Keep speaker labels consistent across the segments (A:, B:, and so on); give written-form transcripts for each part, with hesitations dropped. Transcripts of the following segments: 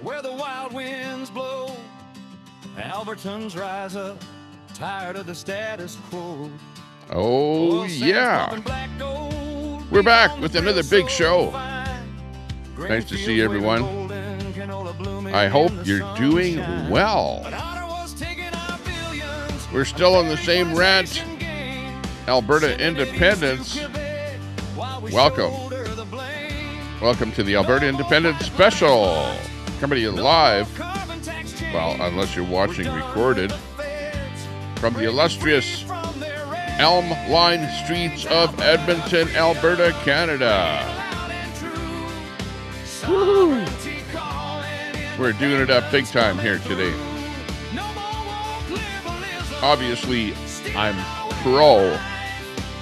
A: where the wild winds blow. Albertans rise up, tired of the status quo.
B: Oh, yeah. We're back with another big show. Nice to see everyone. I hope you're doing well. We're still on the same rant. Alberta independence. Welcome. Welcome to the Alberta Independence Special. Coming to you live, well, unless you're watching recorded, from the illustrious Elm Line streets of Edmonton, Alberta, Canada. Woo-hoo. We're doing it up big time here today. Obviously, I'm pro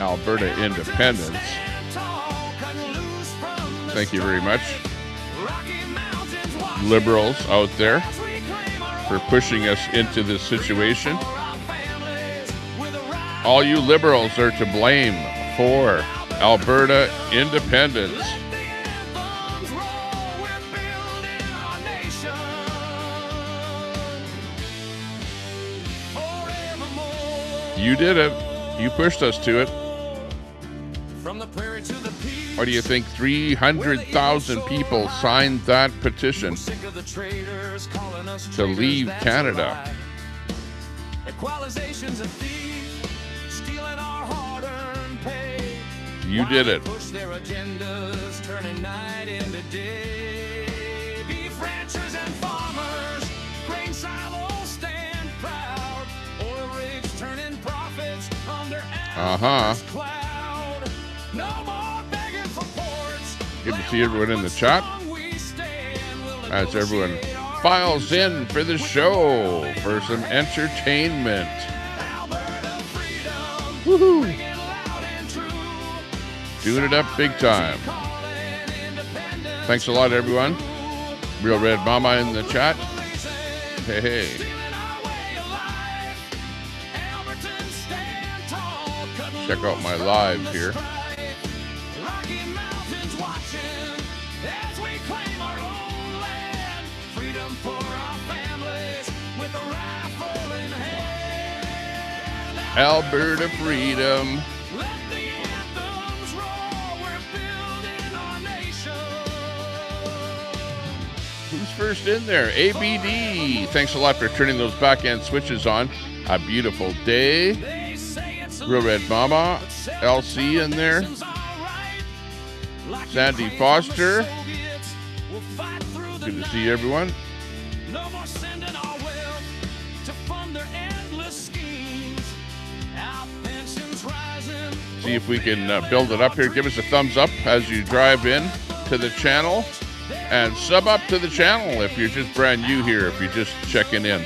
B: Alberta independence. Thank you very much, liberals out there, for pushing us into this situation. All you liberals are to blame for Alberta independence. You did it. You pushed us to it. What do you think? 300,000 people signed that petition to leave Canada. You did it. Uh-huh. Good to see everyone in the chat as everyone files in for the show for some entertainment. Woohoo! Doing it up big time. Thanks a lot, everyone. Real Red Mama in the chat. Hey, hey. Check out my live here. Alberta freedom. Who's first in there? ABD. Thanks a lot for turning those back end switches on. A beautiful day. Real Red Mama. LC in there. Sandy Foster. Good to see everyone. See if we can build it up here. Give us a thumbs up as you drive in to the channel, and sub up to the channel if you're just brand new here, if you're just checking in,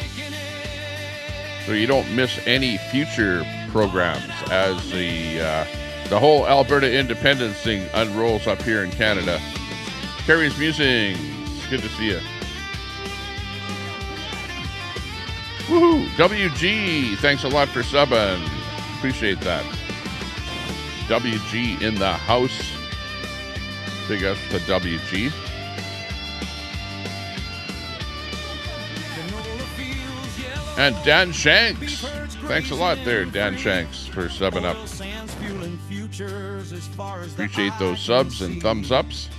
B: so you don't miss any future programs as the whole Alberta independence thing unrolls up here in Canada. Carrie's Musings, good to see you. Woohoo! WG, thanks a lot for subbing. Appreciate that. WG in the house. Big up to WG. And Dan Shanks. Thanks a lot there, Dan Shanks, for subbing up. Appreciate those subs and thumbs ups.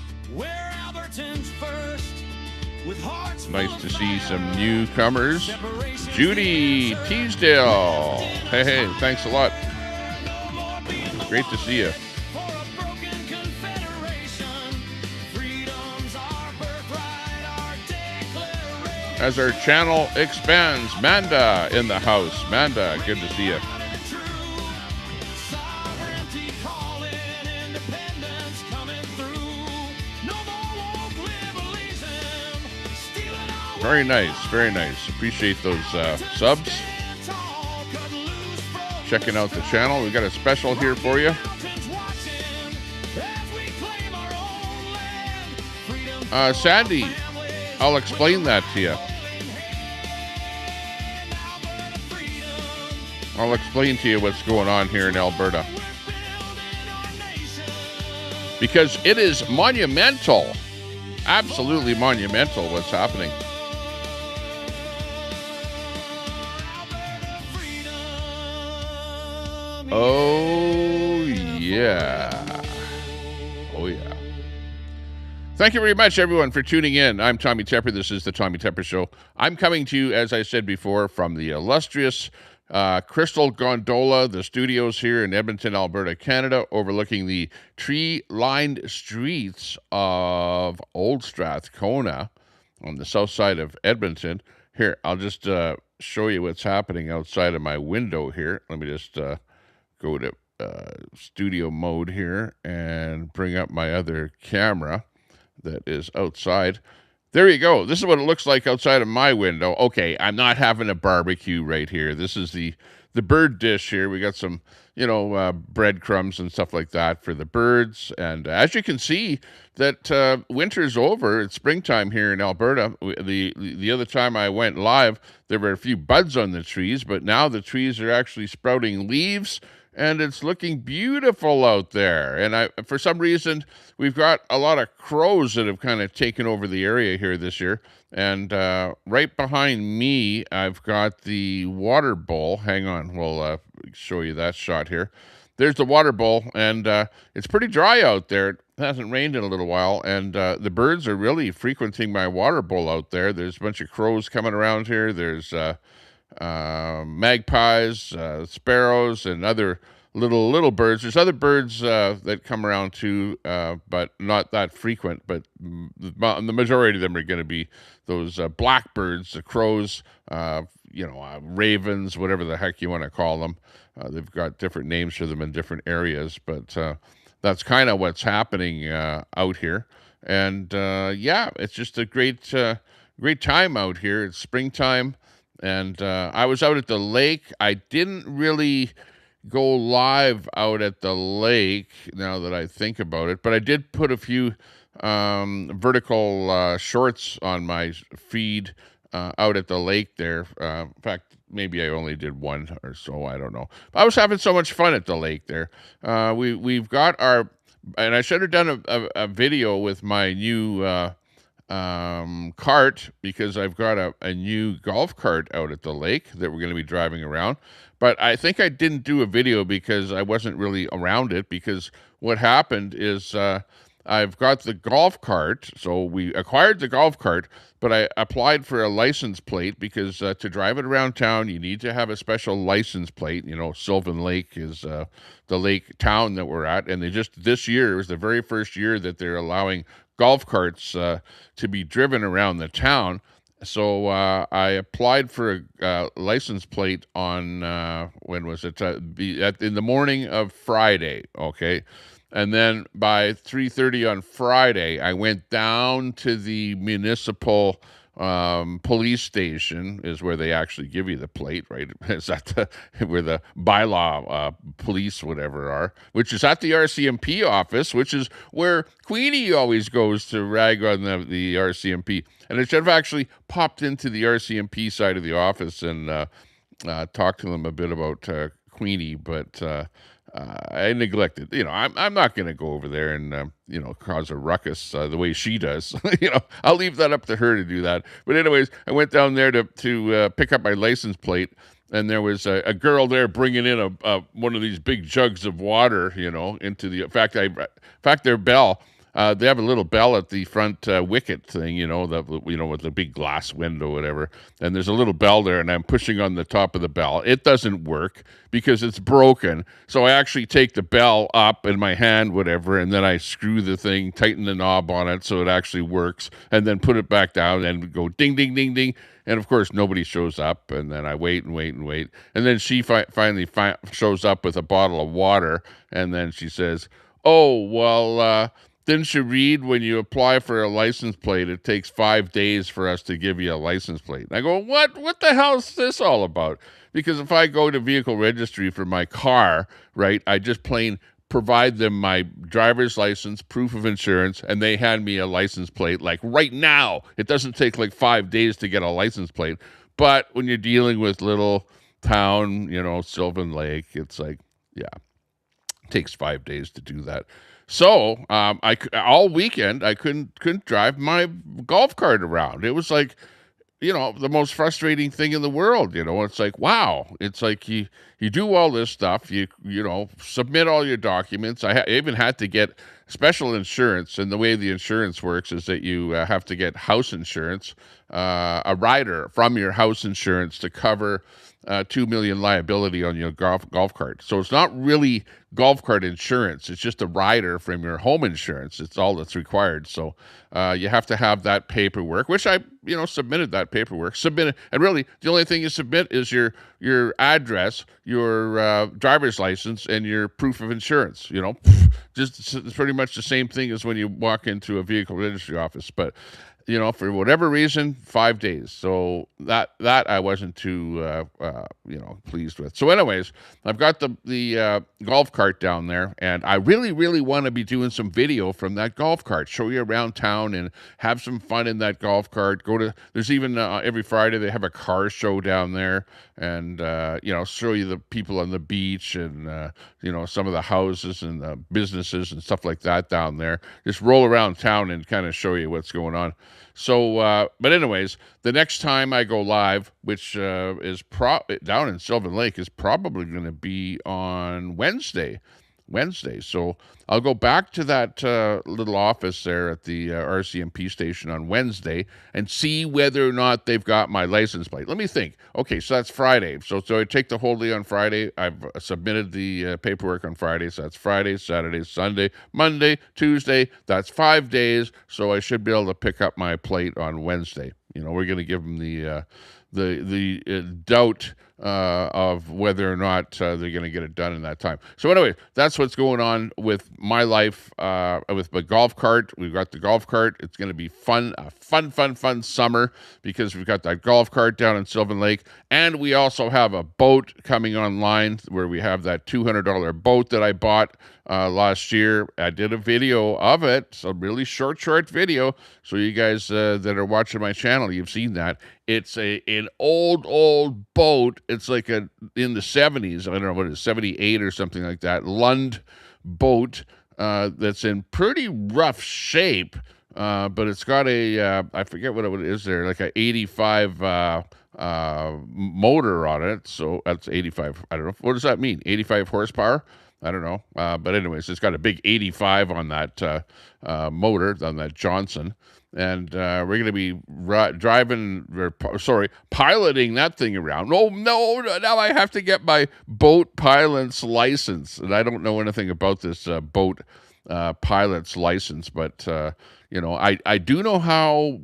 B: Nice to see some newcomers. Judy Teasdale. Hey, hey, thanks a lot. Great to see you. As our channel expands, Manda in the house. Manda, good to see you. Very nice, very nice. Appreciate those subs. Checking out the channel. We got a special here for you. Sandy, I'll explain that to you. I'll explain to you what's going on here in Alberta. Because it is monumental. absolutely monumental what's happening. Oh, yeah. Oh, yeah. Thank you very much, everyone, for tuning in. I'm Tommy Tepper. This is the Tommy Tepper Show. I'm coming to you, as I said before, from the illustrious Crystal Gondola, the studios here in Edmonton, Alberta, Canada, overlooking the tree-lined streets of Old Strathcona on the south side of Edmonton. Here, I'll just show you what's happening outside of my window here. Let me just go to studio mode here and bring up my other camera that is outside. There you go. This is what it looks like outside of my window. Okay, I'm not having a barbecue right here. This is the bird dish here. We got some, breadcrumbs and stuff like that for the birds. And as you can see, that winter's over. It's springtime here in Alberta. The other time I went live, there were a few buds on the trees, but now the trees are actually sprouting leaves, and it's looking beautiful out there. And for some reason, we've got a lot of crows that have kind of taken over the area here this year. And right behind me, I've got the water bowl. Hang on, we'll show you that shot here. There's the water bowl, and it's pretty dry out there. It hasn't rained in a little while, and the birds are really frequenting my water bowl out there. There's a bunch of crows coming around here. There's magpies, sparrows, and other little birds. There's other birds that come around too, but not that frequent. But the majority of them are going to be those blackbirds, the crows, ravens, whatever the heck you want to call them. They've got different names for them in different areas, but that's kind of what's happening out here. And it's just a great time out here. It's springtime. And I was out at the lake. I didn't really go live out at the lake now that I think about it, but I did put a few vertical shorts on my feed out at the lake there. In fact, maybe I only did one or so. I don't know. I was having so much fun at the lake there. We've got our, and I should have done a video with my new cart, because I've got a new golf cart out at the lake that we're going to be driving around. But I think I didn't do a video because I wasn't really around it, because what happened is I've got the golf cart. So we acquired the golf cart, but I applied for a license plate because to drive it around town, you need to have a special license plate. Sylvan Lake is the lake town that we're at. And this year was the very first year that they're allowing golf carts to be driven around the town. So I applied for a license plate on, when was it? In the morning of Friday, okay? And then by 3:30 on Friday, I went down to the municipal police station, is where they actually give you the plate, right? Is that where the bylaw police, whatever, are, which is at the RCMP office, which is where Queenie always goes to rag on the RCMP. And I should have actually popped into the RCMP side of the office and talked to them a bit about Queenie, but I neglected. I'm not going to go over there and cause a ruckus the way she does. I'll leave that up to her to do that. But anyways, I went down there to pick up my license plate, and there was a girl there bringing in a one of these big jugs of water, into the. In fact, their bell. They have a little bell at the front wicket thing, with the big glass window, whatever. And there's a little bell there, and I'm pushing on the top of the bell. It doesn't work because it's broken. So I actually take the bell up in my hand, whatever, and then I screw the thing, tighten the knob on it so it actually works, and then put it back down and go ding, ding, ding, ding. And of course, nobody shows up. And then I wait and wait and wait. And then she finally shows up with a bottle of water. And then she says, "Oh, well, didn't you read when you apply for a license plate, it takes 5 days for us to give you a license plate?" And I go, what the hell is this all about? Because if I go to vehicle registry for my car, right, I just plain provide them my driver's license, proof of insurance, and they hand me a license plate like right now. It doesn't take like 5 days to get a license plate. But when you're dealing with little town, Sylvan Lake, it's like, yeah, it takes 5 days to do that. So all weekend I couldn't drive my golf cart around. It was like, the most frustrating thing in the world. It's like, wow. It's like you do all this stuff. You submit all your documents. I even had to get special insurance, and the way the insurance works is that you have to get house insurance, a rider from your house insurance to cover $2 million liability on your golf cart. So it's not really golf cart insurance. It's just a rider from your home insurance. It's all that's required. So you have to have that paperwork, which I submitted that paperwork. And really the only thing you submit is your address, your driver's license, and your proof of insurance. Just it's pretty much the same thing as when you walk into a vehicle registry office. But for whatever reason, 5 days. So that I wasn't too, pleased with. So anyways, I've got the golf cart down there, and I really, really want to be doing some video from that golf cart, show you around town and have some fun in that golf cart. There's even every Friday they have a car show down there, and, show you the people on the beach and, some of the houses and the businesses and stuff like that down there. Just roll around town and kind of show you what's going on. So, but anyways, the next time I go live, which is down in Sylvan Lake, is probably going to be on Wednesday. So I'll go back to that little office there at the RCMP station on Wednesday and see whether or not they've got my license plate. Let me think. Okay, so that's Friday. So I take the whole day on Friday. I've submitted the paperwork on Friday. So that's Friday, Saturday, Sunday, Monday, Tuesday. That's 5 days. So I should be able to pick up my plate on Wednesday. We're going to give them the doubt of whether or not they're going to get it done in that time. So anyway, that's what's going on with my life with my golf cart. We've got the golf cart. It's going to be a fun summer because we've got that golf cart down in Sylvan Lake, and we also have a boat coming online where we have that $200 boat that I bought last year. I did a video of it, so really short video. So you guys that are watching my channel, you've seen that. It's an old boat. It's like in the 70s. I don't know what it is, 78 or something like that. Lund boat that's in pretty rough shape, but it's got I forget what it is there, like a 85 motor on it. So that's 85. I don't know. What does that mean? 85 horsepower? I don't know. But anyways, it's got a big 85 on that motor, on that Johnson. And we're going to be piloting that thing around. No, now I have to get my boat pilot's license. And I don't know anything about this boat pilot's license, but I do know how,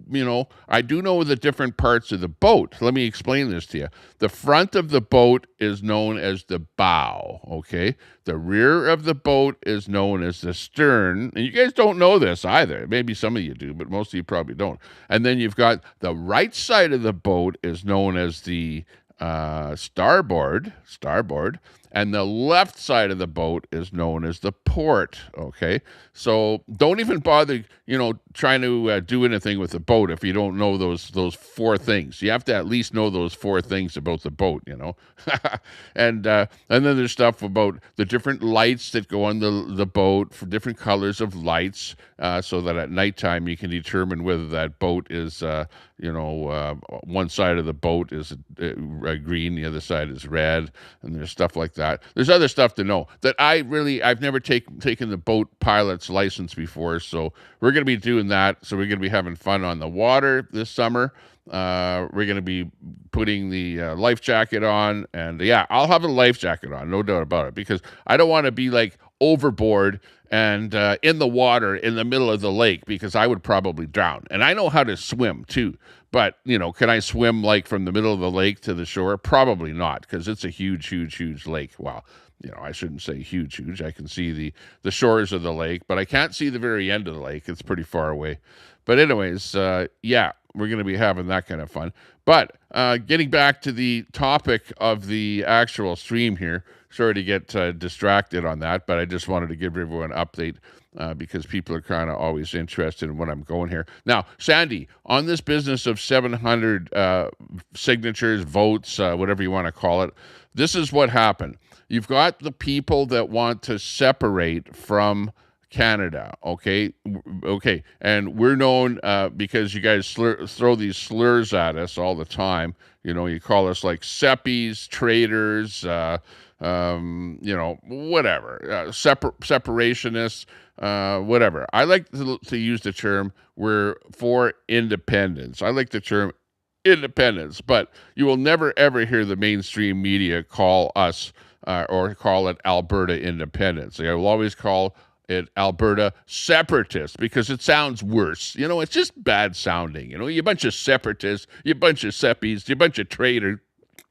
B: I do know the different parts of the boat. Let me explain this to you. The front of the boat is known as the bow, okay? The rear of the boat is known as the stern. And you guys don't know this either. Maybe some of you do, but most of you probably don't. And then you've got the right side of the boat is known as the starboard, and the left side of the boat is known as the port, okay? So don't even bother, trying to do anything with the boat if you don't know those four things. You have to at least know those four things about the boat, and then there's stuff about the different lights that go on the boat, for different colors of lights, so that at nighttime you can determine whether that boat is, one side of the boat is green, the other side is red, and there's stuff like that. There's other stuff to know that I've never taken the boat pilot's license before, so we're going to be doing that. So we're going to be having fun on the water this summer. We're going to be putting the life jacket on, and I'll have a life jacket on, no doubt about it, because I don't want to be like overboard and in the water in the middle of the lake, because I would probably drown. And I know how to swim too, but can I swim like from the middle of the lake to the shore? Probably not, because it's a huge lake. Well, I shouldn't say huge. I can see the shores of the lake, but I can't see the very end of the lake. It's pretty far away. But anyways, we're going to be having that kind of fun. But getting back to the topic of the actual stream here, sorry to get distracted on that, but I just wanted to give everyone an update because people are kind of always interested in what I'm going here. Now, Sandy, on this business of 700 signatures, votes, whatever you want to call it, this is what happened. You've got the people that want to separate from Canada. Okay, okay, and we're known because you guys throw these slurs at us all the time. You know, you call us like seppies, traitors, you know, whatever, separationists, whatever. I like to use the term we're for independence. I like the term independence, but you will never ever hear the mainstream media call us or call it Alberta independence. They will always call it Alberta separatists because it sounds worse. You know, it's just bad sounding. You know, you bunch of separatists, you bunch of seppies, you bunch of traitors.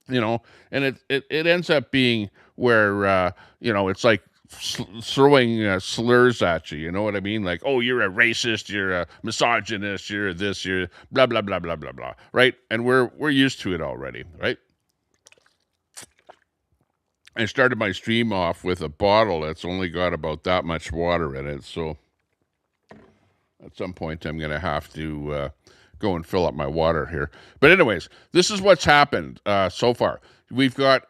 B: You know, and it ends up being where you know, it's like throwing slurs at you. You know what I mean? Like, oh, you're a racist, you're a misogynist, you're this, you're blah blah blah blah blah blah. Right? And we're used to it already, right? I started my stream off with a bottle that's only got about that much water in it, so at some point I'm going to have to go and fill up my water here. But anyways, this is what's happened so far. We've got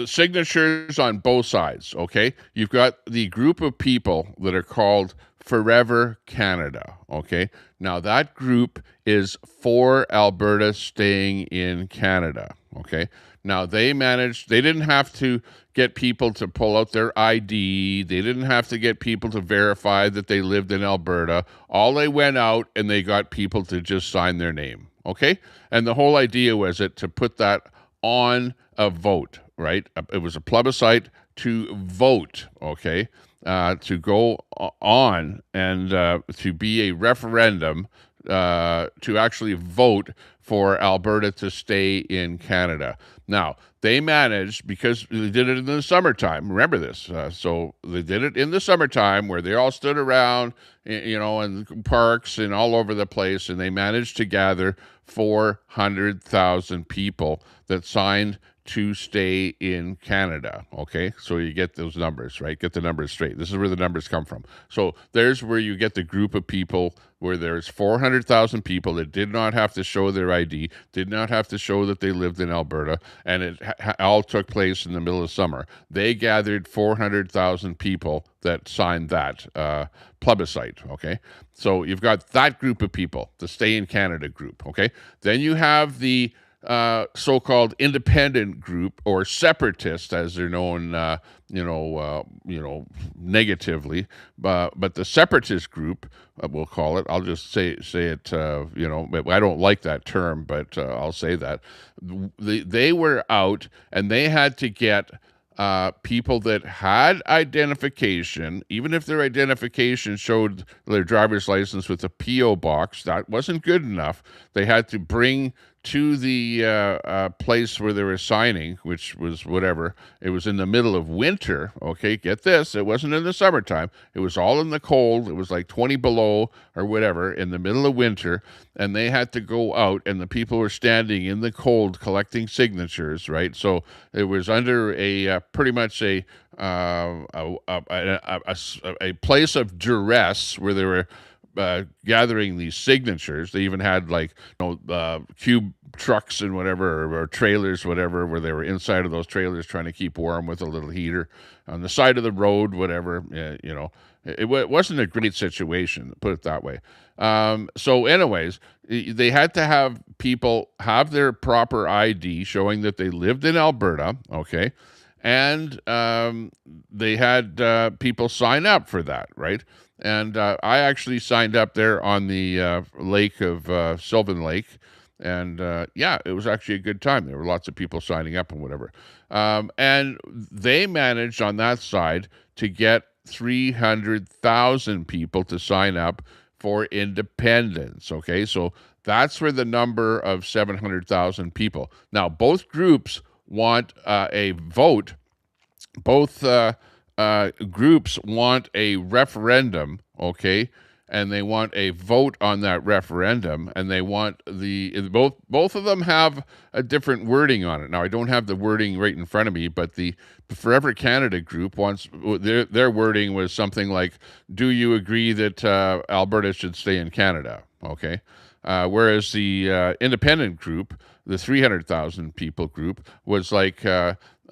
B: signatures on both sides, okay? You've got the group of people that are called Forever Canada, okay? Now, that group is for Alberta staying in Canada, okay? Now, they didn't have to get people to pull out their ID. They didn't have to get people to verify that they lived in Alberta. All they went out and they got people to just sign their name, okay? And the whole idea was to put that on a vote, right? It was a plebiscite to vote, okay? To go on and to be a referendum to actually vote for Alberta to stay in Canada. Now, they managed, because they did it in the summertime, remember this, so they did it in the summertime where they all stood around, you know, in parks and all over the place, and they managed to gather 400,000 people that signed to stay in Canada, okay? So you get those numbers, right? Get the numbers straight. This is where the numbers come from. So there's where you get the group of people where there's 400,000 people that did not have to show their ID, did not have to show that they lived in Alberta, and it all took place in the middle of summer. They gathered 400,000 people that signed that plebiscite, okay? So you've got that group of people, the Stay in Canada group, okay? Then you have the so-called independent group, or separatist, as they're known, negatively. But the separatist group, we'll call it. I'll just say it. I don't like that term, but I'll say that they were out and they had to get people that had identification, even if their identification showed their driver's license with a P.O. box. That wasn't good enough. They had to bring to the place where they were signing, which was whatever. It was in the middle of winter. Okay, get this. It wasn't in the summertime. It was all in the cold. It was like 20 below or whatever in the middle of winter. And they had to go out, and the people were standing in the cold collecting signatures, right? So it was under a pretty much a place of duress where they were gathering these signatures. They even had cube trucks and whatever, or trailers, whatever, where they were inside of those trailers trying to keep warm with a little heater on the side of the road, whatever. It wasn't a great situation, put it that way. So anyways, they had to have people have their proper ID showing that they lived in Alberta, okay? And they had people sign up for that, right? And I actually signed up there on the lake of Sylvan Lake. And it was actually a good time. There were lots of people signing up and whatever. And they managed on that side to get 300,000 people to sign up for independence. Okay, so that's where the number of 700,000 people. Now, both groups want a vote. Both groups want a referendum, okay, and they want a vote on that referendum, and they want both of them have a different wording on it. Now, I don't have the wording right in front of me, but the Forever Canada group wants their wording was something like, "Do you agree that Alberta should stay in Canada?" Okay, whereas the independent group, the 300,000 people group, was like,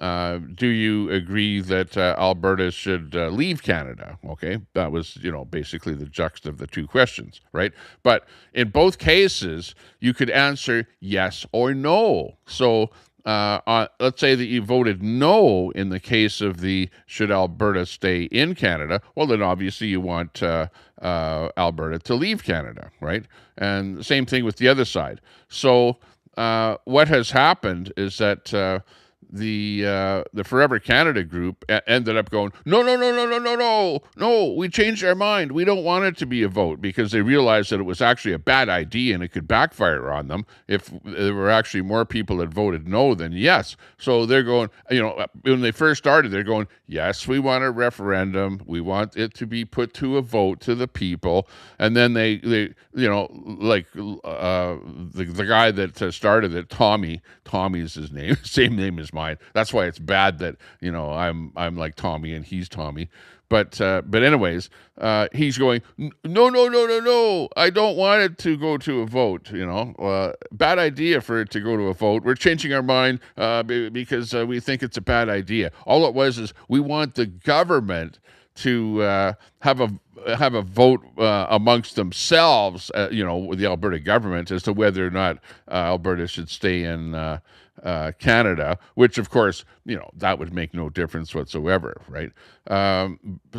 B: do you agree that Alberta should leave Canada? Okay, that was, basically the juxta of the two questions, right? But in both cases, you could answer yes or no. So let's say that you voted no in the case of the should Alberta stay in Canada. Well, then obviously you want Alberta to leave Canada, right? And same thing with the other side. So what has happened is that the Forever Canada group ended up going, no, no, no, no, no, no, no, no, we changed our mind. We don't want it to be a vote, because they realized that it was actually a bad idea and it could backfire on them if there were actually more people that voted no than yes. So they're going, when they first started, they're going, yes, we want a referendum. We want it to be put to a vote to the people. And then they like the guy that started it, Tommy's his name, same name as mine. That's why it's bad that I'm like Tommy and he's Tommy. But anyways, he's going, no, no, no, no, no. I don't want it to go to a vote. Bad idea for it to go to a vote. We're changing our mind because we think it's a bad idea. All it was is we want the government to have a vote amongst themselves, with the Alberta government, as to whether or not Alberta should stay in Canada, which of course, that would make no difference whatsoever, right?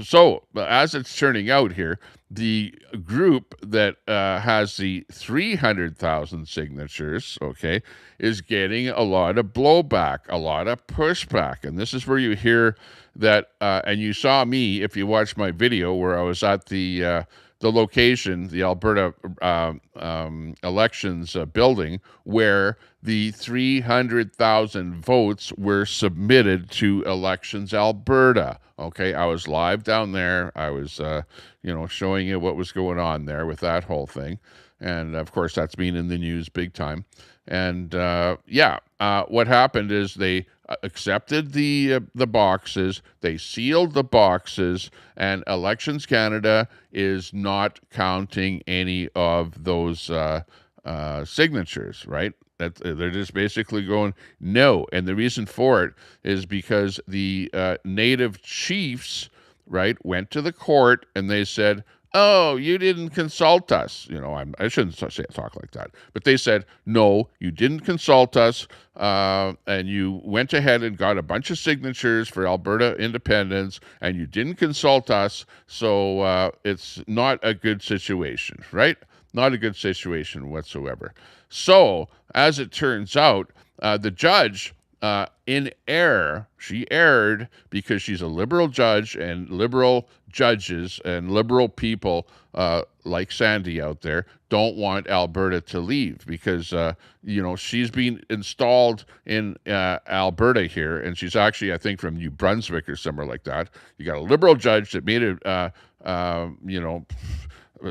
B: So as it's turning out here, the group that has the 300,000 signatures, okay, is getting a lot of blowback, a lot of pushback. And this is where you hear that, and you saw me, if you watched my video, where I was at the location, the Alberta elections building, where the 300,000 votes were submitted to Elections Alberta. Okay, I was live down there. I was, showing you what was going on there with that whole thing. And of course, that's been in the news big time. And what happened is they accepted the boxes, they sealed the boxes, and Elections Canada is not counting any of those signatures, right? They're just basically going no. And the reason for it is because the native chiefs, right, went to the court and they said, oh, you didn't consult us. I shouldn't talk like that. But they said, no, you didn't consult us, and you went ahead and got a bunch of signatures for Alberta independence, and you didn't consult us, so it's not a good situation, right? Not a good situation whatsoever. So, as it turns out, the judge, in error, she erred because she's a liberal judge, and liberal judges and liberal people like Sandy out there don't want Alberta to leave because, she's been installed in Alberta here, and she's actually, I think, from New Brunswick or somewhere like that. You got a liberal judge that made a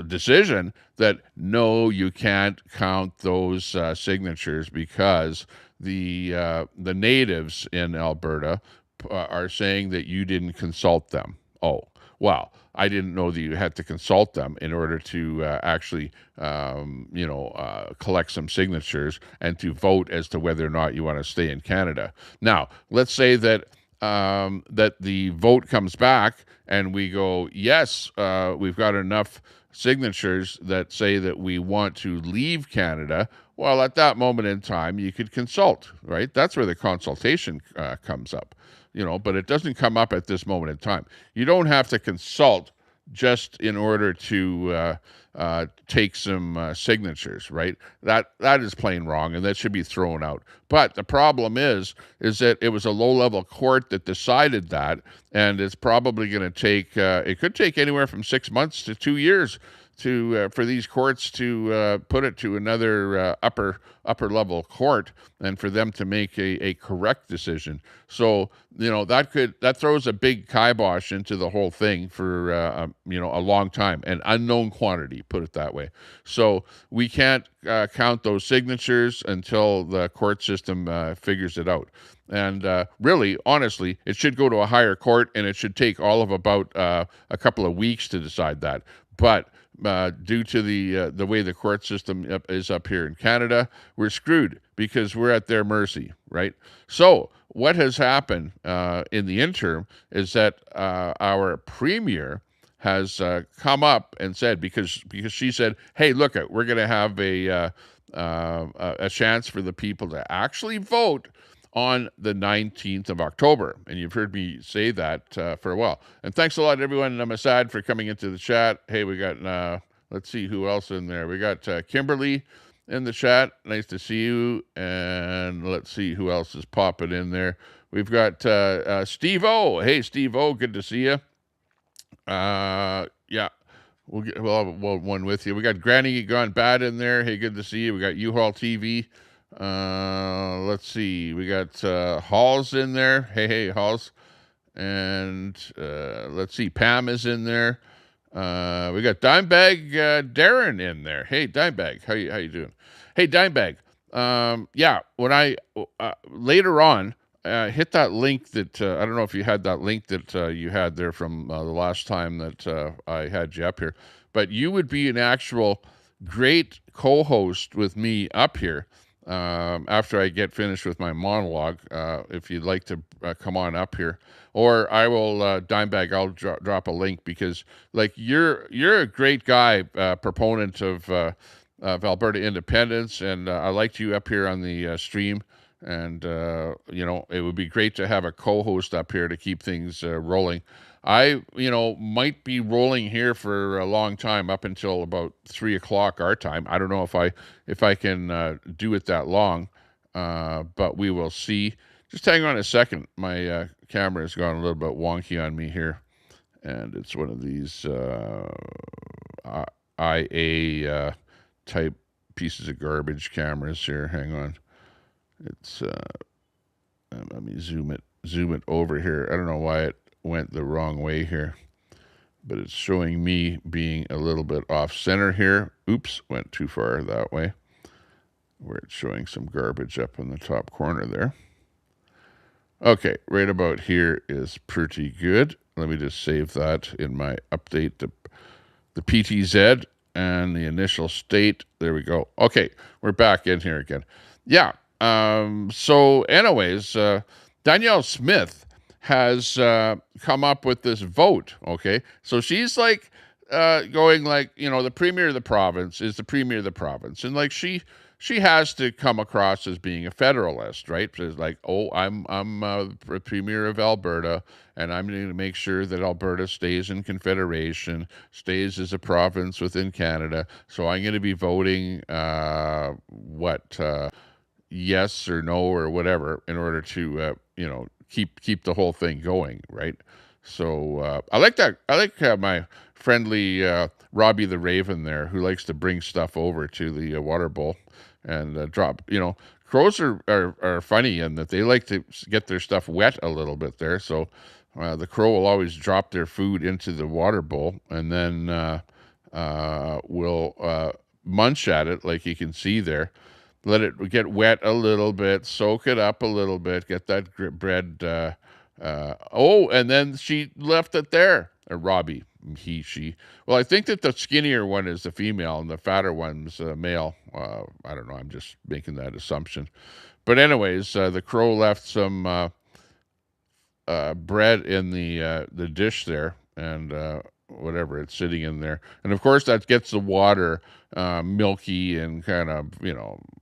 B: decision that, no, you can't count those signatures because the natives in Alberta are saying that you didn't consult them. Oh, wow. I didn't know that you had to consult them in order to actually, collect some signatures and to vote as to whether or not you want to stay in Canada. Now, let's say that that the vote comes back and we go, yes, we've got enough signatures that say that we want to leave Canada. Well, at that moment in time, you could consult, right? That's where the consultation comes up, but it doesn't come up at this moment in time. You don't have to consult just in order to take some signatures, right? That is plain wrong, and that should be thrown out. But the problem is that it was a low-level court that decided that, and it's probably going to take, it could take anywhere from 6 months to 2 years for these courts to put it to another upper level court and for them to make a correct decision. So that throws a big kibosh into the whole thing for a long time, an unknown quantity, put it that way. So we can't count those signatures until the court system figures it out. And really, honestly, it should go to a higher court, and it should take all of about a couple of weeks to decide that. But due to the way the court system is up here in Canada, we're screwed because we're at their mercy, right? So what has happened in the interim is that our premier has come up and said, because she said, hey, look, we're going to have a chance for the people to actually vote on the 19th of October. And you've heard me say that for a while. And thanks a lot, everyone on my side, for coming into the chat. Hey, we got, let's see who else in there. We got Kimberly in the chat. Nice to see you. And let's see who else is popping in there. We've got Steve-O. Hey, Steve-O, good to see you. Yeah, we'll have one with you. We got Granny Gone Bad in there. Hey, good to see you. We got U-Haul TV. Let's see. We got Halls in there. Hey, Halls. And let's see. Pam is in there. We got Dimebag Darren in there. Hey, Dimebag, how you doing? Hey, Dimebag. Yeah, when I later on hit that link that I don't know if you had that link that you had there from the last time that I had you up here, but you would be an actual great co-host with me up here after I get finished with my monologue. If you'd like to come on up here, or I will Dimebag. I'll drop a link, because like you're a great guy, proponent of Alberta independence, and I liked you up here on the stream. And it would be great to have a co-host up here to keep things rolling. I might be rolling here for a long time, up until about 3 o'clock our time. I don't know if I can do it that long, but we will see. Just hang on a second. My camera has gone a little bit wonky on me here, and it's one of these IA type pieces of garbage cameras here. Hang on. It's let me zoom it over here. I don't know why it went the wrong way here, but it's showing me being a little bit off center here. Oops, went too far that way, where it's showing some garbage up in the top corner there. Okay, right about here is pretty good. Let me just save that in my update, the PTZ and the initial state. There we go. Okay, we're back in here again. Yeah. So anyways, Danielle Smith has come up with this vote. Okay, so she's like going like, the premier of the province is the premier of the province, and like she has to come across as being a federalist, right? So it's like, oh, I'm the premier of Alberta, and I'm going to make sure that Alberta stays in Confederation, stays as a province within Canada. So I'm going to be voting yes or no or whatever, in order to keep the whole thing going, right? So I like that. I like my friendly Robbie the Raven there, who likes to bring stuff over to the water bowl and drop. Crows are funny in that they like to get their stuff wet a little bit there. So the crow will always drop their food into the water bowl, and then will munch at it, like you can see there. Let it get wet a little bit, soak it up a little bit, get that bread. And then she left it there. Robbie, she. Well, I think that the skinnier one is the female and the fatter one's male. I don't know. I'm just making that assumption. But anyways, the crow left some bread in the dish there, and whatever, it's sitting in there. And of course that gets the water milky and kind of,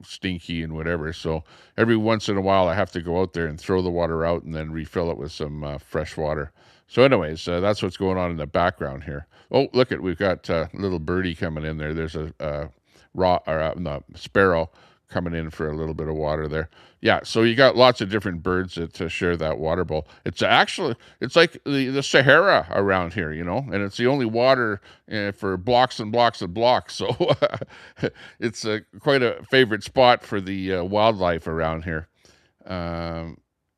B: stinky and whatever. So every once in a while I have to go out there and throw the water out and then refill it with some fresh water. So anyways, that's what's going on in the background here. Oh, look we've got a little birdie coming in there. There's a sparrow coming in for a little bit of water there. Yeah, so you got lots of different birds that share that water bowl. It's like the Sahara around here, and it's the only water for blocks and blocks and blocks. So it's quite a favorite spot for the wildlife around here.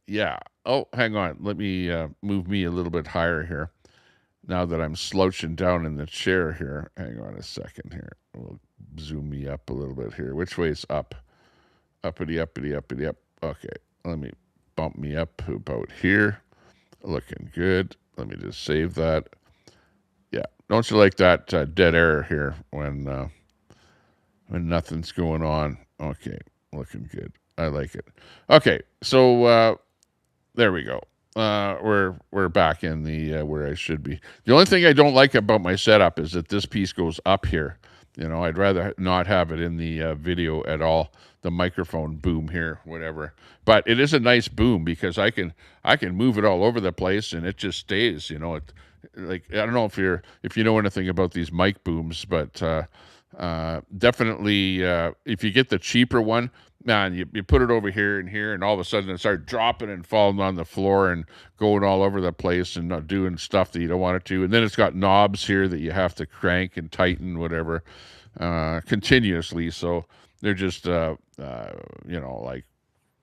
B: Yeah. Oh, hang on. Let me move me a little bit higher here. Now that I'm slouching down in the chair here. Hang on a second here. We'll zoom me up a little bit here. Which way is up? Uppity, uppity, uppity, up. Okay, let me bump me up about here. Looking good. Let me just save that. Yeah, don't you like that dead air here when nothing's going on? Okay, looking good. I like it. Okay, so There we go. We're back in the where I should be. The only thing I don't like about my setup is that this piece goes up here. I'd rather not have it in the video at all. The microphone boom here, whatever. But it is a nice boom because I can move it all over the place and it just stays. Like I don't know if you know anything about these mic booms, but definitely if you get the cheaper one, man, you put it over here and here, and all of a sudden it starts dropping and falling on the floor and going all over the place and not doing stuff that you don't want it to. And then it's got knobs here that you have to crank and tighten, whatever, continuously. So they're just, like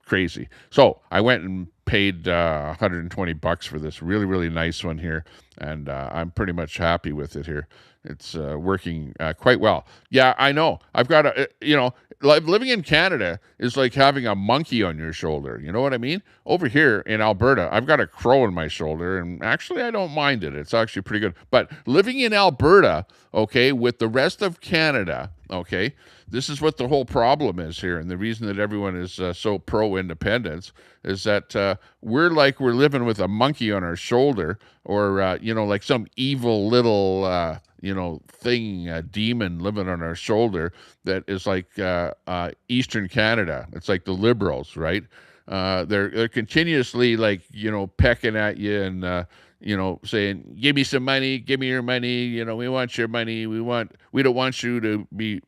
B: crazy. So I went and paid $120 for this really, really nice one here, and I'm pretty much happy with it here. It's working quite well. Yeah, I know. I've got living in Canada is like having a monkey on your shoulder. You know what I mean? Over here in Alberta, I've got a crow on my shoulder, and actually I don't mind it. It's actually pretty good. But living in Alberta, okay, with the rest of Canada, okay, this is what the whole problem is here. And the reason that everyone is so pro-independence is that we're living with a monkey on our shoulder, or, like some evil little, thing, a demon living on our shoulder that is like Eastern Canada. It's like the Liberals, right? They're continuously pecking at you and, saying, give me some money, give me your money. We want your money. We don't want you to be,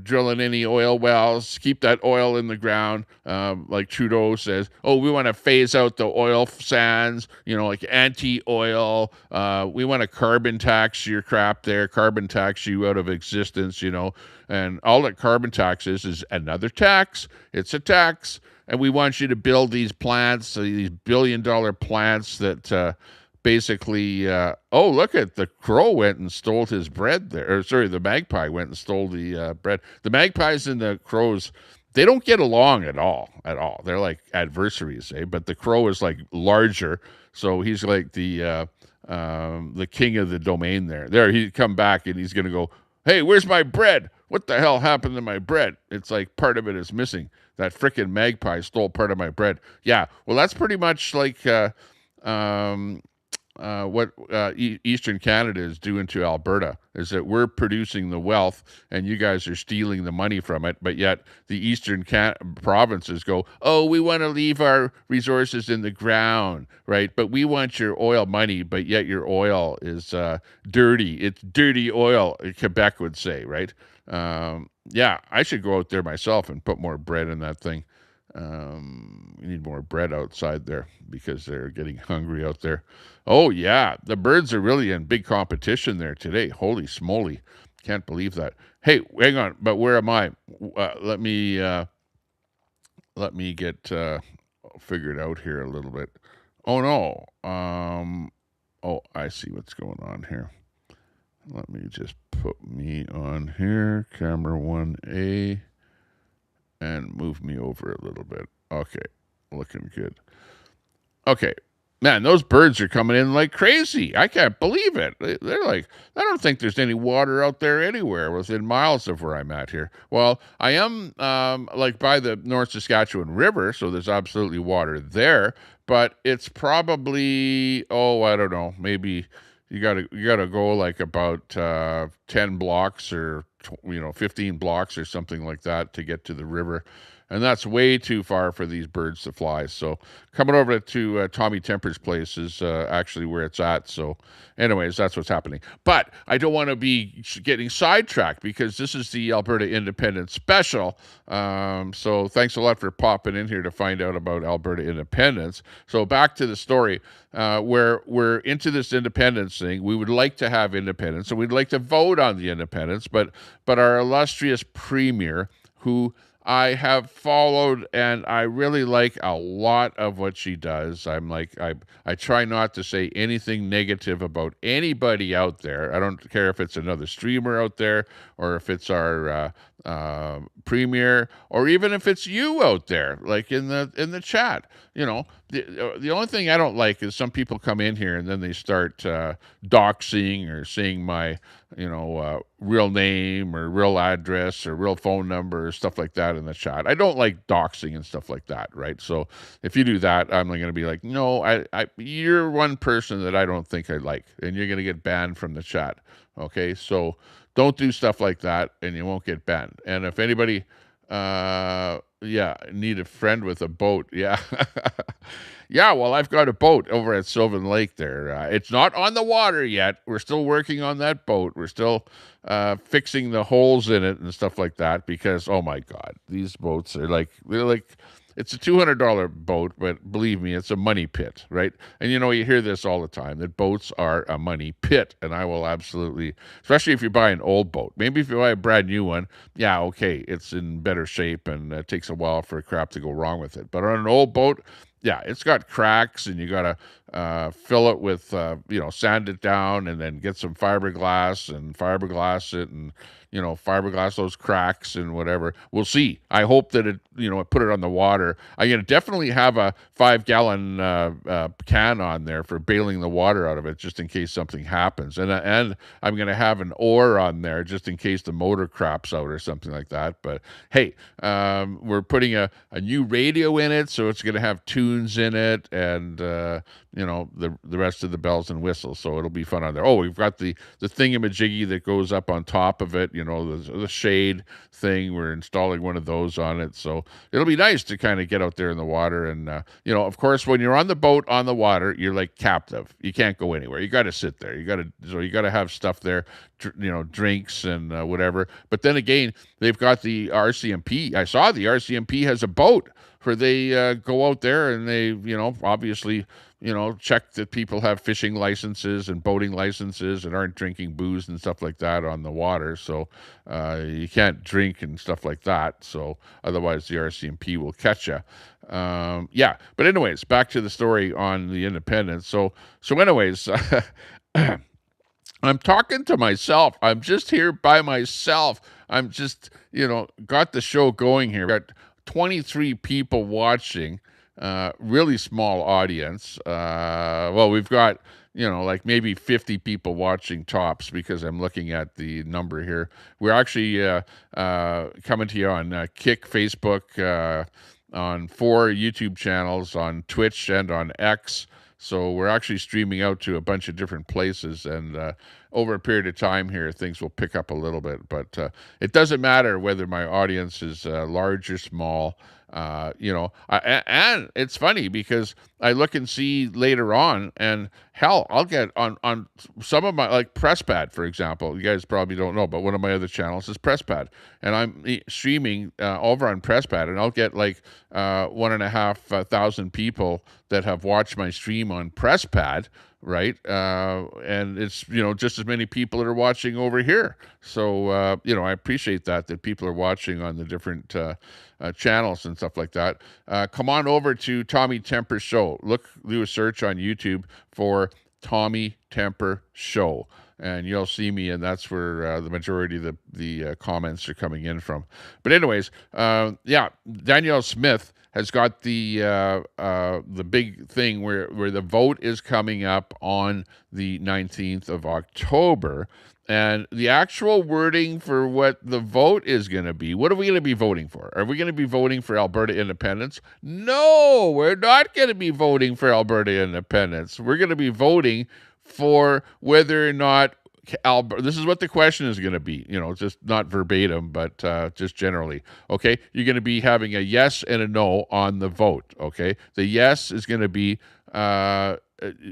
B: drilling any oil wells, keep that oil in the ground. Like Trudeau says, we want to phase out the oil sands, like anti-oil. We want to carbon tax your crap there, carbon tax you out of existence, and all that carbon tax is another tax. It's a tax. And we want you to build these plants, these billion-dollar plants that basically, look at the crow went and stole his bread there. Or sorry, the magpie went and stole the bread. The magpies and the crows, they don't get along at all. They're like adversaries, eh? But the crow is like larger, so he's like the king of the domain there. There, he'd come back and he's gonna go, hey, where's my bread? What the hell happened to my bread? It's like part of it is missing. That frickin' magpie stole part of my bread. Yeah, well, that's pretty much like what Eastern Canada is doing to Alberta, is that we're producing the wealth and you guys are stealing the money from it, but yet the Eastern provinces go, we want to leave our resources in the ground, right? But we want your oil money, but yet your oil is dirty. It's dirty oil, Quebec would say, right? Yeah, I should go out there myself and put more bread in that thing. We need more bread outside there because they're getting hungry out there. Oh, yeah, the birds are really in big competition there today. Holy smoly. Can't believe that. Hey, hang on, but where am I? Let me get figured out here a little bit. Oh, no. I see what's going on here. Let me just put me on here, camera 1A, and move me over a little bit. Okay, looking good. Okay, man, those birds are coming in like crazy. I can't believe it. They're like, I don't think there's any water out there anywhere within miles of where I'm at here. Well, I am by the North Saskatchewan River, so there's absolutely water there, but it's probably, I don't know, maybe you gotta go like about 10 blocks or 15 blocks or something like that to get to the river, and that's way too far for these birds to fly. So coming over to Tommy Temper's place is actually where it's at. So anyways, that's what's happening. But I don't want to be getting sidetracked because this is the Alberta Independence Special. So thanks a lot for popping in here to find out about Alberta independence. So back to the story, where we're into this independence thing. We would like to have independence, and we'd like to vote on the independence, but our illustrious premier, who I have followed, and I really like a lot of what she does. I try not to say anything negative about anybody out there. I don't care if it's another streamer out there or if it's our Premier, or even if it's you out there, like in the chat. The only thing I don't like is some people come in here and then they start doxing or saying my real name or real address or real phone number or stuff like that in the chat. I don't like doxing and stuff like that, right? So if you do that, I'm going to be like, no, you're one person that I don't think I like, and you're going to get banned from the chat. Okay, so don't do stuff like that, and you won't get banned. And if anybody, need a friend with a boat, yeah. Yeah, well, I've got a boat over at Sylvan Lake there. It's not on the water yet. We're still working on that boat. We're still fixing the holes in it and stuff like that because, oh my God, these boats are they're like, it's a $200 boat, but believe me, it's a money pit, right? And you hear this all the time, that boats are a money pit. And I will absolutely, especially if you buy an old boat. Maybe if you buy a brand new one, yeah, okay, it's in better shape and it takes a while for crap to go wrong with it. But on an old boat, yeah, it's got cracks, and you got to fill it with, sand it down, and then get some fiberglass and fiberglass it, and fiberglass those cracks and whatever. We'll see. I hope that I put it on the water. I'm going to definitely have a 5-gallon can on there for bailing the water out of it, just in case something happens. And I'm going to have an oar on there just in case the motor craps out or something like that. But hey, we're putting a new radio in it, so it's going to have tunes in it, and the rest of the bells and whistles. So it'll be fun on there. Oh, we've got the thingamajiggy that goes up on top of it. The shade thing. We're installing one of those on it. So it'll be nice to kind of get out there in the water. And, of course, when you're on the boat on the water, you're like captive. You can't go anywhere. You got to sit there. You got to have stuff there, drinks and whatever. But then again, they've got the RCMP. I saw the RCMP has a boat where they go out there and they, obviously, check that people have fishing licenses and boating licenses and aren't drinking booze and stuff like that on the water. So you can't drink and stuff like that. So otherwise the RCMP will catch you. But anyways, back to the story on the Independence. So anyways, I'm talking to myself. I'm just here by myself. I'm just, got the show going here. Got 23 people watching. Really small audience. We've got, maybe 50 people watching tops because I'm looking at the number here. We're actually coming to you on Kick, Facebook, on 4 YouTube channels, on Twitch, and on X. So we're actually streaming out to a bunch of different places, and over a period of time here, things will pick up a little bit. But it doesn't matter whether my audience is large or small. And it's funny because I look and see later on, and hell, I'll get on some of my, like Presspad, for example. You guys probably don't know, but one of my other channels is Presspad, and I'm streaming over on Presspad, and I'll get 1,500 people that have watched my stream on Presspad. Right. And it's, just as many people that are watching over here. So, I appreciate that people are watching on the different channels and stuff like that. Come on over to Tommy Temper Show. Do a search on YouTube for Tommy Temper Show, and you'll see me, and that's where the majority of the comments are coming in from. But anyways, Danielle Smith has got the big thing where the vote is coming up on the 19th of October. And the actual wording for what the vote is going to be, what are we going to be voting for? Are we going to be voting for Alberta independence? No, we're not going to be voting for Alberta independence. We're going to be voting for whether or not this is what the question is going to be, just not verbatim, but just generally. Okay, you're going to be having a yes and a no on the vote. Okay, the yes is going to be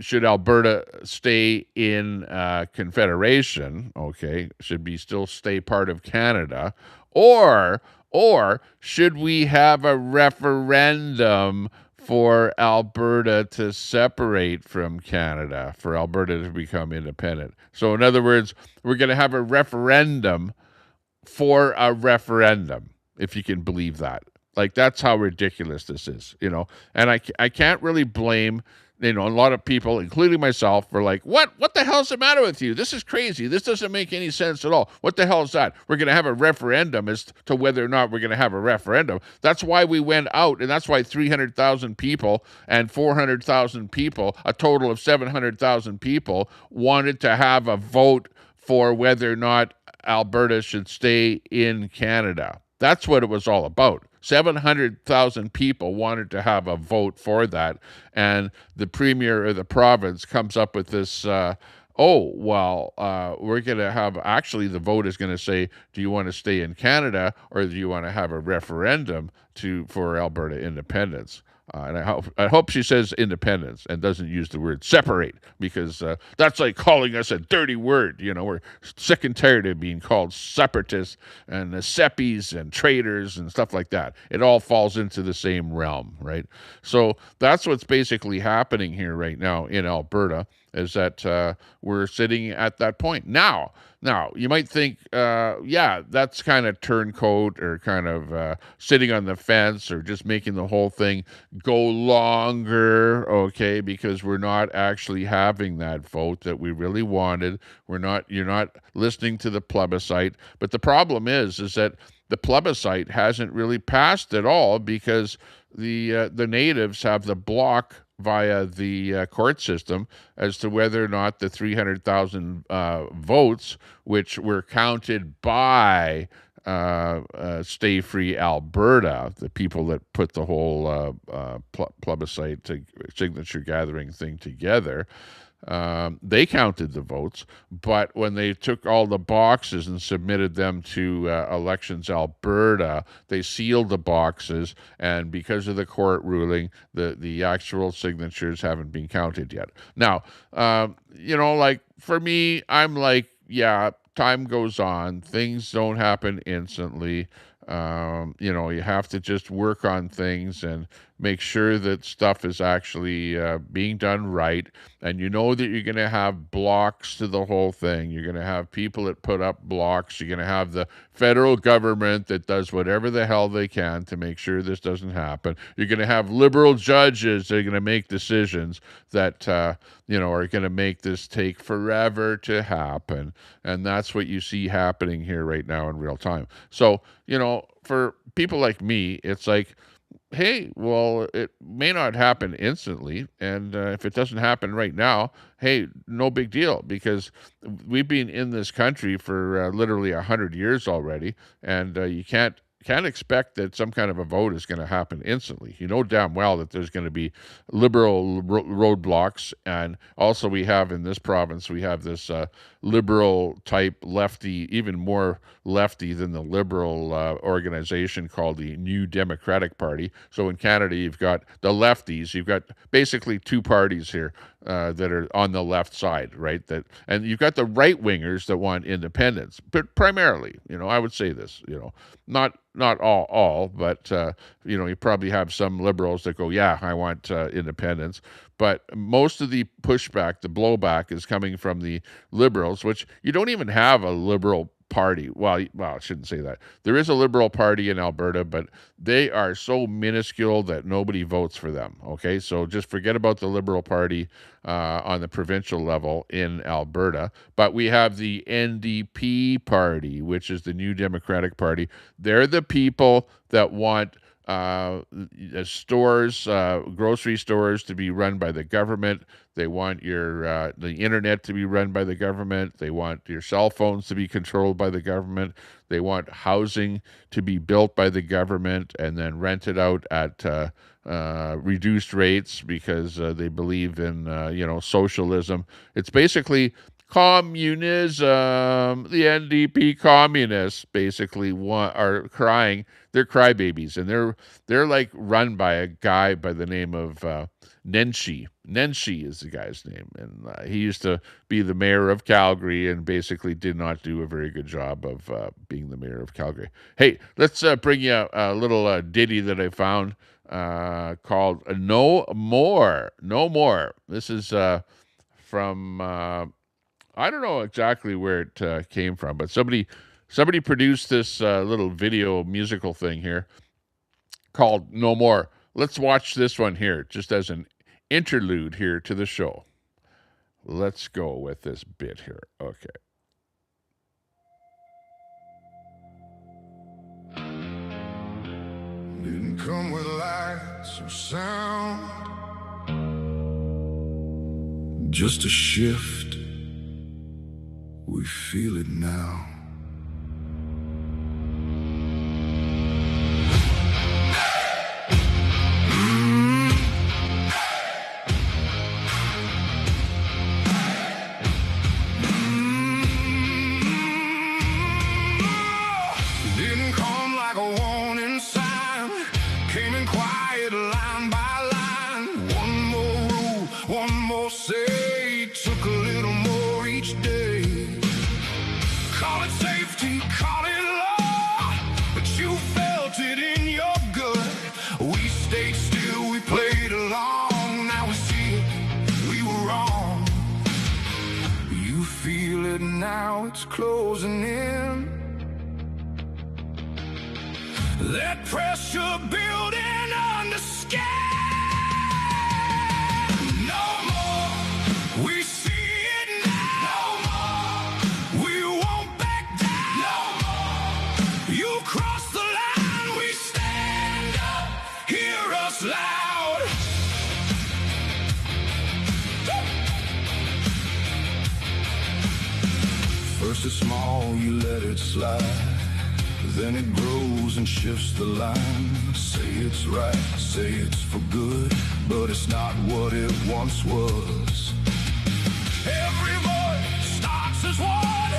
B: should Alberta stay in Confederation? Okay, should be still stay part of Canada, or should we have a referendum for Alberta to separate from Canada, for Alberta to become independent? So in other words, we're going to have a referendum for a referendum, if you can believe that. Like, that's how ridiculous this is, And I can't really blame, a lot of people, including myself, for like, what the hell's the matter with you? This is crazy. This doesn't make any sense at all. What the hell is that? We're going to have a referendum as to whether or not we're going to have a referendum. That's why we went out, and that's why 300,000 people and 400,000 people, a total of 700,000 people, wanted to have a vote for whether or not Alberta should stay in Canada. That's what it was all about. 700,000 people wanted to have a vote for that. And the premier of the province comes up with this, we're going to have, actually the vote is going to say, do you want to stay in Canada or do you want to have a referendum for Alberta independence? And I hope she says independence and doesn't use the word separate, because that's like calling us a dirty word. We're sick and tired of being called separatists and seppies and traitors and stuff like that. It all falls into the same realm, right? So that's what's basically happening here right now in Alberta, is that we're sitting at that point. Now, you might think, that's kind of turncoat, or kind of sitting on the fence, or just making the whole thing go longer, okay, because we're not actually having that vote that we really wanted. You're not listening to the plebiscite. But the problem is that the plebiscite hasn't really passed at all, because the natives have the block via the court system as to whether or not the 300,000 votes, which were counted by Stay Free Alberta, the people that put the whole plebiscite signature gathering thing together, they counted the votes, but when they took all the boxes and submitted them to Elections Alberta, they sealed the boxes, and because of the court ruling, the actual signatures haven't been counted yet. Now, like, for me, I'm like, yeah, time goes on. Things don't happen instantly. You have to just work on things and make sure that stuff is actually being done right. And you know that you're going to have blocks to the whole thing. You're going to have people that put up blocks. You're going to have the federal government that does whatever the hell they can to make sure this doesn't happen. You're going to have liberal judges that are going to make decisions that, are going to make this take forever to happen. And that's what you see happening here right now in real time. So, for people like me, it's like, hey, well, it may not happen instantly. And if it doesn't happen right now, hey, no big deal, because we've been in this country for literally 100 years already. And you can't expect that some kind of a vote is going to happen instantly. You know damn well that there's going to be liberal roadblocks. And also we have in this province, we have this liberal type lefty, even more lefty than the liberal organization called the New Democratic Party. So in Canada, you've got the lefties. You've got basically two parties here that are on the left side, right? And you've got the right wingers that want independence, but primarily, I would say this, not all, but you probably have some liberals that go, yeah, I want independence. But most of the pushback, the blowback, is coming from the liberals, which you don't even have a liberal party. Well, I shouldn't say that. There is a liberal party in Alberta, but they are so minuscule that nobody votes for them. Okay, so just forget about the liberal party on the provincial level in Alberta. But we have the NDP party, which is the New Democratic Party. They're the people that want stores, grocery stores, to be run by the government. They want the internet to be run by the government. They want your cell phones to be controlled by the government. They want housing to be built by the government and then rented out at reduced rates, because they believe in socialism. It's basically communism. The NDP communists basically are crying. They're crybabies, and they're like run by a guy by the name of Nenshi. Nenshi is the guy's name, and he used to be the mayor of Calgary and basically did not do a very good job of being the mayor of Calgary. Hey, let's bring you a little ditty that I found called No More. No More. This is from... I don't know exactly where it came from, but somebody produced this little video musical thing here called No More. Let's watch this one here, just as an interlude here to the show. Let's go with this bit here. Okay.
C: Didn't come with lights or sound, just a shift. We feel it now. Didn't come like a warning sign, came in quiet line by line. One more rule, one more say, took a little more each day. Call it safety, call it law, but you felt it in your gut. We stayed still, we played along. Now we see it, we were wrong. You feel it now, it's closing in. That pressure building under skin. No more, we see it now. No more, we won't back down. No more, you cross the line, we stand up, hear us loud. First it's small, you let it slide. Then it grows and shifts the line. Say it's right, say it's for good, but it's not what it once was. Every voice starts as one,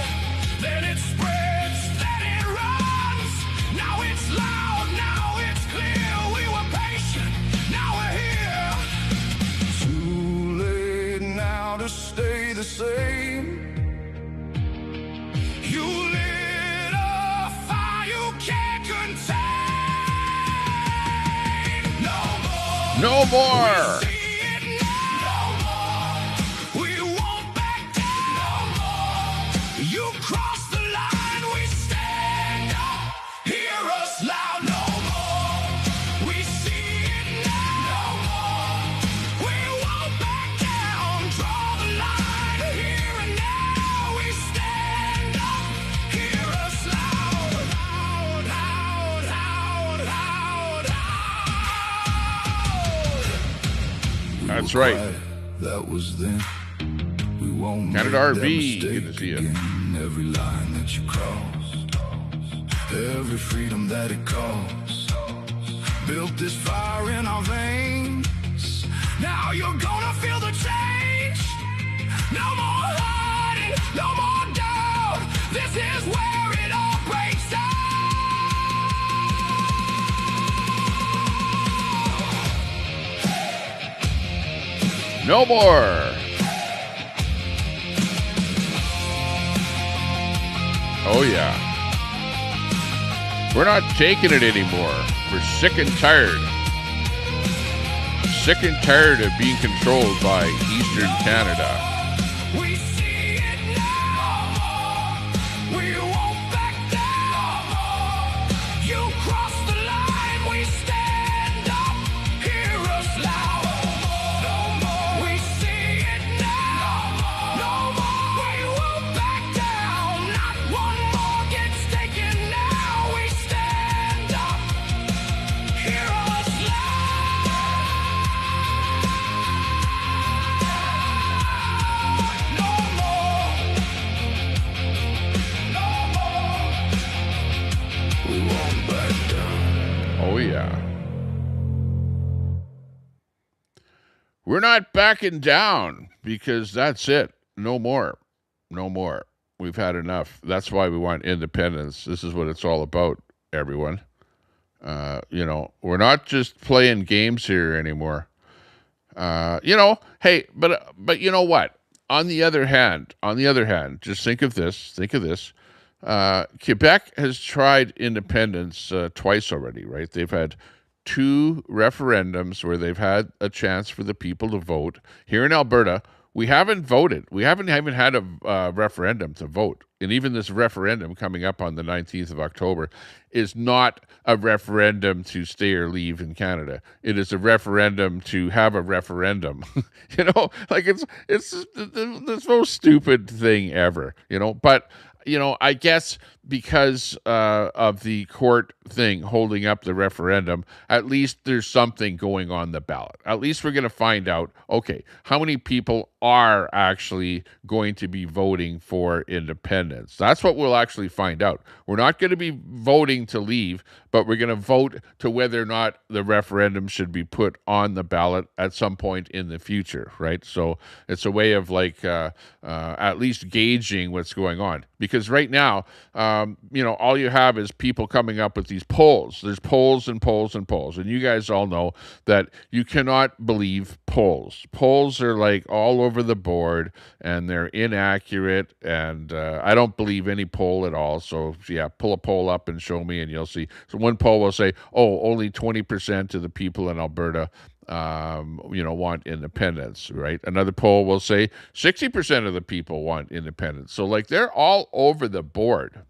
C: then it spreads, then it runs. Now it's loud, now it's clear. We were patient, now we're here. Too late now to stay the same. You lit a fire you can't contain. No more.
B: No more.
C: We see it now. No more. We won't back down. No more. You cross the line, we stand up. Hear us loud. No more. We see it now. No more. We won't back down. Draw the line here and now. We stand up. Hear us loud. Loud, loud, loud, loud, loud.
B: That's right.
C: That was then. We won't
B: Canada
C: make that
B: RV,
C: mistake
B: good to see you.
C: again. Every line that you crossed, every freedom that it cost, built this fire in our veins. Now you're gonna feel the change. No more hiding, no more doubt. This is where it all breaks down.
B: No more. Oh, yeah. We're not taking it anymore. We're sick and tired. Sick and tired of being controlled by Eastern Canada.
C: We see it now. We won't back down. You cross the line, we stand up. Hear us loud. No more. We see it now. No more. We won't back down. Not one more gets taken now. We stand up. Hear us loud. No more. No more. We won't back down.
B: Oh, yeah. We're not backing down because that's it. No more. No more. We've had enough. That's why we want independence. This is what it's all about, everyone. We're not just playing games here anymore. Hey, but you know what? On the other hand, just think of this. Quebec has tried independence twice already, right? They've had 2 referendums where they've had a chance for the people to vote. Here in Alberta, we haven't voted. We haven't even had a referendum to vote. And even this referendum coming up on the 19th of October is not a referendum to stay or leave in Canada. It is a referendum to have a referendum. Like it's the most stupid thing ever, But, I guess because of the court thing holding up the referendum, at least there's something going on the ballot. At least we're going to find out, okay, how many people are actually going to be voting for independence. That's what we'll actually find out. We're not going to be voting to leave, but we're going to vote to whether or not the referendum should be put on the ballot at some point in the future, right? So it's a way of at least gauging what's going on. Because right now, all you have is people coming up with these polls. There's polls and polls and polls. And you guys all know that you cannot believe polls. Polls are like all over the board and they're inaccurate. And I don't believe any poll at all. So yeah, pull a poll up and show me and you'll see. So one poll will say, only 20% of the people in Alberta want independence, right? Another poll will say 60% of the people want independence. So they're all over the board,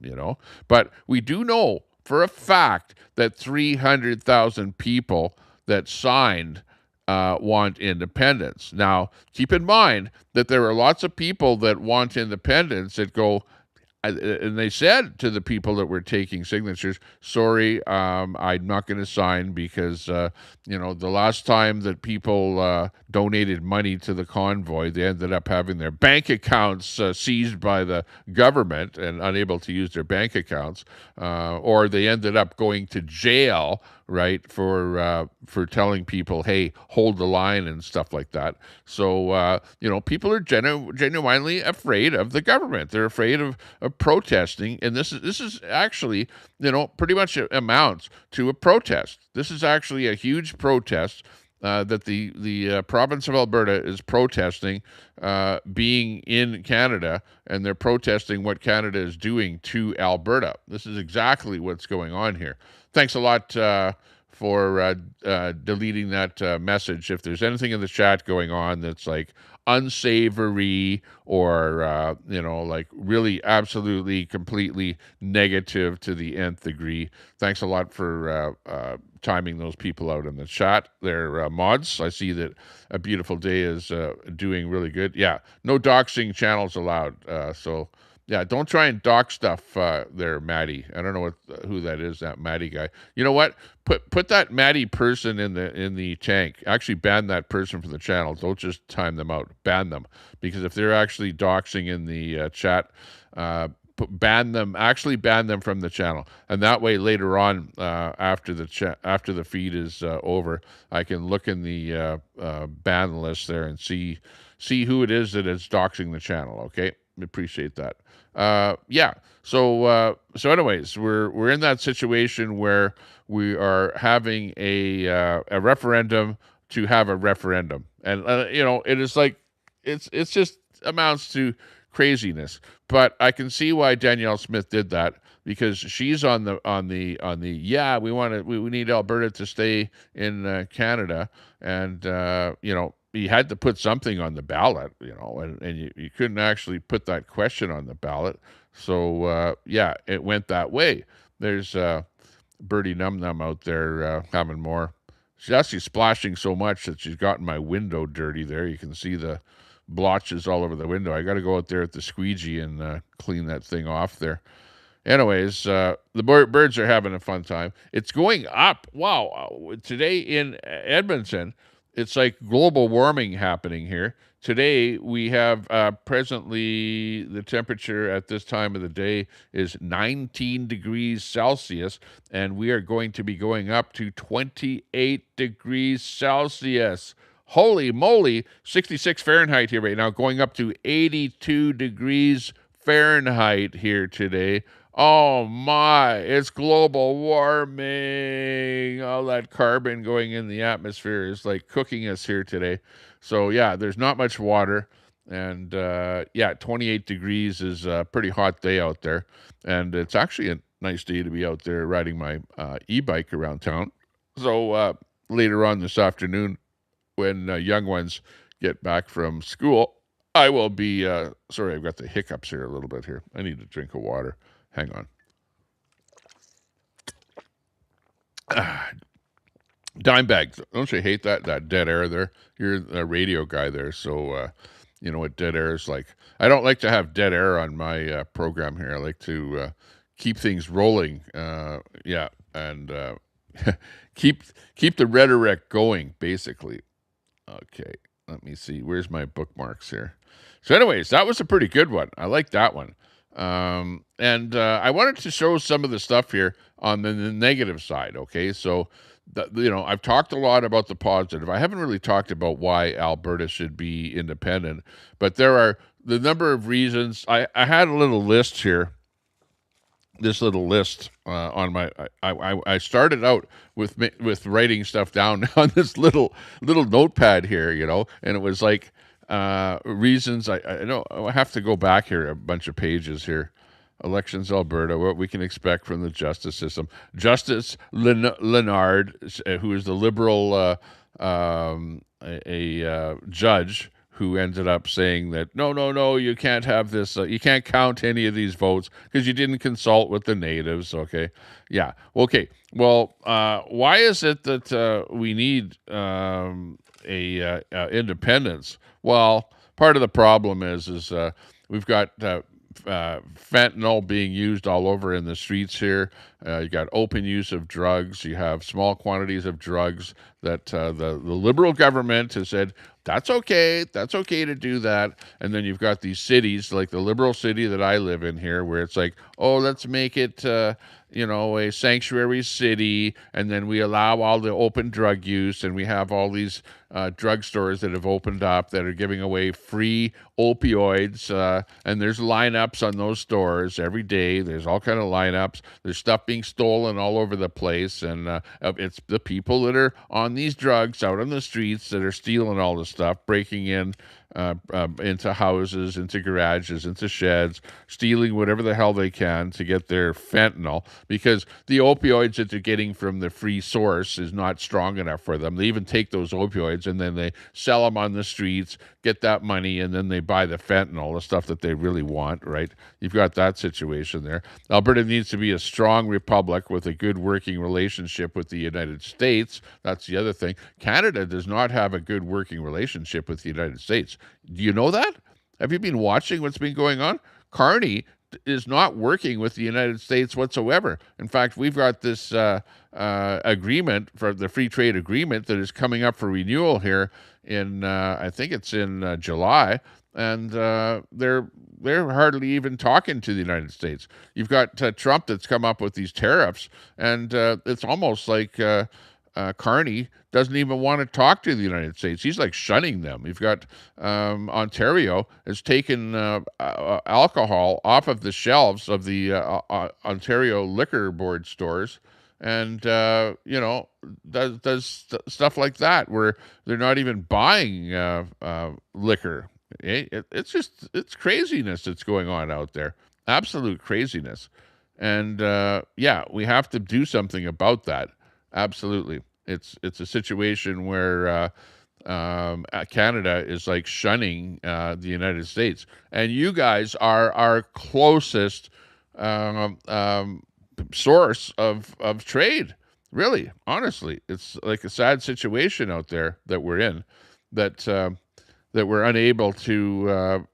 B: But we do know for a fact that 300,000 people that signed want independence. Now, keep in mind that there are lots of people that want independence that go, and they said to the people that were taking signatures, sorry, I'm not going to sign because, the last time that people donated money to the convoy, they ended up having their bank accounts seized by the government and unable to use their bank accounts, or they ended up going to jail, right, for telling people, hey, hold the line and stuff like that. So, people are genuinely afraid of the government. They're afraid of protesting, and this is actually, pretty much amounts to a protest. This is actually a huge protest that the province of Alberta is protesting being in Canada, and they're protesting what Canada is doing to Alberta. This is exactly what's going on here. Thanks a lot for deleting that message. If there's anything in the chat going on that's unsavory or really absolutely completely negative to the nth degree, thanks a lot for timing those people out in the chat. They're mods. I see that A Beautiful Day is doing really good. Yeah, no doxing channels allowed. So yeah, don't try and dox stuff there, Maddie. I don't know who that is, that Maddie guy. You know what? Put that Maddie person in the tank. Actually ban that person from the channel. Don't just time them out. Ban them. Because if they're actually doxing in the chat, ban them. Actually ban them from the channel. And that way later on, after the feed is over, I can look in the ban list there and see who it is that is doxing the channel, okay? Appreciate that. Yeah. So anyways, we're in that situation where we are having a referendum to have a referendum, and it is it's just amounts to craziness. But I can see why Danielle Smith did that, because she's on the yeah, we need Alberta to stay in Canada, and you had to put something on the ballot, and you couldn't actually put that question on the ballot. So, yeah, it went that way. There's Birdie Num Num out there having more. She's actually splashing so much that she's gotten my window dirty there. You can see the blotches all over the window. I got to go out there at the squeegee and clean that thing off there. Anyways, the birds are having a fun time. It's going up. Wow. Today in Edmonton, it's like global warming happening here. Today, we have presently the temperature at this time of the day is 19 degrees Celsius, and we are going to be going up to 28 degrees Celsius. Holy moly, 66 Fahrenheit here right now, going up to 82 degrees Fahrenheit here today. Oh my, it's global warming. All that carbon going in the atmosphere is cooking us here today. So yeah, there's not much water. And yeah, 28 degrees is a pretty hot day out there. And it's actually a nice day to be out there riding my e-bike around town. So later on this afternoon, when young ones get back from school, I will be, sorry, I've got the hiccups here a little bit here. I need a drink of water. Hang on. Dimebag, don't you hate that dead air there? You're a radio guy there, so you know what dead air is like. I don't like to have dead air on my program here. I like to keep things rolling. Yeah, and keep the rhetoric going, basically. Okay, let me see. Where's my bookmarks here? So, anyways, that was a pretty good one. I like that one. And I wanted to show some of the stuff here on the negative side. Okay, so I've talked a lot about the positive. I haven't really talked about why Alberta should be independent, but there are the number of reasons. I had a little list here. This little list on my. I started out with writing stuff down on this little notepad here, and it was like reasons. I know I have to go back here a bunch of pages here. Elections, Alberta, what we can expect from the justice system. Justice Leonard, who is the Liberal judge, who ended up saying that, no, you can't have this, you can't count any of these votes because you didn't consult with the natives, okay? Yeah, okay. Well, why is it that we need independence? Well, part of the problem is we've got fentanyl being used all over in the streets here. You got open use of drugs. You have small quantities of drugs that the Liberal government has said, that's okay to do that. And then you've got these cities, like the Liberal city that I live in here, where it's like, oh, let's make it, a sanctuary city, and then we allow all the open drug use, and we have all these drugstores that have opened up that are giving away free opioids, and there's lineups on those stores every day. There's all kind of lineups. There's stuff being stolen all over the place, and it's the people that are on these drugs out on the streets that are stealing all the stuff, breaking in into houses, into garages, into sheds, stealing whatever the hell they can to get their fentanyl, because the opioids that they're getting from the free source is not strong enough for them. They even take those opioids and then they sell them on the streets, get that money, and then they buy the fentanyl, the stuff that they really want, right? You've got that situation there. Alberta needs to be a strong republic with a good working relationship with the United States. That's the other thing. Canada does not have a good working relationship with the United States. Do you know that? Have you been watching what's been going on? Carney is not working with the United States whatsoever. In fact, we've got this agreement for the free trade agreement that is coming up for renewal here in, I think it's in July, and they're hardly even talking to the United States. You've got Trump that's come up with these tariffs, and it's almost like Carney doesn't even want to talk to the United States. He's like shunning them. You've got Ontario has taken alcohol off of the shelves of the Ontario Liquor Board stores, and does stuff like that where they're not even buying liquor. It's craziness that's going on out there. Absolute craziness. And we have to do something about that. Absolutely. It's a situation where Canada is like shunning the United States. And you guys are our closest source of trade. Really, honestly. It's like a sad situation out there that we're in, that we're unable to,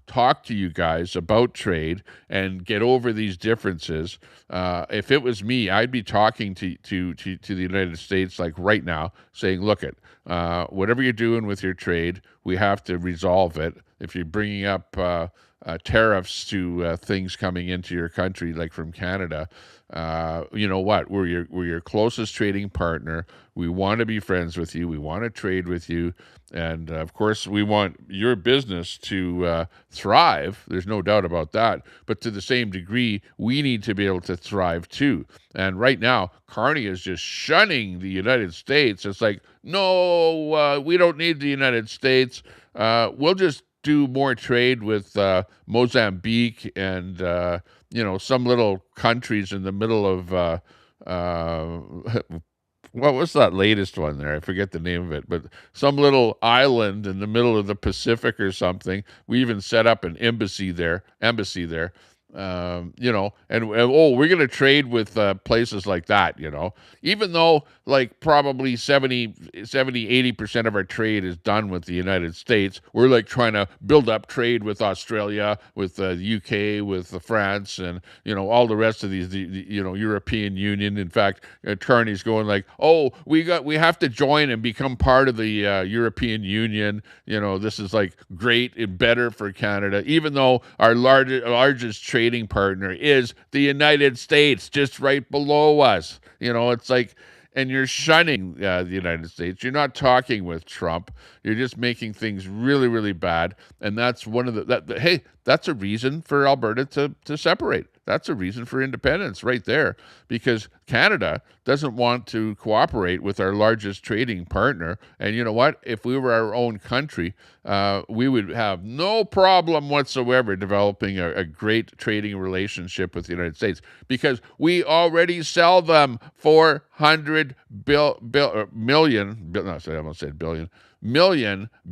B: talk to you guys about trade and get over these differences. If it was me, I'd be talking to the United States like right now, saying, look, whatever you're doing with your trade, we have to resolve it. If you're bringing up tariffs to things coming into your country, like from Canada, you know what? We're your closest trading partner. We want to be friends with you. We want to trade with you. And of course, we want your business to thrive. There's no doubt about that. But to the same degree, we need to be able to thrive too. And right now, Carney is just shunning the United States. It's like, no, we don't need the United States. We'll just do more trade with Mozambique and some little countries in the middle of what was that latest one there? I forget the name of it, but some little island in the middle of the Pacific or something. We even set up an embassy there. Oh, we're going to trade with places like that, even though like probably 80% of our trade is done with the United States. We're like trying to build up trade with Australia, with the UK, with France, and, all the rest of these, European Union. In fact, Carney's going like, oh, we have to join and become part of the European Union. This is like great and better for Canada, even though our largest trading partner is the United States, just right below us. It's like, and you're shunning the United States. You're not talking with Trump. You're just making things really, really bad. And that's one of hey, that's a reason for Alberta to separate. That's a reason for independence right there, because Canada doesn't want to cooperate with our largest trading partner. And you know what? If we were our own country, we would have no problem whatsoever developing a great trading relationship with the United States, because we already sell them 400 million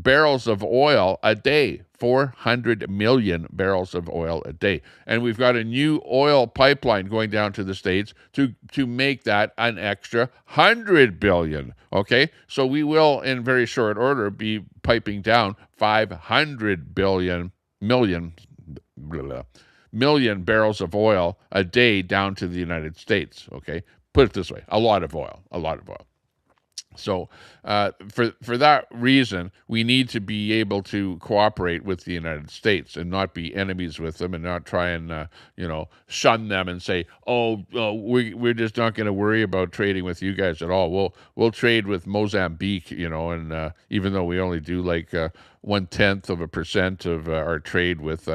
B: barrels of oil a day. 400 million barrels of oil a day. And we've got a new oil pipeline going down to the States to make that an extra 100 billion. Okay? So we will, in very short order, be piping down 500 million barrels of oil a day down to the United States. Okay? Put it this way, a lot of oil. So for that reason, we need to be able to cooperate with the United States and not be enemies with them, and not try and shun them and say, we're just not going to worry about trading with you guys at all. We'll trade with Mozambique, and even though we only do like 0.1% of our trade with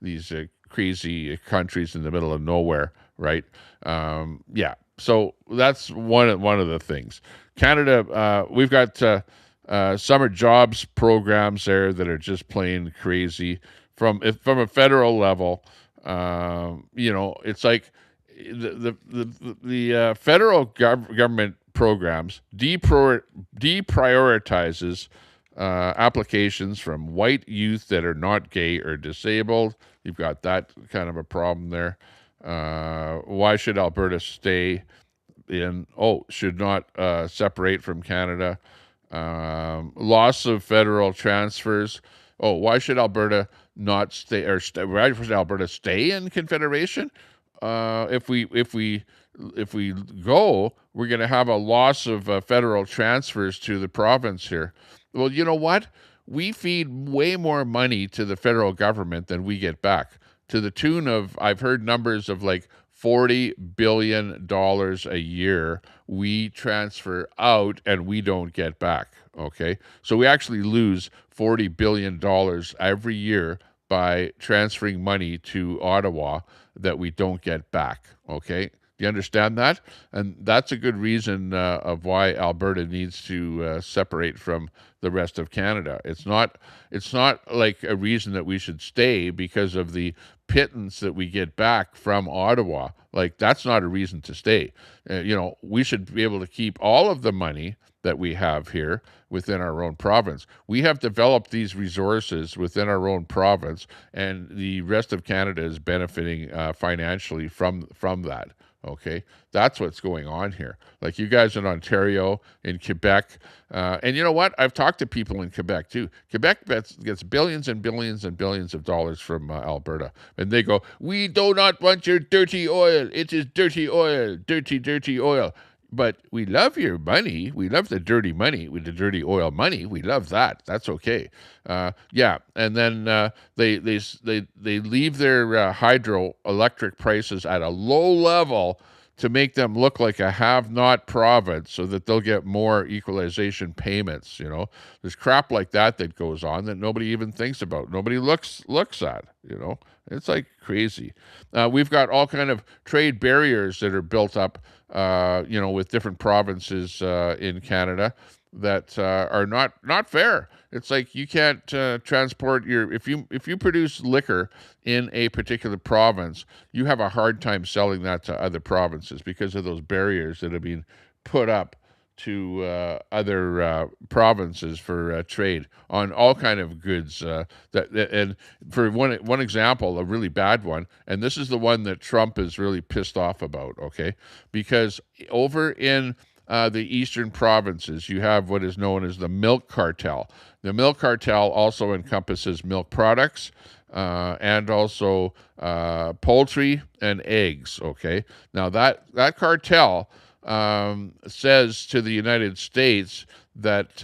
B: these crazy countries in the middle of nowhere, right? So that's one of the things. Canada, we've got summer jobs programs there that are just plain crazy. From a federal level, it's like the federal government programs deprioritizes applications from white youth that are not gay or disabled. You've got that kind of a problem there. Why should Alberta stay in? Should not separate from Canada. Loss of federal transfers. Why should Alberta not stay, or why should Alberta stay in Confederation? If we go, we're going to have a loss of federal transfers to the province here. Well, you know what? We feed way more money to the federal government than we get back, to the tune of, I've heard numbers of like $40 billion a year we transfer out and we don't get back, okay? So we actually lose $40 billion every year by transferring money to Ottawa that we don't get back, okay? Do you understand that? And that's a good reason of why Alberta needs to separate from the rest of Canada. It's not like a reason that we should stay because of the pittance that we get back from Ottawa. Like, that's not a reason to stay. We should be able to keep all of the money that we have here within our own province. We have developed these resources within our own province, and the rest of Canada is benefiting financially from that. Okay, that's what's going on here. Like, you guys in Ontario, in Quebec, and you know what? I've talked to people in Quebec too. Quebec gets billions and billions and billions of dollars from Alberta, and they go, "We do not want your dirty oil. It is dirty oil, dirty oil." But we love your money. We love the dirty money, with the dirty oil money. We love that. That's okay. And then they leave their hydroelectric prices at a low level to make them look like a have-not province, so that they'll get more equalization payments. There's crap like that goes on that nobody even thinks about. Nobody looks at. It's like crazy. We've got all kind of trade barriers that are built up, with different provinces in Canada that are not fair. It's like you can't transport if you produce liquor in a particular province, you have a hard time selling that to other provinces because of those barriers that have been put up other provinces for trade on all kind of goods. And for one example, a really bad one, and this is the one that Trump is really pissed off about. Okay, because over in the eastern provinces, you have what is known as the milk cartel. The milk cartel also encompasses milk products and also poultry and eggs. Okay, now that cartel says to the United States that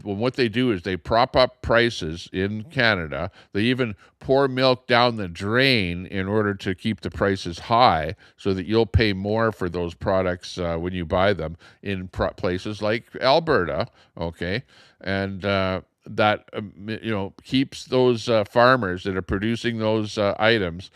B: what they do is they prop up prices in Canada. They even pour milk down the drain in order to keep the prices high so that you'll pay more for those products when you buy them in places like Alberta, okay? And that keeps those farmers that are producing those items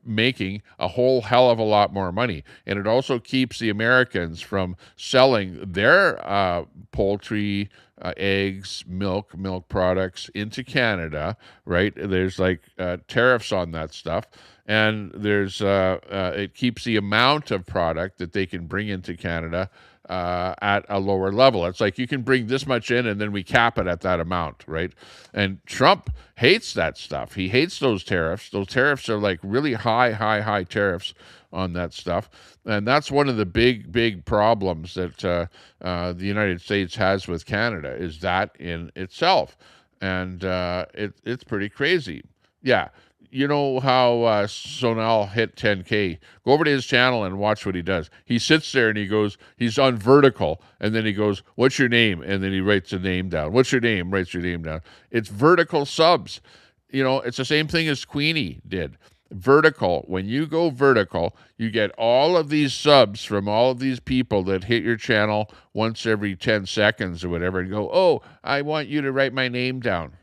B: making a whole hell of a lot more money. And it also keeps the Americans from selling their poultry, eggs, milk products into Canada, right? There's like tariffs on that stuff. And there's it keeps the amount of product that they can bring into Canada at a lower level. It's like you can bring this much in and then we cap it at that amount, right? And Trump hates that stuff. He hates those tariffs. Those tariffs are like really high tariffs on that stuff. And that's one of the big problems that the United States has with Canada is that in itself. And it's pretty crazy. Yeah. You know how Sonal hit 10K? Go over to his channel and watch what he does. He sits there and he goes, he's on vertical, and then he goes, "What's your name?" And then he writes a name down. "What's your name?" Writes your name down. It's vertical subs. It's the same thing as Queenie did. Vertical. When you go vertical, you get all of these subs from all of these people that hit your channel once every 10 seconds or whatever and go, "Oh, I want you to write my name down."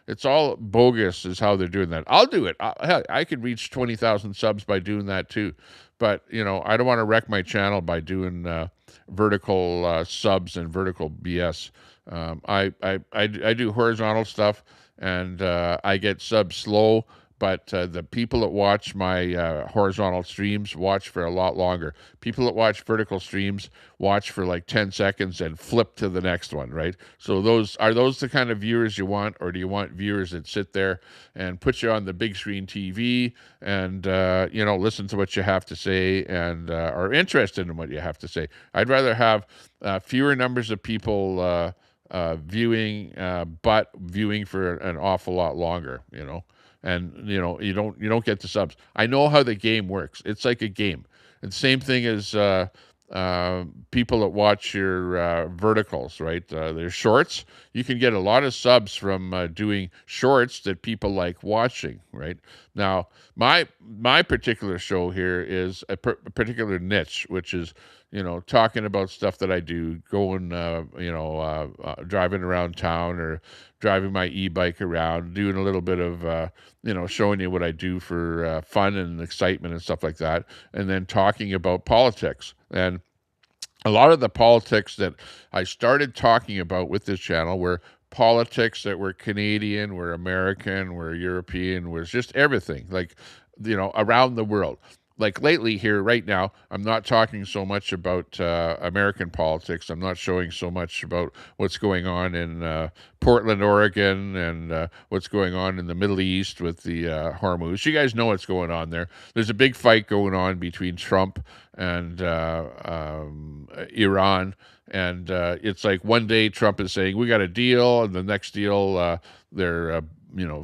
B: It's all bogus is how they're doing that. I'll do it. Hell, I could reach 20,000 subs by doing that too. But, I don't want to wreck my channel by doing vertical subs and vertical BS. I do horizontal stuff and I get subs slow. But the people that watch my horizontal streams watch for a lot longer. People that watch vertical streams watch for like 10 seconds and flip to the next one, right? So are those the kind of viewers you want, or do you want viewers that sit there and put you on the big screen TV and listen to what you have to say and are interested in what you have to say? I'd rather have fewer numbers of people viewing, but viewing for an awful lot longer, And you don't get the subs. I know how the game works. It's like a game. And same thing as people that watch your verticals, right? Their shorts. You can get a lot of subs from doing shorts that people like watching, right? Now, my particular show here is a particular niche, which is talking about stuff that I do, going, driving around town or driving my e-bike around, doing a little bit of, showing you what I do for fun and excitement and stuff like that, and then talking about politics. And a lot of the politics that I started talking about with this channel were politics that were Canadian, were American, were European, was just everything, like, around the world. Like lately here, right now, I'm not talking so much about American politics. I'm not showing so much about what's going on in Portland, Oregon, and what's going on in the Middle East with the Hormuz. You guys know what's going on there. There's a big fight going on between Trump and Iran. And it's like one day Trump is saying, "We got a deal," and the next deal they're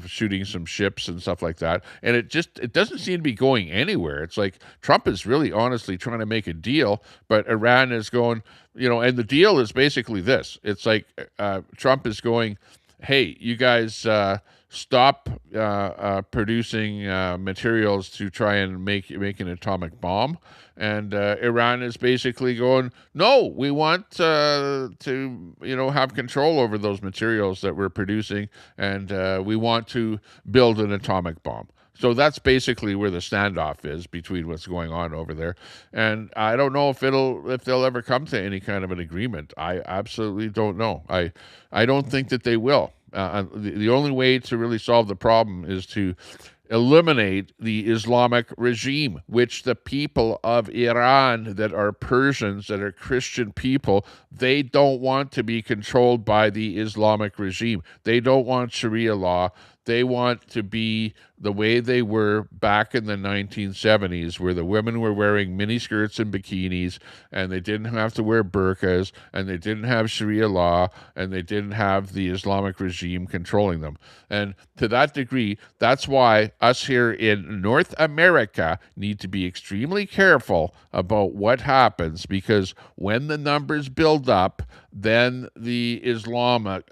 B: shooting some ships and stuff like that. And it doesn't seem to be going anywhere. It's like Trump is really honestly trying to make a deal, but Iran is going, and the deal is basically this. It's like Trump is going, "Hey, you guys stop producing materials to try and make an atomic bomb." And Iran is basically going, "No, we want to have control over those materials that we're producing, and we want to build an atomic bomb." So that's basically where the standoff is between what's going on over there. And I don't know if they'll ever come to any kind of an agreement. I absolutely don't know. I don't think that they will. The only way to really solve the problem is to eliminate the Islamic regime, which the people of Iran that are Persians, that are Christian people, they don't want to be controlled by the Islamic regime. They don't want Sharia law. They want to be the way they were back in the 1970s, where the women were wearing miniskirts and bikinis, and they didn't have to wear burqas, and they didn't have Sharia law, and they didn't have the Islamic regime controlling them. And to that degree, that's why us here in North America need to be extremely careful about what happens, because when the numbers build up, then the Islami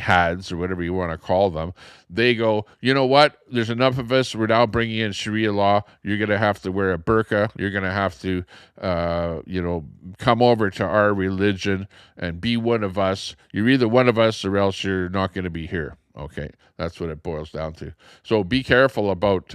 B: hads, or whatever you want to call them, they go, you know what? There's enough of us. We're now bringing in Sharia law. You're going to have to wear a burqa. You're going to have to, come over to our religion and be one of us. You're either one of us or else you're not going to be here. Okay, that's what it boils down to. So be careful about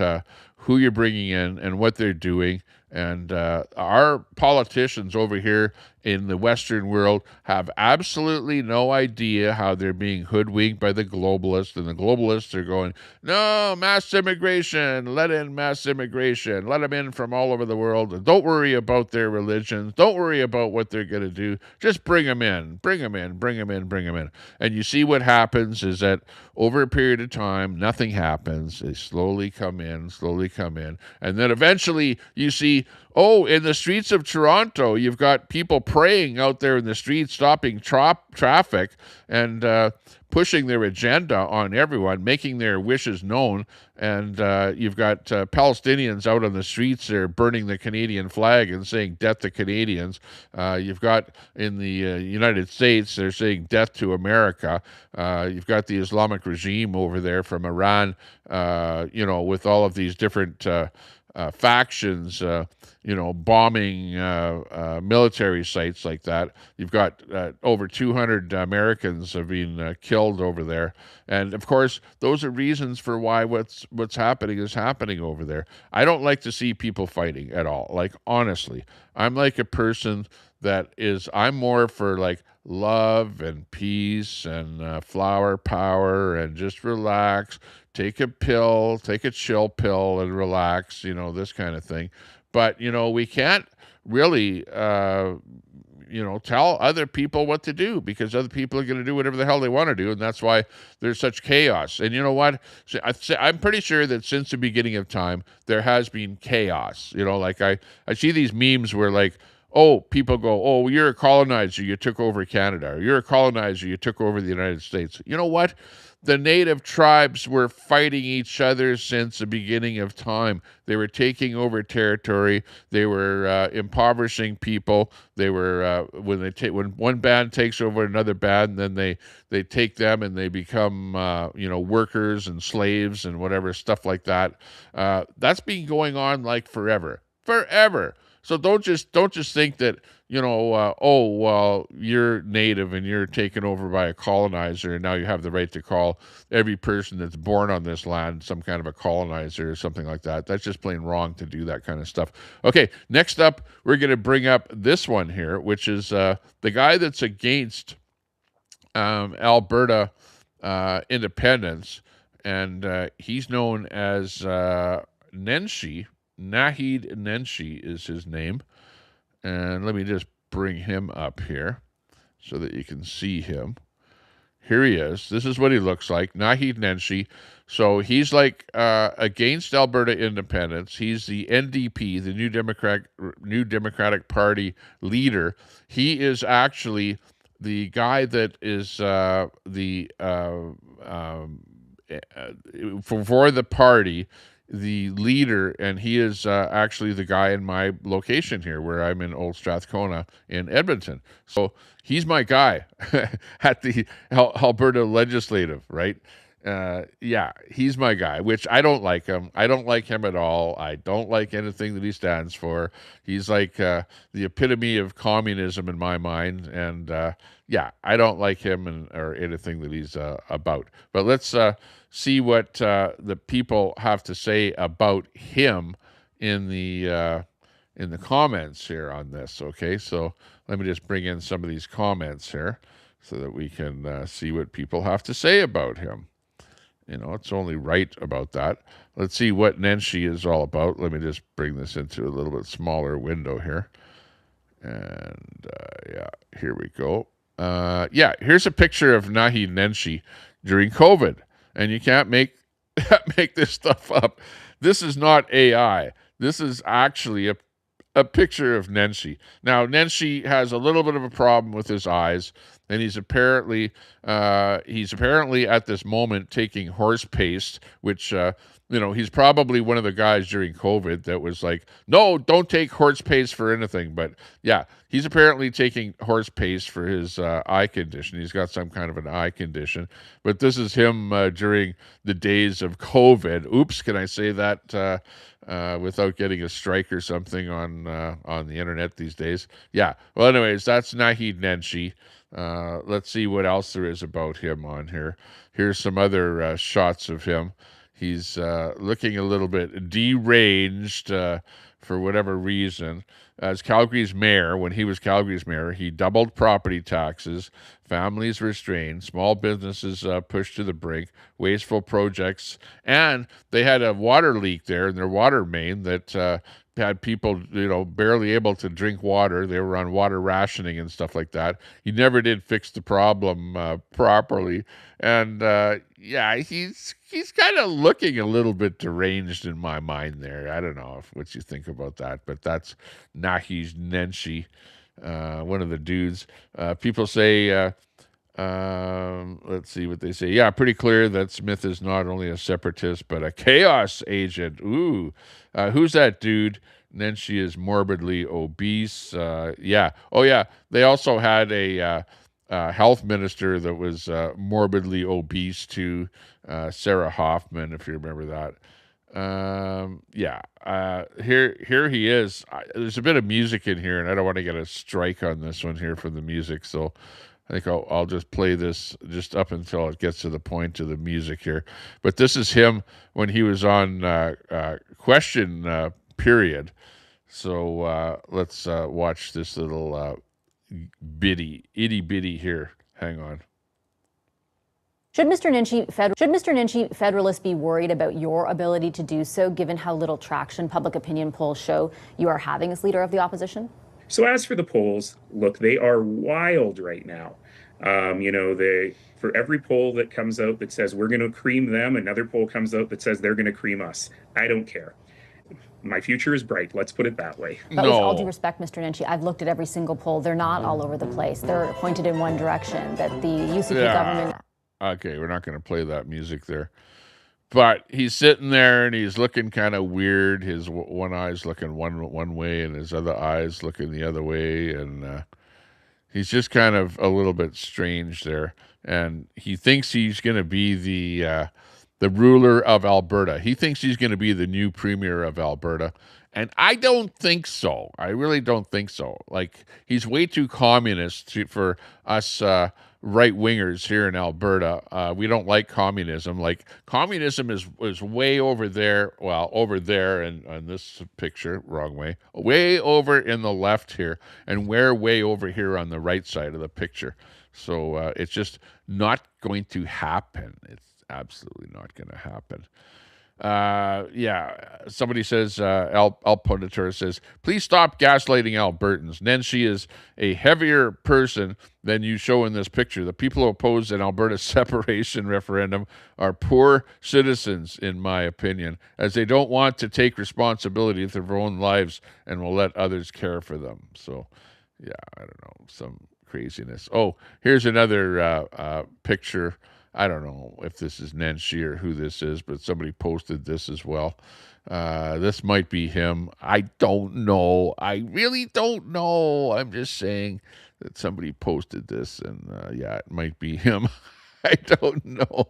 B: who you're bringing in and what they're doing. And our politicians over here in the Western world have absolutely no idea how they're being hoodwinked by the globalists. And the globalists are going, no, mass immigration, let in mass immigration, let them in from all over the world. And don't worry about their religions. Don't worry about what they're going to do. Just bring them in, bring them in, bring them in, bring them in. And you see what happens is that over a period of time, nothing happens. They slowly come in. And then eventually you see, oh, in the streets of Toronto, you've got people praying out there in the streets, stopping traffic and pushing their agenda on everyone, making their wishes known. And you've got Palestinians out on the streets there burning the Canadian flag and saying death to Canadians. You've got in the United States, they're saying death to America. You've got the Islamic regime over there from Iran, with all of these different factions, bombing military sites like that. You've got over 200 Americans have been killed over there. And of course, those are reasons for why what's happening is happening over there. I don't like to see people fighting at all. Like, honestly, I'm like a person I'm more for like love and peace and flower power and just relax. Take a chill pill and relax, this kind of thing. But, we can't really, tell other people what to do, because other people are going to do whatever the hell they want to do. And that's why there's such chaos. And you know what? I'm pretty sure that since the beginning of time, there has been chaos. Like I see these memes where like, oh, people go, oh, you're a colonizer, you took over Canada. Or you're a colonizer, you took over the United States. You know what? The native tribes were fighting each other since the beginning of time. They were taking over territory. They were impoverishing people. They were when one band takes over another band, then they take them and they become workers and slaves and whatever stuff like that. That's been going on like forever. So don't just think that, oh, well, you're native and you're taken over by a colonizer and now you have the right to call every person that's born on this land some kind of a colonizer or something like that. That's just plain wrong to do that kind of stuff. Okay, next up, we're going to bring up this one here, which is the guy that's against Alberta independence, and he's known as Nenshi. Nahid Nenshi is his name. And let me just bring him up here so that you can see him. Here he is. This is what he looks like, Nahid Nenshi. So he's like against Alberta independence. He's the NDP, the New Democratic Party leader. He is actually the guy that is for the party, the leader, and he is actually the guy in my location here where I'm in Old Strathcona in Edmonton. So he's my guy at the Alberta Legislative, right? Yeah, he's my guy, which I don't like him. I don't like him at all. I don't like anything that he stands for. He's like the epitome of communism in my mind. And yeah, I don't like him or anything that he's about. But let's see what the people have to say about him in the comments here on this. Okay, so let me just bring in some of these comments here so that we can see what people have to say about him. It's only right about that. Let's see what Nenshi is all about. Let me just bring this into a little bit smaller window here. And yeah, here we go. Yeah, here's a picture of Nahi Nenshi during COVID. And you can't make this stuff up. This is not AI. This is actually a picture of Nenshi. Now, Nenshi has a little bit of a problem with his eyes, and he's apparently at this moment taking horse paste, which he's probably one of the guys during COVID that was like, no, don't take horse paste for anything. But yeah, he's apparently taking horse paste for his eye condition. He's got some kind of an eye condition. But this is him during the days of COVID. Oops, can I say that without getting a strike or something on the internet these days? Yeah. Well, anyways, that's Nahid Nenshi. Let's see what else there is about him on here. Here's some other shots of him. He's looking a little bit deranged for whatever reason. As Calgary's mayor, when he was Calgary's mayor, he doubled property taxes, families restrained, small businesses pushed to the brink, wasteful projects, and they had a water leak there in their water main that had people, barely able to drink water. They were on water rationing and stuff like that. He never did fix the problem properly, and yeah, he's kind of looking a little bit deranged in my mind there. I don't know what you think about that, but that's Nahi Nenshi, one of the dudes. People say, let's see what they say. Yeah, pretty clear that Smith is not only a separatist, but a chaos agent. Ooh, who's that dude? Nenshi is morbidly obese. Yeah. Oh, yeah. They also had a health minister that was morbidly obese too, Sarah Hoffman, if you remember that. Yeah. Here he is. There's a bit of music in here, and I don't want to get a strike on this one here for the music, so I think I'll just play this just up until it gets to the point of the music here. But this is him when he was on Question Period. So let's watch this little itty bitty here. Hang on.
D: Should Mr. Nenshi Federalists be worried about your ability to do so, given how little traction public opinion polls show you are having as leader of the opposition?
E: So as for the polls, look, they are wild right now. For every poll that comes out that says we're going to cream them, another poll comes out that says they're going to cream us. I don't care. My future is bright. Let's put it that way.
D: But with all due respect, Mr. Nenshi, I've looked at every single poll. They're not all over the place. They're pointed in one direction, that the UCP government...
B: Okay, we're not going to play that music there. But he's sitting there and he's looking kind of weird. His one eye's looking one way and his other eye's looking the other way. And he's just kind of a little bit strange there. And he thinks he's going to be the ruler of Alberta. He thinks he's going to be the new premier of Alberta. And I don't think so. I really don't think so. Like, he's way too communist for us right-wingers here in Alberta. We don't like communism. Like, communism is way over there. Well, over there in this picture, wrong way. Way over in the left here. And we're way over here on the right side of the picture. So it's just not going to happen. It's absolutely not going to happen. Yeah, somebody says, Alponitor says, please stop gaslighting Albertans. Nenshi is a heavier person than you show in this picture. The people who oppose an Alberta separation referendum are poor citizens, in my opinion, as they don't want to take responsibility for their own lives and will let others care for them. So, yeah, I don't know, some craziness. Oh, here's another picture. I don't know if this is Nenshi or who this is, but somebody posted this as well. This might be him. I don't know. I really don't know. I'm just saying that somebody posted this, and yeah, it might be him. I don't know.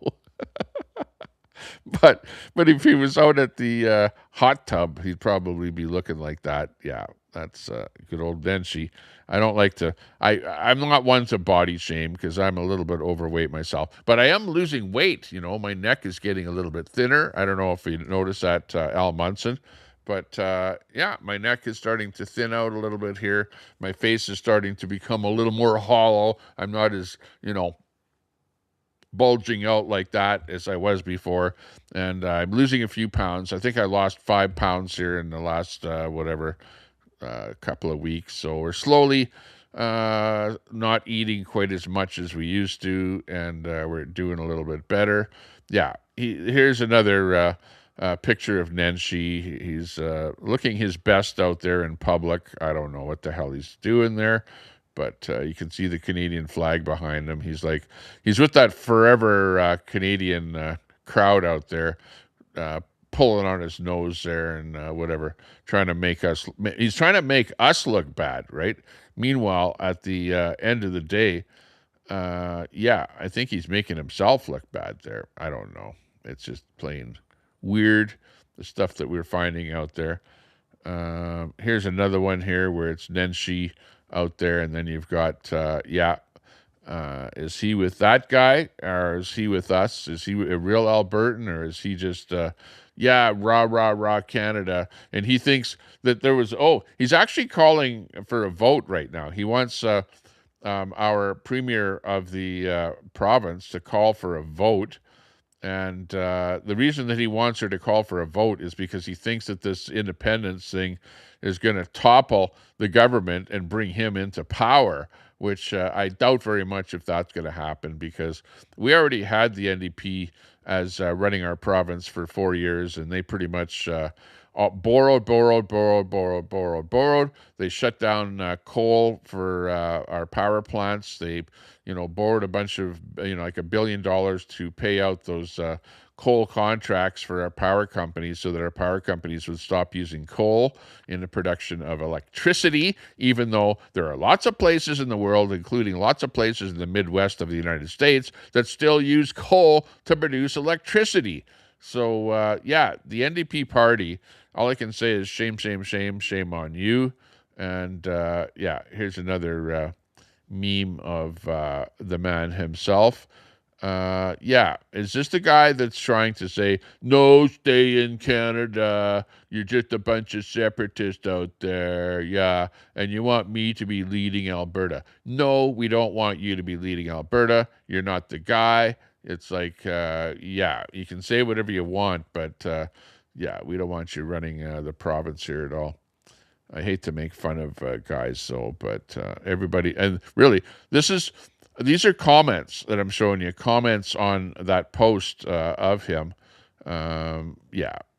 B: But if he was out at the hot tub, he'd probably be looking like that. Yeah, that's good old Nenshi. I don't like to, I'm not one to body shame because I'm a little bit overweight myself, but I am losing weight. My neck is getting a little bit thinner. I don't know if you noticed that, Al Munson, but yeah, my neck is starting to thin out a little bit here. My face is starting to become a little more hollow. I'm not as, bulging out like that as I was before, and I'm losing a few pounds. I think I lost 5 pounds here in the last couple of weeks. So we're slowly not eating quite as much as we used to, and we're doing a little bit better. Yeah, here's another picture of Nenshi. He's looking his best out there in public. I don't know what the hell he's doing there, but you can see the Canadian flag behind him. He's with that forever Canadian crowd out there, pulling on his nose there and whatever, he's trying to make us look bad, right? Meanwhile, at the end of the day, yeah, I think he's making himself look bad there. I don't know. It's just plain weird, the stuff that we're finding out there. Here's another one here where it's Nenshi out there, and then you've got, is he with that guy, or is he with us? Is he a real Albertan, or is he just, rah, Canada? And he thinks that he's actually calling for a vote right now. He wants our premier of the province to call for a vote. And the reason that he wants her to call for a vote is because he thinks that this independence thing is going to topple the government and bring him into power, which I doubt very much if that's going to happen, because we already had the NDP as running our province for 4 years, and they pretty much borrowed. They shut down coal for our power plants. They, borrowed a bunch of, like $1 billion to pay out those coal contracts for our power companies so that our power companies would stop using coal in the production of electricity, even though there are lots of places in the world, including lots of places in the Midwest of the United States, that still use coal to produce electricity. So, the NDP party, all I can say is shame on you. And, here's another meme of the man himself. Is this the guy that's trying to say, no, stay in Canada, you're just a bunch of separatists out there, and you want me to be leading Alberta? No, we don't want you to be leading Alberta. You're not the guy. It's like, you can say whatever you want, but we don't want you running the province here at all. I hate to make fun of guys, but everybody, and really, these are comments that I'm showing you, comments on that post of him. I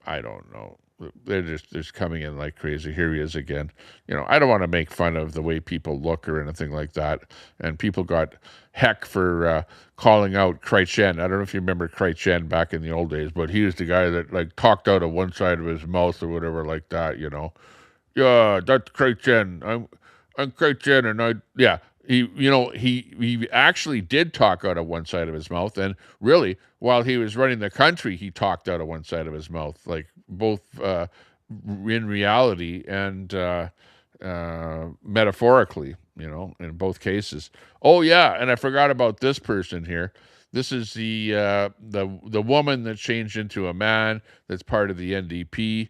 B: don't know. They're just coming in like crazy. Here he is again. I don't want to make fun of the way people look or anything like that. And people got heck for calling out Chrétien. I don't know if you remember Chrétien back in the old days, but he was the guy that talked out of one side of his mouth or whatever like that, Yeah, that's Chrétien. I'm Chrétien, and he actually did talk out of one side of his mouth, and really, while he was running the country, he talked out of one side of his mouth, like both in reality and metaphorically, in both cases. Oh yeah, and I forgot about this person here. This is the woman that changed into a man that's part of the NDP,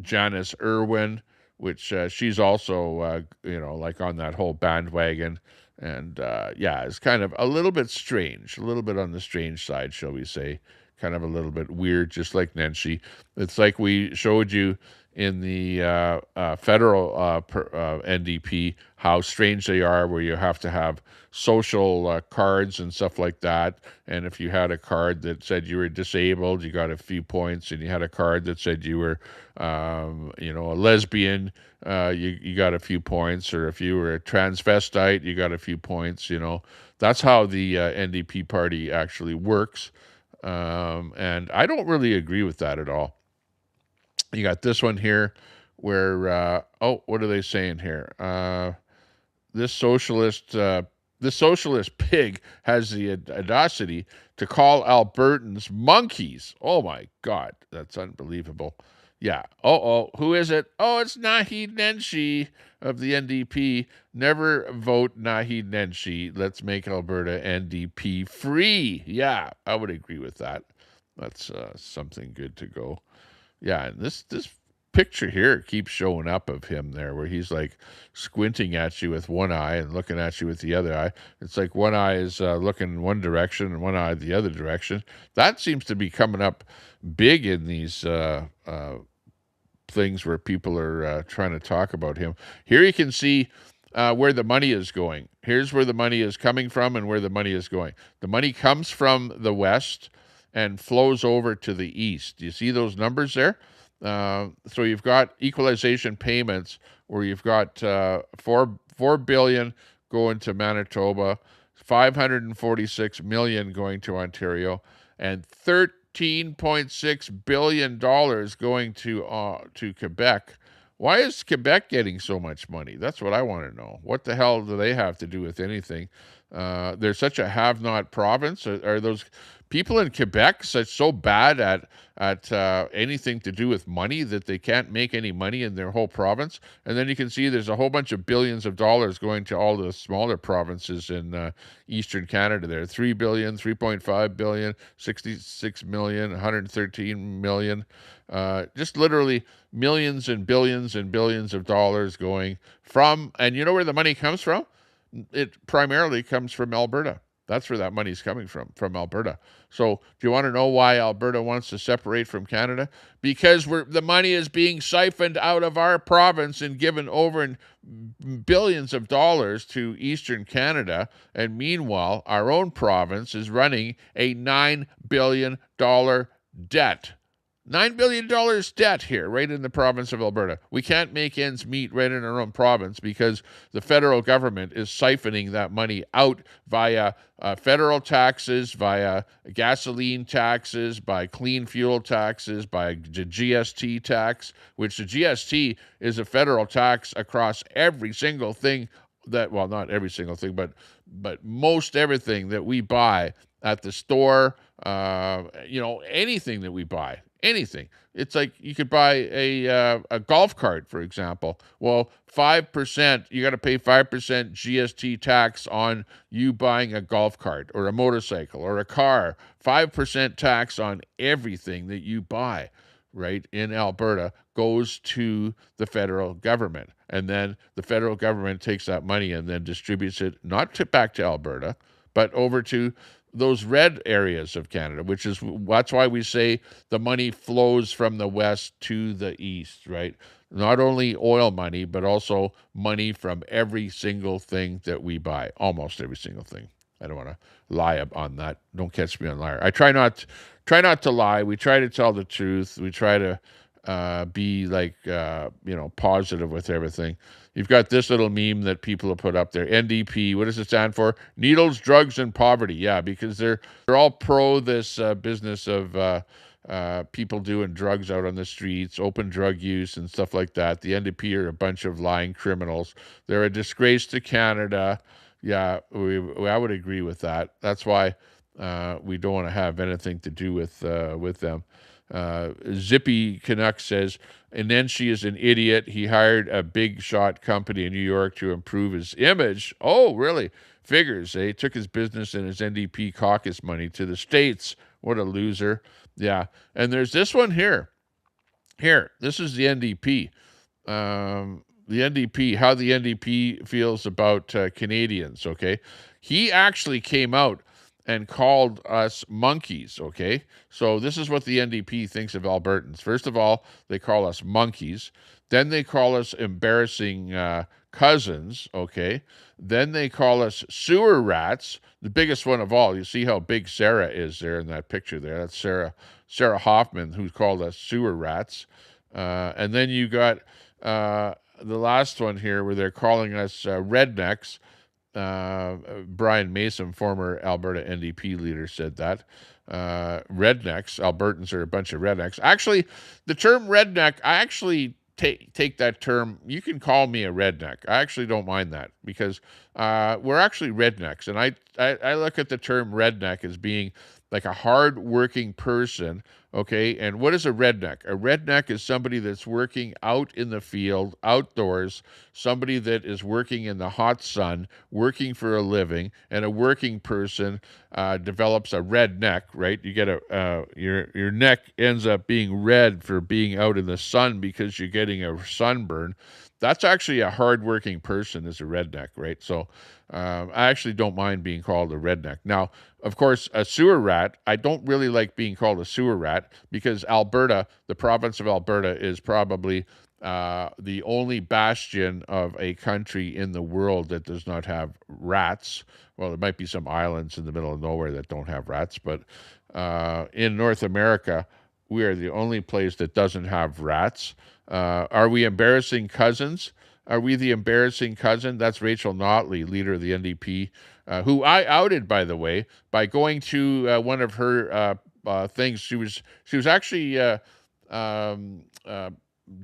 B: Janice Irwin, which she's also, like on that whole bandwagon. And, it's kind of a little bit strange, a little bit on the strange side, shall we say. Kind of a little bit weird, just like Nenshi. It's like we showed you in the federal NDP, how strange they are, where you have to have social cards and stuff like that. And if you had a card that said you were disabled, you got a few points. And you had a card that said you were, a lesbian, you got a few points. Or if you were a transvestite, you got a few points. That's how the NDP party actually works. And I don't really agree with that at all. You got this one here where, what are they saying here? This socialist pig has the audacity to call Albertans monkeys. Oh my God, that's unbelievable. Yeah. Who is it? Oh, it's Naheed Nenshi of the NDP. Never vote Naheed Nenshi. Let's make Alberta NDP free. Yeah, I would agree with that. That's something good to go. Yeah, and this picture here keeps showing up of him there where he's like squinting at you with one eye and looking at you with the other eye. It's like one eye is looking in one direction and one eye the other direction. That seems to be coming up big in these things where people are trying to talk about him. Here you can see where the money is going. Here's where the money is coming from and where the money is going. The money comes from the west and flows over to the east. Do you see those numbers there? So you've got equalization payments where you've got $4 billion going to Manitoba, $546 million going to Ontario, and $13.6 billion going to Quebec. Why is Quebec getting so much money? That's what I want to know. What the hell do they have to do with anything? They're such a have-not province. Are those people in Quebec so bad at anything to do with money that they can't make any money in their whole province? And then you can see there's a whole bunch of billions of dollars going to all the smaller provinces in eastern Canada there. 3 billion, 3.5 billion, 66 million, 113 million. Just literally millions and billions of dollars going from, and you know where the money comes from? It primarily comes from Alberta. That's where that money's coming from Alberta. So do you want to know why Alberta wants to separate from Canada? Because the money is being siphoned out of our province and given over in billions of dollars to Eastern Canada. And meanwhile, our own province is running a $9 billion debt. $9 billion debt here, right in the province of Alberta. We can't make ends meet right in our own province because the federal government is siphoning that money out via federal taxes, via gasoline taxes, by clean fuel taxes, by the GST tax, which the GST is a federal tax across every single thing that, well, not every single thing, but most everything that we buy at the store, anything that we buy. Anything. It's like you could buy a golf cart, for example. Well, 5%, you got to pay 5% GST tax on you buying a golf cart or a motorcycle or a car. 5% tax on everything that you buy, right, in Alberta goes to the federal government. And then the federal government takes that money and then distributes it back to Alberta, but over to those red areas of Canada, that's why we say the money flows from the west to the east, right? Not only oil money, but also money from every single thing that we buy, almost every single thing. I don't want to lie on that. Don't catch me on liar. I try not to lie. We try to tell the truth. We try to be like, positive with everything. You've got this little meme that people have put up there. NDP, what does it stand for? Needles, drugs, and poverty. Yeah, because they're all pro this business of people doing drugs out on the streets, open drug use and stuff like that. The NDP are a bunch of lying criminals. They're a disgrace to Canada. Yeah, I would agree with that. That's why we don't want to have anything to do with them. Zippy Canuck says, and then she is an idiot. He hired a big shot company in New York to improve his image. Oh, really? Figures, eh? Took his business and his NDP caucus money to the States. What a loser. Yeah. And there's this one here. Here, this is the NDP. The NDP, how the NDP feels about Canadians, okay? He actually came out and called us monkeys, okay? So this is what the NDP thinks of Albertans. First of all, they call us monkeys. Then they call us embarrassing cousins, okay? Then they call us sewer rats, the biggest one of all. You see how big Sarah is there in that picture there. That's Sarah Hoffman, who called us sewer rats. And then you got the last one here where they're calling us rednecks. Brian Mason, former Alberta NDP leader, said that. Rednecks, Albertans are a bunch of rednecks. Actually, the term redneck, I actually take that term. You can call me a redneck. I actually don't mind that because we're actually rednecks. And I look at the term redneck as being like a hard-working person, okay? And what is a redneck? A redneck is somebody that's working out in the field, outdoors, somebody that is working in the hot sun, working for a living, and a working person develops a red neck, right? You get your neck ends up being red for being out in the sun because you're getting a sunburn. That's actually a hardworking person is a redneck, right? So I actually don't mind being called a redneck. Now, of course, a sewer rat, I don't really like being called a sewer rat because Alberta, the province of Alberta, is probably the only bastion of a country in the world that does not have rats. Well, there might be some islands in the middle of nowhere that don't have rats, but in North America, we are the only place that doesn't have rats. Are we embarrassing cousins? Are we the embarrassing cousin? That's Rachel Notley, leader of the NDP, who I outed, by the way, by going to one of her things. She was actually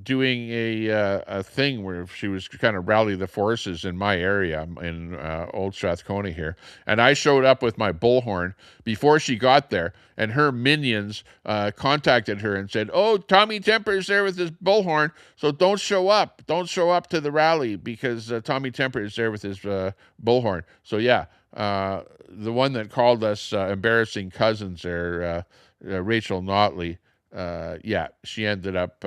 B: doing a thing where she was kind of rally the forces in my area in Old Strathcona here, and I showed up with my bullhorn before she got there, and her minions contacted her and said, "Oh, Tommy Temper's there with his bullhorn, so don't show up to the rally because Tommy Temper is there with his bullhorn." So yeah, the one that called us embarrassing cousins there, Rachel Notley, yeah, she ended up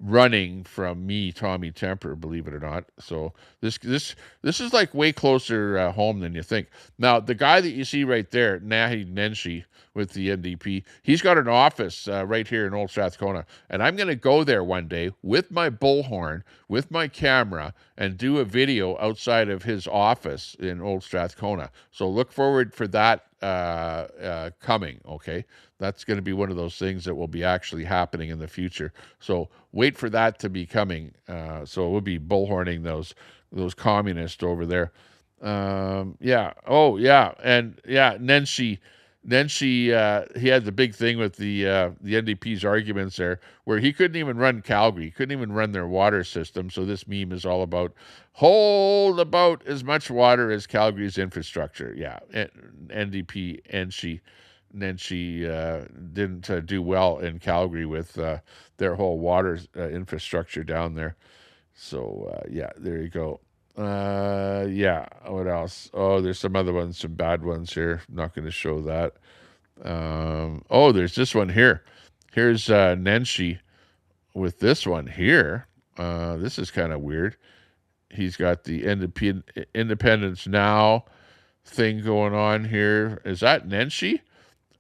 B: running from me, Tommy Temper, believe it or not. So this is like way closer home than you think. Now, the guy that you see right there, Naheed Nenshi with the NDP, he's got an office right here in Old Strathcona, and I'm going to go there one day with my bullhorn, with my camera, and do a video outside of his office in Old Strathcona. So look forward for that coming, okay? That's going to be one of those things that will be actually happening in the future. So wait for that to be coming. So we'll be bullhorning those communists over there. Yeah. Oh, yeah. And yeah, Nenshi, he had the big thing with the NDP's arguments there, where he couldn't even run Calgary, he couldn't even run their water system. So this meme is all about hold about as much water as Calgary's infrastructure. Yeah, NDP Nenshi didn't do well in Calgary with their whole water infrastructure down there. So yeah, there you go. Yeah, what else? Oh, there's some other ones, some bad ones here. I'm not going to show that. Oh, there's this one here. Here's Nenshi with this one here. This is kind of weird. He's got the Independence Now thing going on here. Is that Nenshi?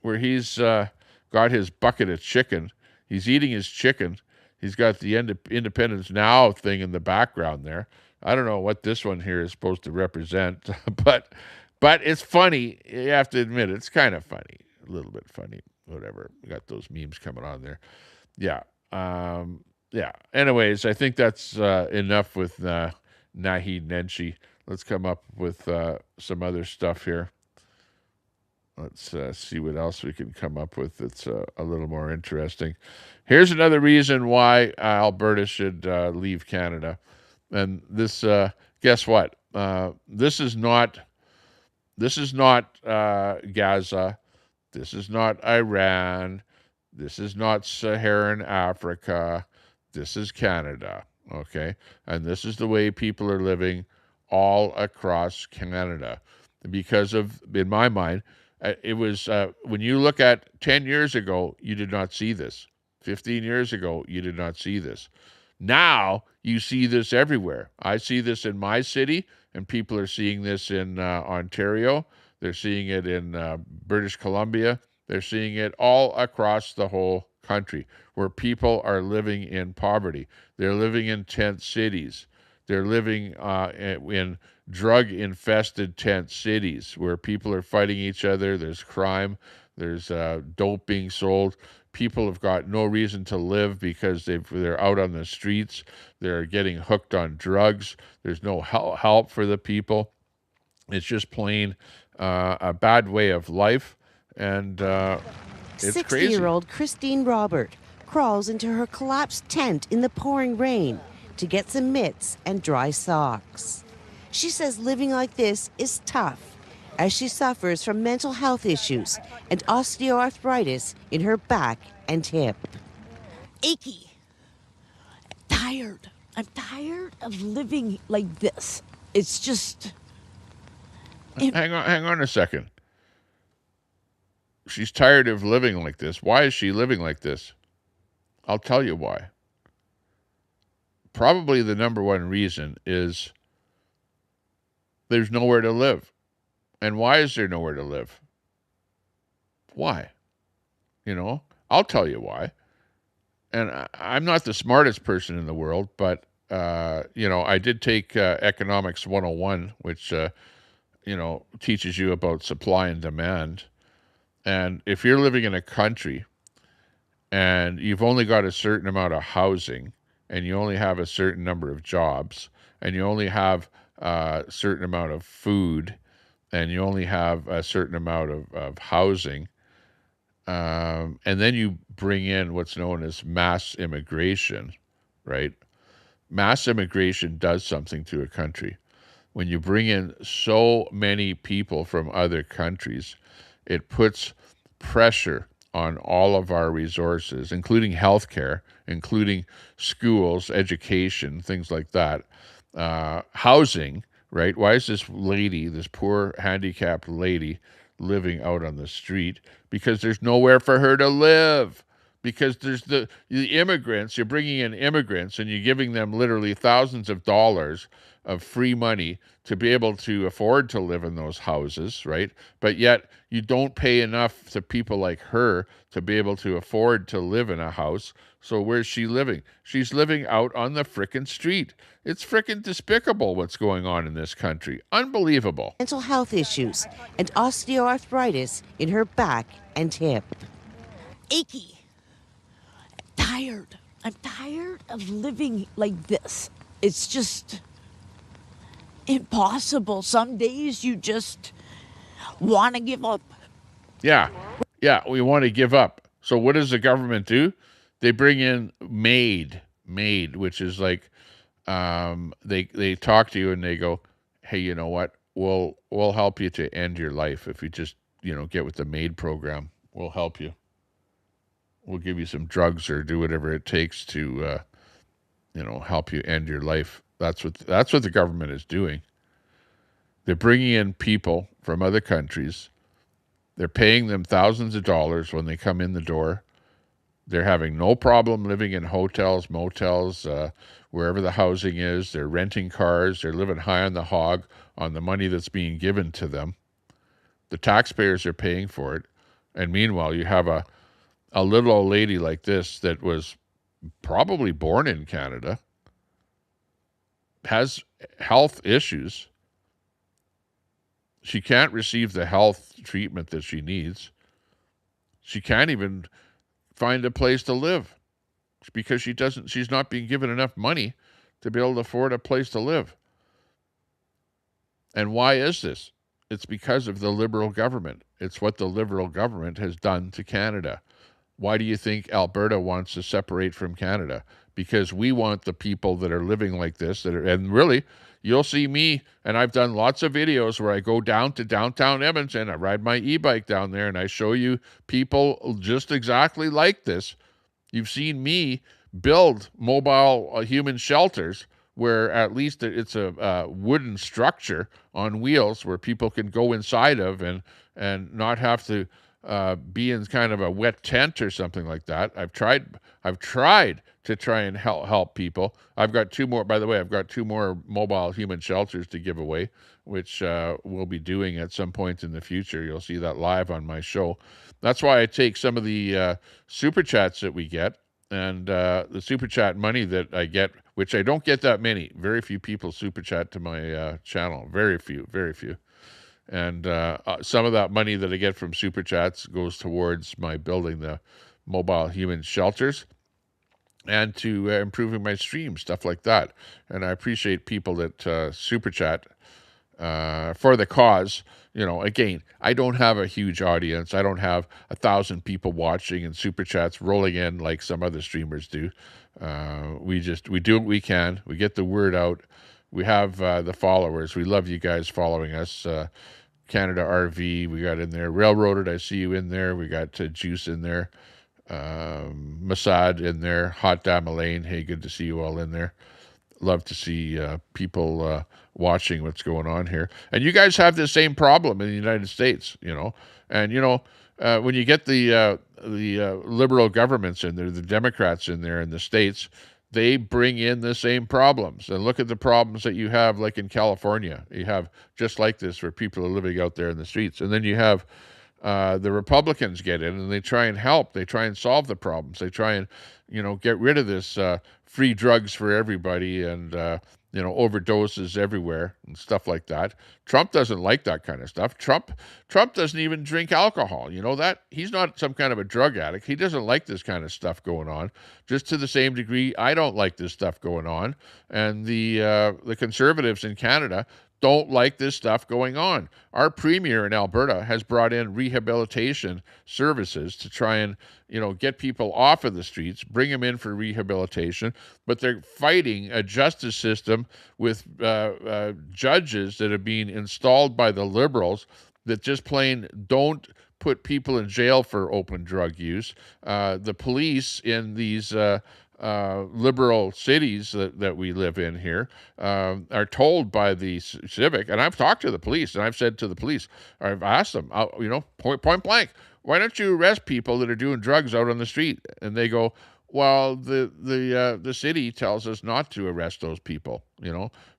B: Where he's got his bucket of chicken. He's eating his chicken. He's got the Independence Now thing in the background there. I don't know what this one here is supposed to represent, but it's funny. You have to admit it's kind of funny, a little bit funny. Whatever. We got those memes coming on there. Yeah. Yeah. Anyways, I think that's enough with Naheed Nenshi. Let's come up with some other stuff here. Let's see what else we can come up with that's a little more interesting. Here's another reason why Alberta should leave Canada. And this, guess what? This is not Gaza. This is not Iran. This is not Saharan Africa. This is Canada, okay? And this is the way people are living all across Canada. Because of, in my mind, it was, when you look at 10 years ago, you did not see this. 15 years ago, you did not see this. Now, you see this everywhere. I see this in my city, and people are seeing this in Ontario. They're seeing it in British Columbia. They're seeing it all across the whole country, where people are living in poverty. They're living in tent cities. They're living in drug-infested tent cities where people are fighting each other. There's crime. There's dope being sold. People have got no reason to live because they're out on the streets. They're getting hooked on drugs. There's no help for the people. It's just plain a bad way of life, and it's crazy.
F: 60-year-old Christine Robert crawls into her collapsed tent in the pouring rain to get some mitts and dry socks. She says living like this is tough, as she suffers from mental health issues and osteoarthritis in her back and hip.
G: Achy. Tired. I'm tired of living like this. It's just...
B: Hang on a second. She's tired of living like this. Why is she living like this? I'll tell you why. Probably the number one reason is there's nowhere to live. And why is there nowhere to live? Why? You know, I'll tell you why. And I'm not the smartest person in the world, but, you know, I did take Economics 101, which, you know, teaches you about supply and demand. And if you're living in a country and you've only got a certain amount of housing and you only have a certain number of jobs and you only have a certain amount of food and you only have a certain amount of housing, and then you bring in what's known as mass immigration, right? Mass immigration does something to a country. When you bring in so many people from other countries, it puts pressure on all of our resources, including healthcare, including schools, education, things like that. Housing, right? Why is this lady, this poor handicapped lady, living out on the street? Because there's nowhere for her to live. Because there's the immigrants, you're bringing in immigrants and you're giving them literally thousands of dollars of free money to be able to afford to live in those houses, right? But yet you don't pay enough to people like her to be able to afford to live in a house. So where's she living? She's living out on the frickin' street. It's frickin' despicable what's going on in this country. Unbelievable.
F: Mental health issues and osteoarthritis in her back and hip.
G: Achy. Tired. I'm tired of living like this. It's just impossible. Some days you just want to give up.
B: Yeah, we want to give up. So what does the government do? They bring in maid, which is like they talk to you and they go, hey, you know what? We'll help you to end your life if you just, you know, get with the maid program. We'll help you. We'll give you some drugs or do whatever it takes to, you know, help you end your life. That's what the government is doing. They're bringing in people from other countries. They're paying them thousands of dollars when they come in the door. They're having no problem living in hotels, motels, wherever the housing is. They're renting cars. They're living high on the hog on the money that's being given to them. The taxpayers are paying for it. And meanwhile, you have a little old lady like this that was probably born in Canada, has health issues. She can't receive the health treatment that she needs. She can't even find a place to live because she's not being given enough money to be able to afford a place to live. And why is this? It's because of the Liberal government. It's what the Liberal government has done to Canada. Why do you think Alberta wants to separate from Canada? Because we want the people that are living like this, and really, you'll see me, and I've done lots of videos where I go down to downtown Edmonton, I ride my e-bike down there, and I show you people just exactly like this. You've seen me build mobile human shelters where at least it's a wooden structure on wheels where people can go inside of and not have to be in kind of a wet tent or something like that. I've tried to try and help people. I've got two more, by the way, I've got two more mobile human shelters to give away, which we'll be doing at some point in the future. You'll see that live on my show. That's why I take some of the super chats that we get and the super chat money that I get, which I don't get that many. Very few people super chat to my channel. Very few. And some of that money that I get from super chats goes towards my building the mobile human shelters and to improving my stream, stuff like that. And I appreciate people that super chat for the cause. You know, again, I don't have a huge audience. I don't have 1,000 people watching and super chats rolling in like some other streamers do. We do what we can. We get the word out. We have the followers. We love you guys following us. Canada RV, we got in there. Railroaded, I see you in there. We got Juice in there. Masad in there. Hot Dam Elaine, hey, good to see you all in there. Love to see people watching what's going on here. And you guys have the same problem in the United States, And, when you get the liberal governments in there, the Democrats in there in the States, they bring in the same problems. And look at the problems that you have, like in California. You have just like this where people are living out there in the streets. And then you have the Republicans get in and they try and help. They try and solve the problems. They try and, get rid of this free drugs for everybody and, overdoses everywhere and stuff like that. Trump doesn't like that kind of stuff. Trump doesn't even drink alcohol. You know that? He's not some kind of a drug addict. He doesn't like this kind of stuff going on. Just to the same degree, I don't like this stuff going on. And the conservatives in Canada don't like this stuff going on. Our premier in Alberta has brought in rehabilitation services to try and, get people off of the streets, bring them in for rehabilitation, but they're fighting a justice system with judges that have been installed by the Liberals that just plain don't put people in jail for open drug use. The police in these liberal cities that we live in here are told by the civic, and I've talked to the police, and I've said to the police, I've asked them, point blank, why don't you arrest people that are doing drugs out on the street? And they go, well, the city tells us not to arrest those people,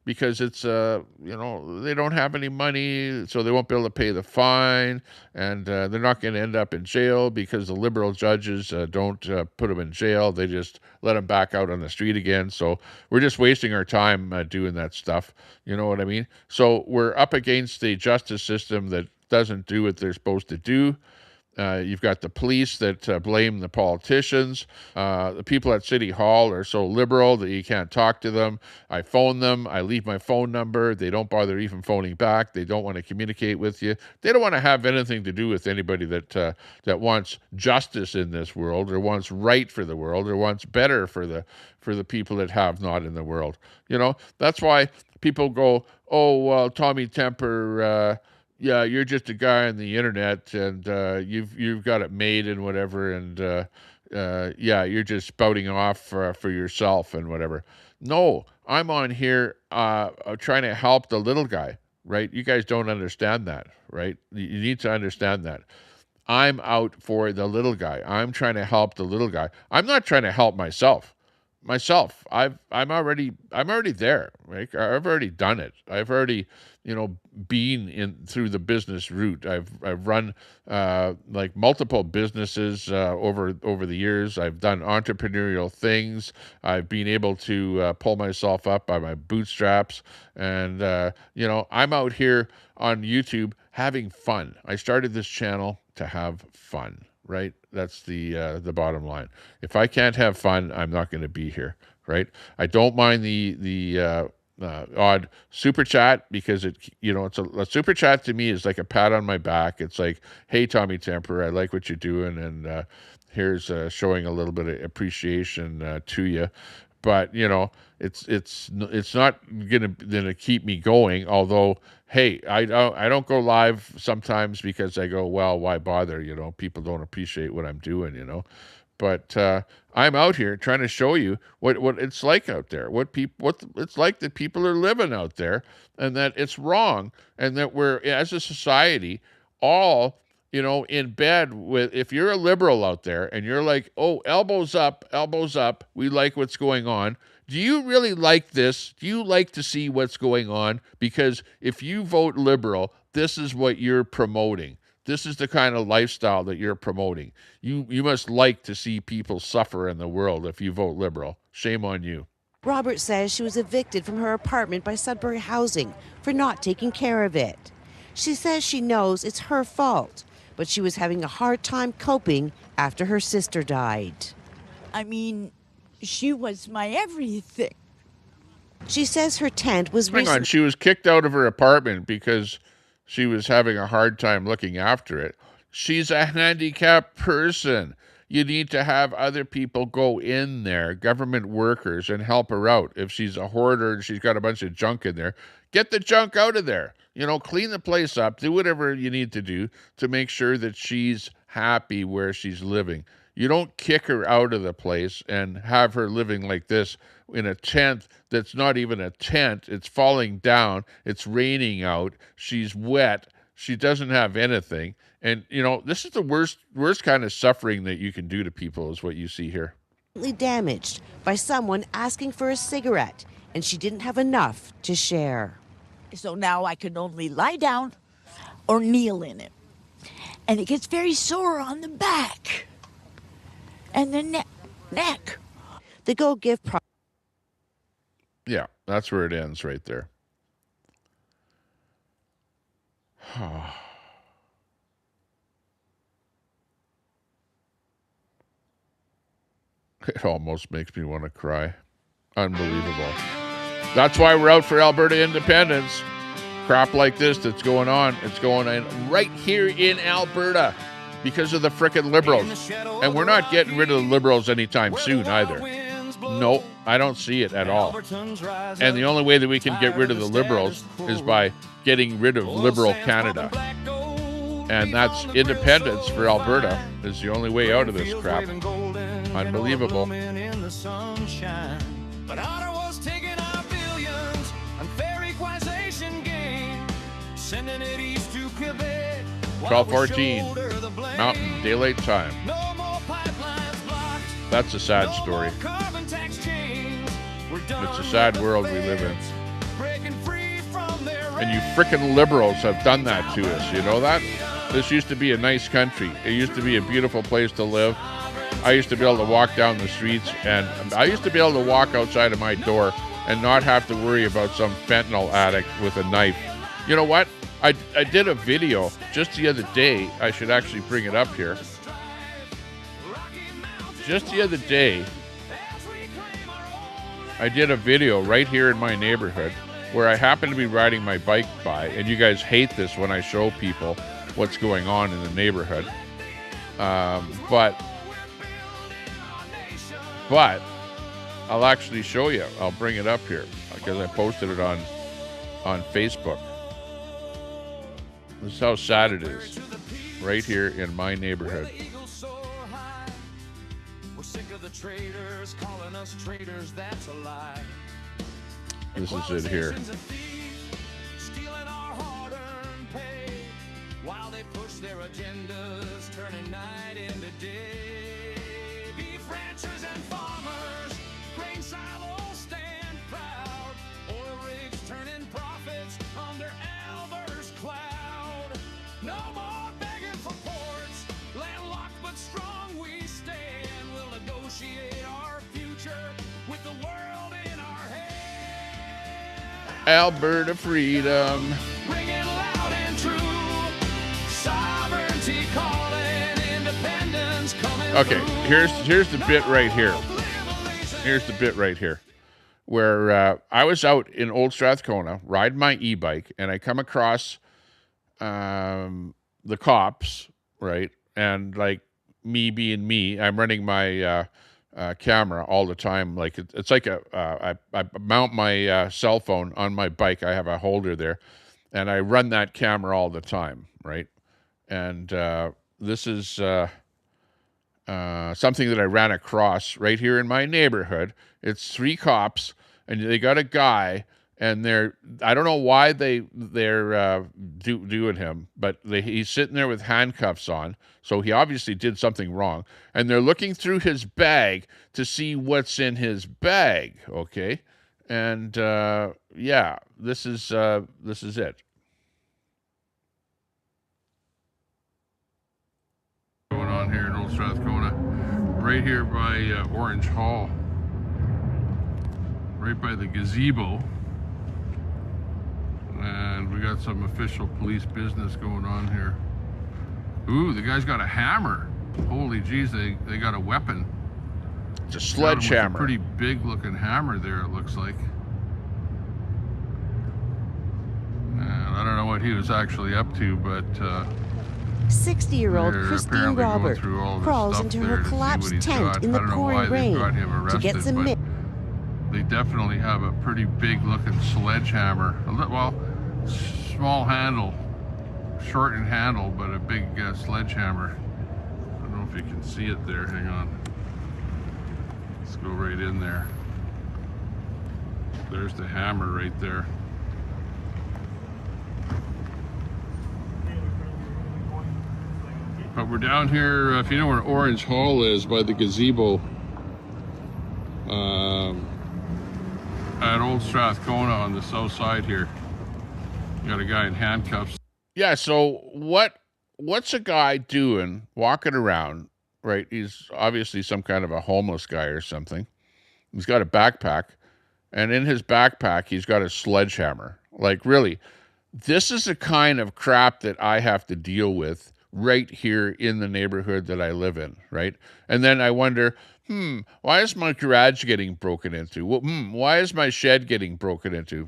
B: because it's, they don't have any money, so they won't be able to pay the fine, and they're not going to end up in jail because the liberal judges don't put them in jail. They just let them back out on the street again. So we're just wasting our time doing that stuff. You know what I mean? So we're up against a justice system that doesn't do what they're supposed to do. You've got the police that blame the politicians. The people at City Hall are so liberal that you can't talk to them. I phone them. I leave my phone number. They don't bother even phoning back. They don't want to communicate with you. They don't want to have anything to do with anybody that wants justice in this world, or wants right for the world, or wants better for the people that have not in the world. That's why people go, oh, well, Tommy Temper, yeah, you're just a guy on the internet, and you've got it made and whatever, and yeah, you're just spouting off for yourself and whatever. No, I'm on here trying to help the little guy, right? You guys don't understand that, right? You need to understand that. I'm out for the little guy. I'm trying to help the little guy. I'm not trying to help myself. I'm already there, right? I've already done it. I've already, been in through the business route. I've run like multiple businesses over the years. I've done entrepreneurial things. I've been able to pull myself up by my bootstraps, and I'm out here on YouTube having fun. I started this channel to have fun. Right? That's the bottom line. If I can't have fun, I'm not going to be here. Right? I don't mind the odd super chat, because it's a super chat to me is like a pat on my back. It's like, hey, Tommy Temper, I like what you're doing, and here's showing a little bit of appreciation to you. But it's not gonna keep me going. Although, hey, I don't go live sometimes because I go, well, why bother? People don't appreciate what I'm doing. But I'm out here trying to show you what it's like out there, what it's like that people are living out there, and that it's wrong, and that we're, as a society, all in bed with, if you're a liberal out there and you're like, oh, elbows up, we like what's going on. Do you really like this? Do you like to see what's going on? Because if you vote liberal, this is what you're promoting. This is the kind of lifestyle that you're promoting. You must like to see people suffer in the world if you vote liberal. Shame on you.
F: Robert says she was evicted from her apartment by Sudbury Housing for not taking care of it. She says she knows it's her fault, but she was having a hard time coping after her sister died.
G: I mean, she was my everything.
F: She says her tent was
B: Hang on, she was kicked out of her apartment because she was having a hard time looking after it. She's a handicapped person. You need to have other people go in there, government workers, and help her out. If she's a hoarder and she's got a bunch of junk in there, get the junk out of there. You know, clean the place up, do whatever you need to do to make sure that she's happy where she's living. You don't kick her out of the place and have her living like this in a tent that's not even a tent. It's falling down. It's raining out. She's wet. She doesn't have anything. And, you know, this is the worst kind of suffering that you can do to people is what you see here.
F: Damaged by someone asking for a cigarette, and she didn't have enough to share.
G: So now I can only lie down or kneel in it. And it gets very sore on the back and the neck.
F: The Go Give
B: Yeah, that's where it ends right there. It almost makes me want to cry. Unbelievable. That's why we're out for Alberta independence. Crap like this that's going on, it's going on right here in Alberta because of the frickin' Liberals. And we're not getting rid of the Liberals anytime soon either. No, I don't see it at all. And the only way that we can get rid of the Liberals is by getting rid of Liberal Canada. And that's independence for Alberta is the only way out of this crap. Unbelievable.
A: But Ottawa's taking our billions on fair equalization gain, sending it east to Quebec.
B: 12:14 Mountain Daylight Time.
A: No more pipelines blocked.
B: That's a sad story.
A: Carbon tax change.
B: It's a sad world we live in.
A: Breaking free from their
B: And you frickin' Liberals have done that to us. You know that? This used to be a nice country. It used to be a beautiful place to live. I used to be able to walk down the streets, and I used to be able to walk outside of my door and not have to worry about some fentanyl addict with a knife. You know what? I did a video just the other day. I should actually bring it up here. Just the other day, I did a video right here in my neighborhood where I happened to be riding my bike by, and you guys hate this when I show people what's going on in the neighborhood. But I'll actually show you. I'll bring it up here because I posted it on Facebook. This is how sad it is right here in my neighborhood.
A: We're sick of the traitors calling us traitors, that's a lie.
B: This is it here.
A: Stealing our hard-earned pay while they push their agendas, turning night into day. Beef ranchers and farmers, grain silos stand proud. Oil rigs turning profits under Alberta's cloud. No more begging for ports, landlocked but strong we stand. We'll negotiate our future with the world in our hands.
B: Alberta freedom.
A: Ringing loud and true, sovereignty calling, independence coming.
B: Okay, here's the bit right here. Here's the bit right here, where I was out in Old Strathcona riding my e-bike, and I come across the cops, right? And like me being me, I'm running my camera all the time. Like it's like I mount my cell phone on my bike. I have a holder there, and I run that camera all the time, right? And this is something that I ran across right here in my neighborhood. It's 3 cops, and they got a guy, and I don't know why they're doing him, but he's sitting there with handcuffs on, so he obviously did something wrong, and they're looking through his bag to see what's in his bag, okay? And yeah, this is it. Going on here in Old Strathcona, right here by Orange Hall, right by the gazebo. And we got some official police business going on here. Ooh, the guy's got a hammer. Holy jeez, they got a weapon. It's a sledgehammer. A pretty big looking hammer there, it looks like. And I don't know what he was actually up to, but
F: 60-year-old Christine Robert crawls into her collapsed tent in the pouring rain to get some milk.
B: They definitely have a pretty big looking sledgehammer. Well, small handle, shortened handle, but a big sledgehammer. I don't know if you can see it there. Hang on. Let's go right in there. There's the hammer right there. But we're down here, if you know where Orange Hall is, by the gazebo at Old Strathcona on the south side here. You got a guy in handcuffs. Yeah, so what's a guy doing walking around, right? He's obviously some kind of a homeless guy or something. He's got a backpack, and in his backpack, he's got a sledgehammer. Like, really, this is the kind of crap that I have to deal with right here in the neighborhood that I live in, right? And then I wonder, why is my garage getting broken into? Well, why is my shed getting broken into?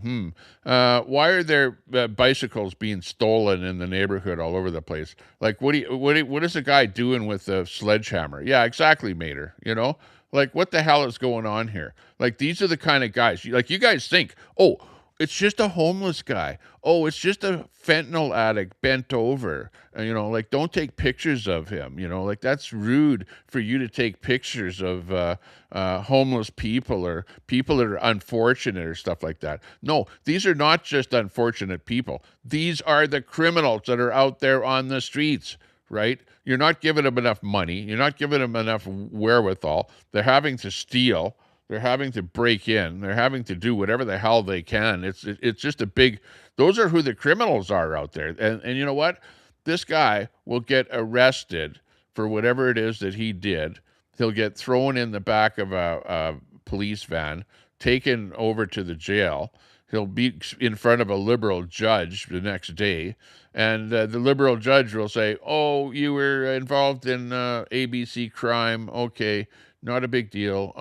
B: Why are there bicycles being stolen in the neighborhood all over the place? Like, what is a guy doing with a sledgehammer? Yeah, exactly, Mater. You know, like, what the hell is going on here? Like, these are the kind of guys, like, you guys think, oh, it's just a homeless guy. Oh, it's just a fentanyl addict bent over. You know, like, don't take pictures of him. You know, like, that's rude for you to take pictures of homeless people or people that are unfortunate or stuff like that. No, these are not just unfortunate people. These are the criminals that are out there on the streets, right? You're not giving them enough money. You're not giving them enough wherewithal. They're having to steal. They're having to break in. They're having to do whatever the hell they can. It's just a big. Those are who the criminals are out there. And you know what? This guy will get arrested for whatever it is that he did. He'll get thrown in the back of a police van, taken over to the jail. He'll be in front of a liberal judge the next day, and the liberal judge will say, "Oh, you were involved in ABC crime. Okay. Not a big deal.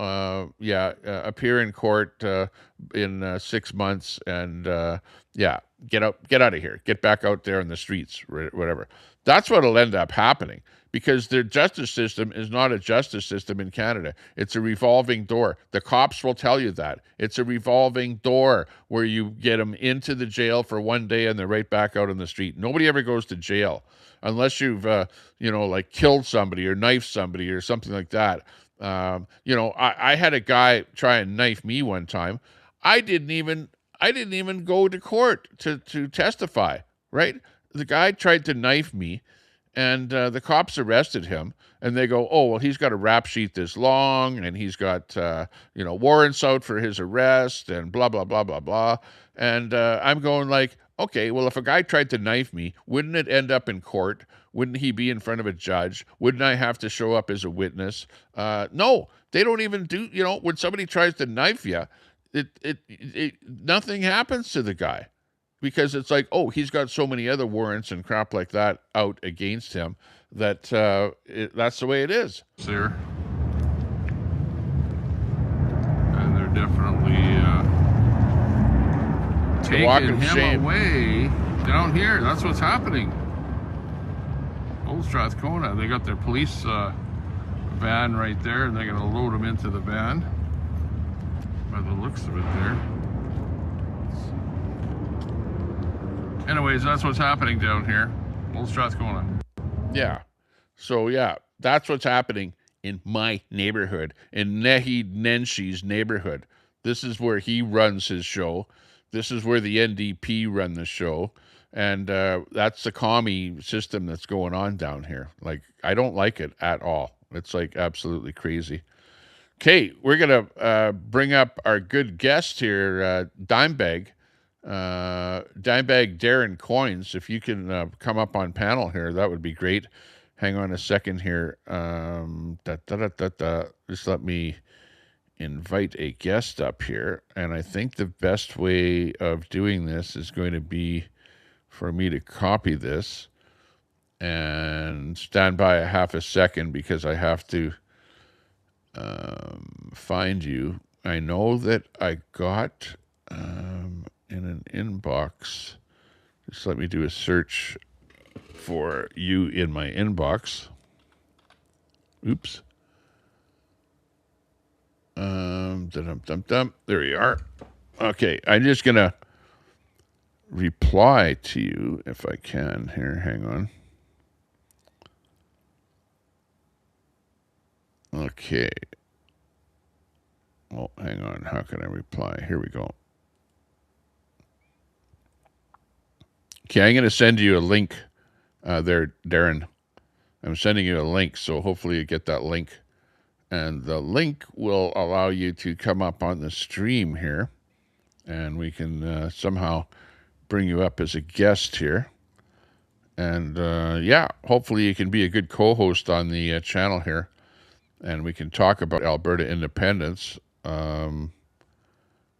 B: Appear in court in 6 months, and get out of here. Get back out there in the streets, whatever." That's what'll end up happening, because the justice system is not a justice system in Canada. It's a revolving door. The cops will tell you that. It's a revolving door where you get them into the jail for one day and they're right back out on the street. Nobody ever goes to jail unless you've like killed somebody or knifed somebody or something like that. I had a guy try and knife me one time. I didn't even go to court to testify, right? The guy tried to knife me, and the cops arrested him, and they go, "Oh, well, he's got a rap sheet this long, and he's got, warrants out for his arrest, and blah, blah, blah, blah, blah." And I'm going like, okay, well, if a guy tried to knife me, wouldn't it end up in court? Wouldn't he be in front of a judge? Wouldn't I have to show up as a witness? No, they don't even do, when somebody tries to knife you, nothing happens to the guy, because it's like, oh, he's got so many other warrants and crap like that out against him that that's the way it is. There. And they're definitely taking him away down here. That's what's happening. Old Strathcona, they got their police van right there, and they're going to load him into the van by the looks of it there. Anyways, that's what's happening down here. Old Strathcona. Yeah. So, yeah, that's what's happening in my neighborhood, in Nehi Nenshi's neighborhood. This is where he runs his show. This is where the NDP run the show. And that's the commie system that's going on down here. Like, I don't like it at all. It's like absolutely crazy. Okay, we're going to bring up our good guest here, Dimebag Darren Coins. If you can come up on panel here, that would be great. Hang on a second here. Just let me invite a guest up here. And I think the best way of doing this is going to be for me to copy this and stand by a half a second, because I have to find you. I know that I got in an inbox. Just let me do a search for you in my inbox. Oops. There you are. Okay, I'm just gonna reply to you if I can here. Hang on. Okay. Oh, hang on. How can I reply? Here we go. Okay, I'm going to send you a link there, Darren. I'm sending you a link, so hopefully you get that link. And the link will allow you to come up on the stream here, and we can somehow bring you up as a guest here. And yeah, hopefully you can be a good co-host on the channel here, and we can talk about Alberta independence.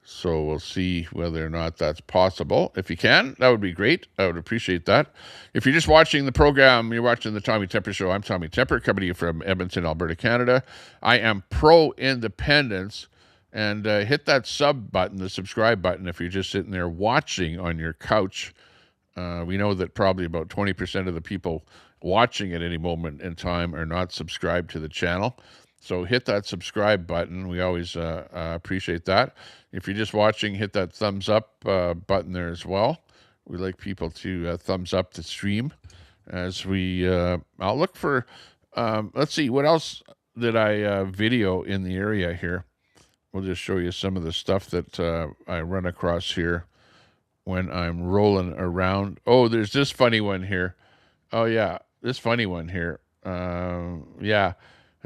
B: So we'll see whether or not that's possible. If you can, that would be great. I would appreciate that. If you're just watching the program, you're watching the Tommy Temper Show. I'm Tommy Temper, coming to you from Edmonton, Alberta, Canada. I am pro-independence. And hit that sub button, the subscribe button, if you're just sitting there watching on your couch. We know that probably about 20% of the people watching at any moment in time are not subscribed to the channel. So hit that subscribe button. We always appreciate that. If you're just watching, hit that thumbs up button there as well. We like people to thumbs up the stream as we, I'll look for, let's see, what else did I video in the area here? We'll just show you some of the stuff that I run across here when I'm rolling around. Oh, there's this funny one here. Oh, yeah, this funny one here. Yeah.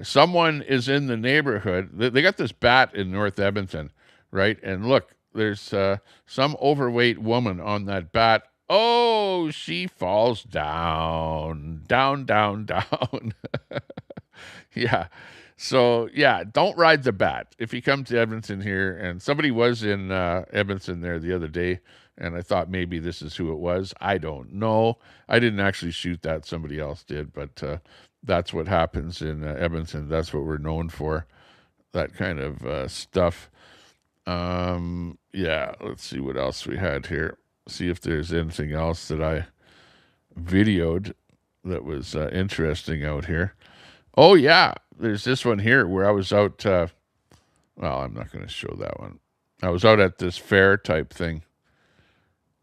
B: Someone is in the neighborhood. They got this bat in North Edmonton, right? And look, there's some overweight woman on that bat. Oh, she falls down, down, down, down. Yeah. So, yeah, don't ride the bat. If you come to Edmonton here, and somebody was in Edmonton there the other day, and I thought maybe this is who it was. I don't know. I didn't actually shoot that. Somebody else did, but that's what happens in Edmonton. That's what we're known for, that kind of stuff. Yeah, let's see what else we had here. See if there's anything else that I videoed that was interesting out here. Oh, yeah, there's this one here where I was out, well, I'm not going to show that one. I was out at this fair type thing,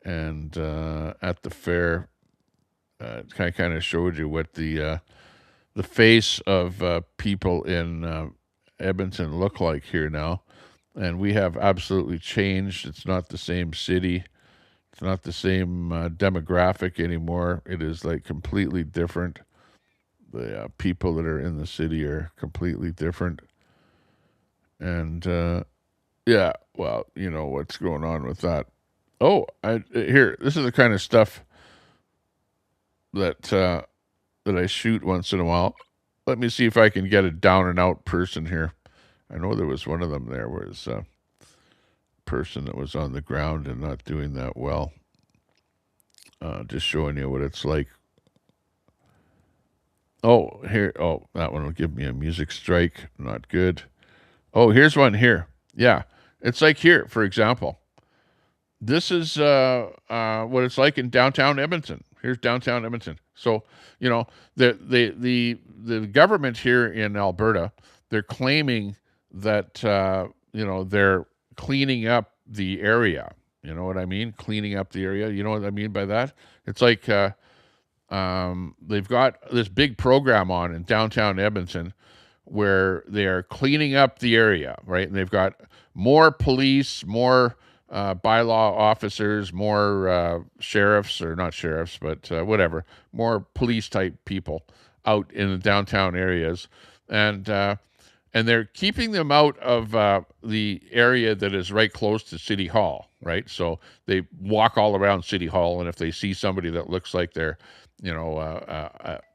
B: and at the fair, I kind of showed you what the face of people in Edmonton look like here now, and we have absolutely changed. It's not the same city. It's not the same demographic anymore. It is like completely different. The people that are in the city are completely different. And, yeah, well, you know what's going on with that. Oh, here, this is the kind of stuff that that I shoot once in a while. Let me see if I can get a down and out person here. I know there was one of them there where it's a person that was on the ground and not doing that well. Just showing you what it's like. Oh, here. Oh, that one will give me a music strike. Not good. Oh, here's one here. Yeah. It's like here, for example. This is what it's like in downtown Edmonton. Here's downtown Edmonton. So, you know, the government here in Alberta, they're claiming that, you know, they're cleaning up the area. You know what I mean? Cleaning up the area. You know what I mean by that? It's like they've got this big program on in downtown Edmonton where they're cleaning up the area, right? And they've got more police, more bylaw officers, more sheriffs, or not sheriffs, but whatever, more police type people out in the downtown areas. And they're keeping them out of the area that is right close to City Hall, right? So they walk all around City Hall, and if they see somebody that looks like they're, you know,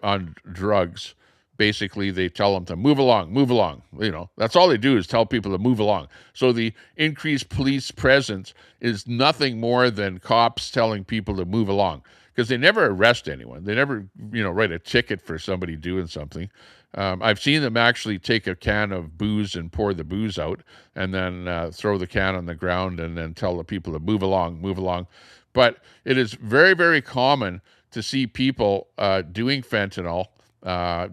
B: on drugs, basically they tell them to move along, move along. You know, that's all they do is tell people to move along. So the increased police presence is nothing more than cops telling people to move along, because they never arrest anyone. They never, you know, write a ticket for somebody doing something. I've seen them actually take a can of booze and pour the booze out and then throw the can on the ground and then tell the people to move along, move along. But it is very, very common to see people doing fentanyl,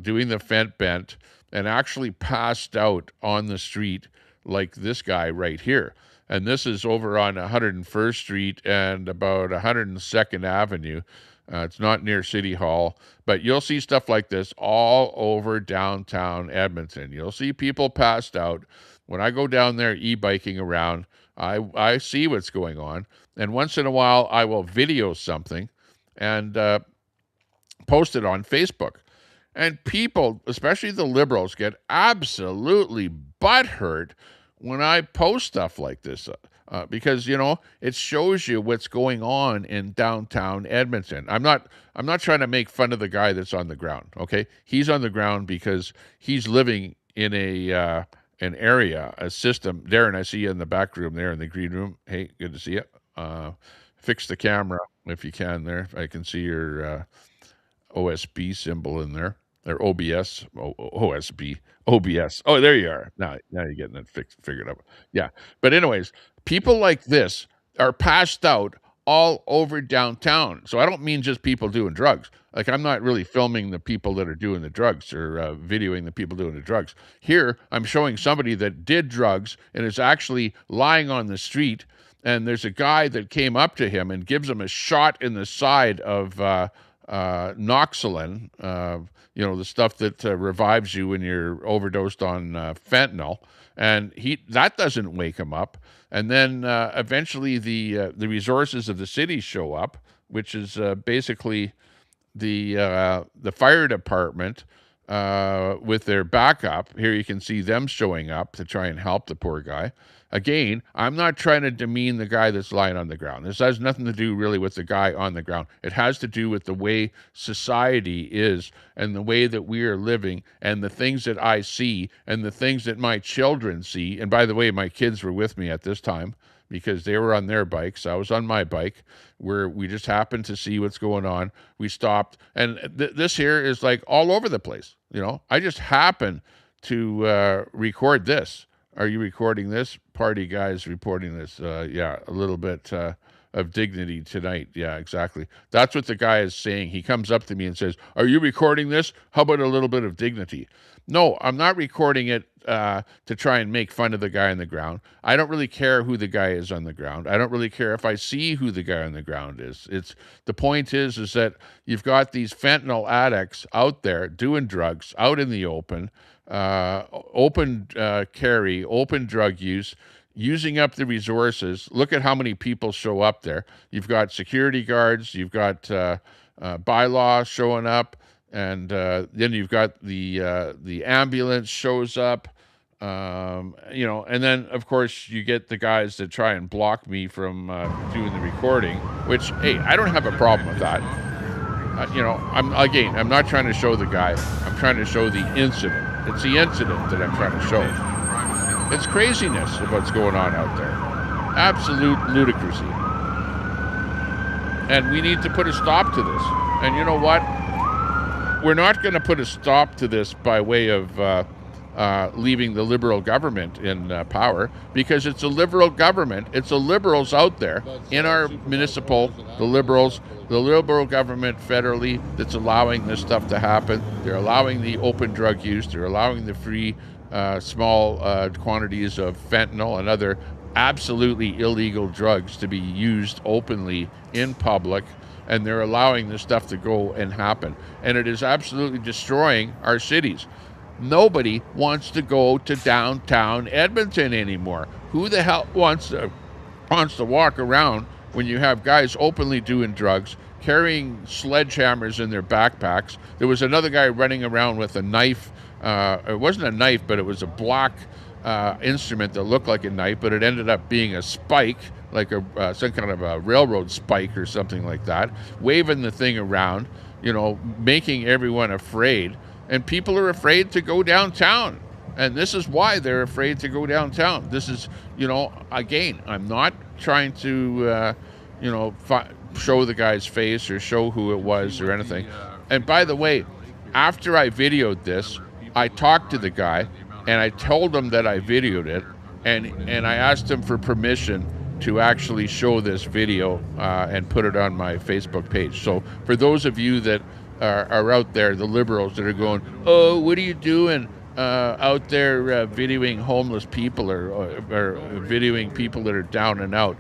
B: doing the fent bent, and actually passed out on the street like this guy right here. And this is over on 101st Street and about 102nd Avenue. It's not near City Hall, but you'll see stuff like this all over downtown Edmonton. You'll see people passed out. When I go down there e-biking around, I see what's going on. And once in a while, I will video something and post it on Facebook. And people, especially the Liberals, get absolutely butthurt when I post stuff like this. Because, you know, it shows you what's going on in downtown Edmonton. I'm not trying to make fun of the guy that's on the ground, okay? He's on the ground because he's living in an area, a system. Darren, I see you in the back room there in the green room. Hey, good to see you. Fix the camera if you can there. I can see your OSB symbol in there. Or OBS, OSB, OBS. Oh, there you are. Now you're getting it figured out. Yeah. But anyways, people like this are passed out all over downtown. So I don't mean just people doing drugs. Like, I'm not really filming the people that are doing the drugs or videoing the people doing the drugs. Here, I'm showing somebody that did drugs and is actually lying on the street. And there's a guy that came up to him and gives him a shot in the side of Noxolin, you know, the stuff that revives you when you're overdosed on fentanyl, and that doesn't wake him up. And then eventually the resources of the city show up, which is basically the fire department with their backup. Here you can see them showing up to try and help the poor guy. Again, I'm not trying to demean the guy that's lying on the ground. This has nothing to do really with the guy on the ground. It has to do with the way society is and the way that we are living and the things that I see and the things that my children see. And by the way, my kids were with me at this time because they were on their bikes. I was on my bike, where we just happened to see what's going on. We stopped. And this here is like all over the place. You know, I just happened to record this. Are you recording this? Party guys reporting this. Yeah, a little bit of dignity tonight. Yeah, exactly. That's what the guy is saying. He comes up to me and says, "Are you recording this? How about a little bit of dignity?" No, I'm not recording it to try and make fun of the guy on the ground. I don't really care who the guy is on the ground. I don't really care if I see who the guy on the ground is. The point is that you've got these fentanyl addicts out there doing drugs out in the open. Open carry, open drug use, using up the resources. Look at how many people show up there. You've got security guards, you've got bylaws showing up, and then you've got the ambulance shows up. You know, and then of course you get the guys that try and block me from doing the recording, which, hey, I don't have a problem with that. You know, I'm not trying to show the guy. I'm trying to show the incident. It's the incident that I'm trying to show. It's craziness of what's going on out there. Absolute ludicrousy. And we need to put a stop to this. And you know what? We're not going to put a stop to this by way of leaving the Liberal government in power, because it's a Liberal government. It's the Liberals out there in our municipal, the Liberal government federally that's allowing this stuff to happen. They're allowing the open drug use. They're allowing the free small quantities of fentanyl and other absolutely illegal drugs to be used openly in public. And they're allowing this stuff to go and happen. And it is absolutely destroying our cities. Nobody wants to go to downtown Edmonton anymore. Who the hell wants to walk around when you have guys openly doing drugs, carrying sledgehammers in their backpacks? There was another guy running around with a knife. It wasn't a knife, but it was a black instrument that looked like a knife, but it ended up being a spike, like some kind of a railroad spike or something like that, waving the thing around, you know, making everyone afraid. And people are afraid to go downtown. And this is why they're afraid to go downtown. This is, you know, again, I'm not trying to, you know, show the guy's face or show who it was or anything. And by the way, after I videoed this, I talked to the guy and I told him that I videoed it. And I asked him for permission to actually show this video and put it on my Facebook page. So for those of you that are out there, the Liberals that are going, "Oh, what are you doing? out there videoing homeless people or videoing people that are down and out.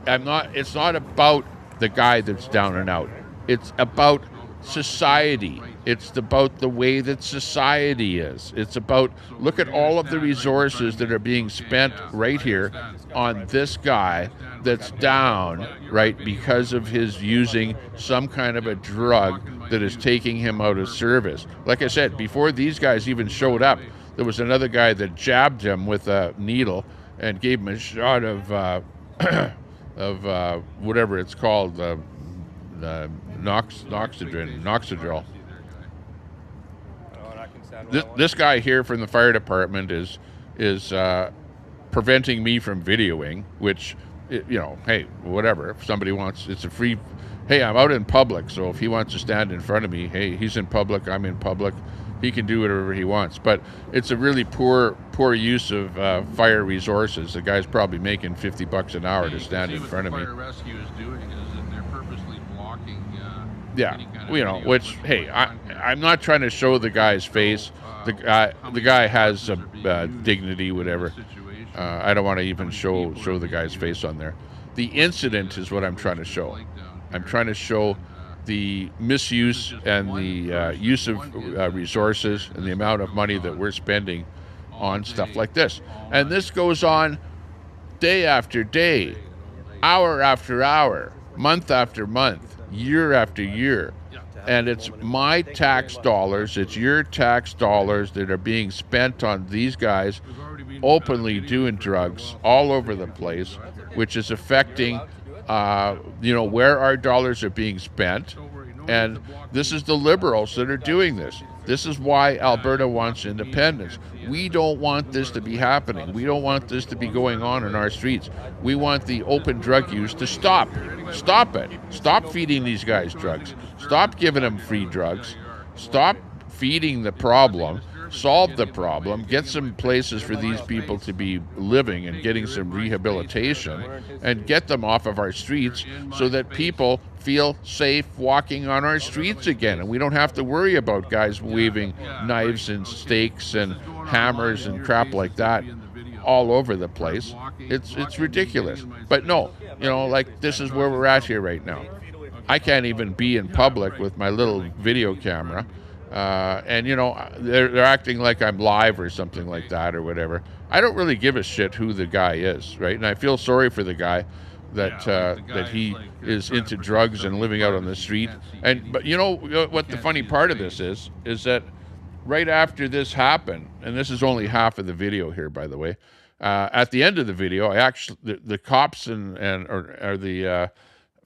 B: It's not about the guy that's down and out. It's about society. It's about the way that society is. It's about, look at all of the resources that are being spent right here on this guy that's down, right, because of his using some kind of a drug that is taking him out of service. Like I said, before these guys even showed up, there was another guy that jabbed him with a needle and gave him a shot of whatever it's called, Noxidrol. This guy here from the fire department is preventing me from videoing, which, hey, whatever. If somebody wants, it's a free. Hey, I'm out in public, so if he wants to stand in front of me, hey, he's in public, I'm in public. He can do whatever he wants. But it's a really poor use of fire resources. The guy's probably making $50 an hour to stand in front of me.
H: What the fire rescue is doing is that they're purposely blocking.
B: Which, hey, I'm not trying to show the guy's face. The guy has a dignity, whatever. I don't want to even show the guy's face on there. The incident is what I'm trying to show. I'm trying to show the misuse and the use of resources and the amount of money that we're spending on stuff like this. And this goes on day after day, hour after hour, month after month, year after year. And it's my tax dollars, it's your tax dollars that are being spent on these guys openly doing drugs all over the place, which is affecting where our dollars are being spent. And this is the liberals that are doing this. This is why Alberta wants independence. We don't want this to be happening. We don't want this to be going on in our streets. We want the open drug use to stop. Stop it. Stop feeding these guys drugs. Stop giving them free drugs. Stop feeding the problem. Solve the problem, get some places for these people to be living and getting some rehabilitation, and get them off of our streets so that people feel safe walking on our streets again. And we don't have to worry about guys waving knives and stakes and hammers and crap like that all over the place. It's ridiculous. But no, this is where we're at here right now. I can't even be in public with my little video camera. And they're acting like I'm live or something like that or whatever. I don't really give a shit who the guy is, right? And I feel sorry for the guy that he is into drugs and living out on the street. But what the funny part of this is that right after this happened, and this is only half of the video here, by the way. At the end of the video, the cops and the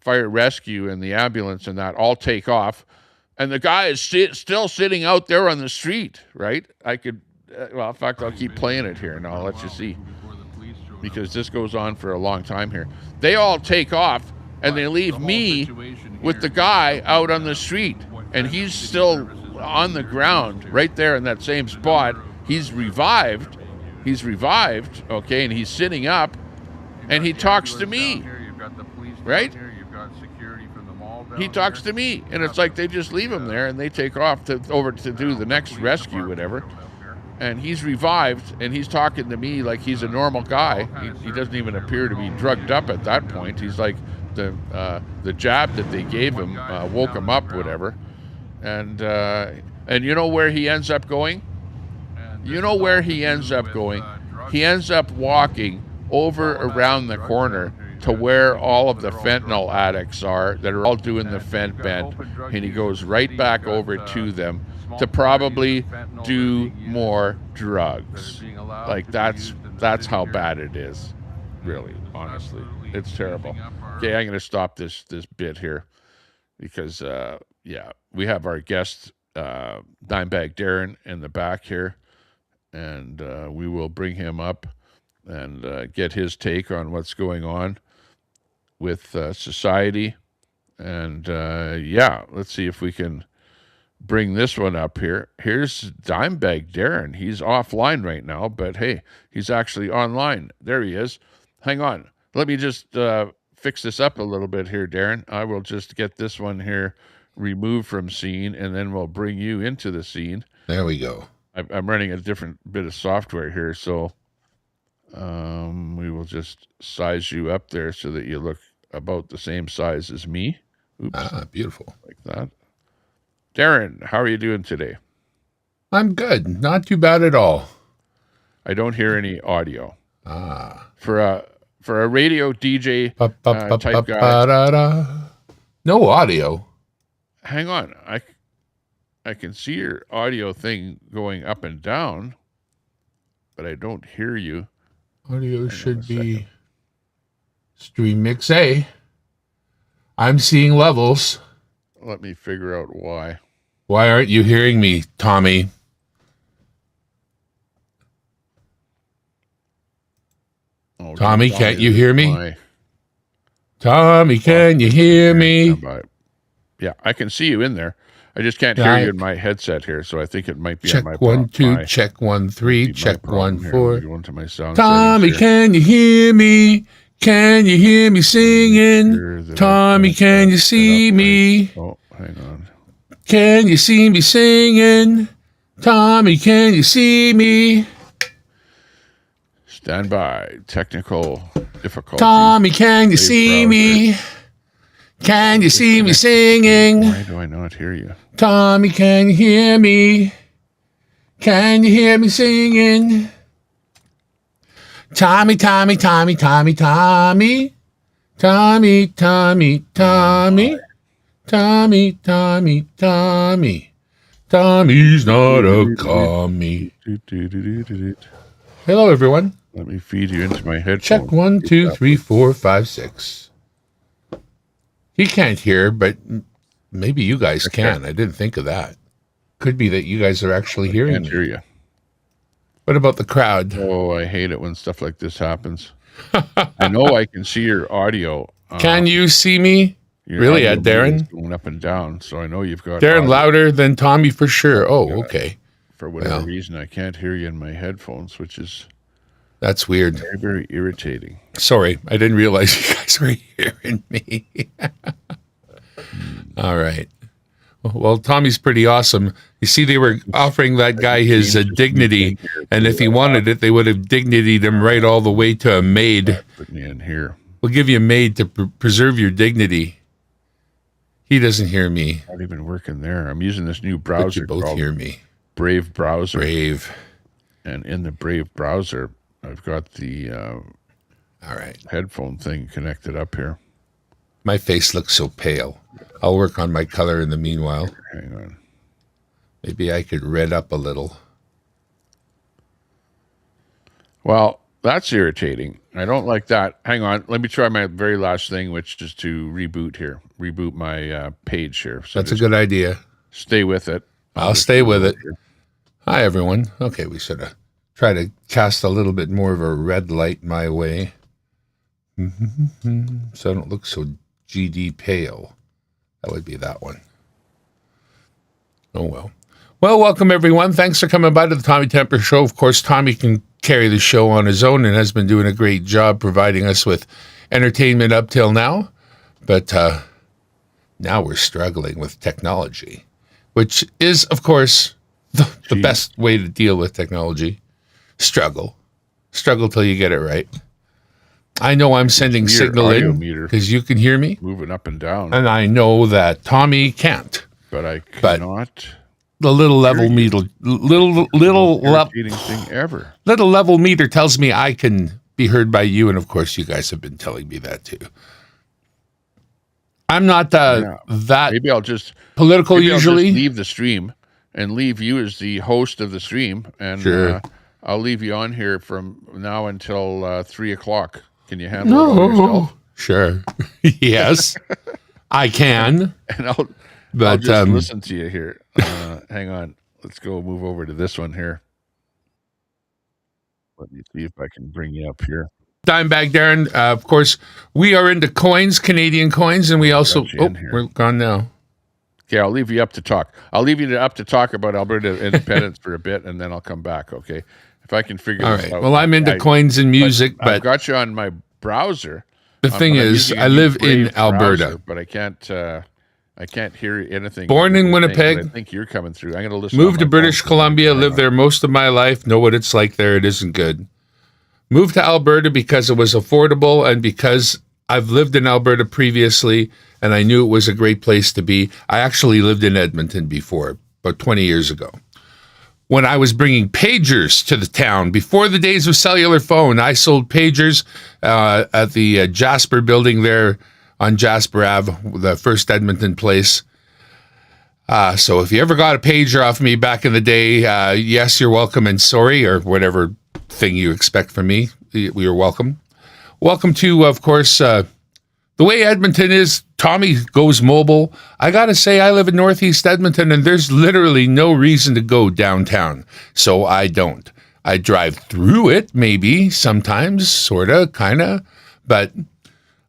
B: fire rescue and the ambulance and that all take off. And the guy is still sitting out there on the street, right? In fact, I'll keep playing it here and I'll let you see. Because this goes on for a long time here. They all take off and they leave me with the guy out on the street. And he's still on the ground right there in that same spot. He's revived, okay? And he's sitting up and he talks to me, right? He talks to me, and it's like they just leave him there and they take off over to do the next rescue, whatever. And he's revived, and he's talking to me like he's a normal guy. He doesn't even appear to be drugged up at that point. He's like the jab that they gave him woke him up, whatever. And you know where he ends up going? He ends up walking over around the corner to where all of the fentanyl addicts are that are all doing the fent bend, and he goes right back over to them to probably do more drugs. Like that's how bad it is, really, honestly. It's terrible. Okay, I'm going to stop this bit here because we have our guest Dimebag Darren in the back here, and we will bring him up and get his take on what's going on with society. And let's see if we can bring this one up here. Here's Dimebag Darren. He's offline right now, but hey, he's actually online. There he is. Hang on. Let me just fix this up a little bit here, Darren. I will just get this one here removed from scene, and then we'll bring you into the scene.
I: There we go.
B: I'm running a different bit of software here, so we will just size you up there so that you look about the same size as me. Oops.
I: Beautiful.
B: Like that. Darren, how are you doing today?
I: I'm good. Not too bad at all.
B: I don't hear any audio. For a radio DJ type guy.
I: No audio.
B: Hang on. I can see your audio thing going up and down, but I don't hear you.
I: Audio should be stream mix A. I'm seeing levels.
B: Let me figure out why.
I: Why aren't you hearing me, Tommy?
B: Oh,
I: Tommy, can't you hear me? Tommy, can you hear me?
B: Yeah, I can see you in there. I just can't hear you in my headset here, so I think it might be
I: check
B: on my
I: 1 2, check 1 3, check 1 4.
B: Go into my sound
I: Tommy, can you hear me? Can you hear me singing? Tommy, can you see me?
B: Oh, hang on.
I: Can you see me singing? Tommy, can you see me?
B: Stand by. Technical difficulty.
I: Tommy, can you see me? Can you see me singing?
B: Why do I not hear you?
I: Tommy, can you hear me? Can you hear me singing? Tommy, Tommy, Tommy, Tommy, Tommy. Tommy, Tommy, Tommy. Tommy, Tommy, Tommy. Tommy's not a commie. Hello, everyone.
B: Let me feed you into my headphones.
I: Check 1 2 3 4 5 6. He can't hear, but maybe you guys can. I didn't think of that. Could be that you guys are actually hearing me.
B: I can't hear you.
I: What about the crowd?
B: Oh, I hate it when stuff like this happens. I know I can see your audio.
I: Can you see me? Really, Darren?
B: Going up and down, so I know you've got
I: Darren
B: audio.
I: louder than Tommy for sure. Oh, okay.
B: For whatever reason, I can't hear you in my headphones, which is
I: that's weird.
B: Very, very irritating.
I: Sorry, I didn't realize you guys were hearing me. All right. Well, Tommy's pretty awesome. You see, they were offering that guy his dignity, and if he wanted it, they would have dignitied him right all the way to a maid.
B: Put me in here.
I: We'll give you a maid to preserve your dignity. He doesn't hear me.
B: Not even working there. I'm using this new browser.
I: But you both hear me.
B: Brave browser.
I: Brave.
B: And in the Brave browser, I've got the
I: all right
B: headphone thing connected up here.
I: My face looks so pale. I'll work on my color in the meanwhile.
B: Hang on.
I: Maybe I could red up a little.
B: Well, that's irritating. I don't like that. Hang on. Let me try my very last thing, which is to reboot here. Reboot my page here.
I: So that's a good idea.
B: Stay with it.
I: I'll stay with it. Here. Hi, everyone. Okay, we should have tried to cast a little bit more of a red light my way. So I don't look so GD pale. That would be that one. Oh, well. Well, welcome, everyone. Thanks for coming by to the Tommy Temper Show. Of course, Tommy can carry the show on his own and has been doing a great job providing us with entertainment up till now. But now we're struggling with technology, which is, of course, the best way to deal with technology. Struggle till you get it right. I know I'm sending signal in because you can hear me
B: moving up and down,
I: and I know that Tommy can't.
B: But I cannot.
I: The little level meter, little
B: thing ever.
I: Little level meter tells me I can be heard by you, and of course, you guys have been telling me that too. I'm not that.
B: Maybe I'll just
I: political. Usually,
B: I'll just leave the stream and leave you as the host of the stream, and
I: sure.
B: I'll leave you on here from now until 3:00. Can you handle it yourself?
I: Sure. Yes, I can.
B: And I'll just listen to you here. Hang on. Let's go move over to this one here. Let me see if I can bring you up here.
I: Dimebag Darren, of course, we are into coins, Canadian coins, and we also... we're gone now.
B: Okay, I'll leave you up to talk. I'll leave you up to talk about Alberta independence for a bit, and then I'll come back, okay? If I can figure this out.
I: Well, I'm into coins and music, but...
B: I've got you on my browser.
I: The thing is, I live in Alberta.
B: Browser, but I can't I can't hear anything.
I: Born in Winnipeg.
B: I think you're coming through. I'm going to listen.
I: Moved to British Columbia, lived there most of my life, know what it's like there. It isn't good. Moved to Alberta because it was affordable and because I've lived in Alberta previously and I knew it was a great place to be. I actually lived in Edmonton before, about 20 years ago. When I was bringing pagers to the town, before the days of cellular phone, I sold pagers at the Jasper building there on Jasper Ave, the first Edmonton place. So if you ever got a pager off me back in the day, yes, you're welcome and sorry, or whatever thing you expect from me, you're welcome. Welcome to, of course, the way Edmonton is, Tommy goes mobile. I got to say, I live in Northeast Edmonton, and there's literally no reason to go downtown, so I don't. I drive through it, maybe, sometimes, sort of, kind of, but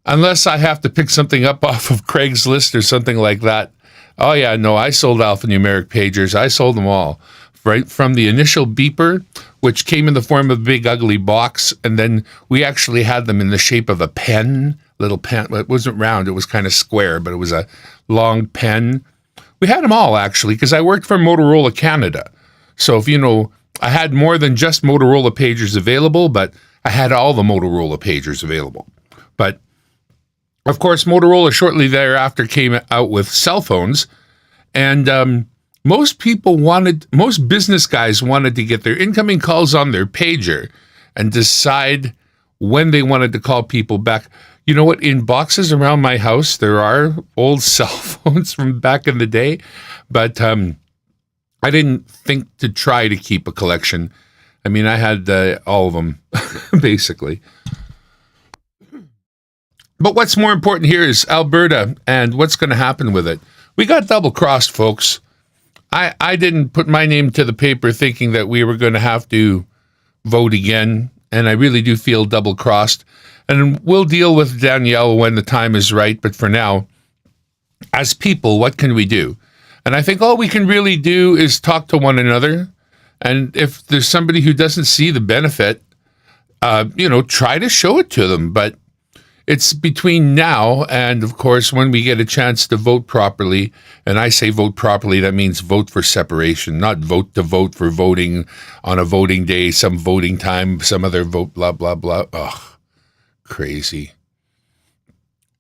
I: unless I have to pick something up off of Craigslist or something like that, oh yeah, no, I sold alphanumeric pagers. I sold them all. Right from the initial beeper, which came in the form of a big ugly box, and then we actually had them in the shape of a pen, little pen. It wasn't round, it was kind of square, but it was a long pen. We had them all, actually, because I worked for Motorola Canada. So if you know, I had more than just Motorola pagers available, but I had all the Motorola pagers available. But of course, Motorola shortly thereafter came out with cell phones, and most business guys wanted to get their incoming calls on their pager and decide when they wanted to call people back. You know what? In boxes around my house, there are old cell phones from back in the day, but I didn't think to try to keep a collection. I mean, I had all of them, basically. But what's more important here is Alberta and what's going to happen with it. We got double-crossed, folks. I didn't put my name to the paper thinking that we were going to have to vote again, and I really do feel double-crossed. And we'll deal with Danielle when the time is right, but for now, as people, what can we do? And I think all we can really do is talk to one another, and if there's somebody who doesn't see the benefit, try to show it to them, but it's between now and, of course, when we get a chance to vote properly. And I say vote properly, that means vote for separation, not vote to vote for voting on a voting day, some voting time, some other vote, blah, blah, blah. Ugh, crazy.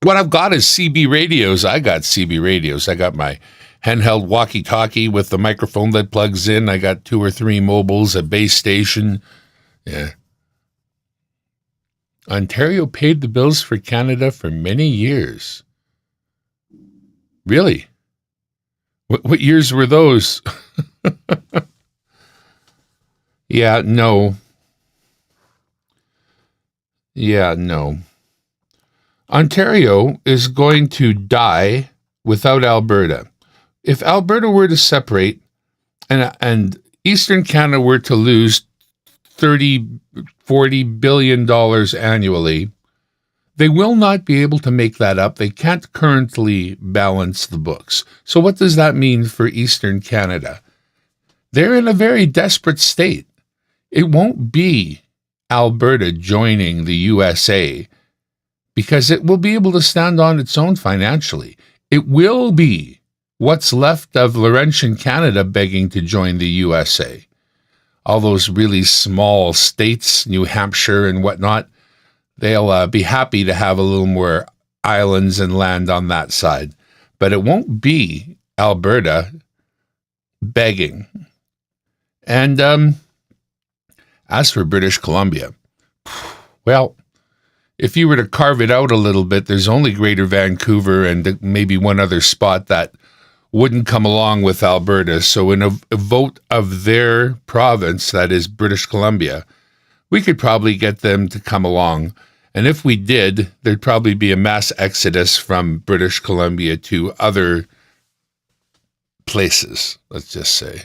I: What I've got is CB radios. I got CB radios. I got my handheld walkie-talkie with the microphone that plugs in. I got 2 or 3 mobiles, a base station. Yeah. Ontario paid the bills for Canada for many years. Really? What years were those? Yeah, no. Ontario is going to die without Alberta. If Alberta were to separate and Eastern Canada were to lose $40 billion annually, they will not be able to make that up. They can't currently balance the books. So what does that mean for Eastern Canada? They're in a very desperate state. It won't be Alberta joining the USA because it will be able to stand on its own financially. It will be what's left of Laurentian Canada begging to join the USA. All those really small states, New Hampshire and whatnot, they'll be happy to have a little more islands and land on that side. But it won't be Alberta begging. And as for British Columbia, well, if you were to carve it out a little bit, there's only Greater Vancouver and maybe one other spot that wouldn't come along with Alberta. So in a vote of their province, that is British Columbia, we could probably get them to come along. And if we did, there'd probably be a mass exodus from British Columbia to other places, let's just say.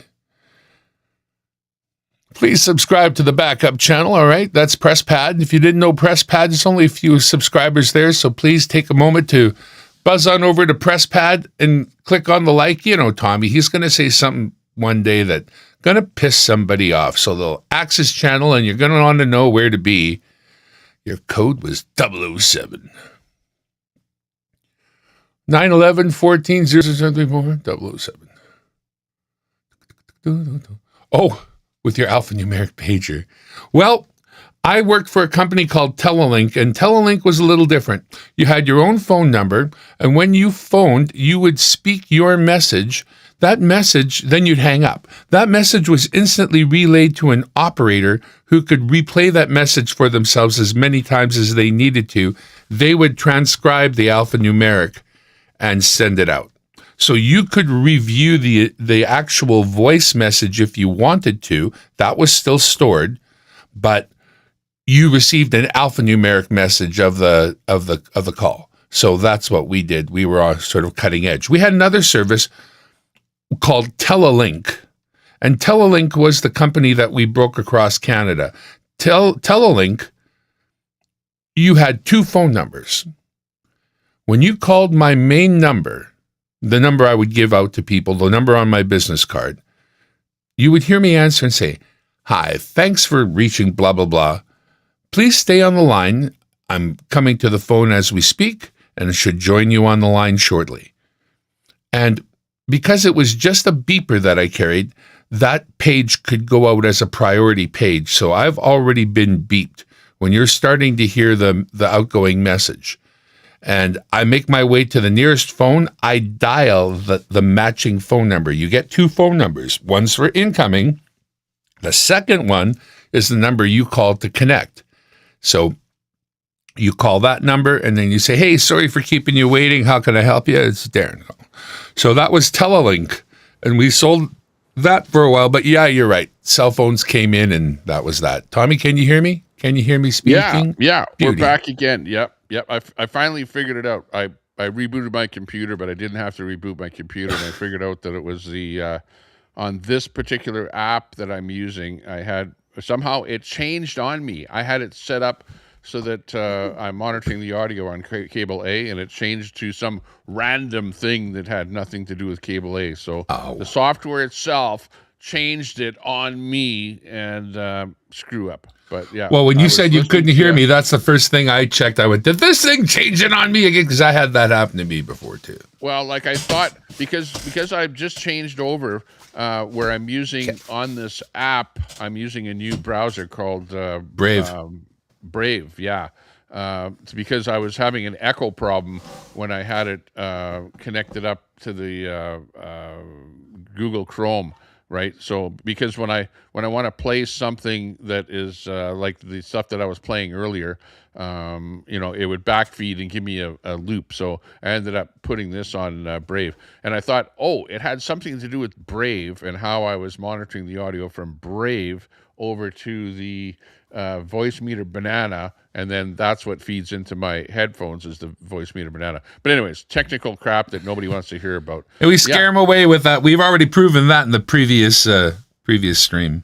I: Please subscribe to the backup channel, all right? That's PressPad. If you didn't know PressPad, there's only a few subscribers there, so please take a moment to buzz on over to PressPad and click on the like. You know, Tommy, he's going to say something one day that's going to piss somebody off. So they'll access channel and you're going to want to know where to be. Your code was 007. 911-14-007. Oh, with your alphanumeric pager. Well, I worked for a company called Telelink, and Telelink was a little different. You had your own phone number, and when you phoned, you would speak your message. That message, then you'd hang up. That message was instantly relayed to an operator who could replay that message for themselves as many times as they needed to. They would transcribe the alphanumeric and send it out. So you could review the actual voice message if you wanted to. That was still stored, but you received an alphanumeric message of the call. So that's what we did. We were on sort of cutting edge. We had another service called Telelink, and Telelink was the company that we broke across Canada. Telelink, you had 2 phone numbers. When you called my main number, the number I would give out to people, the number on my business card, you would hear me answer and say, "Hi, thanks for reaching blah, blah, blah. Please stay on the line. I'm coming to the phone as we speak and should join you on the line shortly." And because it was just a beeper that I carried, that page could go out as a priority page. So I've already been beeped when you're starting to hear the outgoing message. And I make my way to the nearest phone. I dial the matching phone number. You get 2 phone numbers. One's for incoming. The second one is the number you call to connect. So you call that number and then you say, "Hey, sorry for keeping you waiting. How can I help you?" It's Darren. So that was Telelink, and we sold that for a while. But yeah, you're right. Cell phones came in, and that was that. Tommy, can you hear me? Can you hear me speaking?
B: Yeah,
I: Beauty.
B: we're back again. Yep. I finally figured it out. I rebooted my computer, but I didn't have to reboot my computer, and I figured out that it was the on this particular app that I'm using. I had somehow it changed on me. I had it set up so that I'm monitoring the audio on cable A, and it changed to some random thing that had nothing to do with cable A. So the software itself changed it on me and screw up. But yeah.
I: Well, when you said you couldn't hear me, that's the first thing I checked. I went, did this thing change it on me again? Because I had that happen to me before too.
B: Well, like I thought, because I've just changed over where I'm using on this app, I'm using a new browser called
I: Brave.
B: Brave, yeah. It's because I was having an echo problem when I had it connected up to the Google Chrome, right? So because when I want to play something that is like the stuff that I was playing earlier, it would backfeed and give me a loop. So I ended up putting this on Brave, and I thought, it had something to do with Brave and how I was monitoring the audio from Brave over to the voice meter banana, and then that's what feeds into my headphones is the voice meter banana. But anyways, technical crap that nobody wants to hear about.
I: And we scare them away with that. We've already proven that in the previous stream.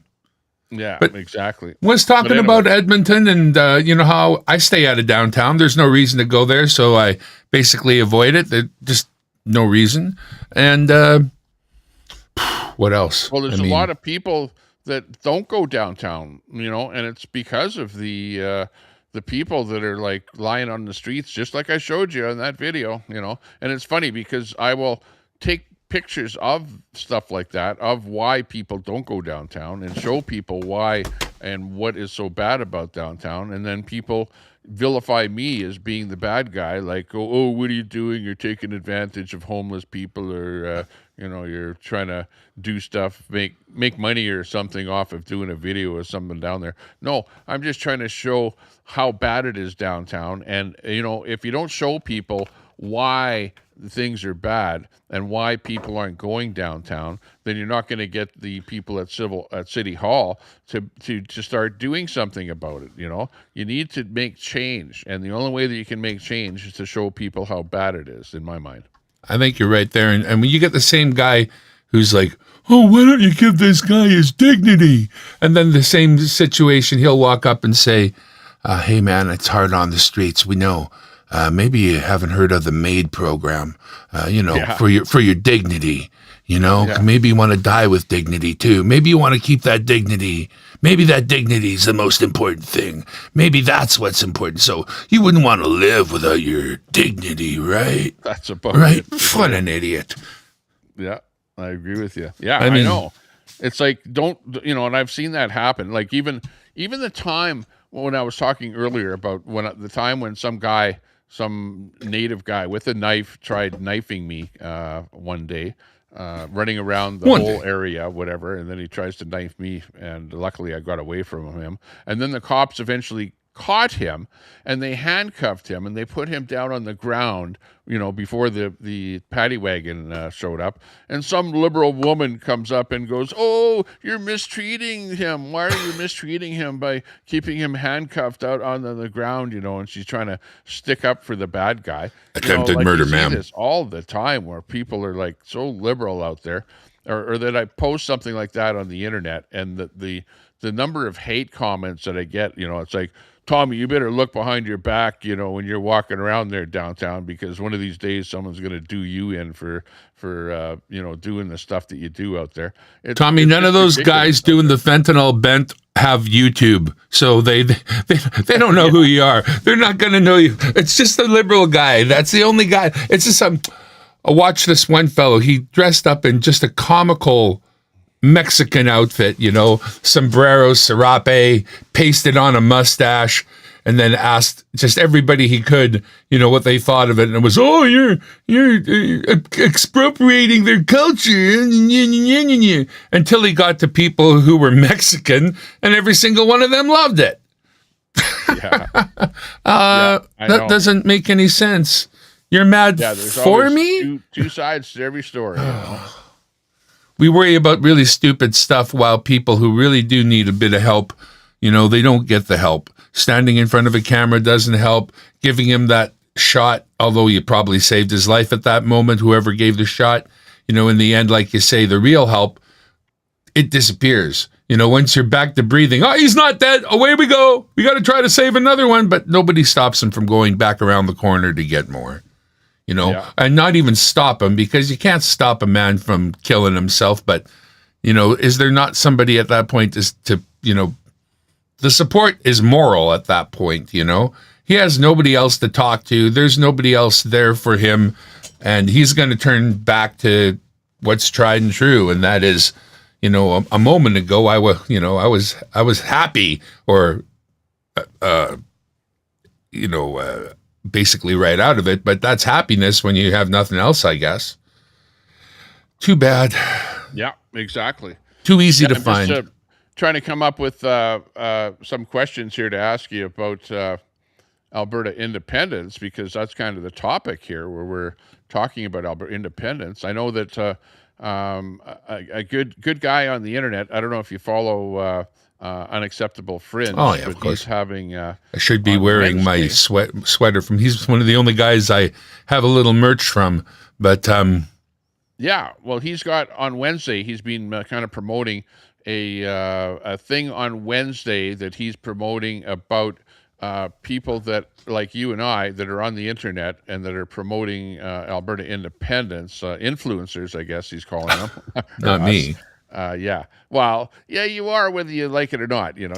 B: Yeah,
I: but
B: exactly.
I: Was talking about Edmonton and how I stay out of downtown. There's no reason to go there, so I basically avoid it. There's just no reason. And what else?
B: Well, there's a lot of people that don't go downtown, and it's because of the people that are like lying on the streets, just like I showed you in that video, And it's funny because I will take pictures of stuff like that, of why people don't go downtown, and show people why and what is so bad about downtown, and then people vilify me as being the bad guy, like, oh, what are you doing? You're taking advantage of homeless people, or you're trying to do stuff, make money or something off of doing a video of something down there. No, I'm just trying to show how bad it is downtown, and if you don't show people why things are bad and why people aren't going downtown, then you're not going to get the people at City Hall to start doing something about it. You need to make change, and the only way that you can make change is to show people how bad it is, in my mind.
I: I think you're right there. And when you get the same guy who's like, "Oh, why don't you give this guy his dignity?" And then the same situation, he'll walk up and say, "Hey man, it's hard on the streets. We know. Maybe you haven't heard of the MAID program, for your dignity. You know,
B: Yeah.
I: maybe you want to die with dignity too. Maybe you want to keep that dignity. Maybe that dignity is the most important thing. Maybe that's what's important. So you wouldn't want to live without your dignity, right?
B: That's about
I: Right?
B: it.
I: What an idiot.
B: Yeah, I agree with you. Yeah,
I: I
B: I
I: mean-
B: know. It's like, don't, you know, and I've seen that happen. Like even the time when I was talking earlier about the time when some native guy with a knife tried knifing me one day, running around the whole area, whatever, and then he tries to knife me, and luckily I got away from him. And then the cops eventually caught him, and they handcuffed him, and they put him down on the ground, you know, before the paddy wagon showed up. And some liberal woman comes up and goes, "Oh, you're mistreating him. Why are you mistreating him by keeping him handcuffed out on the ground?" You know, and she's trying to stick up for the bad guy.
I: Attempted
B: like
I: murder,
B: you see
I: ma'am.
B: this all the time where people are like so liberal out there, or that I post something like that on the internet, and the number of hate comments that I get, you know, it's like, "Tommy, you better look behind your back, you know, when you're walking around there downtown, because one of these days someone's going to do you in for you know, doing the stuff that you do out there."
I: Tommy,
B: it's
I: none of
B: just
I: those
B: ridiculous
I: guys
B: out
I: doing the fentanyl bent have YouTube, so they don't know who you are. They're not going to know you. It's just a liberal guy. That's the only guy. It's just I watched this one fellow. He dressed up in just a comical Mexican outfit, you know, sombrero, serape, pasted on a mustache, and then asked just everybody he could, you know, what they thought of it. And it was, "Oh, you're expropriating their culture," until he got to people who were Mexican, and every single one of them loved it.
B: Yeah.
I: That doesn't make any sense. You're mad
B: There's
I: for
B: always
I: me?
B: two sides to every story. You know?
I: We worry about really stupid stuff while people who really do need a bit of help, you know, they don't get the help. Standing in front of a camera doesn't help. Giving him that shot, although you probably saved his life at that moment, whoever gave the shot, you know, in the end, like you say, the real help, it disappears. You know, once you're back to breathing, "Oh, he's not dead. Away we go. We got to try to save another one." But nobody stops him from going back around the corner to get more. You know, and not even stop him, because you can't stop a man from killing himself. But, you know, is there not somebody at that point to, you know, the support is moral at that point, you know? He has nobody else to talk to. There's nobody else there for him. And he's going to turn back to what's tried and true. And that is, you know, a moment ago, I was happy, or, you know, basically right out of it, but that's happiness when you have nothing else, I guess. Too bad.
B: Yeah, exactly.
I: Too easy to
B: I'm
I: find.
B: Just, trying to come up with some questions here to ask you about Alberta independence, because that's kind of the topic here, where we're talking about Alberta independence. I know that a good guy on the internet, I don't know if you follow Unacceptable Fringe.
I: Oh, yeah,
B: but
I: of course.
B: he's having
I: I should be
B: on
I: wearing my
B: Wednesday.
I: sweater from. He's one of the only guys I have a little merch from. But
B: yeah, well, he's got on Wednesday. He's been kind of promoting a thing on Wednesday that he's promoting about people that, like you and I, that are on the internet and that are promoting Alberta independence, influencers, I guess he's calling them.
I: not me.
B: Yeah. Well, yeah, you are, whether you like it or not. You know,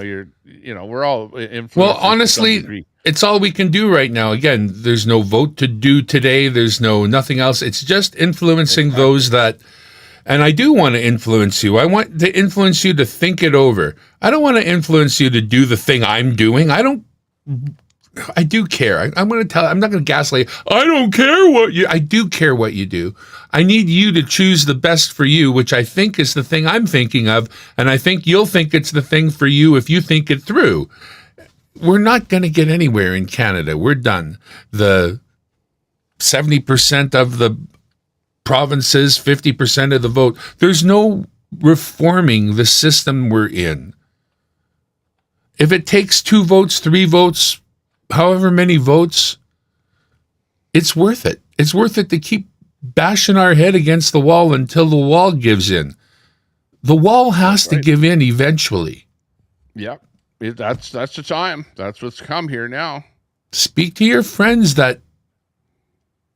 B: we're all influencers.
I: Well,
B: to some
I: honestly,
B: degree.
I: it's all we can do right now. Again, there's no vote to do today. There's nothing else. It's just influencing those that, and I do want to influence you. I want to influence you to think it over. I don't want to influence you to do the thing I'm doing. I do care. I'm going to tell, I'm not going to gaslight. I don't care I do care what you do. I need you to choose the best for you, which I think is the thing I'm thinking of. And I think you'll think it's the thing for you if you think it through. We're not going to get anywhere in Canada. We're done. The 70% of the provinces, 50% of the vote. There's no reforming the system we're in. If it takes 2 votes, 3 votes, however many votes, it's worth it. It's worth it to keep bashing our head against the wall until the wall gives in. The wall has to give in eventually.
B: Yep. That's the time. That's what's come here now.
I: Speak to your friends that,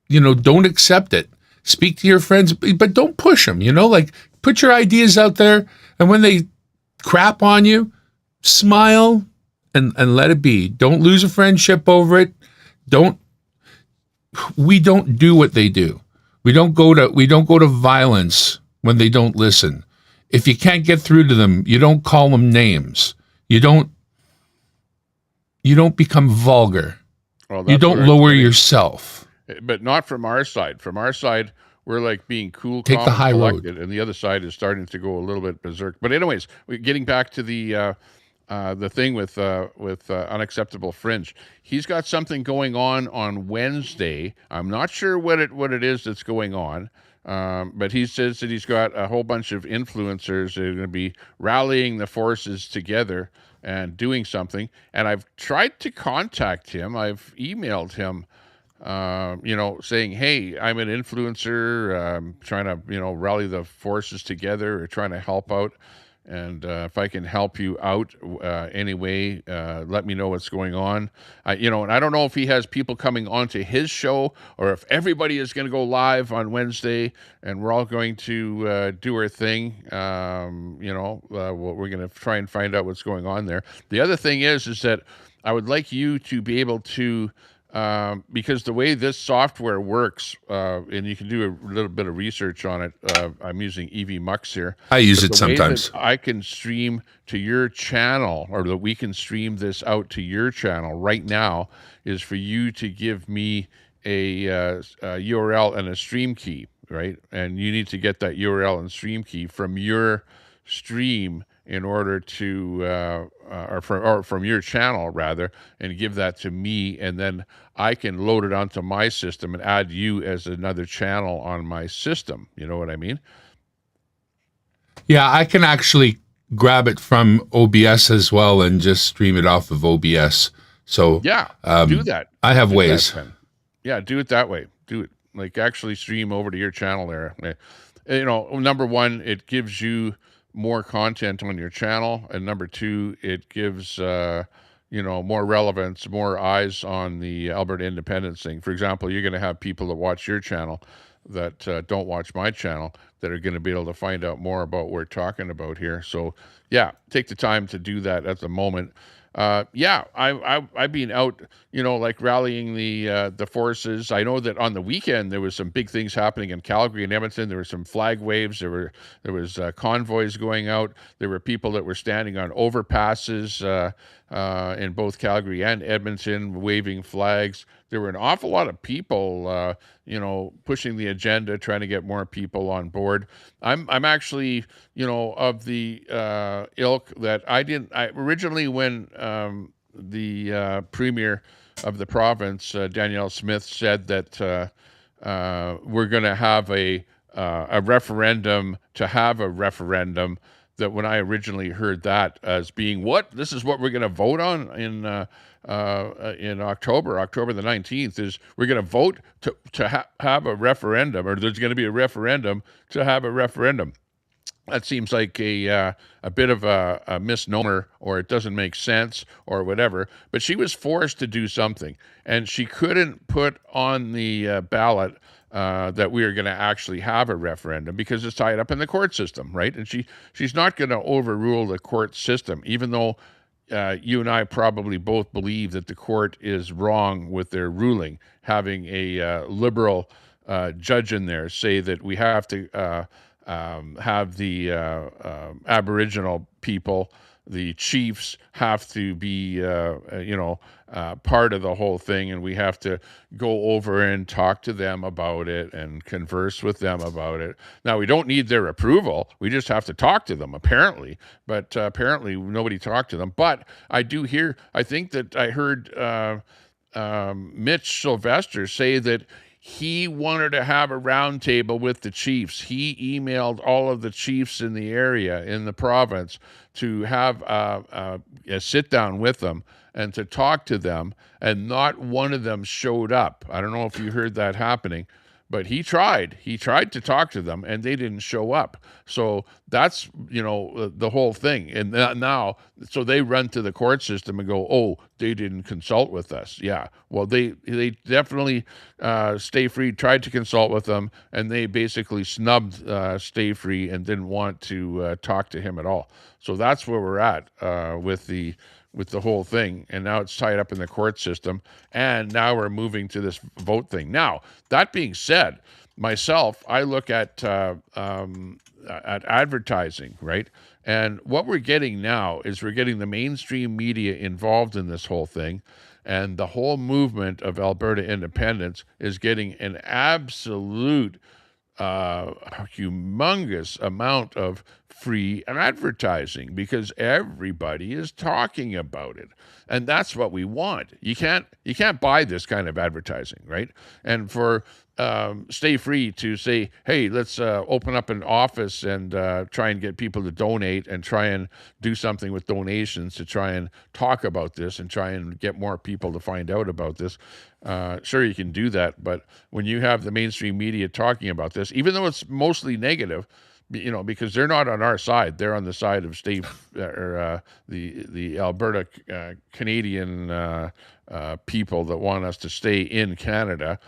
I: don't accept it. speak to your friends, but don't push them, like put your ideas out there. And when they crap on you, smile and let it be. Don't lose a friendship over it. We don't do what they do. We don't go to violence when they don't listen. If you can't get through to them, you don't call them names. You don't become vulgar.
B: Well,
I: you don't lower yourself.
B: But not from our side. From our side, we're like being cool,
I: Take
B: calm,
I: the high
B: collected,
I: road.
B: and the other side is starting to go a little bit berserk. But anyways, getting back to the thing with unacceptable fringe. He's got something going on Wednesday. I'm not sure what it is that's going on. But he says that he's got a whole bunch of influencers that are going to be rallying the forces together and doing something. And I've tried to contact him. I've emailed him, saying, hey, I'm an influencer. I'm trying to, rally the forces together or trying to help out. And if I can help you out anyway, let me know what's going on. And I don't know if he has people coming onto his show or if everybody is going to go live on Wednesday and we're all going to do our thing. We're going to try and find out what's going on there. The other thing is that I would like you to be able to, because the way this software works, and you can do a little bit of research on it. I'm using EV Mux here.
I: I use it
B: the
I: sometimes.
B: Way that I can stream to your channel, or that we can stream this out to your channel right now, is for you to give me a URL and a stream key, right? And you need to get that URL and stream key from your stream in order to, or from your channel rather, and give that to me, and then I can load it onto my system and add you as another channel on my system. You know what I mean?
I: Yeah, I can actually grab it from OBS as well and just stream it off of OBS. So
B: yeah, do that.
I: I have ways.
B: Yeah, do it that way. Do it like actually stream over to your channel there. Number one, it gives you more content on your channel, and number two, it gives more relevance, more eyes on the Alberta independence thing. For example, you're going to have people that watch your channel that don't watch my channel that are going to be able to find out more about what we're talking about here. So yeah, take the time to do that at the moment. I've been out, like rallying the forces. I know that on the weekend there was some big things happening in Calgary and Edmonton. There were some flag waves. There was convoys going out. There were people that were standing on overpasses in both Calgary and Edmonton, waving flags. There were an awful lot of people, pushing the agenda, trying to get more people on board. I'm actually, of the ilk that I originally when the premier of the province, Danielle Smith, said that we're going to have a referendum to have a referendum, that when I originally heard that as being this is what we're going to vote on in October the 19th, is we're going to vote to have a referendum, or there's going to be a referendum to have a referendum. That seems like a bit of a misnomer, or it doesn't make sense, or whatever. But she was forced to do something, and she couldn't put on the ballot that we are going to actually have a referendum because it's tied up in the court system, right? And she's not going to overrule the court system, even though you and I probably both believe that the court is wrong with their ruling, having a liberal judge in there say that we have to have the Aboriginal people, the chiefs, have to be, part of the whole thing, and we have to go over and talk to them about it and converse with them about it. Now, we don't need their approval. We just have to talk to them, apparently. But apparently, nobody talked to them. But I think that I heard Mitch Sylvester say that he wanted to have a roundtable with the chiefs. He emailed all of the chiefs in the area, in the province, to have a sit down with them and to talk to them, and not one of them showed up. I don't know if you heard that happening, But he tried to talk to them, and they didn't show up. So that's, the whole thing. And now, so they run to the court system and go, oh, they didn't consult with us. Yeah, well, they definitely, Stay Free tried to consult with them, and they basically snubbed Stay Free and didn't want to talk to him at all. So that's where we're at with the whole thing. And now it's tied up in the court system. And now we're moving to this vote thing. Now, that being said, myself, I look at advertising, right? And what we're getting now is we're getting the mainstream media involved in this whole thing. And the whole movement of Alberta independence is getting an absolute humongous amount of free advertising because everybody is talking about it, and that's what we want. You can't buy this kind of advertising, right? And for Stay Free to say, hey, let's open up an office and try and get people to donate and try and do something with donations to try and talk about this and try and get more people to find out about this. Sure, you can do that, but when you have the mainstream media talking about this, even though it's mostly negative, because they're not on our side, they're on the side of the Alberta Canadian people that want us to stay in Canada.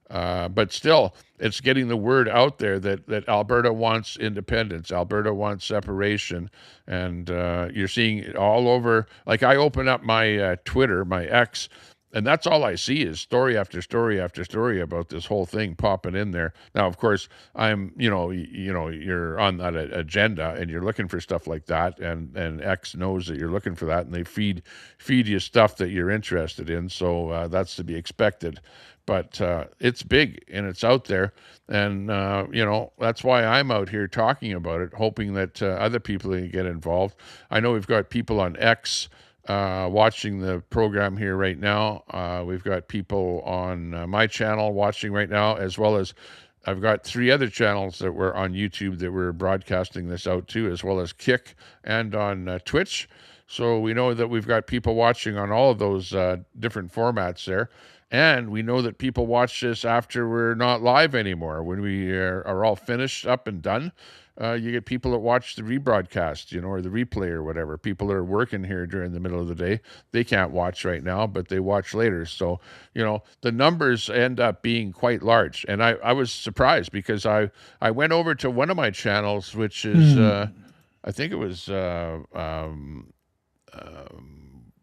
B: But still, it's getting the word out there that Alberta wants independence, Alberta wants separation, and you're seeing it all over. Like, I open up my Twitter, my X, and that's all I see is story after story after story about this whole thing popping in there. Now, of course, I'm, you're on that agenda and you're looking for stuff like that, and X knows that you're looking for that, and they feed you stuff that you're interested in. So that's to be expected. But it's big and it's out there, and that's why I'm out here talking about it, hoping that other people can get involved. I know we've got people on X watching the program here right now. We've got people on my channel watching right now, as well as I've got 3 other channels that were on YouTube that we're broadcasting this out to, as well as Kick and on Twitch. So we know that we've got people watching on all of those different formats there. And we know that people watch this after we're not live anymore. When we are all finished up and done, you get people that watch the rebroadcast, or the replay or whatever. People that are working here during the middle of the day, they can't watch right now, but they watch later. So, the numbers end up being quite large. And I was surprised because I went over to one of my channels, which is, I think it was...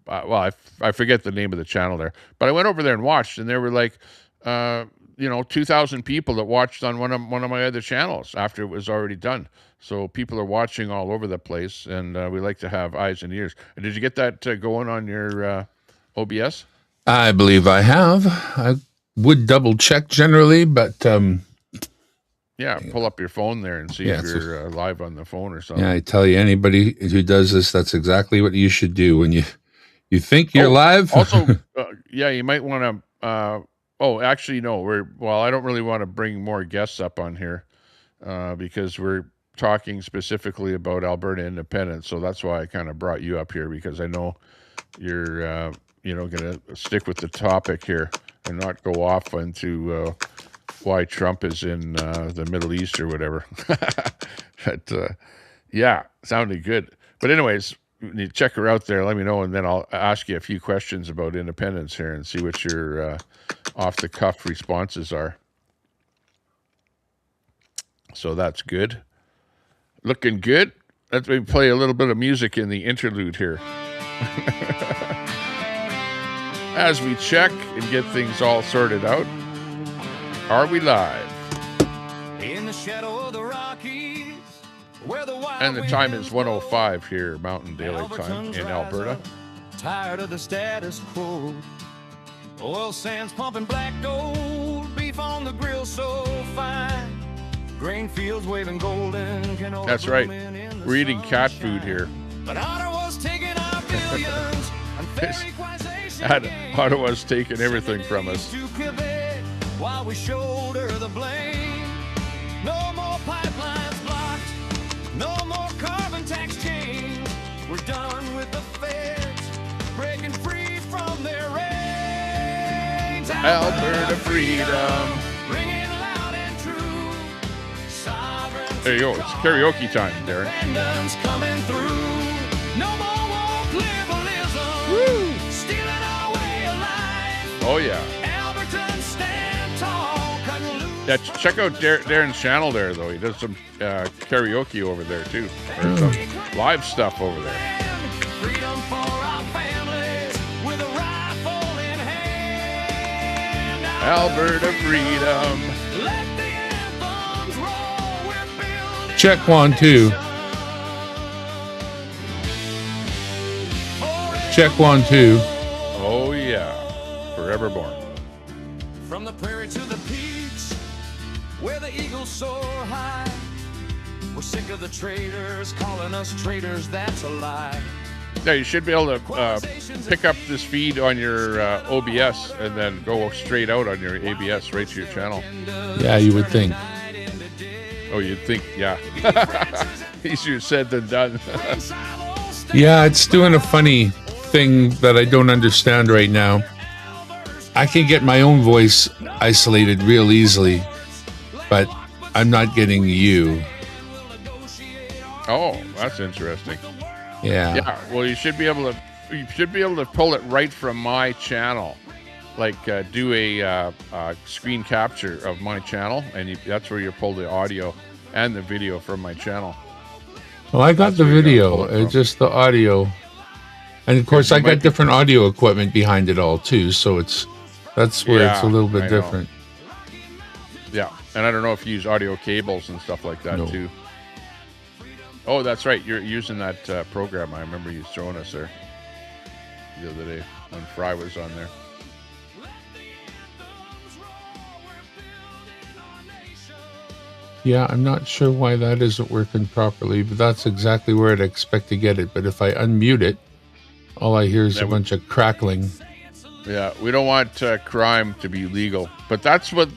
B: I forget the name of the channel there, but I went over there and watched, and there were like, 2,000 people that watched on one of my other channels after it was already done. So people are watching all over the place, and we like to have eyes and ears. And did you get that going on your OBS?
I: I believe I have. I would double check generally, but
B: yeah, pull up your phone there and see if you're live on the phone or something.
I: Yeah, I tell you, anybody who does this, that's exactly what you should do when you think you're live.
B: Also, you might want to. Actually, no. I don't really want to bring more guests up on here because we're talking specifically about Alberta independence. So that's why I kind of brought you up here, because I know you're going to stick with the topic here and not go off into why Trump is in the Middle East or whatever. But sounded good. But anyways, you check her out there. Let me know, and then I'll ask you a few questions about independence here and see what your off-the-cuff responses are. So that's good. Looking good. Let me play a little bit of music in the interlude here. As we check and get things all sorted out. Are we live?
A: In the shadow of the Rockies, where the wild
B: And the time is 1:05 here, Mountain Daylight Time in Alberta.
A: Tired of the status quo. Oil sands pumping black gold, beef on the grill so fine. Grain fields waving golden.
B: That's right. We're eating cat food here.
A: But Ottawa's taking our billions.
B: Ottawa's taking everything from us.
A: While we shoulder the blame. No more pipelines blocked. No more carbon tax change. We're done with the feds breaking free from their reins.
B: Alberta freedom.
A: Ringing loud
B: There you go. It's karaoke time, Darren.
A: Independence coming through. No more woke liberalism. Stealing our way of life.
B: Oh, yeah.
A: Albertans stand tall. Cutting loose.
B: Yeah, check out Darren's channel there, though. He does some karaoke over there, too. Or some live stuff over there.
A: Freedom for our families with a rifle in hand.
B: Alberta freedom.
A: Let the anthems roll. We're building
I: Check 1, 2. Check 1, 2.
B: Oh, yeah. Forevermore.
A: from the prairie to the peaks where the eagles soar high. We're sick of the traitors calling us traitors. That's a lie.
B: Yeah, you should be able to pick up this feed on your OBS and then go straight out on your ABS right to your channel.
I: Yeah, you would think.
B: Oh, you'd think, yeah. Easier said than done.
I: Yeah, it's doing a funny thing that I don't understand right now. I can get my own voice isolated real easily, but I'm not getting you.
B: Oh, that's interesting.
I: Yeah.
B: Yeah, well, you should be able to pull it right from my channel, like do a screen capture of my channel, and that's where you pull the audio and the video from my channel.
I: Well, I got
B: That's
I: the
B: where you gotta
I: video,
B: pull it
I: it's
B: from.
I: just the audio, and of course I
B: You might
I: got
B: be-
I: different audio equipment behind it all too. So that's where it's a
B: Yeah,
I: little bit
B: I know.
I: different.
B: Yeah, and I don't know if you use audio cables and stuff like that
I: No.
B: too. Oh, that's right. You're using that program. I remember you showing us there the other day when Fry was on there.
I: Yeah, I'm not sure why that isn't working properly, but that's exactly where I'd expect to get it. But if I unmute it, all I hear is a bunch of crackling.
B: Yeah, we don't want crime to be legal, but that's what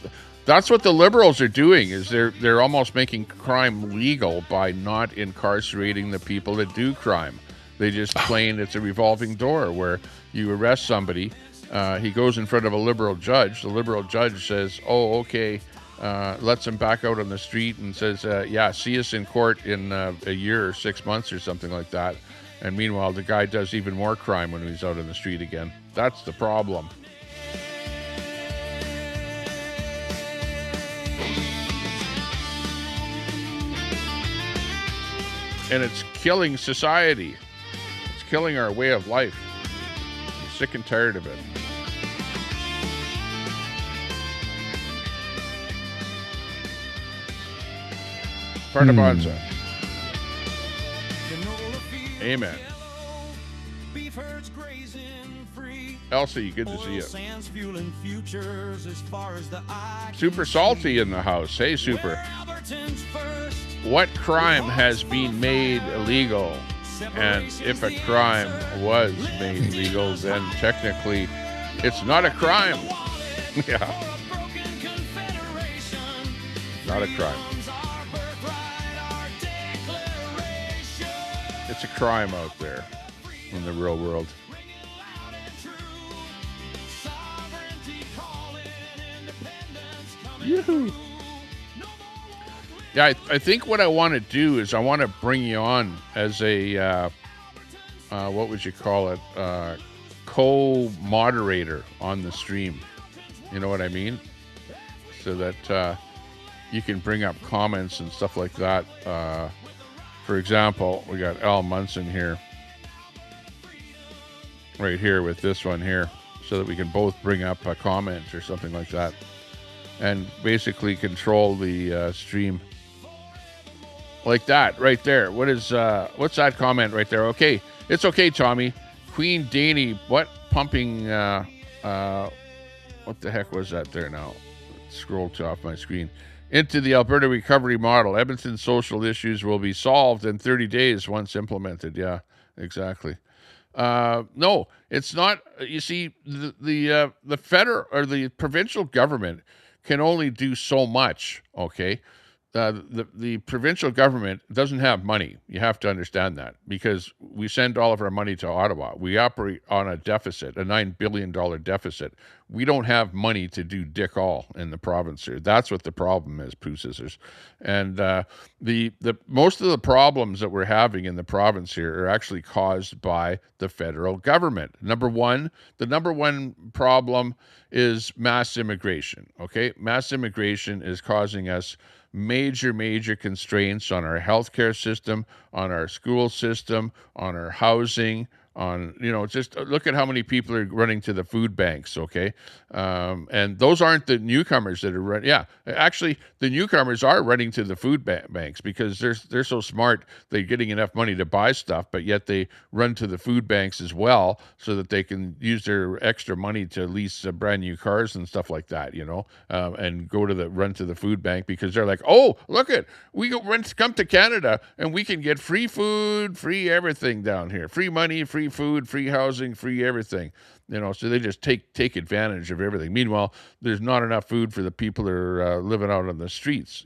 B: the liberals are doing. Is they're almost making crime legal by not incarcerating the people that do crime. They just claim it's a revolving door where you arrest somebody, he goes in front of a liberal judge. The liberal judge says, "Oh, okay," lets him back out on the street and says, "Yeah, see us in court in a year or 6 months or something like that." And meanwhile, the guy does even more crime when he's out on the street again. That's the problem. And it's killing society. It's killing our way of life. I'm sick and tired of it. Parnabanza. Amen.
A: Beef herds grazing free.
B: Elsie, good to see
A: Oil
B: you.
A: sands fueling futures as far as the eye can
B: Super Salty in the house. Hey, Super.
A: Albertans first.
B: What crime has been made illegal? And if a crime was made legal, then technically it's not a crime. Yeah,
A: Broken confederation.
B: not a crime.
A: Our birthright, our declaration.
B: It's a crime out there in the real world.
A: Sovereignty calling, independence coming.
B: Yoo-hoo. Yeah, I think what I want to do is I want to bring you on as a, what would you call it, co-moderator on the stream. You know what I mean? So that you can bring up comments and stuff like that. For example, we got Al Munson here, right here with this one here, so that we can both bring up a comment or something like that, and basically control the stream. Like that, right there. What's that comment right there? Okay, it's okay, Tommy. Queen Danny, what pumping? What the heck was that there now? Scroll to off my screen. Into the Alberta recovery model. Edmonton's social issues will be solved in 30 days once implemented. Yeah, exactly. No, it's not. You see, the federal or the provincial government can only do so much. Okay. The provincial government doesn't have money. You have to understand that, because we send all of our money to Ottawa. We operate on a deficit, a $9 billion deficit. we don't have money to do dick all in the province here. That's what the problem is, Pooh Scissors. And the most of the problems that we're having in the province here are actually caused by the federal government. The number one problem is mass immigration. Okay, mass immigration is causing us major constraints on our healthcare system, on our school system, on our housing, on, just look at how many people are running to the food banks, okay? And those aren't the newcomers that are running. Yeah, actually, the newcomers are running to the food banks because they're so smart, they're getting enough money to buy stuff, but yet they run to the food banks as well so that they can use their extra money to lease brand new cars and stuff like that, and run to the food bank because they're like, oh, look it, come to Canada and we can get free food, free everything down here, free money, free food, free housing, free everything, so they just take advantage of everything. Meanwhile, there's not enough food for the people that are living out on the streets,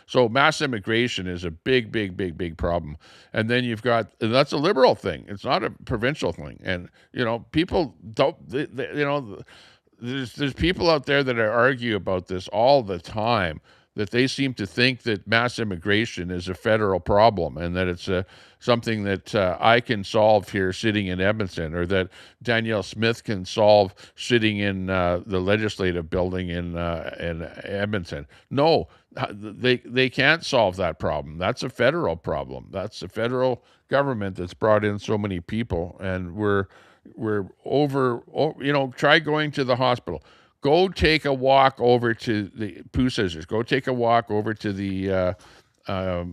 B: So mass immigration is a big problem. And then you've got, and that's a liberal thing. It's not a provincial thing. And, people don't, there's people out there that argue about this all the time, that they seem to think that mass immigration is a federal problem and that it's something that I can solve here sitting in Edmonton, or that Danielle Smith can solve sitting in the legislative building in Edmonton. No, they can't solve that problem. That's a federal problem. That's the federal government that's brought in so many people, and we're try going to the hospital. Go take a walk over to the Pooh Scissors. Go take a walk over to the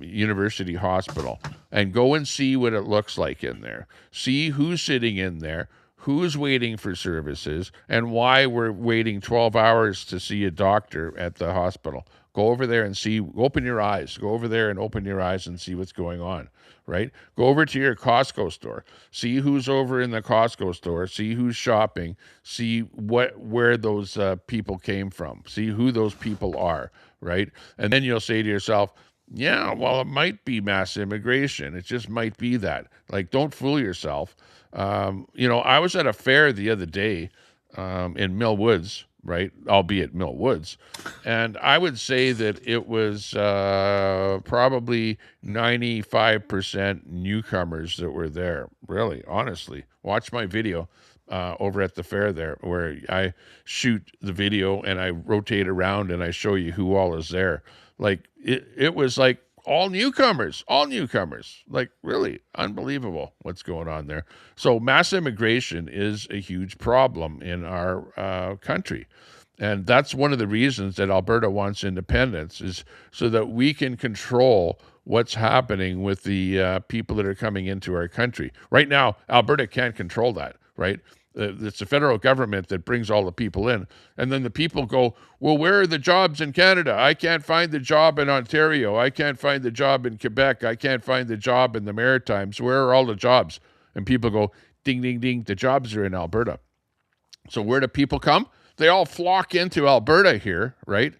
B: University Hospital and go and see what it looks like in there. See who's sitting in there, who's waiting for services, and why we're waiting 12 hours to see a doctor at the hospital. Go over there and see, open your eyes. Go over there and open your eyes and see what's going on, right? Go over to your Costco store. See who's over in the Costco store. See who's shopping. See where those people came from. See who those people are, right? And then you'll say to yourself, yeah, well, it might be mass immigration. It just might be that. Like, don't fool yourself. I was at a fair the other day in Mill Woods, right? Albeit Mill Woods. And I would say that it was probably 95% newcomers that were there. Really, honestly. Watch my video over at the fair there, where I shoot the video and I rotate around and I show you who all is there. Like, it was like all newcomers, like really unbelievable what's going on there. So mass immigration is a huge problem in our country. And that's one of the reasons that Alberta wants independence, is so that we can control what's happening with the people that are coming into our country. Right now, Alberta can't control that, right? It's the federal government that brings all the people in. And then the people go, well, where are the jobs in Canada? I can't find the job in Ontario. I can't find the job in Quebec. I can't find the job in the Maritimes. Where are all the jobs? And people go, ding, ding, ding, the jobs are in Alberta. So where do people come? They all flock into Alberta here, right?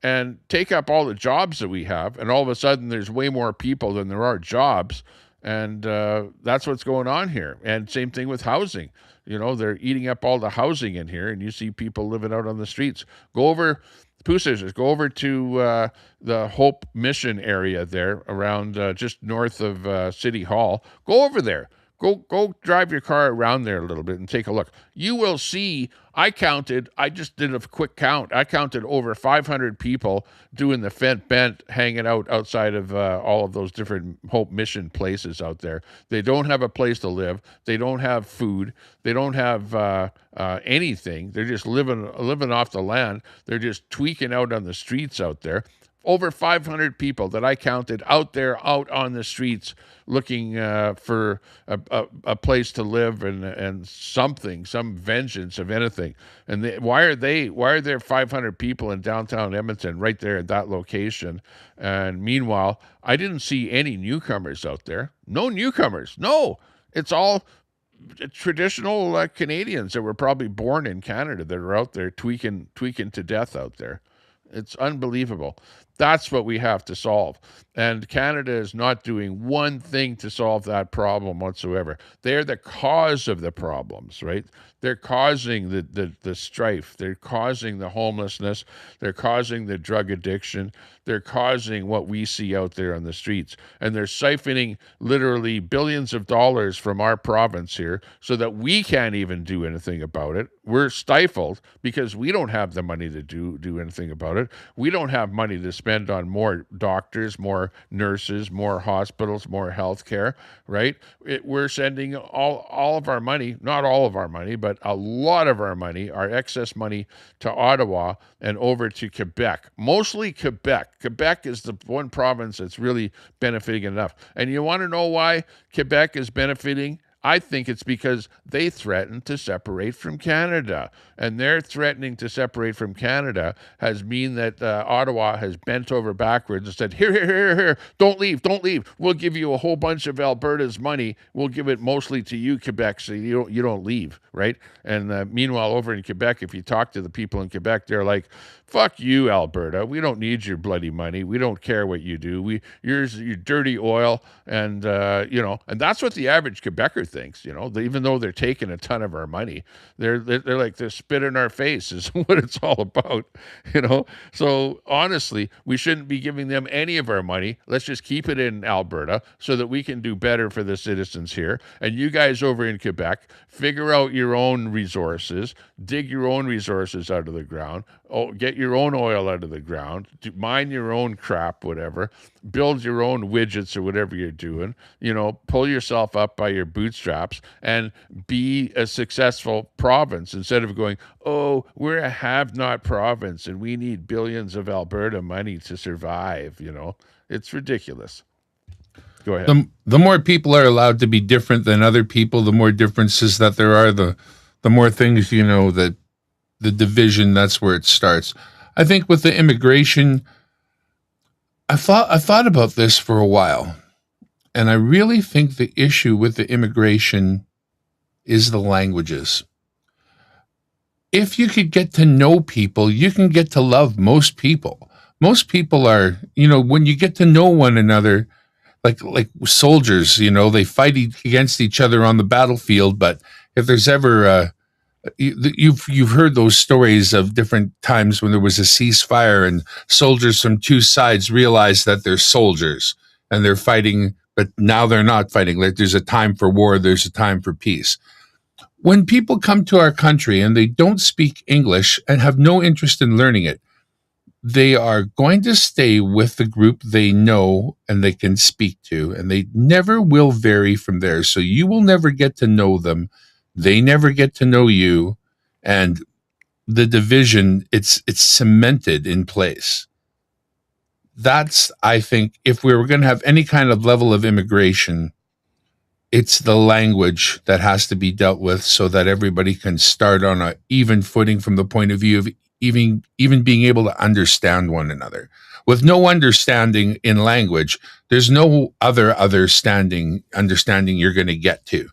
B: And take up all the jobs that we have. And all of a sudden, there's way more people than there are jobs. And that's what's going on here. And same thing with housing. They're eating up all the housing in here, and you see people living out on the streets. Go over, Pooh Scissors, go over to the Hope Mission area there, around just north of City Hall. Go over there. Go drive your car around there a little bit and take a look. You will see, I just did a quick count. I counted over 500 people doing the fent bent, hanging out outside of all of those different Hope Mission places out there. They don't have a place to live. They don't have food. They don't have anything. They're just living off the land. They're just tweaking out on the streets out there. Over 500 people that I counted out on the streets, looking for a place to live and some vengeance of anything. And why are there 500 people in downtown Edmonton right there at that location? And meanwhile, I didn't see any newcomers out there. No newcomers. No, it's all traditional Canadians that were probably born in Canada that are out there tweaking to death out there. It's unbelievable. That's what we have to solve. And Canada is not doing one thing to solve that problem whatsoever. They're the cause of the problems, right? They're causing the strife. They're causing the homelessness. They're causing the drug addiction. They're causing what we see out there on the streets. And they're siphoning literally billions of dollars from our province here so that we can't even do anything about it. We're stifled because we don't have the money to do anything about it. We don't have money to spend on more doctors, more nurses, more hospitals, more healthcare, right? We're sending all of our money, not all of our money, but a lot of our money, our excess money, to Ottawa and over to Quebec, mostly Quebec. Quebec is the one province that's really benefiting enough. And you want to know why Quebec is benefiting? I think it's because they threatened to separate from Canada. And their threatening to separate from Canada has mean that Ottawa has bent over backwards and said, here, don't leave. We'll give you a whole bunch of Alberta's money. We'll give it mostly to you, Quebec, so you don't leave, right? And meanwhile, over in Quebec, if you talk to the people in Quebec, they're like, fuck you, Alberta. We don't need your bloody money. We don't care what you do. Your dirty oil, and and that's what the average Quebecer thinks. Even though they're taking a ton of our money, they're like they're spit in our face is what it's all about. So honestly, we shouldn't be giving them any of our money. Let's just keep it in Alberta so that we can do better for the citizens here. And you guys over in Quebec, figure out your own resources, dig your own resources out of the ground. Get your own oil out of the ground, mine your own crap, whatever, build your own widgets or whatever you're doing, pull yourself up by your bootstraps and be a successful province instead of going, oh, we're a have-not province and we need billions of Alberta money to survive. It's ridiculous. Go ahead.
I: The more people are allowed to be different than other people, the more differences that there are, the more things, that the division, that's where it starts. I think with the immigration, I thought about this for a while, and I really think the issue with the immigration is the languages. If you could get to know people, you can get to love most people. Most people are, when you get to know one another, like soldiers, they fight against each other on the battlefield, but if there's ever you've heard those stories of different times when there was a ceasefire and soldiers from two sides realized that they're soldiers and they're fighting, but now they're not fighting. Like there's a time for war, there's a time for peace. When people come to our country and they don't speak English and have no interest in learning it, they are going to stay with the group they know and they can speak to, and they never will vary from there. So you will never get to know them. They never get to know you, and the division, it's cemented in place. That's, I think, if we were going to have any kind of level of immigration, it's the language that has to be dealt with so that everybody can start on an even footing from the point of view of even being able to understand one another. With no understanding in language, there's no other understanding you're going to get to.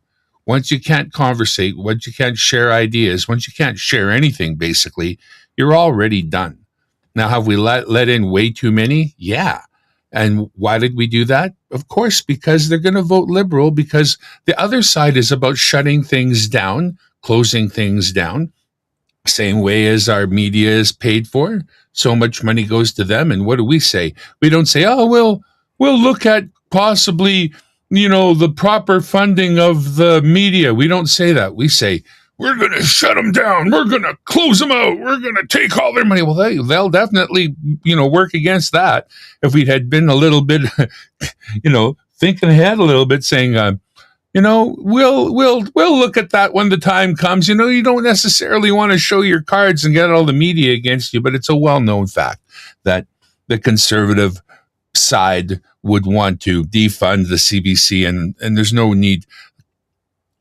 I: Once you can't conversate, once you can't share ideas, once you can't share anything, basically, you're already done. Now, have we let in way too many? Yeah. And why did we do that? Of course, because they're going to vote Liberal, because the other side is about shutting things down, closing things down, same way as our media is paid for. So much money goes to them. And what do we say? We don't say, oh, we'll look at possibly the proper funding of the media. We don't say that. We say, we're going to shut them down. We're going to close them out. We're going to take all their money. Well, they'll definitely, work against that. If we had been a little bit, thinking ahead a little bit, saying, we'll look at that when the time comes. You don't necessarily want to show your cards and get all the media against you, but it's a well-known fact that the conservative side would want to defund the CBC, and there's no need.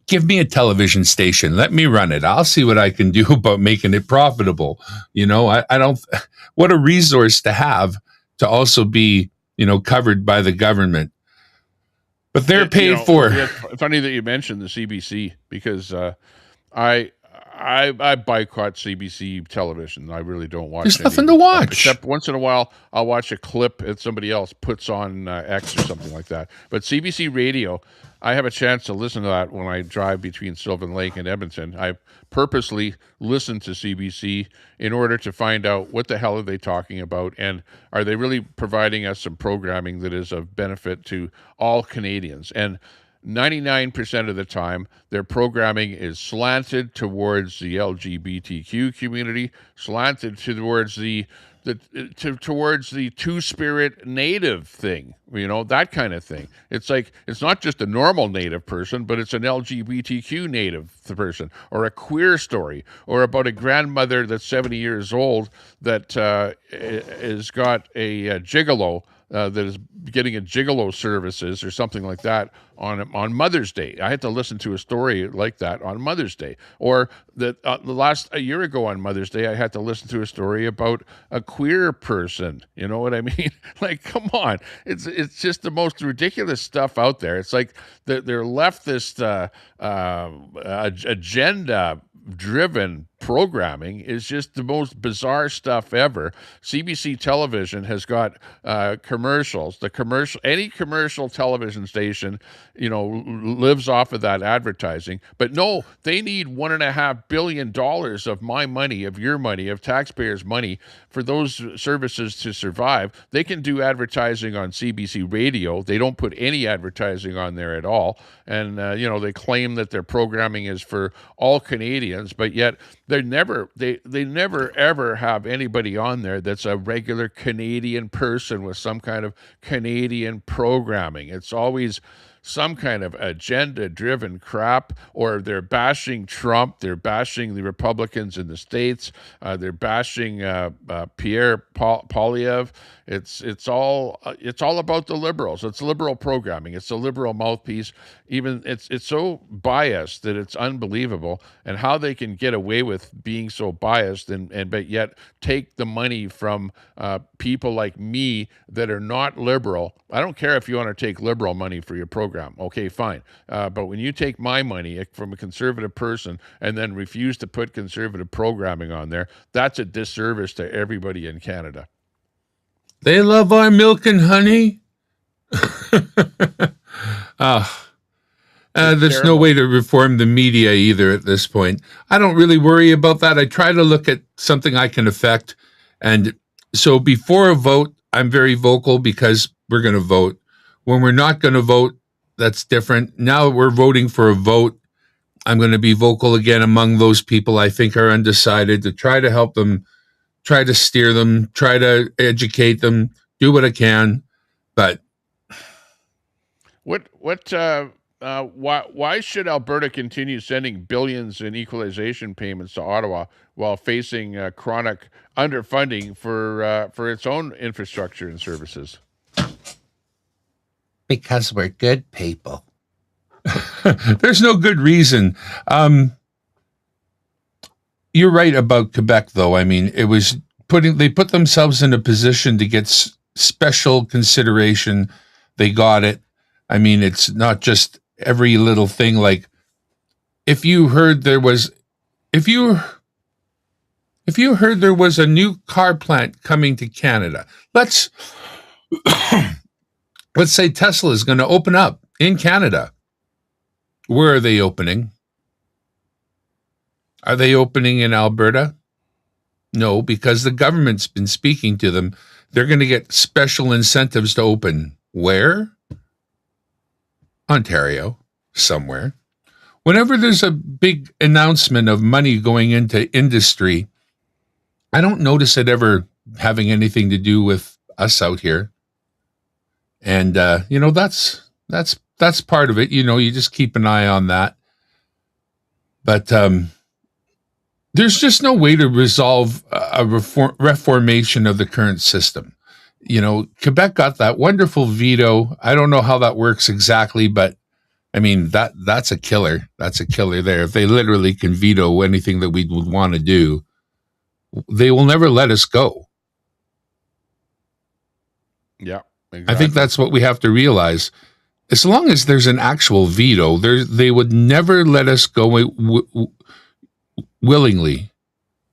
I: Give me a television station. Let me run it. I'll see what I can do about making it profitable. I don't, what a resource to have to also be, covered by the government. But they're paid for.
B: Funny that you mentioned the CBC, because I I boycott CBC television. I really don't watch.
I: There's nothing to watch.
B: Except once in a while, I'll watch a clip that somebody else puts on X or something like that. But CBC Radio, I have a chance to listen to that when I drive between Sylvan Lake and Edmonton. I purposely listen to CBC in order to find out what the hell are they talking about, and are they really providing us some programming that is of benefit to all Canadians. And 99% of the time, their programming is slanted towards the LGBTQ community, slanted towards towards the two-spirit native thing, that kind of thing. It's like, it's not just a normal native person, but it's an LGBTQ native person, or a queer story, or about a grandmother that's 70 years old that has got a gigolo that is getting a gigolo services or something like that on Mother's Day. I had to listen to a story like that on Mother's Day. Or that a year ago on Mother's Day, I had to listen to a story about a queer person. You know what I mean? Like, come on. It's just the most ridiculous stuff out there. It's like they're leftist agenda-driven programming is just the most bizarre stuff ever. CBC television has got commercials. Any commercial television station, lives off of that advertising. But no, they need $1.5 billion of my money, of your money, of taxpayers' money for those services to survive. They can do advertising on CBC radio. They don't put any advertising on there at all. And, they claim that their programming is for all Canadians, but yet they never ever have anybody on there that's a regular Canadian person with some kind of Canadian programming. It's always some kind of agenda-driven crap, or they're bashing Trump, they're bashing the Republicans in the States, they're bashing Pierre Poilievre. It's all about the Liberals. It's liberal programming. It's a liberal mouthpiece. Even it's so biased that it's unbelievable, and how they can get away with being so biased and but yet take the money from people like me that are not liberal. I don't care if you want to take liberal money for your program. Okay, fine. But when you take my money from a conservative person and then refuse to put conservative programming on there, that's a disservice to everybody in Canada.
I: They love our milk and honey. There's no way to reform the media either at this point. I don't really worry about that. I try to look at something I can affect. And so before a vote, I'm very vocal because we're going to vote. When we're not going to vote, that's different. Now we're voting for a vote. I'm going to be vocal again among those people I think are undecided, to try to help them, try to steer them, try to educate them, do what I can. But
B: why should Alberta continue sending billions in equalization payments to Ottawa while facing chronic underfunding for its own infrastructure and services?
I: Because we're good people. There's no good reason. You're right about Quebec, though. I mean, they put themselves in a position to get special consideration. They got it. I mean, it's not just every little thing. Like, if you heard there was a new car plant coming to Canada, let's say Tesla is going to open up in Canada. Where are they opening? Are they opening in Alberta? No, because the government's been speaking to them. They're going to get special incentives to open. Where? Ontario, somewhere. Whenever there's a big announcement of money going into industry, I don't notice it ever having anything to do with us out here. And, that's part of it. You just keep an eye on that. But there's just no way to resolve a reformation of the current system. Quebec got that wonderful veto. I don't know how that works exactly, but I mean, that's a killer. That's a killer there. If they literally can veto anything that we would want to do, they will never let us go.
B: Yeah, exactly.
I: I think that's what we have to realize. As long as there's an actual veto, they would never let us go. willingly.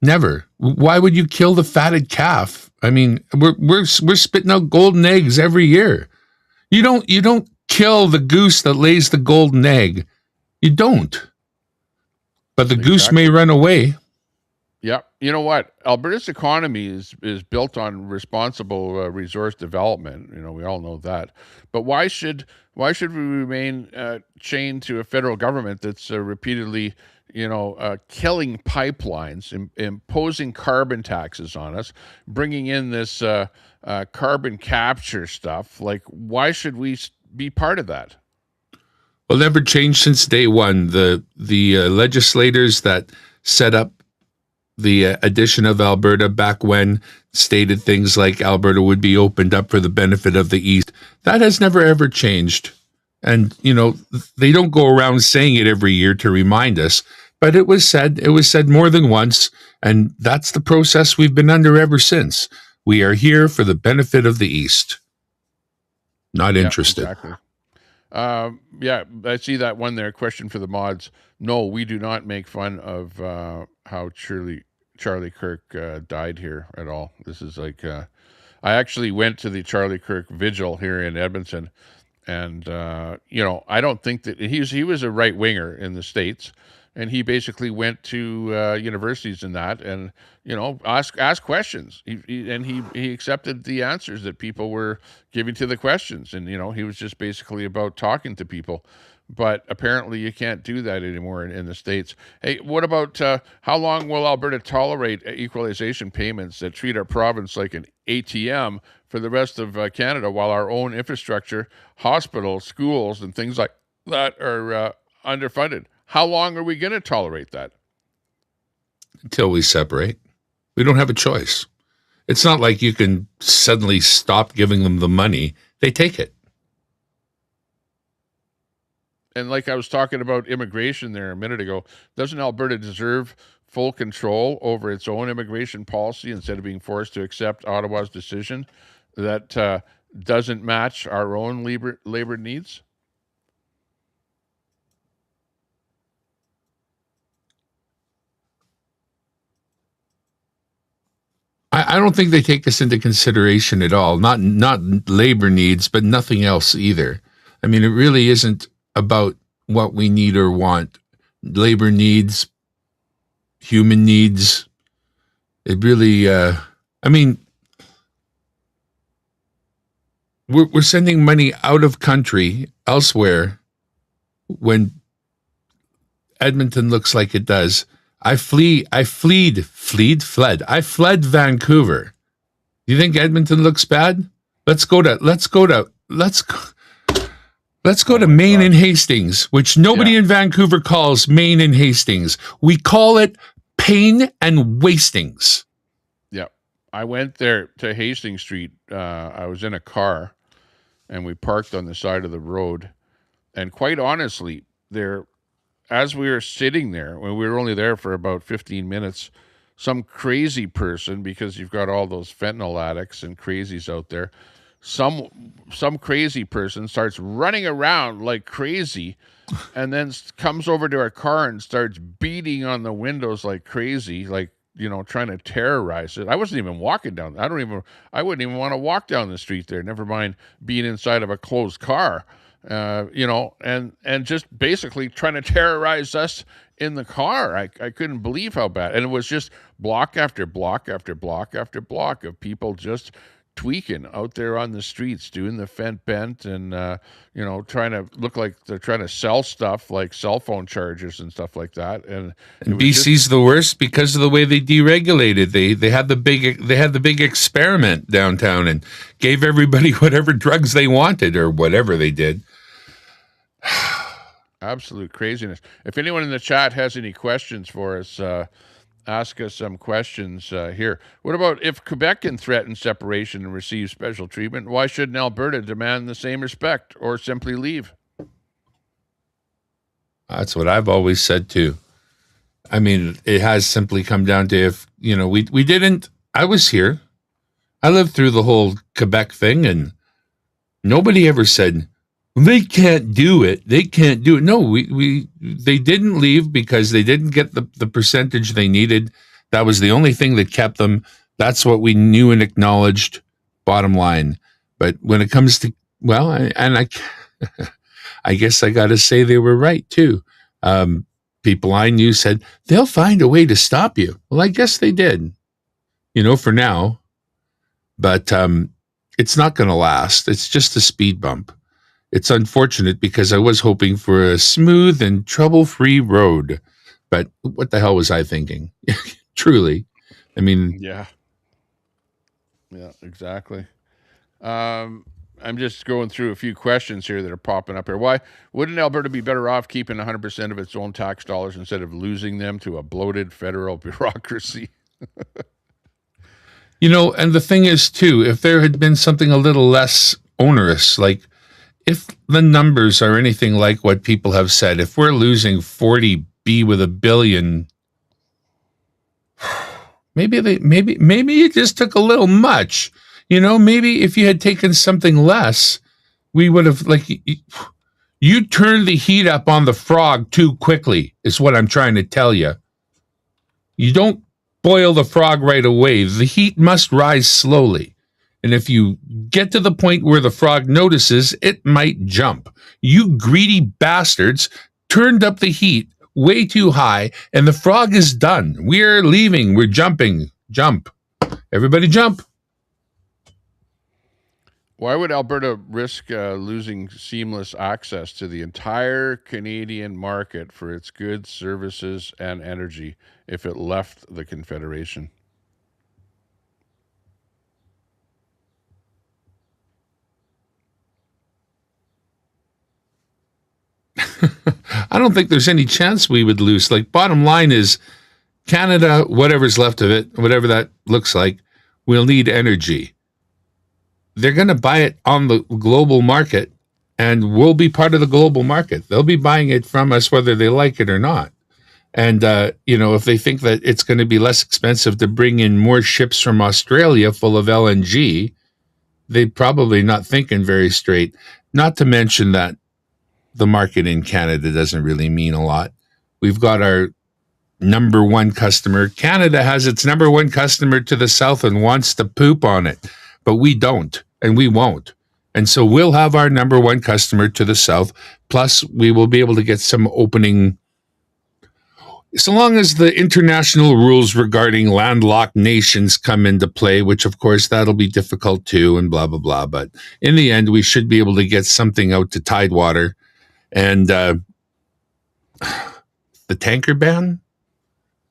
I: Never. Why would you kill the fatted calf? I mean, we're spitting out golden eggs every year. You don't kill the goose that lays the golden egg. You don't. But the goose may run away.
B: Yeah. You know what? Alberta's economy is built on responsible resource development. You know, we all know that. But why should we remain chained to a federal government that's repeatedly, killing pipelines, imposing carbon taxes on us, bringing in this carbon capture stuff? Like, why should we be part of that?
I: Well, never changed since day one. The legislators that set up the addition of Alberta back when stated things like Alberta would be opened up for the benefit of the East. That has never, ever changed. And, they don't go around saying it every year to remind us, but it was said more than once. And that's the process we've been under ever since. We are here for the benefit of the East. Not interested.
B: Exactly. I see that one there. Question for the mods. No, we do not make fun of how Charlie Kirk died here at all. This is like, I actually went to the Charlie Kirk vigil here in Edmonton, and I don't think that he was a right winger in the States, and he basically went to universities and that, and ask questions. He accepted the answers that people were giving to the questions, and he was just basically about talking to people. But apparently you can't do that anymore in the States. Hey, what about how long will Alberta tolerate equalization payments that treat our province like an ATM for the rest of Canada, while our own infrastructure, hospitals, schools, and things like that are underfunded? How long are we going to tolerate that?
I: Until we separate. We don't have a choice. It's not like you can suddenly stop giving them the money. They take it.
B: And like I was talking about immigration there a minute ago, doesn't Alberta deserve full control over its own immigration policy instead of being forced to accept Ottawa's decision that doesn't match our own labor needs?
I: I don't think they take this into consideration at all. Not labor needs, but nothing else either. I mean, it really isn't about what we need or want. Labor needs, human needs. It really, we're sending money out of country elsewhere when Edmonton looks like it does. I fled Vancouver. You think Edmonton looks bad? Let's go to Maine and Hastings, which nobody in Vancouver calls Maine and Hastings. We call it Pain and Wastings.
B: Yeah. I went there to Hastings Street. I was in a car, and we parked on the side of the road. And quite honestly, as we were sitting there, when we were only there for about 15 minutes, some crazy person, because you've got all those fentanyl addicts and crazies out there, some crazy person starts running around like crazy, and then comes over to our car and starts beating on the windows like crazy, like, trying to terrorize it. I wasn't even walking down. I wouldn't even want to walk down the street there. Never mind being inside of a closed car. And just basically trying to terrorize us in the car. I couldn't believe how bad. And it was just block after block after block after block of people just tweaking out there on the streets, doing the fent bent and, trying to look like they're trying to sell stuff like cell phone chargers and stuff like that. And
I: BC's the worst because of the way they deregulated. They had the big experiment downtown and gave everybody whatever drugs they wanted or whatever they did.
B: Absolute craziness. If anyone in the chat has any questions for us, ask us some questions here. What about if Quebec can threaten separation and receive special treatment? Why shouldn't Alberta demand the same respect or simply leave?
I: That's what I've always said too. I mean, it has simply come down to if, we didn't, I was here. I lived through the whole Quebec thing and nobody ever said, they can't do it. They can't do it. No, they didn't leave because they didn't get the percentage they needed. That was the only thing that kept them. That's what we knew and acknowledged, bottom line. But when it comes to, well, I guess I got to say they were right too. People I knew said, they'll find a way to stop you. Well, I guess they did, for now. But it's not going to last. It's just a speed bump. It's unfortunate because I was hoping for a smooth and trouble-free road. But what the hell was I thinking? Truly. I mean...
B: Yeah, exactly. I'm just going through a few questions here that are popping up here. Why wouldn't Alberta be better off keeping 100% of its own tax dollars instead of losing them to a bloated federal bureaucracy?
I: And the thing is, too, if there had been something a little less onerous, like if the numbers are anything like what people have said, if we're losing 40B with $1 billion, maybe it just took a little much. Maybe if you had taken something less, we would have, you turned the heat up on the frog too quickly, is what I'm trying to tell you. You don't boil the frog right away. The heat must rise slowly. And if you get to the point where the frog notices, it might jump. You greedy bastards turned up the heat way too high, and the frog is done. We're leaving. We're jumping. Jump. Everybody jump.
B: Why would Alberta risk losing seamless access to the entire Canadian market for its goods, services, and energy if it left the Confederation?
I: I don't think there's any chance we would lose. Bottom line is Canada, whatever's left of it, whatever that looks like, will need energy. They're going to buy it on the global market, and we'll be part of the global market. They'll be buying it from us whether they like it or not. And, if they think that it's going to be less expensive to bring in more ships from Australia full of LNG, they're probably not thinking very straight. Not to mention that the market in Canada doesn't really mean a lot. We've got our number one customer. Canada has its number one customer to the south and wants to poop on it, but we don't, and we won't. And so we'll have our number one customer to the south, plus we will be able to get some opening, so long as the international rules regarding landlocked nations come into play, which of course that'll be difficult too, and blah, blah, blah. But in the end, we should be able to get something out to Tidewater. And the tanker ban,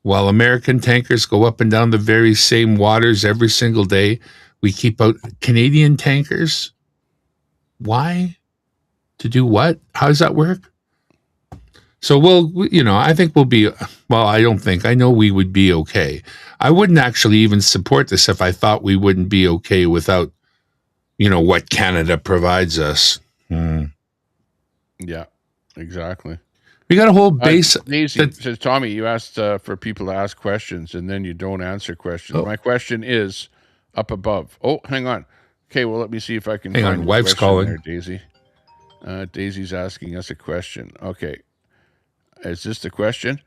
I: while American tankers go up and down the very same waters every single day, we keep out Canadian tankers. Why? To do what? How does that work? So I think we'll be, I know we would be okay. I wouldn't actually even support this if I thought we wouldn't be okay without, what Canada provides us.
B: Yeah, exactly.
I: We got a whole base.
B: Daisy says, Tommy, you asked for people to ask questions, and then you don't answer questions. My question is up above. Oh, hang on. Okay, well, let me see if I can find
I: wife's calling.
B: There, Daisy. Daisy's asking us a question. Okay. Is this the question?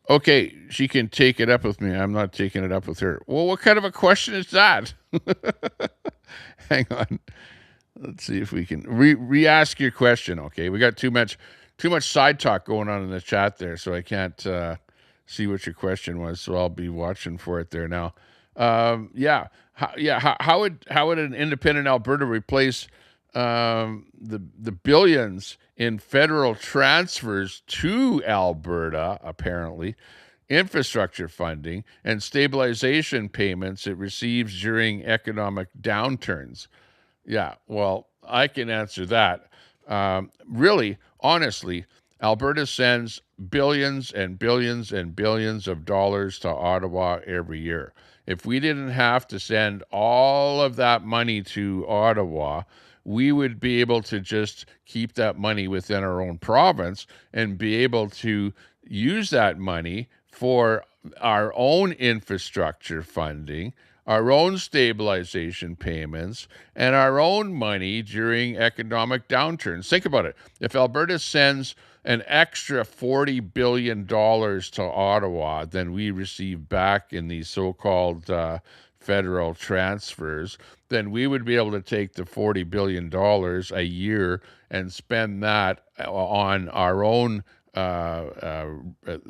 B: Okay, she can take it up with me. I'm not taking it up with her. Well, what kind of a question is that? Hang on. Let's see if we can re-ask your question. Okay, we got too much side talk going on in the chat there, so I can't see what your question was. So I'll be watching for it there now. How would an independent Alberta replace the billions in federal transfers to Alberta, apparently, infrastructure funding, and stabilization payments it receives during economic downturns? Yeah, well, I can answer that. Really, honestly, Alberta sends billions and billions and billions of dollars to Ottawa every year. If we didn't have to send all of that money to Ottawa, we would be able to just keep that money within our own province and be able to use that money for our own infrastructure funding, our own stabilization payments, and our own money during economic downturns. Think about it. If Alberta sends an extra $40 billion to Ottawa than we receive back in these so-called federal transfers, then we would be able to take the $40 billion a year and spend that on our own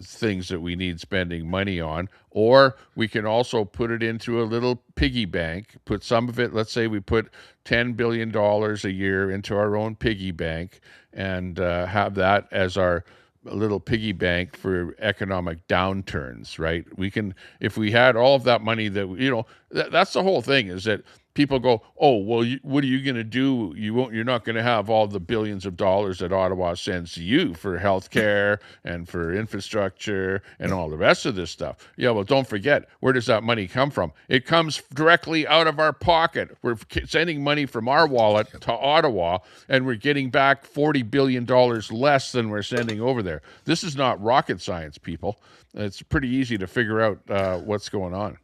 B: things that we need spending money on, or we can also put it into a little piggy bank, put some of it, let's say we put $10 billion a year into our own piggy bank and have that as our little piggy bank for economic downturns, right? We can, if we had all of that money that, that's the whole thing, is that people go, oh, well, what are you going to do? You're not going to have all the billions of dollars that Ottawa sends to you for healthcare and for infrastructure and all the rest of this stuff. Yeah, well, don't forget, where does that money come from? It comes directly out of our pocket. We're sending money from our wallet to Ottawa, and we're getting back $40 billion less than we're sending over there. This is not rocket science, people. It's pretty easy to figure out what's going on.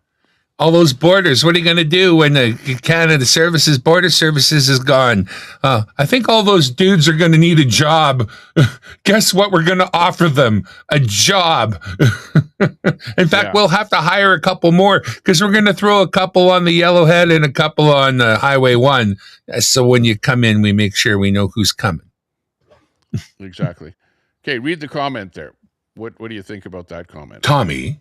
I: All those borders, what are you going to do when the Canada Border Services is gone? I think all those dudes are going to need a job. Guess what we're going to offer them? A job. In fact, we'll have to hire a couple more because we're going to throw a couple on the Yellowhead and a couple on Highway 1. So when you come in, we make sure we know who's coming.
B: Exactly. Okay, read the comment there. What do you think about that comment?
I: Tommy,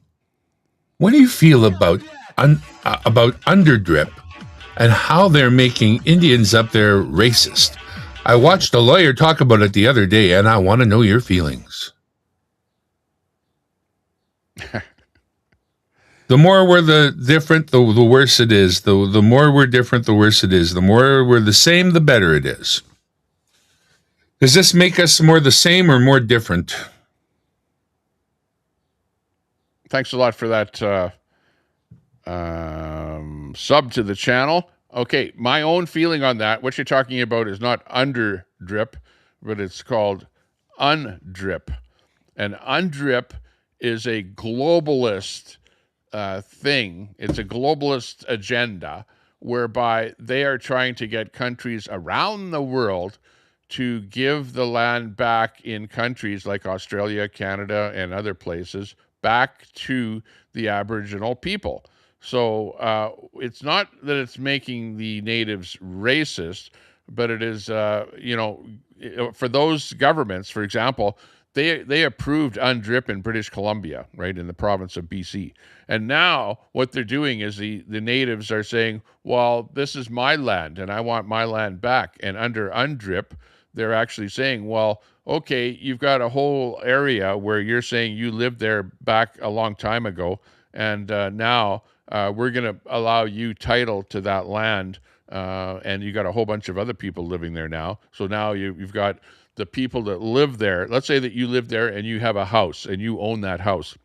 I: what do you feel about underdrip and how they're making Indians up there racist? I watched a lawyer talk about it the other day, and I want to know your feelings. The more we're different, the worse it is. The more we're different, the worse it is. The more we're the same, the better it is. Does this make us more the same or more different?
B: Thanks a lot for that sub to the channel. Okay, my own feeling on that, what you're talking about is not under drip, but it's called undrip. And undrip is a globalist thing. It's a globalist agenda whereby they are trying to get countries around the world to give the land back in countries like Australia, Canada, and other places back to the Aboriginal people. So it's not that it's making the natives racist, but it is, for those governments, for example, they approved UNDRIP in British Columbia, right, in the province of BC. And now what they're doing is the natives are saying, well, this is my land and I want my land back. And under UNDRIP, they're actually saying, well, okay, you've got a whole area where you're saying you lived there back a long time ago, and now we're going to allow you title to that land, and you got a whole bunch of other people living there now. So now you've got the people that live there. Let's say that you live there and you have a house and you own that house,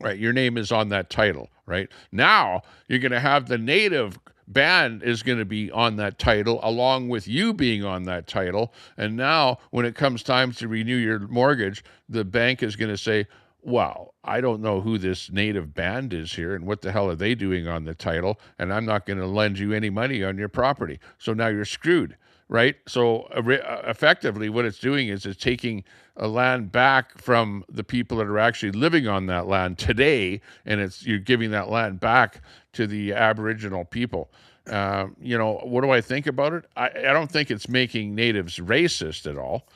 B: right? Your name is on that title, right? Now you're going to have the native band is going to be on that title along with you being on that title. And now when it comes time to renew your mortgage, the bank is going to say, well, I don't know who this native band is here and what the hell are they doing on the title, and I'm not going to lend you any money on your property. So now you're screwed, right? So effectively what it's doing is it's taking a land back from the people that are actually living on that land today, and you're giving that land back to the Aboriginal people. What do I think about it? I don't think it's making natives racist at all,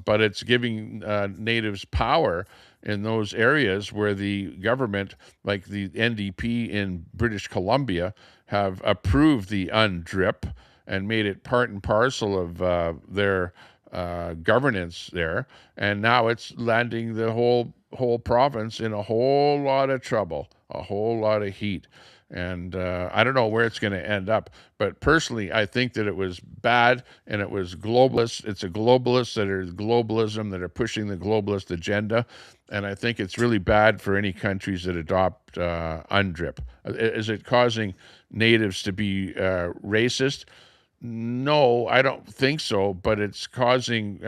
B: but it's giving natives power in those areas where the government, like the NDP in British Columbia, have approved the UNDRIP and made it part and parcel of their governance there. And now it's landing the whole province in a whole lot of trouble, a whole lot of heat. And I don't know where it's going to end up. But personally, I think that it was bad and it was globalist. It's a globalist that are globalism that are pushing the globalist agenda. And I think it's really bad for any countries that adopt UNDRIP. Is it causing natives to be racist? No, I don't think so. But it's causing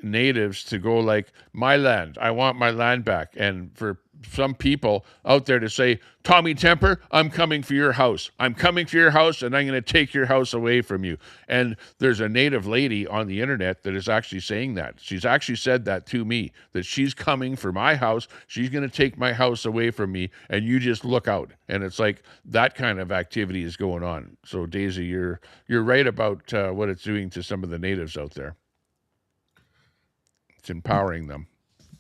B: natives to go like, my land, I want my land back. And for some people out there to say, Tommy Temper, I'm coming for your house. I'm coming for your house, and I'm going to take your house away from you. And there's a native lady on the internet that is actually saying that. She's actually said that to me, that she's coming for my house. She's going to take my house away from me, and you just look out. And it's like that kind of activity is going on. So, Daisy, you're right about what it's doing to some of the natives out there. It's empowering them.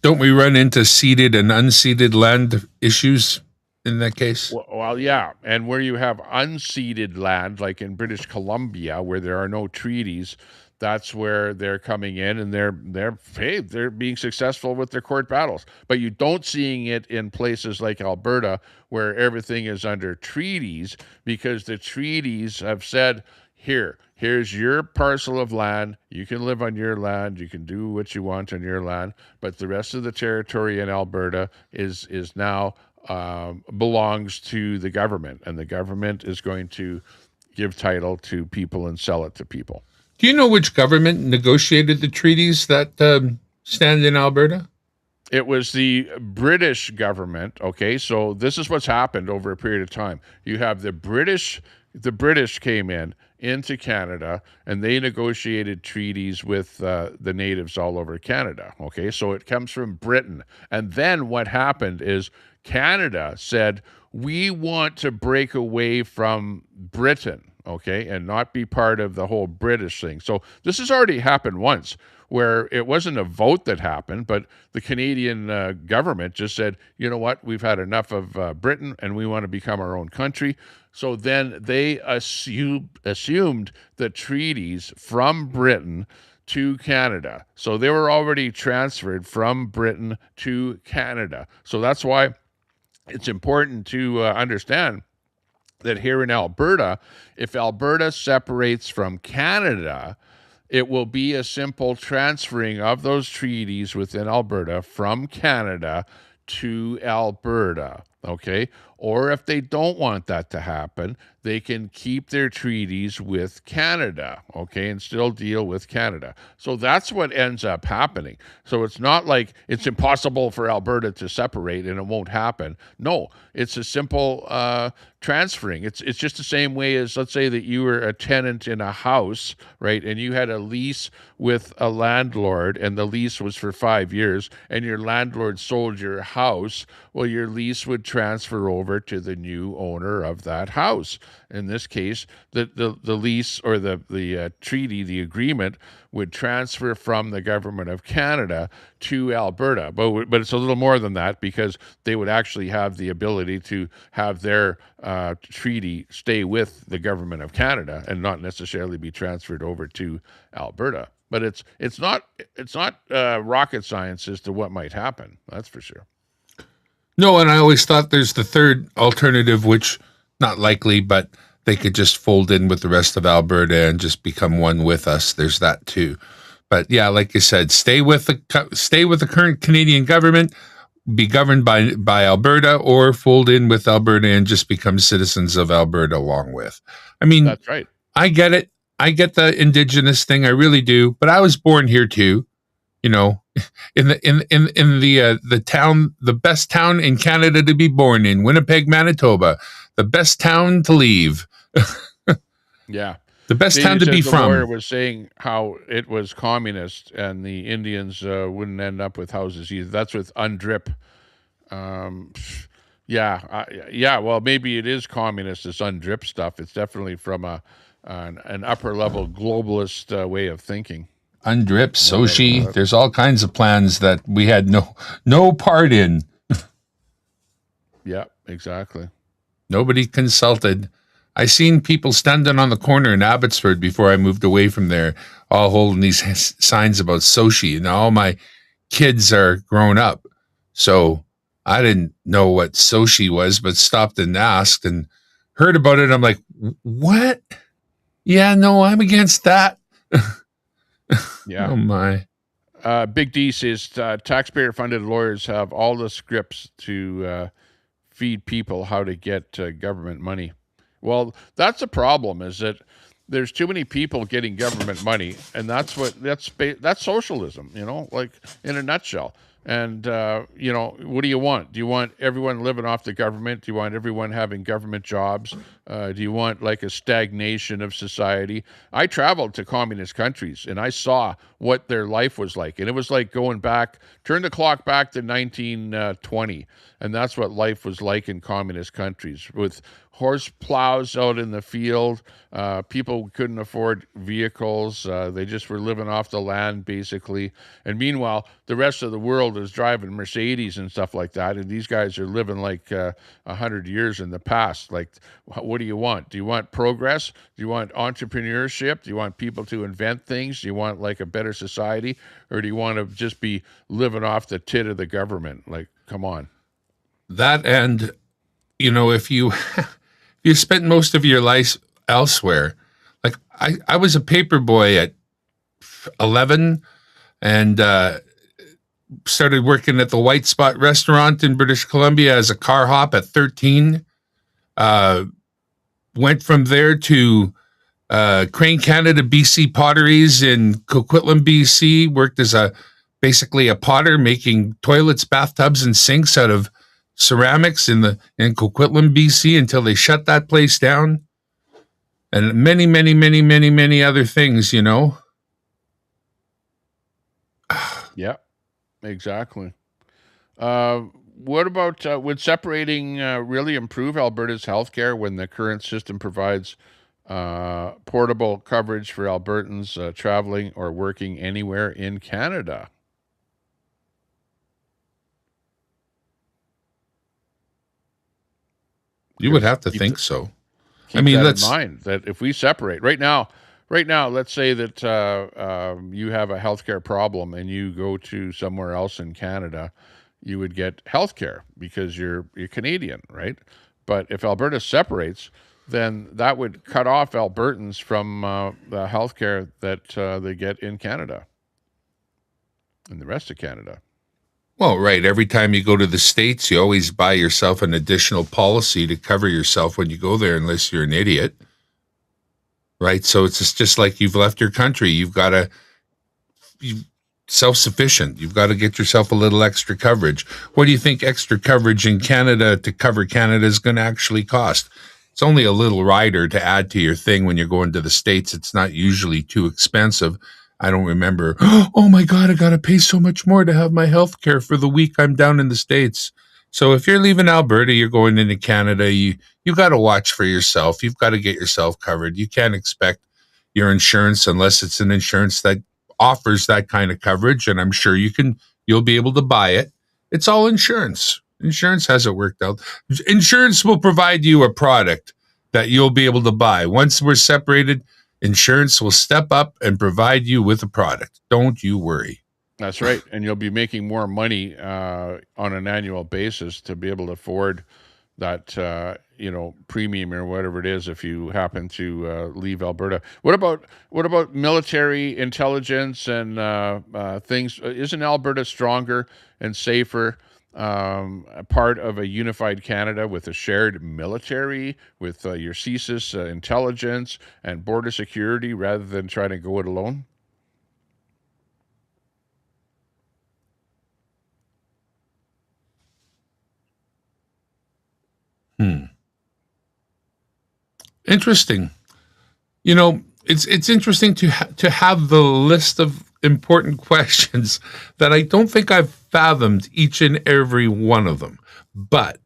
I: Don't we run into ceded and unceded land issues in that case?
B: Well, yeah, and where you have unceded land, like in British Columbia, where there are no treaties, that's where they're coming in, and they're being successful with their court battles. But you don't seeing it in places like Alberta, where everything is under treaties, because the treaties have said, here's your parcel of land. You can live on your land. You can do what you want on your land. But the rest of the territory in Alberta is now belongs to the government, and the government is going to give title to people and sell it to people.
I: Do you know which government negotiated the treaties that stand in Alberta?
B: It was the British government. Okay, so this is what's happened over a period of time. You have the British came into Canada, and they negotiated treaties with the natives all over Canada. Okay, so it comes from Britain. And then what happened is Canada said, we want to break away from Britain, okay, and not be part of the whole British thing. So this has already happened once, where it wasn't a vote that happened, but the Canadian government just said, you know what, we've had enough of Britain, and we want to become our own country. So then they assumed the treaties from Britain to Canada. So they were already transferred from Britain to Canada. So that's why it's important to understand that here in Alberta, if Alberta separates from Canada, it will be a simple transferring of those treaties within Alberta from Canada to Alberta, okay? Or if they don't want that to happen, they can keep their treaties with Canada, okay, and still deal with Canada. So that's what ends up happening. So it's not like it's impossible for Alberta to separate and it won't happen. No, it's a simple transferring. It's just the same way as, let's say that you were a tenant in a house, right, and you had a lease with a landlord, and the lease was for 5 years, and your landlord sold your house. Well, your lease would transfer over to the new owner of that house. In this case, the lease or the treaty, the agreement, would transfer from the government of Canada to Alberta. But it's a little more than that, because they would actually have the ability to have their treaty stay with the government of Canada and not necessarily be transferred over to Alberta. But it's not rocket science as to what might happen. That's for sure.
I: No, and I always thought there's the third alternative, which not likely, but they could just fold in with the rest of Alberta and just become one with us. There's that too. But yeah, like you said, stay with the current Canadian government, be governed by Alberta, or fold in with Alberta and just become citizens of Alberta along with. I mean,
B: that's right.
I: I get it. I get the Indigenous thing. I really do. But I was born here too. You know, in the town, the best town in Canada to be born in, Winnipeg, Manitoba, the best town to leave.
B: Yeah.
I: The best town to be
B: the
I: from.
B: lawyer was saying how it was communist and the Indians wouldn't end up with houses either. That's with UNDRIP. Yeah. Well, maybe it is communist, this UNDRIP stuff. It's definitely from an upper level globalist way of thinking.
I: UNDRIP, Sochi. There's all kinds of plans that we had no part in.
B: Yeah, exactly.
I: Nobody consulted. I seen people standing on the corner in Abbotsford before I moved away from there, all holding these signs about Sochi, and all my kids are grown up. So I didn't know what Sochi was, but stopped and asked and heard about it. I'm like, what? Yeah, no, I'm against that.
B: Yeah.
I: Oh my.
B: Big D says taxpayer-funded lawyers have all the scripts to feed people how to get government money. Well, that's a problem, is that there's too many people getting government money, and that's socialism, you know, like in a nutshell. And, what do you want? Do you want everyone living off the government? Do you want everyone having government jobs? Do you want like a stagnation of society? I traveled to communist countries and I saw what their life was like. And it was like turn the clock back to 1920. And that's what life was like in communist countries, with horse plows out in the field. People couldn't afford vehicles. They just were living off the land, basically. And meanwhile, the rest of the world is driving Mercedes and stuff like that. And these guys are living like 100 years in the past. Like, what do you want? Do you want progress? Do you want entrepreneurship? Do you want people to invent things? Do you want like a better society? Or do you want to just be living off the tit of the government? Like, come on.
I: That, and, if you you spent most of your life elsewhere. Like I was a paper boy at 11 and started working at the White Spot restaurant in British Columbia as a car hop at 13. Went from there to Crane Canada BC Potteries in Coquitlam, BC. Worked as basically a potter, making toilets, bathtubs, and sinks out of ceramics in Coquitlam, BC, until they shut that place down, and many, many, many, many, many other things.
B: Yeah, exactly. What about would separating really improve Alberta's healthcare when the current system provides portable coverage for Albertans traveling or working anywhere in Canada?
I: You would have to think so.
B: Keep that in mind, that if we separate right now, let's say that you have a healthcare problem and you go to somewhere else in Canada, you would get healthcare because you're Canadian, right? But if Alberta separates, then that would cut off Albertans from the healthcare that they get in Canada, in the rest of Canada.
I: Well, right. Every time you go to the States, you always buy yourself an additional policy to cover yourself when you go there, unless you're an idiot. Right? So it's just like you've left your country. You've got to be self-sufficient. You've got to get yourself a little extra coverage. What do you think extra coverage in Canada to cover Canada is going to actually cost? It's only a little rider to add to your thing when you're going to the States. It's not usually too expensive. I don't remember, oh my God, I got to pay so much more to have my health care for the week I'm down in the States. So if you're leaving Alberta, you're going into Canada, you got to watch for yourself. You've got to get yourself covered. You can't expect your insurance unless it's an insurance that offers that kind of coverage. And I'm sure you'll be able to buy it. It's all insurance. Insurance hasn't worked out. Insurance will provide you a product that you'll be able to buy. Once we're separated, insurance will step up and provide you with a product. Don't you worry.
B: That's right. And you'll be making more money on an annual basis to be able to afford that, premium or whatever it is if you happen to leave Alberta. What about military intelligence and things? Isn't Alberta stronger and safer, a part of a unified Canada with a shared military, with your CSIS intelligence and border security, rather than trying to go it alone?
I: Interesting. It's interesting to have the list of important questions that I don't think I've fathomed each and every one of them. But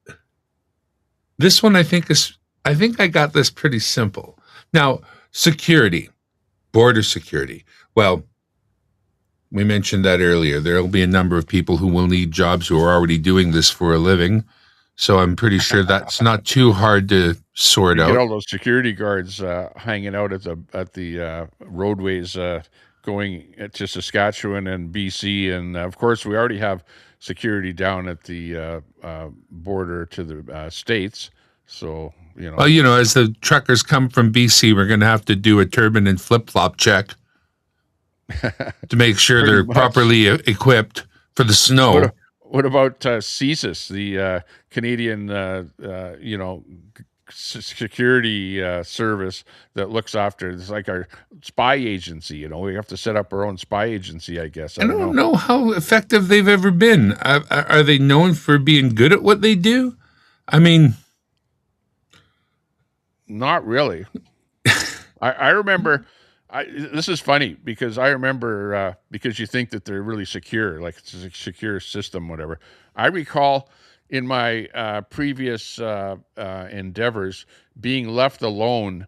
I: this one I think I got this pretty simple. Now, security, border security. Well, we mentioned that earlier. There will be a number of people who will need jobs who are already doing this for a living. So I'm pretty sure that's not too hard to sort out.
B: Get all those security guards hanging out at the roadways going to Saskatchewan and BC, and of course we already have security down at the border to the states. So
I: well, as the truckers come from BC, we're going to have to do a turban and flip flop check to make sure they're properly equipped for the snow.
B: What about CSIS, the Canadian, security service that looks after. It's like our spy agency. You know, we have to set up our own spy agency, I guess.
I: I don't know how effective they've ever been. Are they known for being good at what they do? I mean,
B: not really. I remember. This is funny because I remember because you think that they're really secure, like it's a secure system, whatever. I recall in my previous endeavors being left alone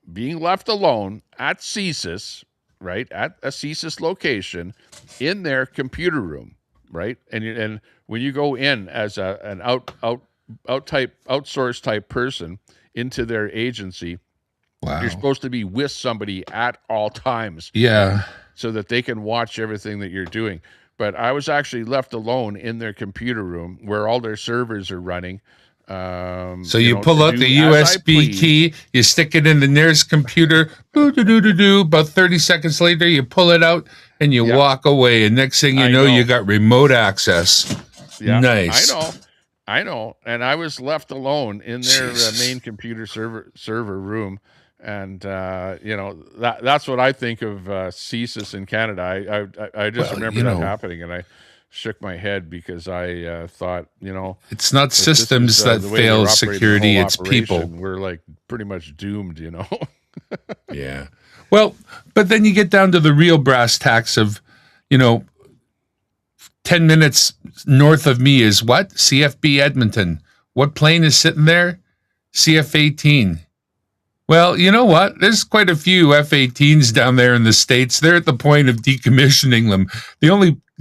B: at CSIS, right, at a CSIS location in their computer room, right, and when you go in as an outsourced type person into their agency.
I: wow.
B: You're supposed to be with somebody at all times.
I: Yeah.
B: So that they can watch everything that you're doing. But I was actually left alone in their computer room where all their servers are running.
I: So you pull out the USB key, you stick it in the nearest computer, about 30 seconds later, you pull it out and you walk away. And next thing you know, you got remote access.
B: Yeah,
I: nice.
B: I know. And I was left alone in their main computer server room. And that's what I think of CSIS in Canada. I just remember that happening, and I shook my head because I thought,
I: it's not systems that fail security; it's people.
B: We're like pretty much doomed,
I: Yeah. Well, but then you get down to the real brass tacks of, 10 minutes north of me is what? CFB Edmonton. What plane is sitting there? CF-18. Well, you know what? There's quite a few F-18s down there in the States. They're at the point of decommissioning them. The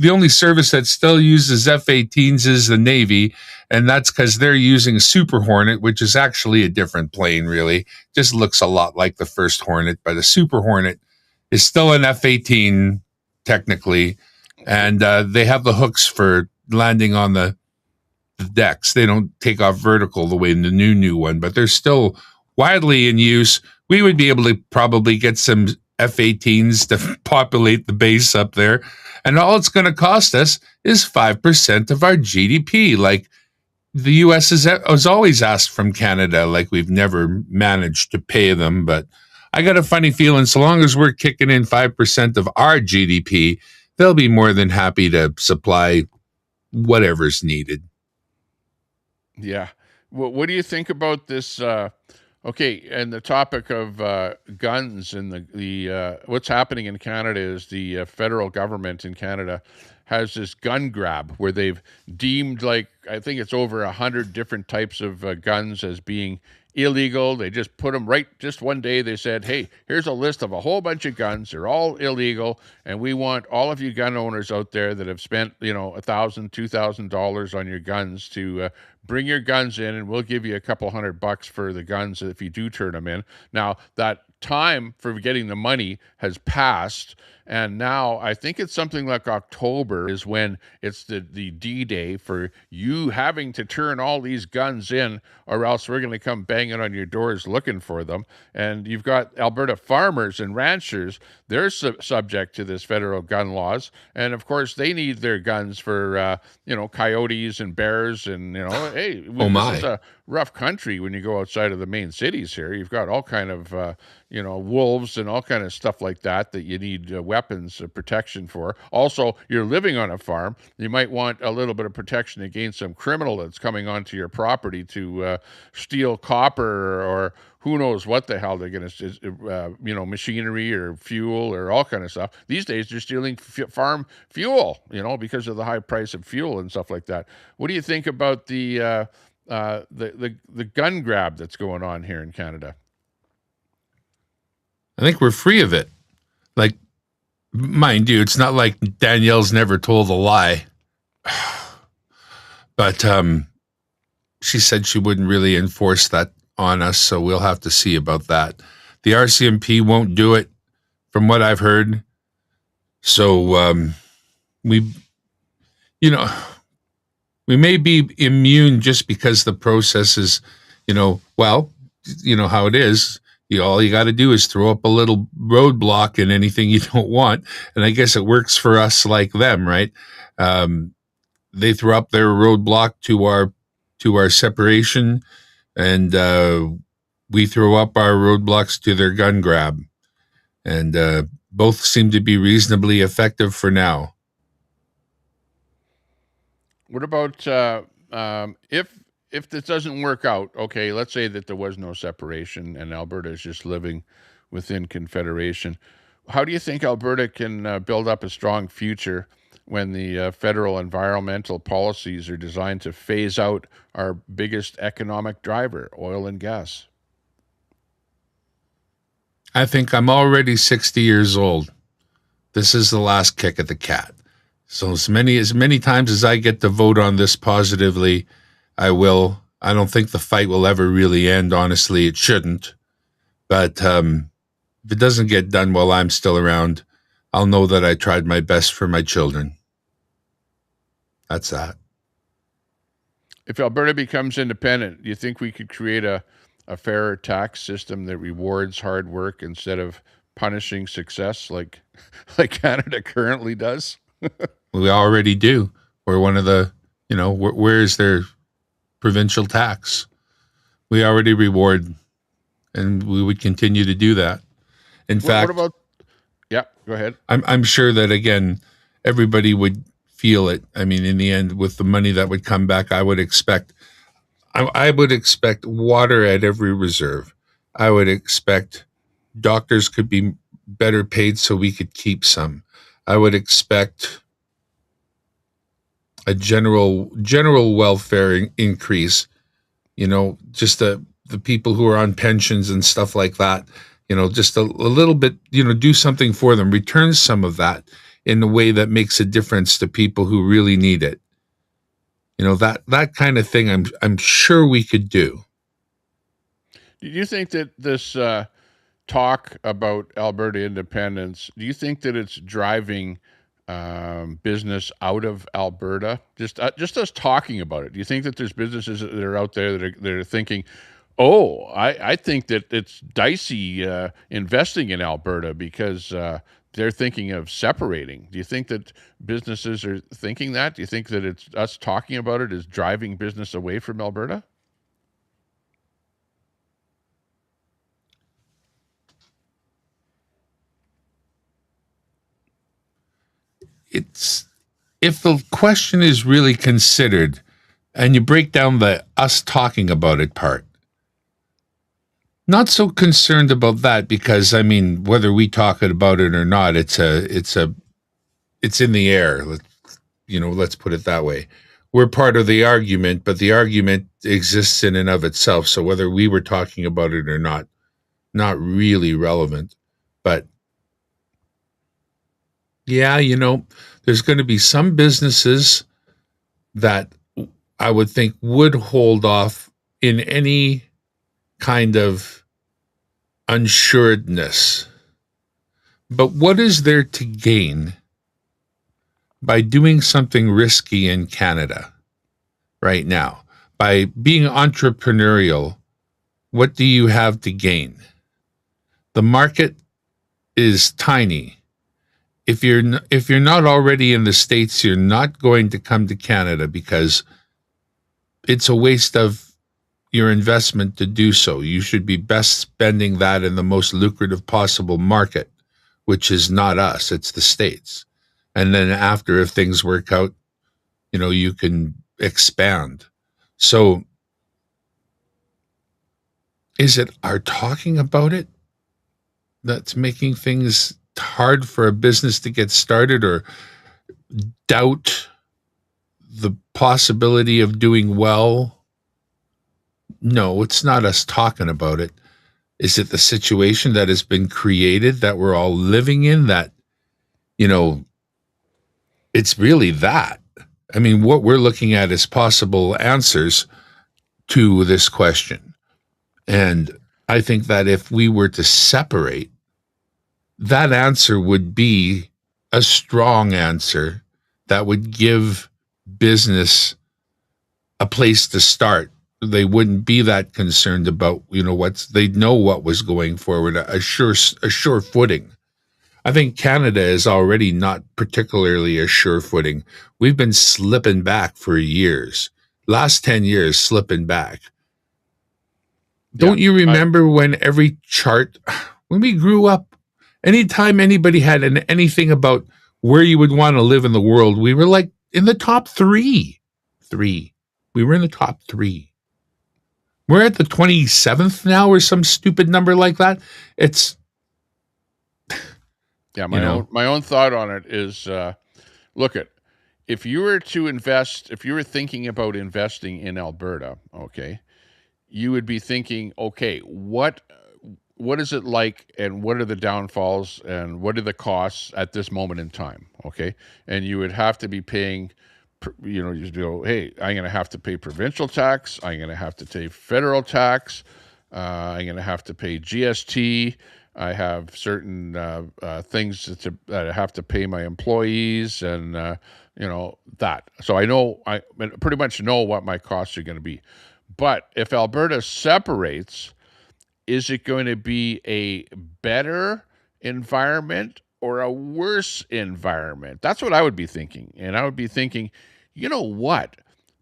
I: only service that still uses F-18s is the Navy, and that's because they're using Super Hornet, which is actually a different plane, really. Just looks a lot like the first Hornet, but a Super Hornet is still an F-18, technically, and they have the hooks for landing on the decks. They don't take off vertical the way in the new one, but they're still widely in use. We would be able to probably get some F-18s to populate the base up there. And all it's going to cost us is 5% of our GDP. Like the U.S. has always asked from Canada, like we've never managed to pay them. But I got a funny feeling so long as we're kicking in 5% of our GDP, they'll be more than happy to supply whatever's needed.
B: Yeah. What do you think about this? Okay, and the topic of guns and the what's happening in Canada is the federal government in Canada has this gun grab where they've deemed, like, I think it's over 100 different types of guns as being illegal. They just put them just one day they said, hey, here's a list of a whole bunch of guns. They're all illegal, and we want all of you gun owners out there that have spent, $1,000, $2,000 on your guns to bring your guns in, and we'll give you a couple $100 for the guns if you do turn them in. Now, that time for getting the money has passed, and now I think it's something like October is when it's the D-Day for you having to turn all these guns in, or else we're going to come banging on your doors looking for them. And you've got Alberta farmers and ranchers, they're subject to this federal gun laws, and of course they need their guns for coyotes and bears, and hey, this is a rough country when you go outside of the main cities here. You've got all kind of wolves and all kind of stuff like that you need weapons of protection for. Also, you're living on a farm. You might want a little bit of protection against some criminal that's coming onto your property to steal copper or who knows what the hell they're going to, machinery or fuel or all kind of stuff. These days, they're stealing farm fuel, because of the high price of fuel and stuff like that. What do you think about the gun grab that's going on here in Canada?
I: I think we're free of it. Like, mind you, it's not like Danielle's never told a lie. But she said she wouldn't really enforce that on us, so we'll have to see about that. The RCMP won't do it, from what I've heard. So we may be immune just because the process is, how it is. All you got to do is throw up a little roadblock in anything you don't want. And I guess it works for us like them, right? They throw up their roadblock to our separation, and we throw up our roadblocks to their gun grab. And both seem to be reasonably effective for now.
B: What about if this doesn't work out? Okay, let's say that there was no separation and Alberta is just living within Confederation. How do you think Alberta can build up a strong future when the federal environmental policies are designed to phase out our biggest economic driver, oil and gas?
I: I think I'm already 60 years old. This is the last kick at the cat. So as many times as I get to vote on this positively, I will. I don't think the fight will ever really end. Honestly, it shouldn't. But if it doesn't get done while I'm still around, I'll know that I tried my best for my children. That's that.
B: If Alberta becomes independent, do you think we could create a fairer tax system that rewards hard work instead of punishing success like Canada currently does?
I: We already do. We're one of the, where is their provincial tax? We already reward, and we would continue to do that. In fact,
B: what about? Yeah, go ahead.
I: I'm sure that again, everybody would feel it. I mean, in the end, with the money that would come back, I would expect water at every reserve. I would expect doctors could be better paid so we could keep some. I would expect a general welfare increase, just the people who are on pensions and stuff like that, just a little bit, do something for them, return some of that in a way that makes a difference to people who really need it. That kind of thing I'm sure we could do.
B: Do you think that this talk about Alberta independence, do you think that it's driving business out of Alberta? Just us talking about it. Do you think that there's businesses that are out there that are thinking, oh, I think that it's dicey investing in Alberta because they're thinking of separating. Do you think that businesses are thinking that? Do you think that it's us talking about it is driving business away from Alberta?
I: It's if the question is really considered and you break down the us talking about it part, not so concerned about that because, I mean, whether we talk about it or not, it's in the air. Let's put it that way. We're part of the argument, but the argument exists in and of itself. So whether we were talking about it or not really relevant. But yeah, there's going to be some businesses that I would think would hold off in any kind of unsuredness. But what is there to gain by doing something risky in Canada right now? By being entrepreneurial, what do you have to gain? The market is tiny. If you're not already in the States, you're not going to come to Canada because it's a waste of your investment to do so. You should be best spending that in the most lucrative possible market, which is not us, it's the States. And then after, if things work out, you can expand. So is it our talking about it that's making things hard for a business to get started or doubt the possibility of doing well? No, it's not us talking about it. Is it the situation that has been created that we're all living in that, it's really that. I mean, what we're looking at is possible answers to this question. And I think that if we were to separate, that answer would be a strong answer that would give business a place to start. They wouldn't be that concerned about, they'd know what was going forward, a sure footing. I think Canada is already not particularly a sure footing. We've been slipping back for years. Last 10 years, slipping back. Don't you remember when every chart, when we grew up, anytime anybody had anything about where you would want to live in the world, we were like in the top three. We were in the top 3. We're at the 27th now or some stupid number like that. It's...
B: Yeah, my own thought on it is, look at, if you were to invest, if you were thinking about investing in Alberta, okay, you would be thinking, okay, what is it like, and what are the downfalls, and what are the costs at this moment in time, okay? And you would have to be paying, you go, hey, I'm going to have to pay provincial tax, I'm going to have to pay federal tax, I'm going to have to pay GST, I have certain things that I have to pay my employees, and that. So I pretty much know what my costs are going to be. But if Alberta separates, is it going to be a better environment or a worse environment? That's what I would be thinking. And I would be thinking, you know what?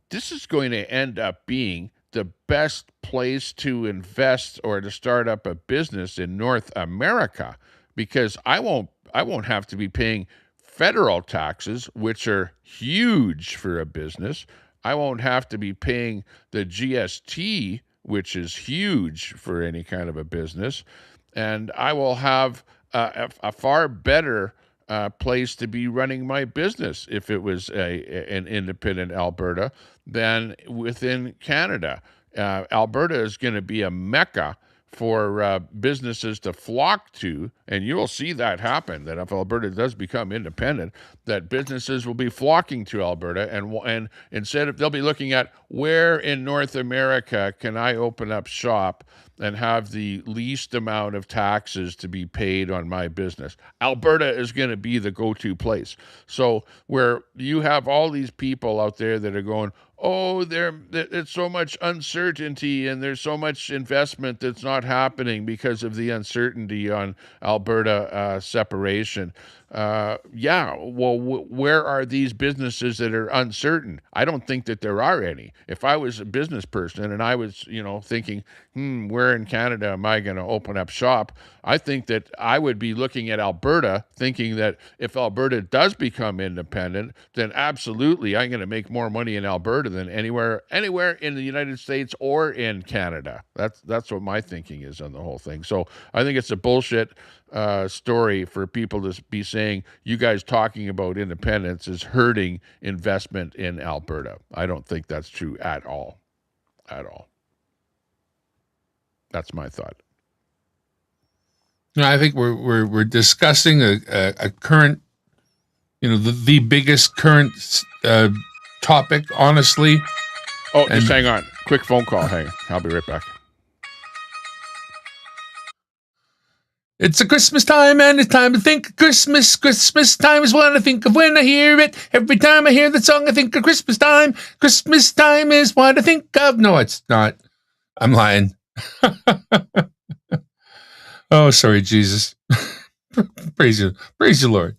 B: This is going to end up being the best place to invest or to start up a business in North America, because I won't have to be paying federal taxes, which are huge for a business. I won't have to be paying the GST, which is huge for any kind of a business. And I will have a far better place to be running my business if it was an independent Alberta than within Canada. Alberta is going to be a mecca for businesses to flock to, and you'll see that happen, that if Alberta does become independent, that businesses will be flocking to Alberta, and instead of, they'll be looking at where in North America can I open up shop and have the least amount of taxes to be paid on my business. Alberta is going to be the go-to place. So where you have all these people out there that are going, oh, it's so much uncertainty and there's so much investment that's not happening because of the uncertainty on Alberta separation. Where are these businesses that are uncertain? I don't think that there are any. If I was a business person and I was, thinking, where in Canada am I going to open up shop? I think that I would be looking at Alberta, thinking that if Alberta does become independent, then absolutely I'm going to make more money in Alberta than anywhere in the United States or in Canada. That's what my thinking is on the whole thing. So I think it's a bullshit story for people to be saying you guys talking about independence is hurting investment in Alberta. I don't think that's true at all. At all. That's my thought.
I: No, I think we're discussing a current, the biggest current topic, honestly.
B: Oh, just hang on. Quick phone call. Hang on. I'll be right back.
I: It's a Christmas time, and it's time to think of Christmas. Christmas time is what I think of when I hear it. Every time I hear the song, I think of Christmas time. Christmas time is what I think of. No, it's not. I'm lying. Oh, sorry, Jesus. Praise you, Lord.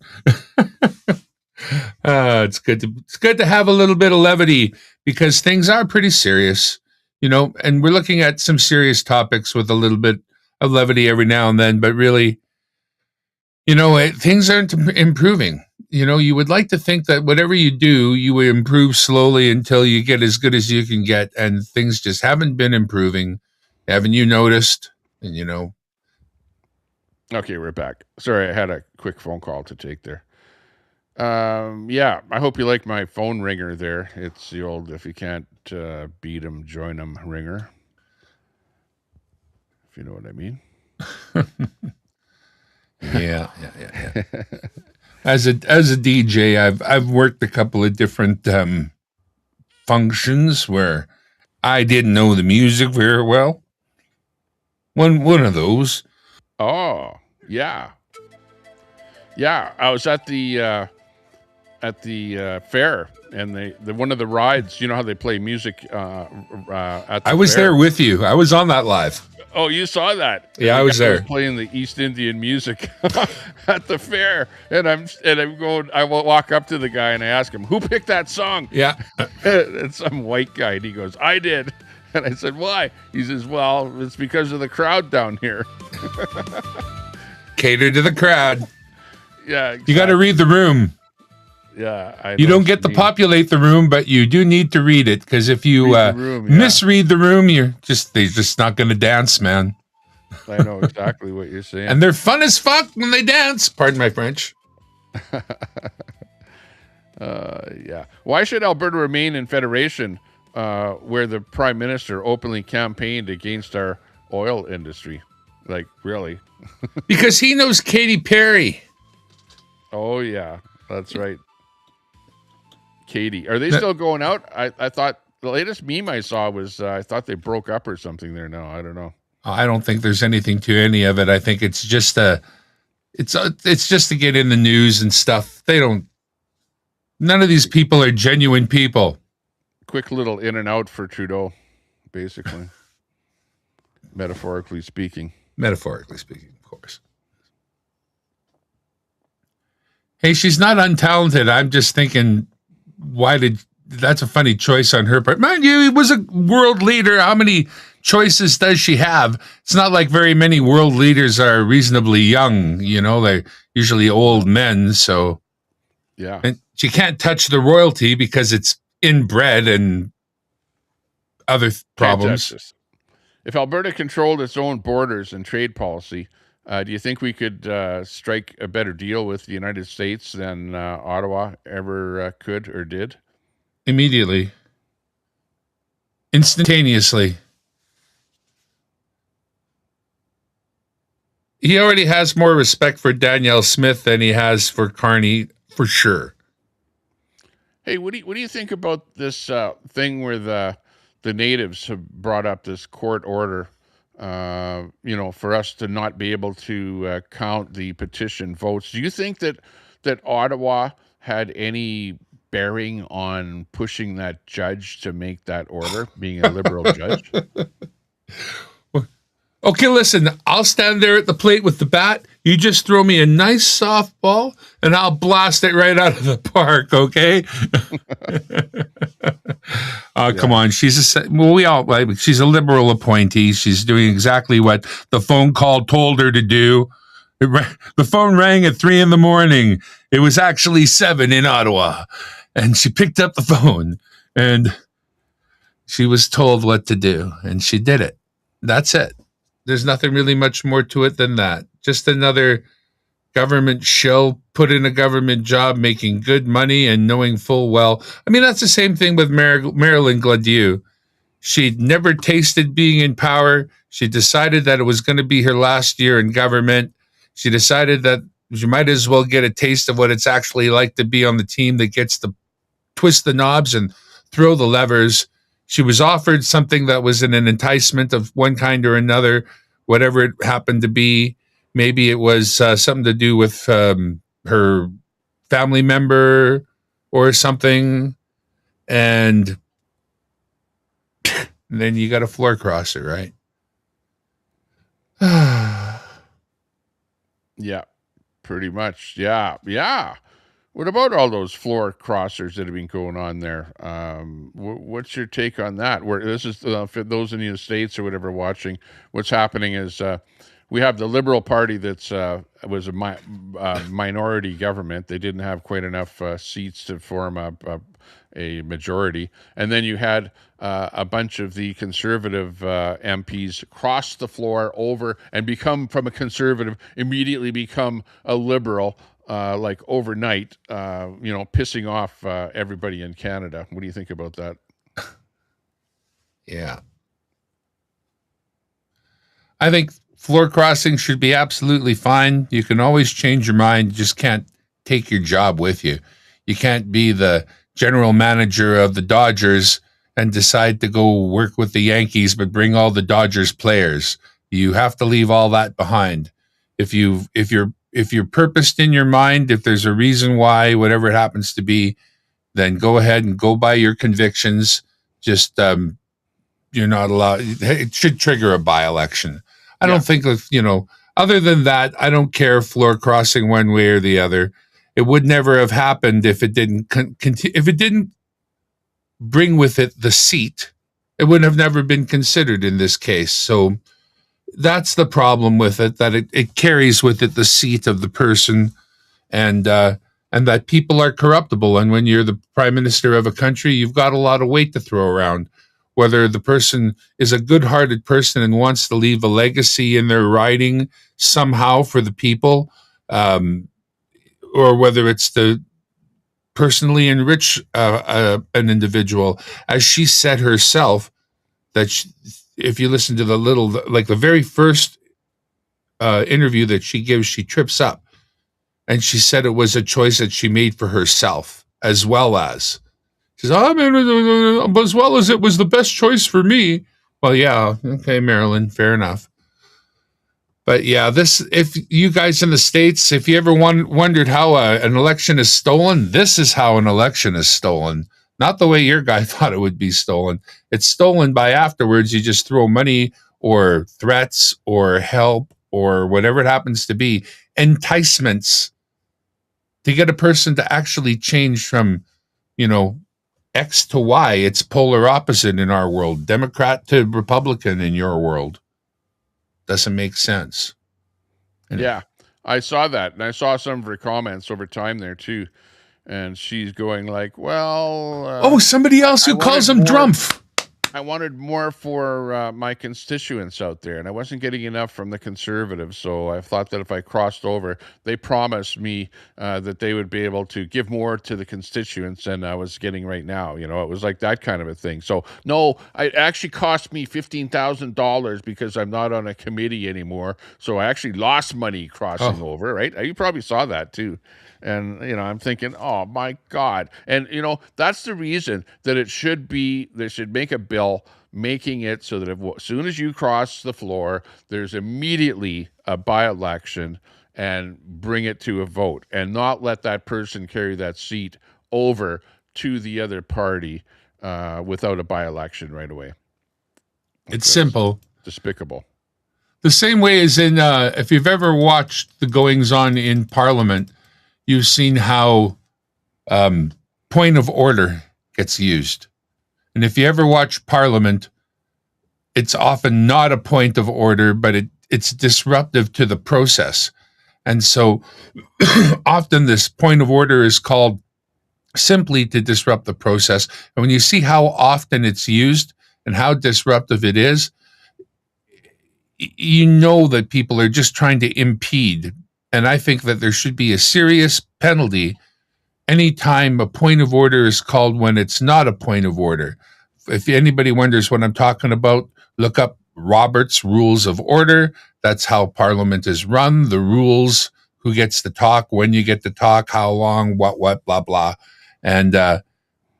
I: It's good to have a little bit of levity, because things are pretty serious, and we're looking at some serious topics with a little bit of levity every now and then, but really, things aren't improving. You would like to think that whatever you do, you would improve slowly until you get as good as you can get, and things just haven't been improving. Haven't you noticed? And
B: Okay, we're back. Sorry, I had a quick phone call to take there. I hope you like my phone ringer there. It's the old, if you can't beat 'em, join 'em ringer. If you know what I mean.
I: Yeah. As a DJ, I've worked a couple of different functions where I didn't know the music very well. One of those.
B: Oh, yeah. Yeah, I was at the fair, and the one of the rides, you know how they play music at the
I: I was
B: fair?
I: there with you. I was on that live.
B: Oh, you saw that?
I: Yeah, I was there.
B: Playing the East Indian music at the fair, and I'm going. I will walk up to the guy and I ask him, "Who picked that song?"
I: Yeah,
B: and some white guy, and he goes, "I did." And I said, why? He says, well, it's because of the crowd down here.
I: Cater to the crowd.
B: Yeah, exactly.
I: You got to read the room.
B: Yeah, I
I: you
B: know
I: don't
B: what
I: get to
B: mean.
I: populate the room, but you do need to read it, because if you
B: Read the room, yeah.
I: misread the room, they're just not going to dance, man.
B: I know exactly what you're saying.
I: And they're fun as fuck when they dance. Pardon my French.
B: Yeah. Why should Alberta remain in Federation, where the Prime Minister openly campaigned against our oil industry? Like, really?
I: Because he knows Katy Perry.
B: Oh, yeah. That's right. Katie. Are they still going out? I thought the latest meme I saw was I thought they broke up or something there now. I don't know.
I: I don't think there's anything to any of it. I think it's just it's just to get in the news and stuff. None of these people are genuine people.
B: Quick little in and out for Trudeau, basically. Metaphorically speaking.
I: Metaphorically speaking, of course. Hey, she's not untalented. I'm just thinking, that's a funny choice on her part. Mind you, he was a world leader. How many choices does she have? It's not like very many world leaders are reasonably young. They're usually old men. So,
B: yeah.
I: And she can't touch the royalty because it's inbred and other problems.
B: If Alberta controlled its own borders and trade policy, do you think we could strike a better deal with the United States than Ottawa ever could or did?
I: Immediately. Instantaneously. He already has more respect for Danielle Smith than he has for Carney, for sure.
B: Hey, what do you think about this thing where the natives have brought up this court order, for us to not be able to count the petition votes? Do you think that Ottawa had any bearing on pushing that judge to make that order, being a liberal judge?
I: Okay, listen, I'll stand there at the plate with the bat. You just throw me a nice softball, and I'll blast it right out of the park, okay? Come on. She's a liberal appointee. She's doing exactly what the phone call told her to do. The phone rang at 3 a.m. It was actually 7 in Ottawa. And she picked up the phone, and she was told what to do, and she did it. That's it. There's nothing really much more to it than that. Just another government shill put in a government job, making good money and knowing full well. I mean, that's the same thing with Marilyn Gladieux. She'd never tasted being in power. She decided that it was going to be her last year in government. She decided that she might as well get a taste of what it's actually like to be on the team that gets to twist the knobs and throw the levers. She was offered something that was an enticement of one kind or another, whatever it happened to be. Maybe it was something to do with her family member or something. And then you got a floor crosser, right?
B: Yeah, pretty much. Yeah. What about all those floor crossers that have been going on there? What's your take on that? Where this is for those in the States or whatever watching, what's happening is we have the Liberal Party that's was a minority government. They didn't have quite enough seats to form a majority, and then you had a bunch of the Conservative MPs cross the floor over and become from a Conservative immediately become a Liberal. Like overnight, pissing off everybody in Canada. What do you think about that?
I: Yeah. I think floor crossing should be absolutely fine. You can always change your mind. You just can't take your job with you. You can't be the general manager of the Dodgers and decide to go work with the Yankees, but bring all the Dodgers players. You have to leave all that behind. If you're purposed in your mind, if there's a reason why, whatever it happens to be, then go ahead and go by your convictions. Just, you're not allowed, it should trigger a by-election. I don't think, other than that, I don't care floor crossing one way or the other. It would never have happened if it didn't if it didn't bring with it the seat It would have never been considered in this case. So that's the problem with it, that it carries with it the seat of the person, and that people are corruptible. And when you're the prime minister of a country, you've got a lot of weight to throw around. Whether the person is a good-hearted person and wants to leave a legacy in their riding somehow for the people, or whether it's to personally enrich an individual, as she said herself, that if you listen to the very first interview that she gives, she trips up. And she said it was a choice that she made for herself, as well as. She says, as well as it was the best choice for me. Well, yeah, okay, Marilyn, fair enough. But yeah, if you guys in the States, if you ever wondered how an election is stolen, this is how an election is stolen. Not the way your guy thought it would be stolen. It's stolen by afterwards. You just throw money or threats or help or whatever it happens to be, enticements to get a person to actually change from, X to Y. It's polar opposite in our world. Democrat to Republican in your world. Doesn't make sense.
B: Yeah, I saw that, and I saw some of her comments over time there too. And she's going like, well...
I: somebody else who calls him Drumpf.
B: I wanted more for my constituents out there, and I wasn't getting enough from the Conservatives, so I thought that if I crossed over, they promised me that they would be able to give more to the constituents than I was getting right now. It was like that kind of a thing. So, no, it actually cost me $15,000 because I'm not on a committee anymore, so I actually lost money crossing over, right? You probably saw that, too. And, I'm thinking, oh, my God. And, that's the reason that they should make a bill making it so that as soon as you cross the floor, there's immediately a by-election and bring it to a vote and not let that person carry that seat over to the other party without a by-election right away.
I: It's simple.
B: Despicable.
I: The same way as in, if you've ever watched the goings-on in Parliament, you've seen how point of order gets used. And if you ever watch Parliament, it's often not a point of order, but it's disruptive to the process. And so often this point of order is called simply to disrupt the process. And when you see how often it's used and how disruptive it is, you know that people are just trying to impede. And I think that there should be a serious penalty anytime a point of order is called when it's not a point of order. If anybody wonders what I'm talking about, look up Robert's Rules of Order. That's how Parliament is run. The rules, who gets to talk, when you get to talk, how long, what, blah, blah. And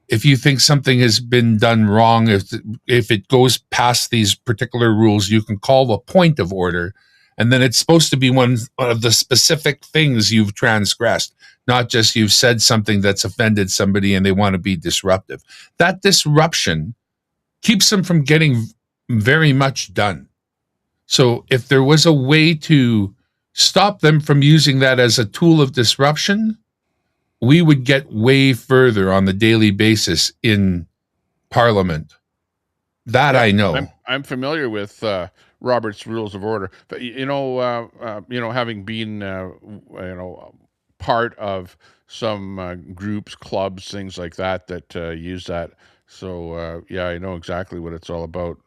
I: if you think something has been done wrong, if it goes past these particular rules, you can call a point of order. And then it's supposed to be one of the specific things you've transgressed, not just you've said something that's offended somebody and they want to be disruptive. That disruption keeps them from getting very much done. So if there was a way to stop them from using that as a tool of disruption, we would get way further on the daily basis in Parliament. That I know.
B: I'm familiar with Robert's Rules of Order, but having been part of some groups, clubs, things like that use that. So I know exactly what it's all about.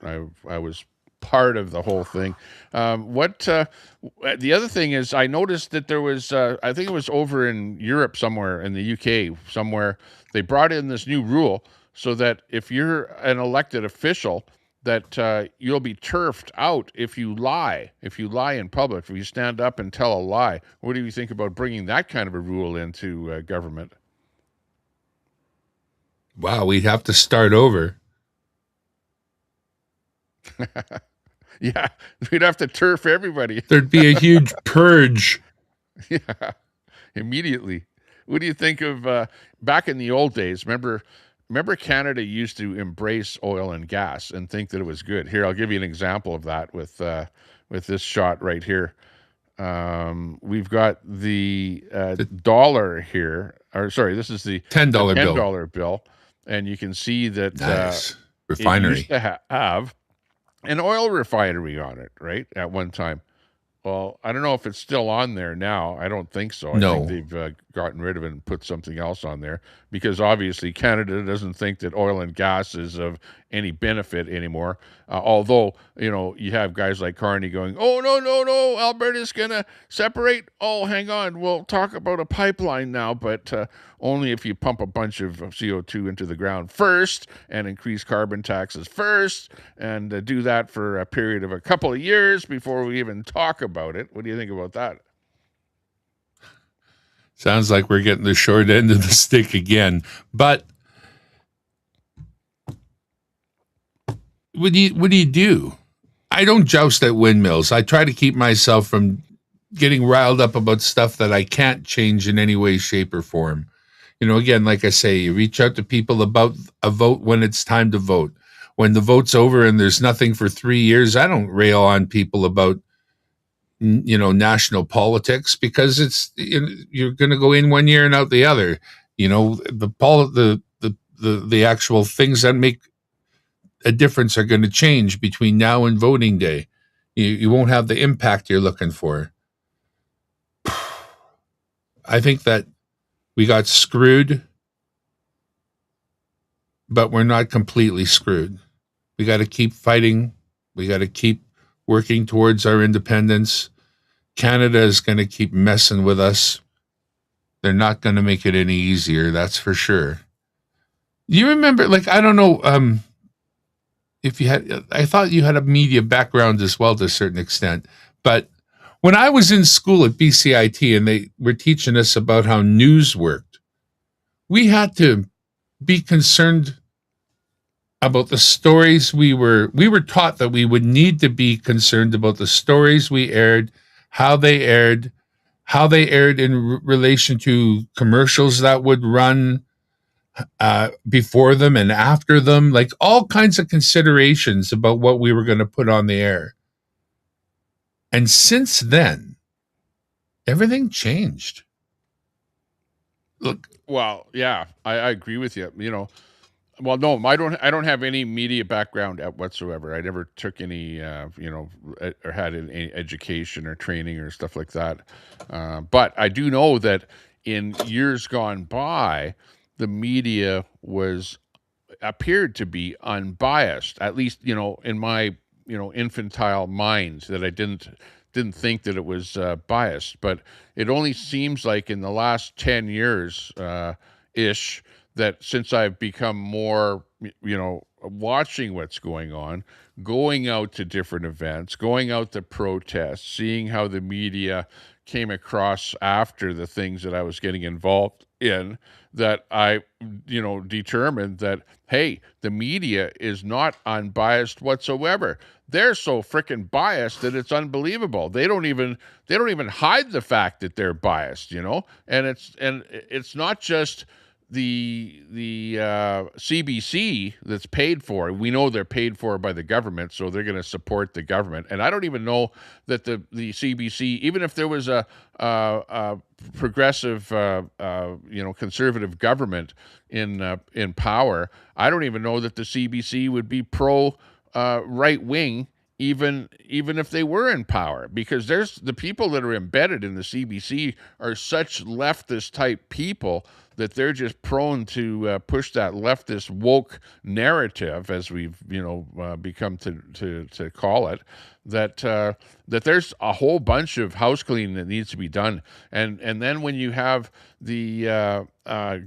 B: I was part of the whole thing. The other thing is, I noticed that there was, I think it was over in Europe somewhere, in the UK somewhere, they brought in this new rule so that if you're an elected official, that you'll be turfed out if you lie in public, if you stand up and tell a lie. What do you think about bringing that kind of a rule into government?
I: Wow, we'd have to start over.
B: Yeah, we'd have to turf everybody.
I: There'd be a huge purge.
B: Yeah, immediately. What do you think of back in the old days? Remember Canada used to embrace oil and gas and think that it was good. Here, I'll give you an example of that with this shot right here. We've got the dollar here. Or sorry, this is the
I: $10 bill.
B: $10 bill. And you can see that
I: nice. refinery.
B: It used to have an oil refinery on it, right, at one time. Well, I don't know if it's still on there now. I don't think so. I think
I: No.
B: they've gotten rid of it and put something else on there because obviously Canada doesn't think that oil and gas is of any benefit anymore. Although, you have guys like Carney going, oh, no, Alberta's going to separate. Oh, hang on. We'll talk about a pipeline now, but only if you pump a bunch of CO2 into the ground first and increase carbon taxes first and do that for a period of a couple of years before we even talk about it. What do you think about that?
I: Sounds like we're getting the short end of the stick again. But what do you do? I don't joust at windmills. I try to keep myself from getting riled up about stuff that I can't change in any way, shape, or form. Again, like I say, you reach out to people about a vote when it's time to vote. When the vote's over and there's nothing for 3 years, I don't rail on people about, national politics because it's, you're going to go in 1 year and out the other. The actual things that make a difference are going to change between now and voting day. You won't have the impact you're looking for. I think that we got screwed, but we're not completely screwed. We got to keep fighting. We got to keep working towards our independence. Canada is going to keep messing with us. They're not going to make it any easier, that's for sure. You remember, I don't know if you had, I thought you had a media background as well to a certain extent, but when I was in school at BCIT and they were teaching us about how news worked, we had to be concerned about the stories we were taught that we would need to be concerned about the stories we aired, how they aired in relation to commercials that would run before them and after them, like all kinds of considerations about what we were going to put on the air. And since then, everything changed. Look.
B: Well, yeah, I agree with you. Well, no, I don't have any media background whatsoever. I never took any, or had any education or training or stuff like that. But I do know that in years gone by, the media appeared to be unbiased, at least, in my, infantile mind, that I didn't think that it was biased. But it only seems like in the last 10 years ish that since I've become more, watching what's going on, going out to different events, going out to protests, seeing how the media came across after the things that I was getting involved in, that I, determined that, hey, the media is not unbiased whatsoever. They're so freaking biased that it's unbelievable. They don't even hide the fact that they're biased, and it's not just the CBC that's paid for. We know they're paid for by the government, so they're going to support the government. And I don't even know that the CBC, even if there was a progressive, conservative government in power, I don't even know that the CBC would be pro right wing. Even if they were in power, because there's the people that are embedded in the CBC are such leftist type people that they're just prone to push that leftist woke narrative, as we've become to call it. That there's a whole bunch of house cleaning that needs to be done, and then when you have the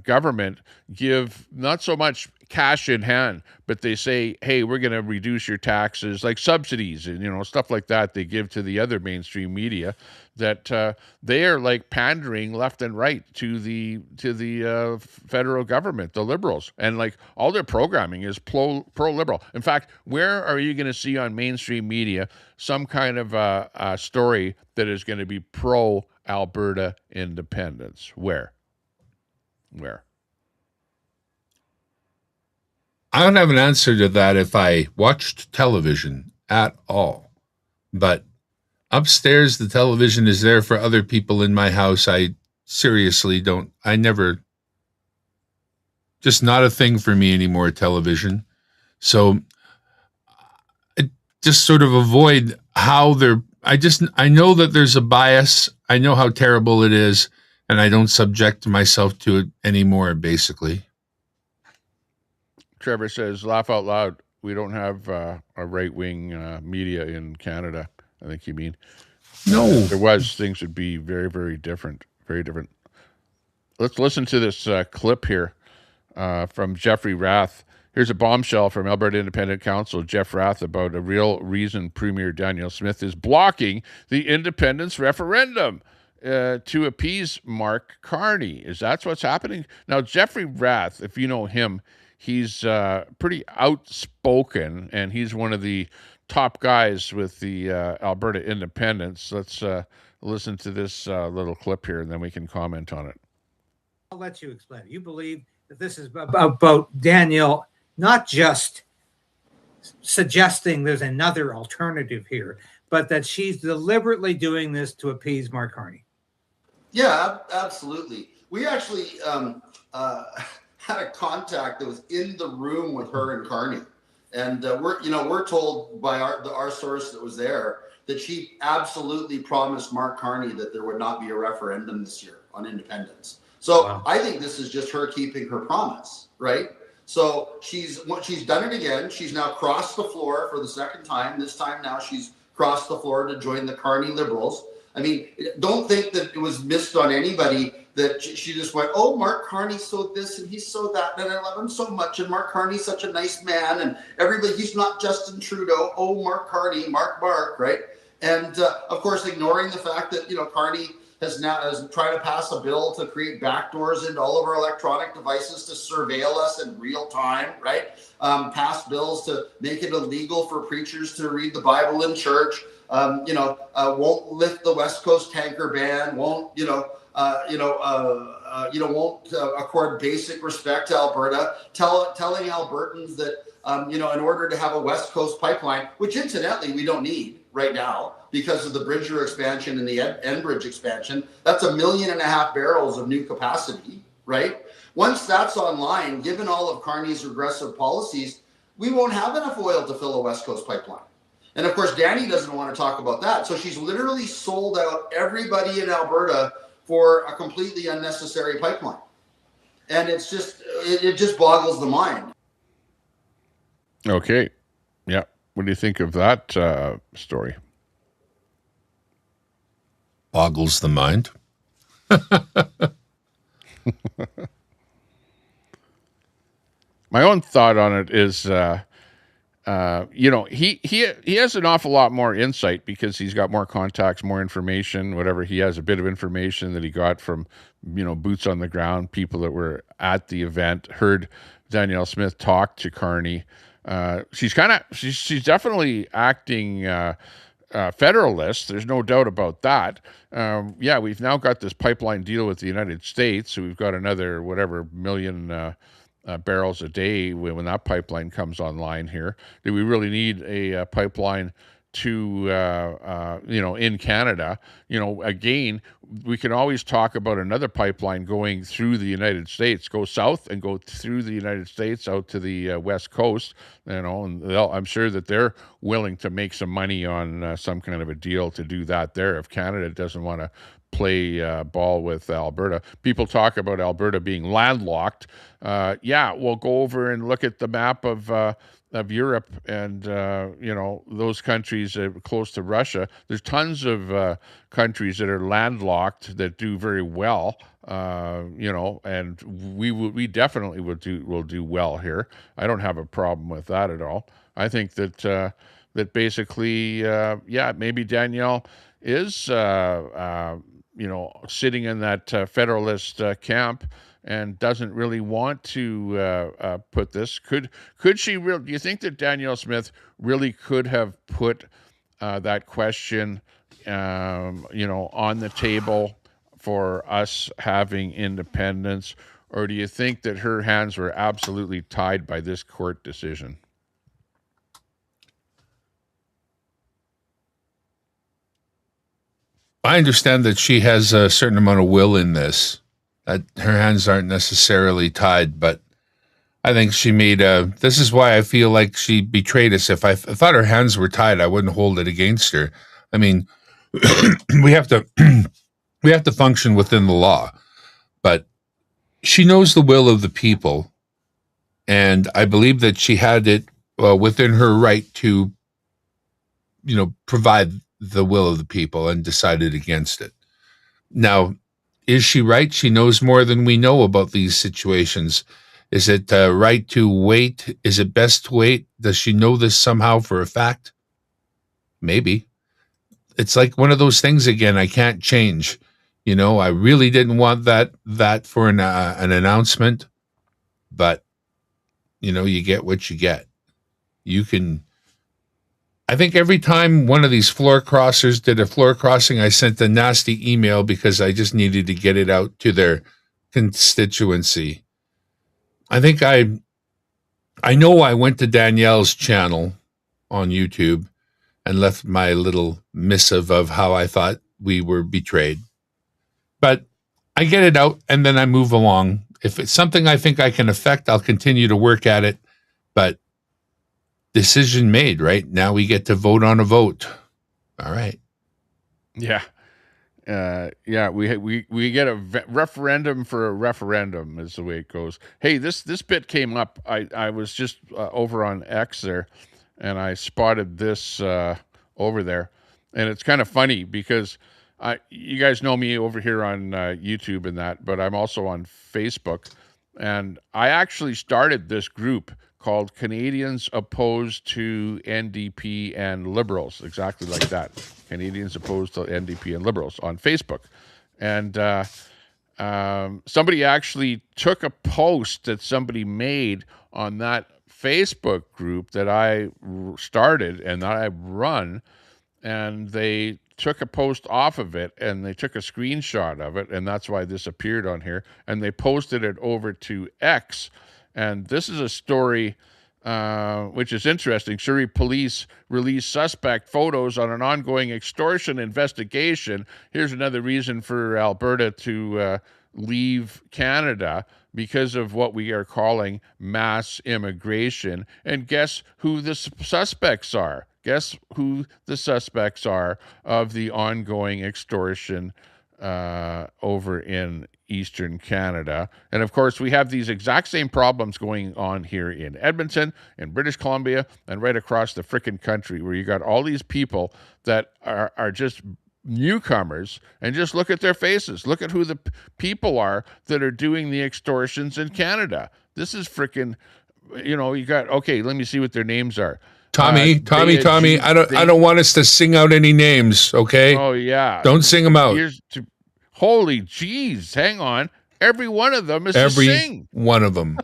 B: government give not so much cash in hand, but they say, hey, we're going to reduce your taxes, like subsidies and stuff like that they give to the other mainstream media, that they are like pandering left and right to the federal government, the liberals, and like all their programming is pro-liberal. In fact, where are you going to see on mainstream media some kind of a story that is going to be pro-Alberta independence? Where?
I: I don't have an answer to that if I watched television at all. But upstairs, the television is there for other people in my house. I seriously just not a thing for me anymore, television. So I just sort of avoid how they're, I know that there's a bias. I know how terrible it is, and I don't subject myself to it anymore, basically.
B: Trevor says, laugh out loud. We don't have a right-wing media in Canada. I think you mean.
I: No.
B: If there was, things would be very, very different. Very different. Let's listen to this clip here from Jeffrey Rath. Here's a bombshell from Alberta Independent Counsel Jeff Rath about a real reason Premier Danielle Smith is blocking the independence referendum to appease Mark Carney. Is that what's happening? Now, Jeffrey Rath, if you know him, he's pretty outspoken, and he's one of the top guys with the Alberta Independents. Let's listen to this little clip here, and then we can comment on it.
J: I'll let you explain. You believe that this is about Danielle not just suggesting there's another alternative here, but that she's deliberately doing this to appease Mark Carney.
K: Yeah, absolutely. We actually had a contact that was in the room with her and Carney, and we're told by our source that was there that she absolutely promised Mark Carney that there would not be a referendum this year on independence. So wow. I think this is just her keeping her promise, right? So she's done it again. She's now crossed the floor for the second time. This time now she's crossed the floor to join the Carney Liberals. I mean, don't think that it was missed on anybody that she just went, oh, Mark Carney so this and he's so that, and I love him so much, and Mark Carney's such a nice man, and everybody, he's not Justin Trudeau, oh, Mark Carney, Mark, right? And of course, ignoring the fact that, Carney has tried to pass a bill to create backdoors into all of our electronic devices to surveil us in real time, right? Pass bills to make it illegal for preachers to read the Bible in church. Won't lift the West Coast tanker ban. Won't accord basic respect to Alberta. Telling Albertans that in order to have a West Coast pipeline, which incidentally we don't need right now, because of the Bridger expansion and the Enbridge expansion, that's 1.5 million barrels of new capacity, right? Once that's online, given all of Carney's regressive policies, we won't have enough oil to fill a West Coast pipeline. And of course, Danny doesn't want to talk about that. So she's literally sold out everybody in Alberta for a completely unnecessary pipeline. And it's just, it just boggles the mind.
B: Okay. Yeah. What do you think of that story?
I: Boggles the mind.
B: My own thought on it is, he has an awful lot more insight because he's got more contacts, more information, whatever. He has a bit of information that he got from, boots on the ground, people that were at the event, heard Danielle Smith talk to Carney. She's definitely acting federalist. There's no doubt about that. We've now got this pipeline deal with the United States, so we've got another million barrels a day when that pipeline comes online here. Do we really need a pipeline to in Canada? Again, we can always talk about another pipeline going through the United States, go south and go through the United States out to the West Coast, and I'm sure that they're willing to make some money on some kind of a deal to do that there if Canada doesn't want to play ball with Alberta. People talk about Alberta being landlocked. We'll go over and look at the map of Europe and those countries close to Russia. There's tons of countries that are landlocked that do very well. And we definitely will do well here. I don't have a problem with that at all. I think that basically, maybe Danielle is sitting in that federalist camp and doesn't really want to put this. Could she do you think that Danielle Smith really could have put that question, on the table for us having independence, or do you think that her hands were absolutely tied by this court decision?
I: I understand that she has a certain amount of will in this, that her hands aren't necessarily tied, but I think she made this is why I feel like she betrayed us. If I thought her hands were tied, I wouldn't hold it against her. I mean, we have to we have to function within the law, but she knows the will of the people, and I believe that she had it within her right to, provide the will of the people, and decided against it. Now, is she right? She knows more than we know about these situations. Is it right to wait? Is it best to wait? Does she know this somehow for a fact? Maybe. It's like one of those things again, I can't change. I really didn't want that for an announcement, but you get what you get. I think every time one of these floor crossers did a floor crossing, I sent a nasty email because I just needed to get it out to their constituency. I think I know I went to Danielle's channel on YouTube and left my little missive of how I thought we were betrayed. But I get it out and then I move along. If it's something I think I can affect, I'll continue to work at it. But decision made, right? Now we get to vote on a vote. All right.
B: Yeah. We get a referendum for a referendum is the way it goes. Hey, this bit came up. I was just over on X there, and I spotted this over there, and it's kind of funny because you guys know me over here on YouTube and that, but I'm also on Facebook, and I actually started this group called Canadians Opposed to NDP and Liberals, exactly like that. Canadians Opposed to NDP and Liberals on Facebook. And somebody actually took a post that somebody made on that Facebook group that I started and that I run, and they took a post off of it and they took a screenshot of it, and that's why this appeared on here, and they posted it over to X. And this is a story which is interesting. Surrey police release suspect photos on an ongoing extortion investigation. Here's another reason for Alberta to leave Canada, because of what we are calling mass immigration. And guess who the suspects are? Guess who the suspects are of the ongoing extortion over in Eastern Canada. And of course, we have these exact same problems going on here in Edmonton, in British Columbia, and right across the frickin' country, where you got all these people that are just newcomers, and just look at their faces. Look at who the people are that are doing the extortions in Canada. This is frickin', you got, okay, let me see what their names are.
I: Tommy, I don't want us to sing out any names, okay?
B: Oh, yeah.
I: Don't sing them out.
B: Holy jeez, hang on. Every one of them is a sing.
I: One of them.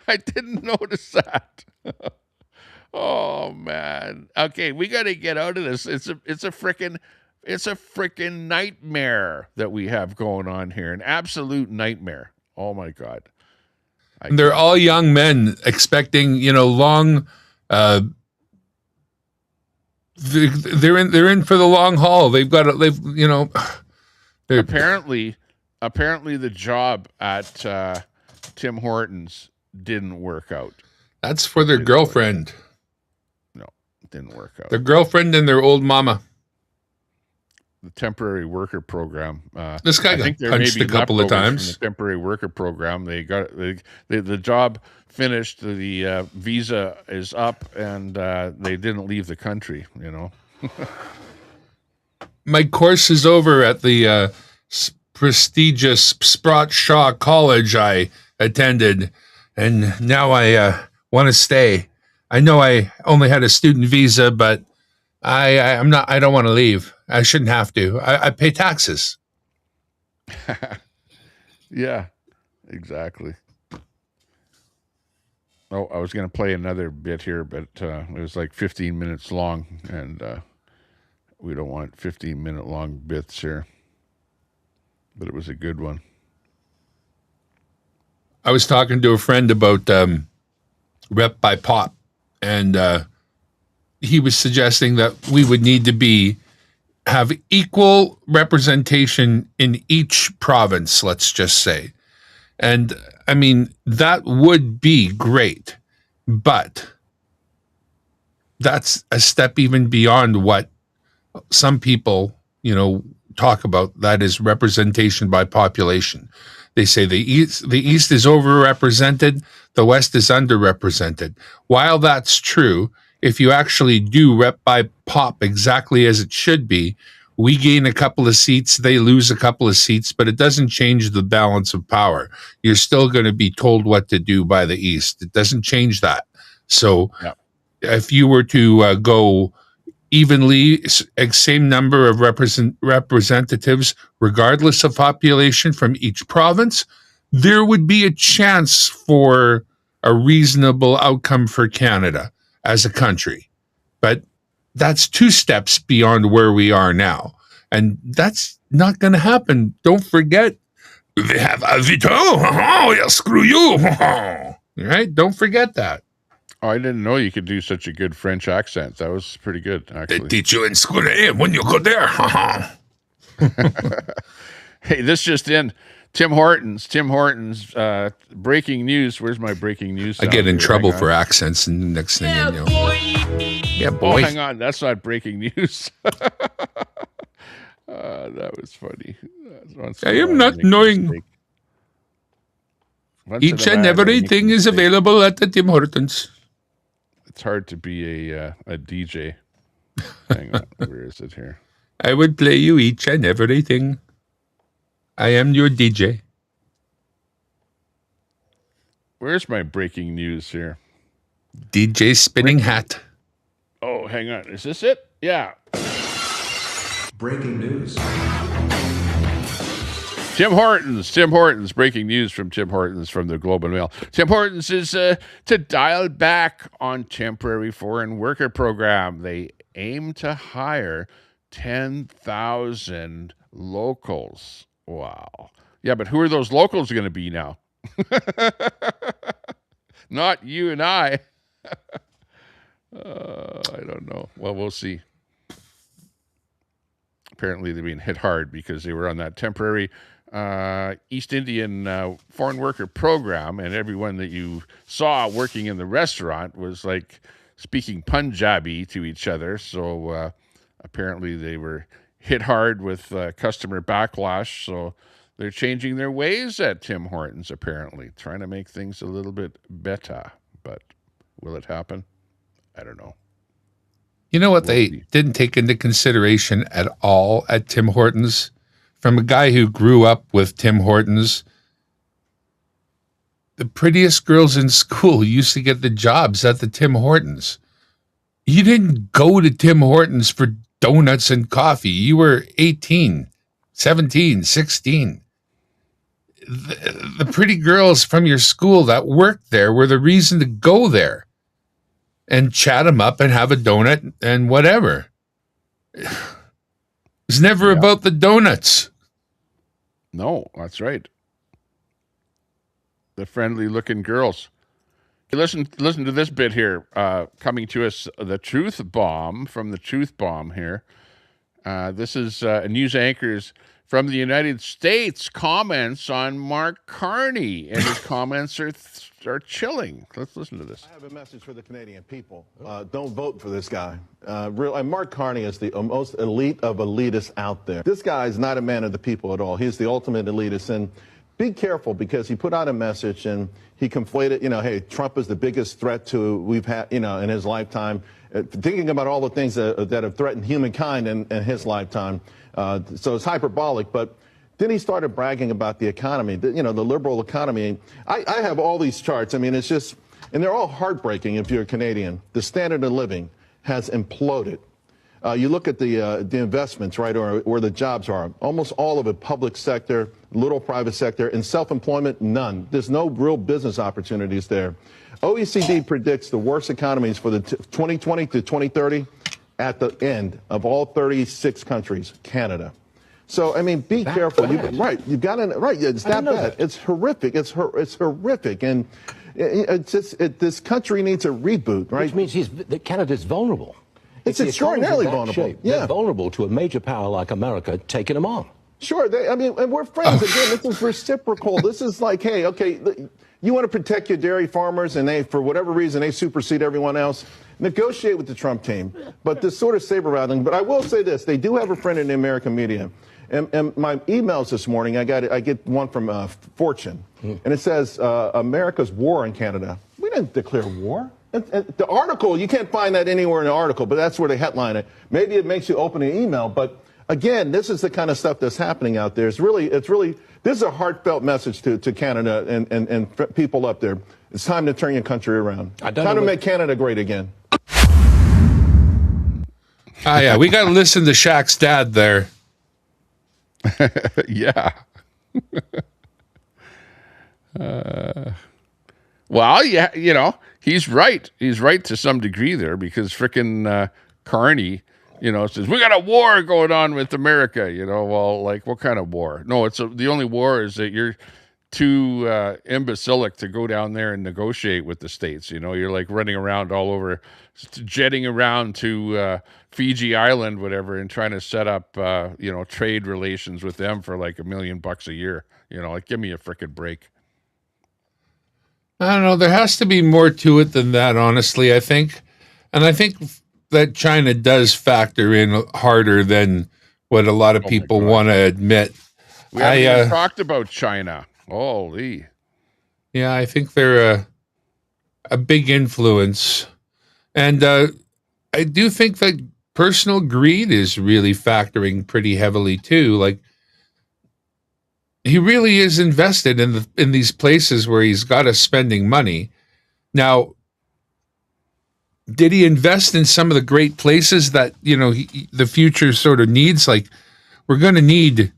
B: I didn't notice that. Oh, man. Okay, we got to get out of this. It's a freaking nightmare that we have going on here. An absolute nightmare. Oh, my God.
I: They're all young men expecting, long... They're in for the long haul.
B: Apparently the job at Tim Hortons didn't work out.
I: That's for their girlfriend.
B: No, it didn't work out.
I: Their girlfriend and their old mama.
B: The temporary worker program.
I: This guy got punched a couple of times.
B: From the temporary worker program. They got the job finished. The visa is up, and they didn't leave the country.
I: My course is over at the prestigious Sprott Shaw College I attended, and now I want to stay. I know I only had a student visa, but I don't want to leave. I shouldn't have to. I pay taxes.
B: Yeah, exactly. Oh, I was going to play another bit here, but it was like 15 minutes long, and we don't want 15-minute long bits here. But it was a good one.
I: I was talking to a friend about Rep by Pop, and he was suggesting that we would need to have equal representation in each province, let's just say. And I mean, that would be great, but that's a step even beyond what some people, talk about. That is representation by population. They say the East is overrepresented, the West is underrepresented. While that's true, if you actually do rep by pop exactly as it should be, we gain a couple of seats, they lose a couple of seats, but it doesn't change the balance of power. You're still going to be told what to do by the East. It doesn't change that. So if you were to go evenly, same number of representatives, regardless of population from each province, there would be a chance for a reasonable outcome for Canada as a country. But that's 2 steps beyond where we are now. And that's not going to happen. Don't forget, they have a veto. Oh, yeah, screw you. Right? Don't forget that.
B: Oh, I didn't know you could do such a good French accent. That was pretty good, actually.
I: They teach you in school when you go there.
B: Hey, this just in. Tim Hortons, breaking news. Where's my breaking news?
I: I get in trouble for accents, and next thing you know. Yeah, boy.
B: Oh, hang on. That's not breaking news. That was funny.
I: I am not knowing. Each and everything is available at the Tim Hortons.
B: It's hard to be a DJ. Hang on. Where is it here?
I: I would play you each and everything. I am your DJ.
B: Where's my breaking news here?
I: DJ spinning hat.
B: Oh, hang on. Is this it? Yeah.
L: Breaking news.
B: Tim Hortons, breaking news from Tim Hortons from the Globe and Mail. Tim Hortons is to dial back on temporary foreign worker program. They aim to hire 10,000 locals. Wow. Yeah, but who are those locals going to be now? Not you and I. I don't know. Well, we'll see. Apparently they're being hit hard because they were on that temporary East Indian foreign worker program, and everyone that you saw working in the restaurant was like speaking Punjabi to each other. So apparently they were hit hard with customer backlash. So they're changing their ways at Tim Hortons, apparently, trying to make things a little bit better. But will it happen? I don't know.
I: You know what they didn't take into consideration at all at Tim Hortons? From a guy who grew up with Tim Hortons, the prettiest girls in school used to get the jobs at the Tim Hortons. You didn't go to Tim Hortons for donuts and coffee. You were 18, 17, 16. The pretty girls from your school that worked there were the reason to go there and chat them up and have a donut and whatever. It's never about the donuts.
B: No, that's right. The friendly-looking girls. Listen to this bit here. Coming to us, the Truth Bomb from the Truth Bomb here. This is news anchors from the United States comments on Mark Carney, and his comments are chilling. Let's listen to this.
M: I have a message for the Canadian people. Don't vote for this guy. Mark Carney is the most elite of elitists out there. This guy is not a man of the people at all. He's the ultimate elitist. And be careful, because he put out a message and he conflated, hey, Trump is the biggest threat we've had, in his lifetime. Thinking about all the things that have threatened humankind in his lifetime. So it's hyperbolic, but then he started bragging about the economy, the liberal economy. I have all these charts. I mean, it's just, and they're all heartbreaking if you're a Canadian. The standard of living has imploded. You look at the investments, right, or where the jobs are. Almost all of it public sector, little private sector, and self-employment, none. There's no real business opportunities there. OECD predicts the worst economies for the 2020 to 2030 at the end of all 36 countries, Canada. So, I mean, be careful. You've got to, right, it's that bad. It's horrific. It's horrific. And it's just, this country needs a reboot, right?
N: Which means Canada's vulnerable.
M: It's extraordinarily vulnerable.
N: They're vulnerable to a major power like America taking them on.
M: Sure. I mean, and we're friends. Again, this is reciprocal. This is like, hey, okay, you want to protect your dairy farmers, and they, for whatever reason, they supersede everyone else. Negotiate with the Trump team. But this sort of saber rattling. But I will say this: they do have a friend in the American media. And my emails this morning, I get one from Fortune, and it says America's war in Canada. We didn't declare war. The article, you can't find that anywhere in the article, but that's where they headline it. Maybe it makes you open an email, but again, this is the kind of stuff that's happening out there. It's really, this is a heartfelt message to Canada and people up there. It's time to turn your country around. Time to make Canada great again.
I: Yeah, we got to listen to Shaq's dad there.
B: Yeah. Well, yeah, you know, he's right. He's right to some degree there, because frickin' Carney, you know, says we got a war going on with America. You know, well, like, what kind of war? No, the only war is that you're too imbecilic to go down there and negotiate with the states. You know, you're like running around all over, jetting around to Fiji Island, whatever, and trying to set up, you know, trade relations with them for like $1 million a year. You know, like, give me a frickin' break.
I: I don't know. There has to be more to it than that, honestly, I think. And I think that China does factor in harder than what a lot of people want to admit.
B: We haven't even talked about China. Holy.
I: Yeah, I think they're a big influence. And I do think that personal greed is really factoring pretty heavily, too. Like, he really is invested in these places where he's got us spending money. Now, did he invest in some of the great places that, you know, the future sort of needs? Like, we're going to need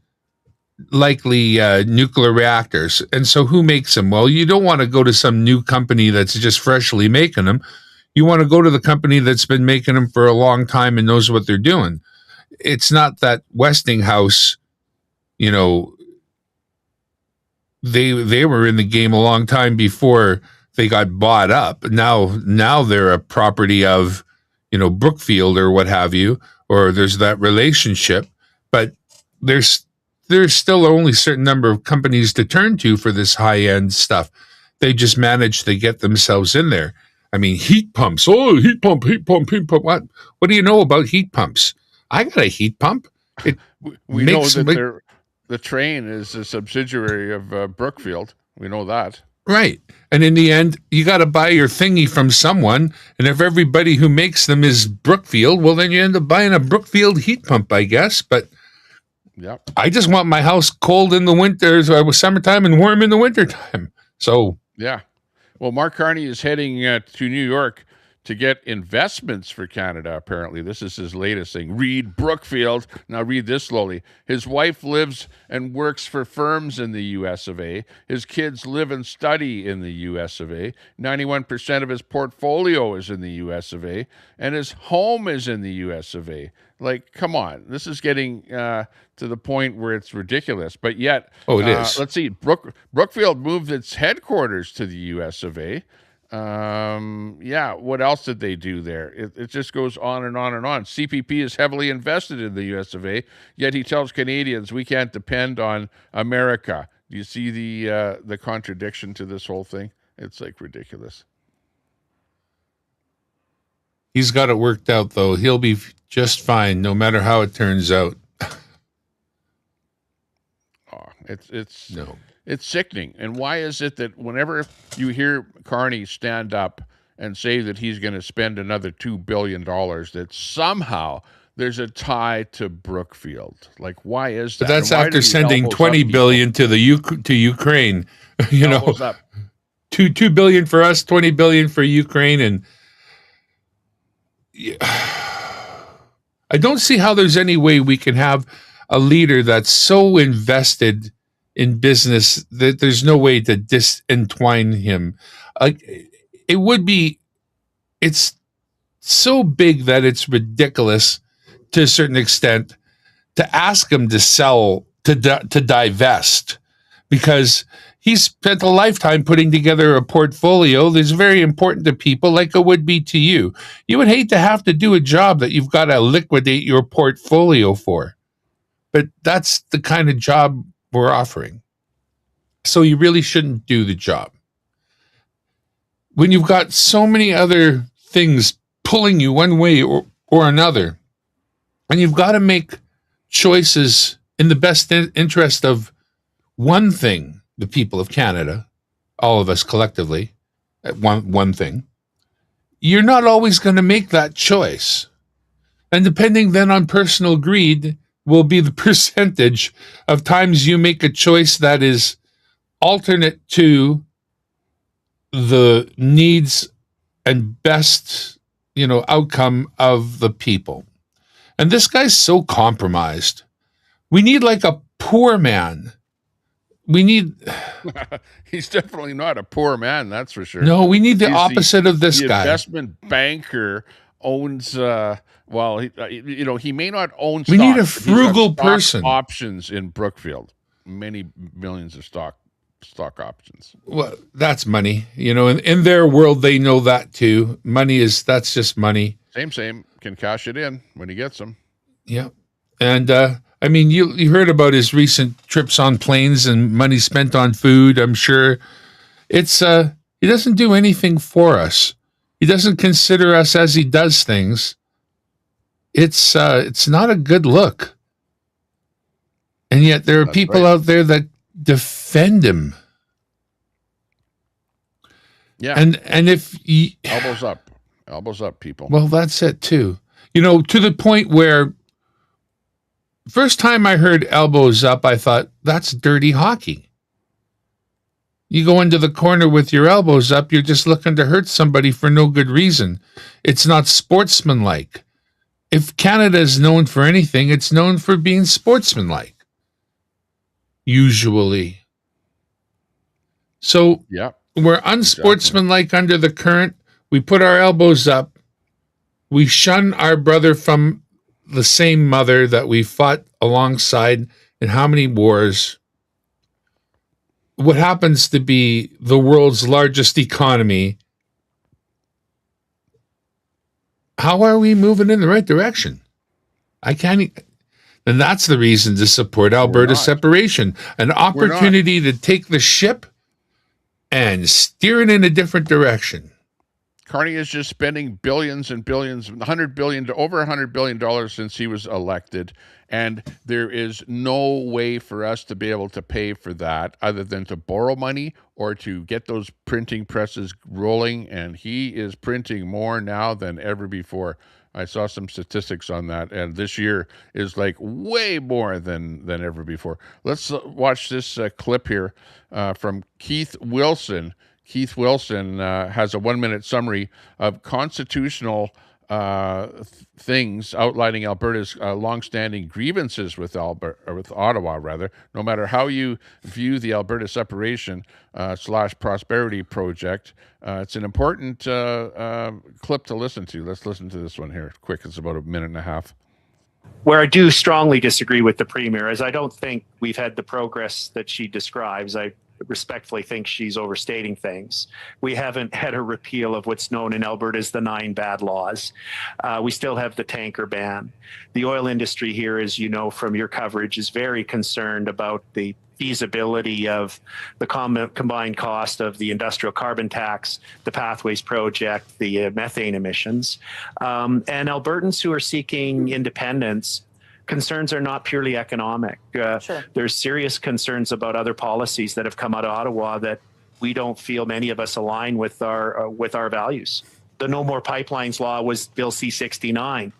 I: likely nuclear reactors. And so who makes them? Well, you don't want to go to some new company that's just freshly making them. You want to go to the company that's been making them for a long time and knows what they're doing. It's not that Westinghouse, you know, they were in the game a long time before they got bought up. Now they're a property of, you know, Brookfield or what have you, or there's that relationship. But there's still only a certain number of companies to turn to for this high-end stuff. They just managed to get themselves in there. I mean, heat pumps. Oh, heat pump. What do you know about heat pumps? I got a heat pump.
B: We know that the train is a subsidiary of Brookfield. We know that.
I: Right. And in the end, you got to buy your thingy from someone. And if everybody who makes them is Brookfield, well, then you end up buying a Brookfield heat pump, I guess. But
B: yep.
I: I just want my house cold in the winter, summertime, and warm in the wintertime. So,
B: yeah. Well, Mark Carney is heading to New York to get investments for Canada, apparently. This is his latest thing. Read Brookfield. Now read this slowly. His wife lives and works for firms in the U.S. of A. His kids live and study in the U.S. of A. 91% of his portfolio is in the U.S. of A. And his home is in the U.S. of A. Like, come on. This is getting to the point where it's ridiculous. But yet,
I: it is.
B: Let's see. Brookfield moved its headquarters to the U.S. of A. Yeah, what else did they do there? It just goes on and on and on. CPP is heavily invested in the US of A, yet he tells Canadians we can't depend on America. Do you see the contradiction to this whole thing? It's like ridiculous.
I: He's got it worked out, though. He'll be just fine, no matter how it turns out.
B: It's sickening. And why is it that whenever you hear Carney stand up and say that he's going to spend another $2 billion, that somehow there's a tie to Brookfield? Like, why is that?
I: But that's after sending $20 billion to Ukraine. You know, $2 billion for us, $20 billion for Ukraine, and I don't see how there's any way we can have a leader that's so invested in business that there's no way to disentwine him. It's so big that it's ridiculous to a certain extent to ask him to sell, to divest, because he's spent a lifetime putting together a portfolio that's very important to people, like it would be to you. You would hate to have to do a job that you've got to liquidate your portfolio for. but that's the kind of job we're offering. So you really shouldn't do the job. When you've got so many other things pulling you one way or another, and you've got to make choices in the best interest of one thing, the people of Canada, all of us collectively, one thing, you're not always going to make that choice. And depending then on personal greed will be the percentage of times you make a choice that is alternate to the needs and best, outcome of the people. And this guy's so compromised. We need like a poor man. We need...
B: He's definitely not a poor man, that's for sure.
I: No, we need the opposite of this guy.
B: Investment banker owns... he may not own stock.
I: We need a frugal person.
B: Options in Brookfield. Many millions of stock options.
I: Well, that's money. In their world, they know that too. That's just money.
B: Same. Can cash it in when he gets them.
I: Yeah. And, you heard about his recent trips on planes and money spent on food. I'm sure he doesn't do anything for us. He doesn't consider us as he does things. It's not a good look. And yet there are people out there that defend him.
B: Yeah.
I: And if
B: elbows up, people.
I: Well, that's it too. To the point where first time I heard elbows up, I thought that's dirty hockey. You go into the corner with your elbows up, you're just looking to hurt somebody for no good reason. It's not sportsmanlike. If Canada is known for anything, it's known for being sportsmanlike. Usually. So we're unsportsmanlike under the current. We put our elbows up. We shun our brother from the same mother that we fought alongside in how many wars. What happens to be the world's largest economy. How are we moving in the right direction? And that's the reason to support Alberta separation, an opportunity to take the ship and steer it in a different direction.
B: Carney is just spending billions and billions, over $100 billion since he was elected. And there is no way for us to be able to pay for that other than to borrow money or to get those printing presses rolling. And he is printing more now than ever before. I saw some statistics on that, and this year is like way more than ever before. Let's watch this clip here from Keith Wilson. Keith Wilson has a 1-minute summary of constitutional things outlining Alberta's longstanding grievances with Ottawa, rather. No matter how you view the Alberta separation / prosperity project, it's an important clip to listen to. Let's listen to this one here. Quick, it's about a minute and a half.
N: Where I do strongly disagree with the Premier is I don't think we've had the progress that she describes. I respectfully think she's overstating things. We haven't had a repeal of what's known in Alberta as the 9 bad laws. We still have the tanker ban. The oil industry here, as you know from your coverage, is very concerned about the feasibility of the combined cost of the industrial carbon tax, the Pathways project, the methane emissions. And Albertans who are seeking independence, concerns are not purely economic.
D: Sure.
N: There's serious concerns about other policies that have come out of Ottawa that we don't feel many of us align with our values. The No More Pipelines law was Bill C-69.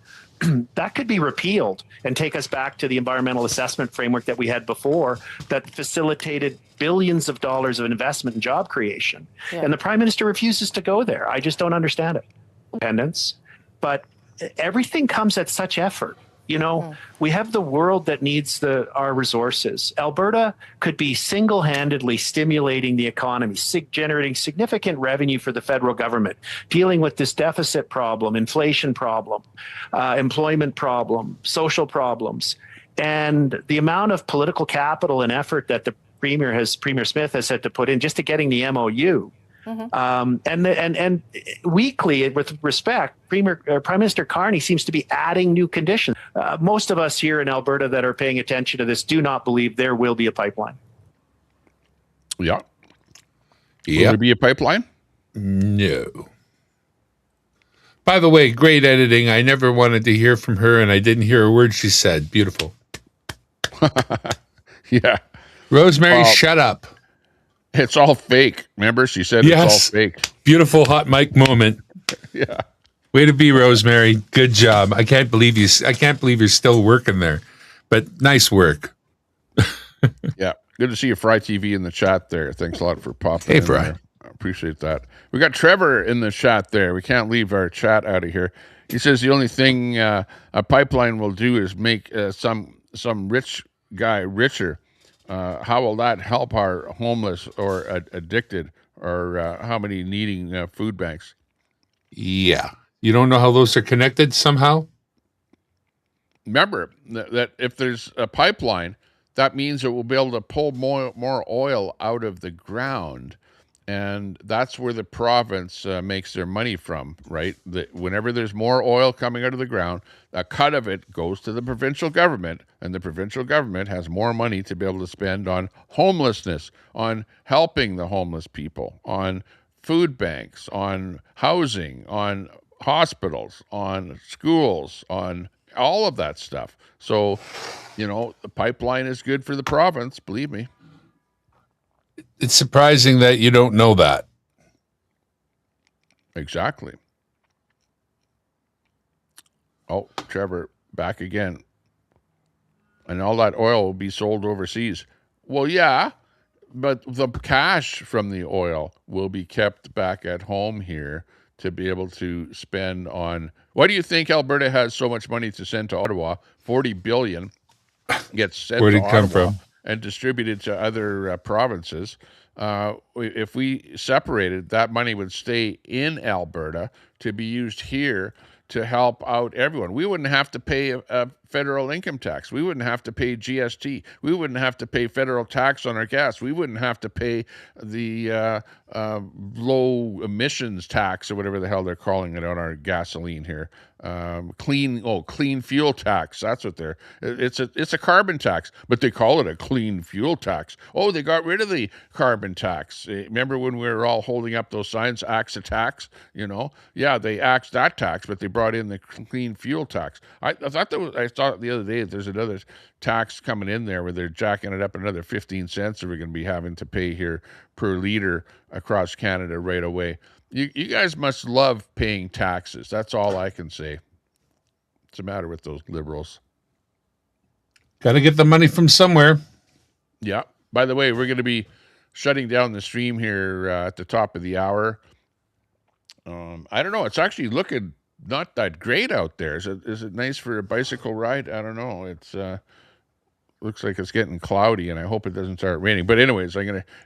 N: That could be repealed and take us back to the environmental assessment framework that we had before that facilitated billions of dollars of investment and job creation. Yeah. And the Prime Minister refuses to go there. I just don't understand it. Independence. But everything comes at such effort. We have the world that needs our resources. Alberta could be single-handedly stimulating the economy, generating significant revenue for the federal government, dealing with this deficit problem, inflation problem, employment problem, social problems. And the amount of political capital and effort that the Premier Smith has had to put in just to getting the MOU And weekly, with respect, Prime Minister Carney seems to be adding new conditions. Most of us here in Alberta that are paying attention to this do not believe there will be a pipeline.
B: Yeah. Will there be a pipeline?
I: No. By the way, great editing. I never wanted to hear from her, and I didn't hear a word she said. Beautiful.
B: Yeah.
I: Rosemary, shut up.
B: It's all fake. Remember, she said it's all fake.
I: Beautiful hot mic moment.
B: Yeah.
I: Way to be, Rosemary. Good job. I can't believe you're still working there. But nice work.
B: Yeah. Good to see you, Fry TV, in the chat there. Thanks a lot for popping
I: Hey,
B: in
I: Fry.
B: there. I appreciate that. We got Trevor in the chat there. We can't leave our chat out of here. He says the only thing a pipeline will do is make some rich guy richer. How will that help our homeless or addicted, or how many needing food banks?
I: Yeah. You don't know how those are connected somehow?
B: Remember that if there's a pipeline, that means it will be able to pull more oil out of the ground. And that's where the province makes their money from, right? Whenever there's more oil coming out of the ground, a cut of it goes to the provincial government, and the provincial government has more money to be able to spend on homelessness, on helping the homeless people, on food banks, on housing, on hospitals, on schools, on all of that stuff. So, the pipeline is good for the province, believe me.
I: It's surprising that you don't know that.
B: Exactly. Oh, Trevor, back again. And all that oil will be sold overseas. Well, yeah, but the cash from the oil will be kept back at home here to be able to spend on... Why do you think Alberta has so much money to send to Ottawa? 40 billion gets sent
I: Where'd
B: to
I: it come
B: Ottawa
I: from?
B: and distributed to other provinces. If we separated, that money would stay in Alberta to be used here to help out everyone. We wouldn't have to pay a federal income tax. We wouldn't have to pay GST. We wouldn't have to pay federal tax on our gas. We wouldn't have to pay the low emissions tax, or whatever the hell they're calling it, on our gasoline here. Clean fuel tax. That's what it's a carbon tax, but they call it a clean fuel tax. Oh, they got rid of the carbon tax. Remember when we were all holding up those signs, axe a tax? Yeah, they axed that tax, but they brought in the clean fuel tax. I thought the other day that there's another tax coming in there where they're jacking it up another 15 cents that we're going to be having to pay here per liter across Canada right away. You guys must love paying taxes. That's all I can say. What's the matter with those liberals?
I: Got to get the money from somewhere.
B: Yeah. By the way, we're going to be shutting down the stream here at the top of the hour. I don't know. It's actually looking not that great out there. Is it nice for a bicycle ride? I don't know. It's looks like it's getting cloudy, and I hope it doesn't start raining. But anyways,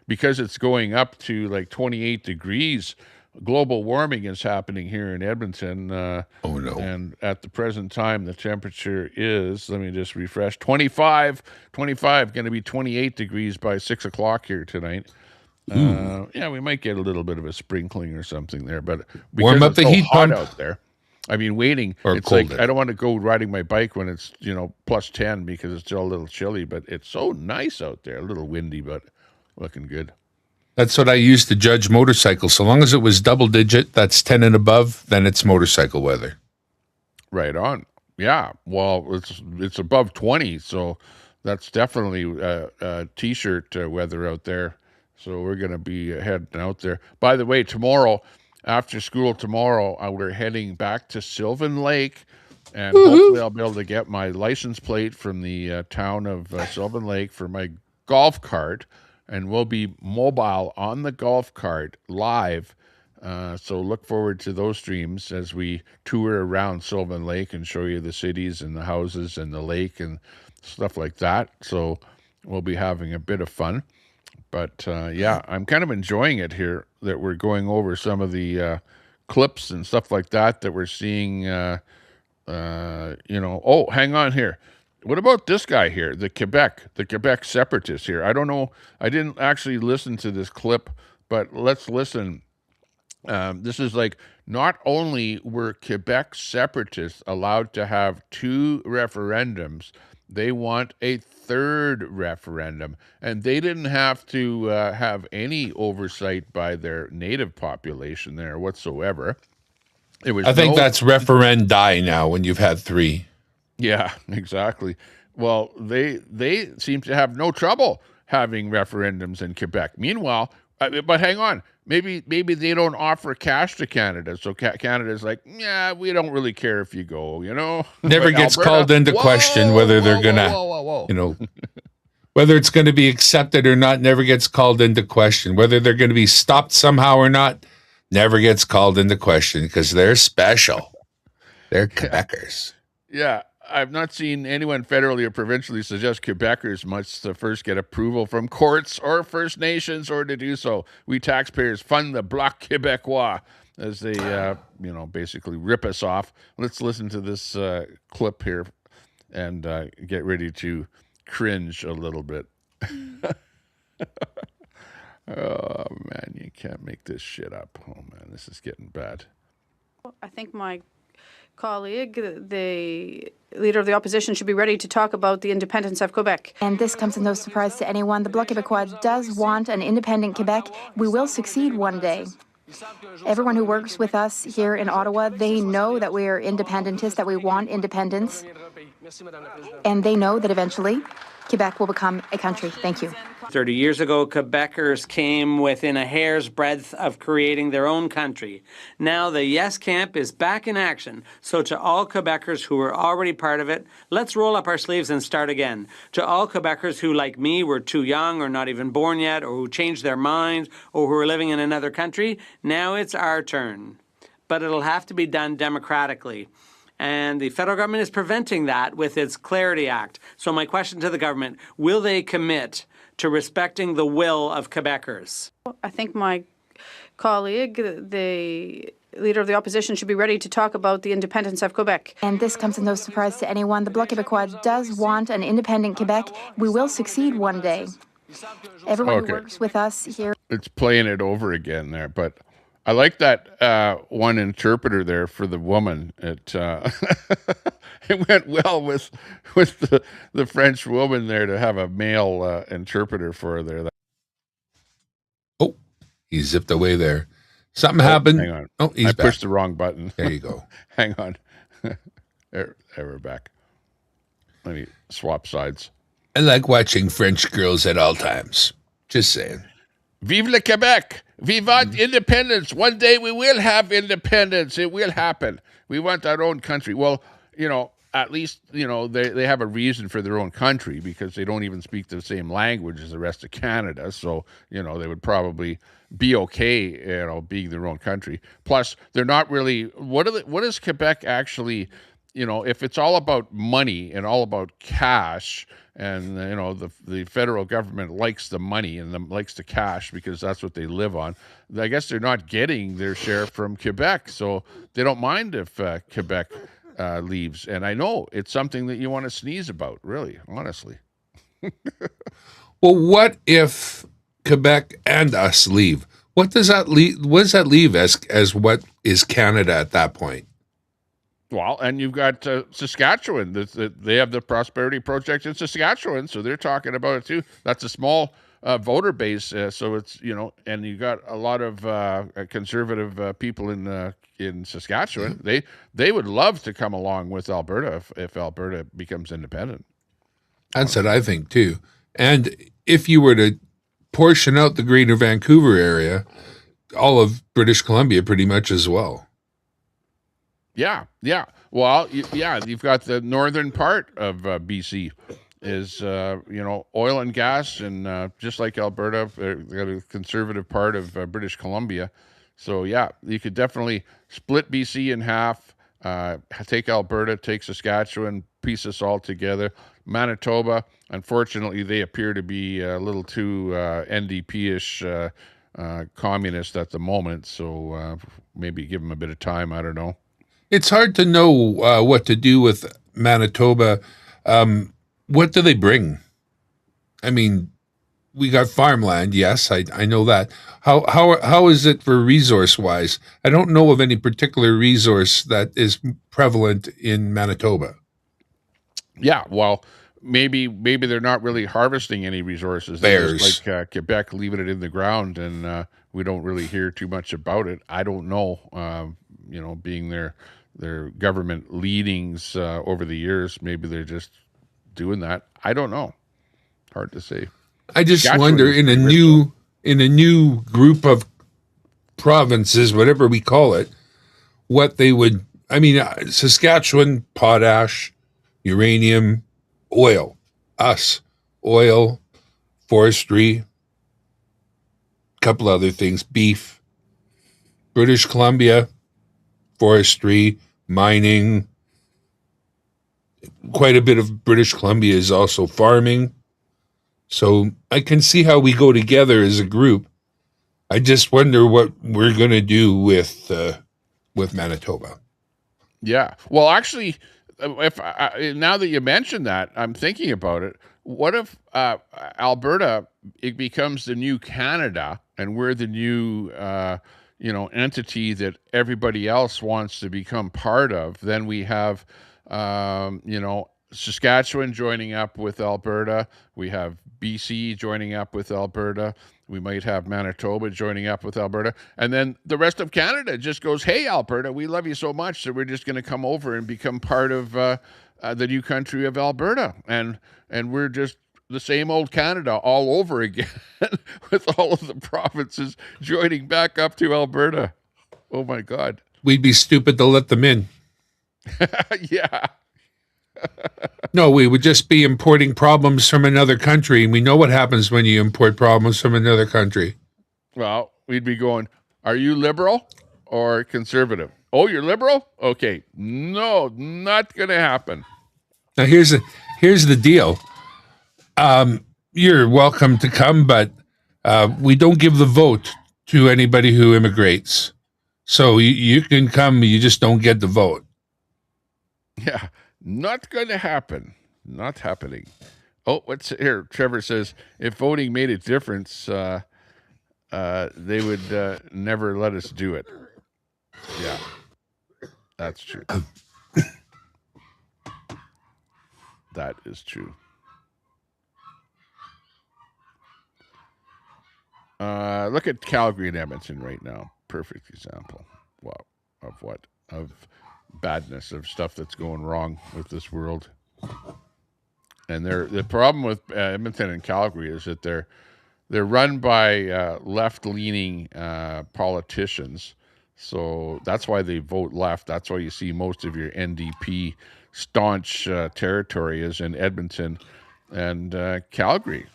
B: because it's going up to like 28 degrees. Global warming is happening here in Edmonton.
I: Oh, no.
B: And at the present time, the temperature is, let me just refresh, 25, going to be 28 degrees by 6 o'clock here tonight. Yeah, we might get a little bit of a sprinkling or something there, but
I: warm up the heat
B: hot
I: pump
B: out there. I mean, waiting.
I: Or
B: it's
I: colder.
B: like I don't want to go riding my bike when it's plus 10 because it's still a little chilly, but it's so nice out there. A little windy, but looking good.
I: That's what I used to judge motorcycles. So long as it was double digit, that's 10 and above, then it's motorcycle weather.
B: Right on. Yeah. Well, it's above 20, so that's definitely T-shirt weather out there. So we're going to be heading out there. By the way, tomorrow, after school tomorrow, we're heading back to Sylvan Lake, and hopefully I'll be able to get my license plate from the town of Sylvan Lake for my golf cart. And we'll be mobile on the golf cart live. So look forward to those streams as we tour around Sylvan Lake and show you the cities and the houses and the lake and stuff like that. So we'll be having a bit of fun. But yeah, I'm kind of enjoying it here that we're going over some of the clips and stuff like that we're seeing. Oh, hang on here. What about this guy here, the Quebec separatist here? I don't know. I didn't actually listen to this clip, but let's listen This is like, not only were Quebec separatists allowed to have 2 referendums, they want a 3rd referendum. And they didn't have to have any oversight by their native population there whatsoever. It was
I: I think that's referendi now when you've had 3.
B: Yeah, exactly. Well, they seem to have no trouble having referendums in Quebec. Meanwhile, but hang on, maybe they don't offer cash to Canada, so Canada's like, yeah, we don't really care if you go, you know.
I: Never
B: But
I: gets
B: Alberta,
I: called into question whether they're gonna,
B: whoa.
I: you know, whether it's going to be accepted or not. Never gets called into question. Whether they're going to be stopped somehow or not, never gets called into question because they're special. They're Quebecers.
B: Yeah. I've not seen anyone federally or provincially suggest Quebecers must first get approval from courts or First Nations or to do so. We taxpayers fund the Bloc Québécois as they, basically rip us off. Let's listen to this clip here and get ready to cringe a little bit. Oh, man, you can't make this shit up. Oh, man, this is getting bad.
O: I think my colleague, the leader of the opposition, should be ready to talk about the independence of Quebec.
P: And this comes as no surprise to anyone. The Bloc Québécois does want an independent Quebec. We will succeed one day. Everyone who works with us here in Ottawa, they know that we are independentists, that we want independence. And they know that eventually Quebec will become a country. Thank you.
Q: 30 years ago, Quebecers came within a hair's breadth of creating their own country. Now the Yes camp is back in action. So to all Quebecers who were already part of it, let's roll up our sleeves and start again. To all Quebecers who, like me, were too young or not even born yet, or who changed their minds, or who are living in another country, now it's our turn. But it'll have to be done democratically. And the federal government is preventing that with its Clarity Act. So my question to the government, will they commit to respecting the will of Quebecers?
O: I think my colleague, the leader of the opposition, should be ready to talk about the independence of Quebec.
P: And this comes as no surprise to anyone. The Bloc Québécois does want an independent Quebec. We will succeed one day. Everyone who works with us here.
B: It's playing it over again there, but I like that one interpreter there for the woman. It it went well with the French woman there to have a male interpreter for her there.
I: Oh, he zipped away there. Something happened.
B: Hang on.
I: Oh, he's
B: I
I: back.
B: pushed the wrong button.
I: There you go.
B: Hang on. There we're back. Let me swap sides.
I: I like watching French girls at all times. Just saying.
B: Vive le Quebec! We want independence. One day we will have independence. It will happen. We want our own country. Well, at least, they have a reason for their own country because they don't even speak the same language as the rest of Canada. So, they would probably be okay, being their own country. Plus, they're not really, what is Quebec actually, if it's all about money and all about cash, and the federal government likes the money and likes the cash because that's what they live on. I guess they're not getting their share from Quebec, so they don't mind if Quebec leaves. And I know it's something that you want to sneeze about, really, honestly.
I: Well, what if Quebec and us leave? What does that leave? What does that leave as what is Canada at that point?
B: Well, and you've got Saskatchewan. They have the Prosperity Project in Saskatchewan, so they're talking about it too. That's a small voter base, so it's and you got a lot of conservative people in Saskatchewan.
I: Yeah.
B: They would love to come along with Alberta if Alberta becomes independent.
I: That's what I think too. And if you were to portion out the Greater Vancouver area, all of British Columbia pretty much as well.
B: Yeah. Well, you've got the northern part of BC is, oil and gas, and just like Alberta, they got a conservative part of British Columbia. So, yeah, you could definitely split BC in half, take Alberta, take Saskatchewan, piece us all together. Manitoba, unfortunately, they appear to be a little too NDP-ish communist at the moment, so maybe give them a bit of time. I don't know.
I: It's hard to know what to do with Manitoba. What do they bring? I mean, we got farmland. Yes, I know that. How is it for resource wise? I don't know of any particular resource that is prevalent in Manitoba.
B: Yeah, well, maybe they're not really harvesting any resources. They're just like Quebec, leaving it in the ground, and we don't really hear too much about it. I don't know. Being their government leadings over the years, maybe they're just doing that. I don't know. Hard to say.
I: I just wonder in a new group of provinces, whatever we call it, what they would. I mean, Saskatchewan, potash, uranium, oil, oil, forestry, a couple other things, beef. British Columbia, forestry, mining. Quite a bit of British Columbia is also farming. So I can see how we go together as a group. I just wonder what we're going to do with Manitoba.
B: Yeah. Well, actually, if now that you mention that, I'm thinking about it. What if Alberta, it becomes the new Canada, and we're the new entity that everybody else wants to become part of? Then we have Saskatchewan joining up with Alberta. We have BC joining up with Alberta. We might have Manitoba joining up with Alberta. And then the rest of Canada just goes, hey, Alberta, we love you so much that we're just going to come over and become part of the new country of Alberta. And we're just the same old Canada all over again with all of the provinces joining back up to Alberta. Oh, my God.
I: We'd be stupid to let them in.
B: Yeah.
I: No, we would just be importing problems from another country. And we know what happens when you import problems from another country.
B: Well, we'd be going, are you liberal or conservative? Oh, you're liberal? Okay. No, not going to happen.
I: Now, here's the deal. You're welcome to come, but we don't give the vote to anybody who immigrates. So you can come, you just don't get the vote.
B: Yeah. Not going to happen. Not happening. Oh, what's here? Trevor says, if voting made a difference, they would never let us do it. Yeah, that's true. That is true. Look at Calgary and Edmonton right now. Perfect example. Wow. Of what? Of badness, of stuff that's going wrong with this world. And the problem with Edmonton and Calgary is that they're run by left-leaning politicians. So that's why they vote left. That's why you see most of your NDP staunch territory is in Edmonton and Calgary.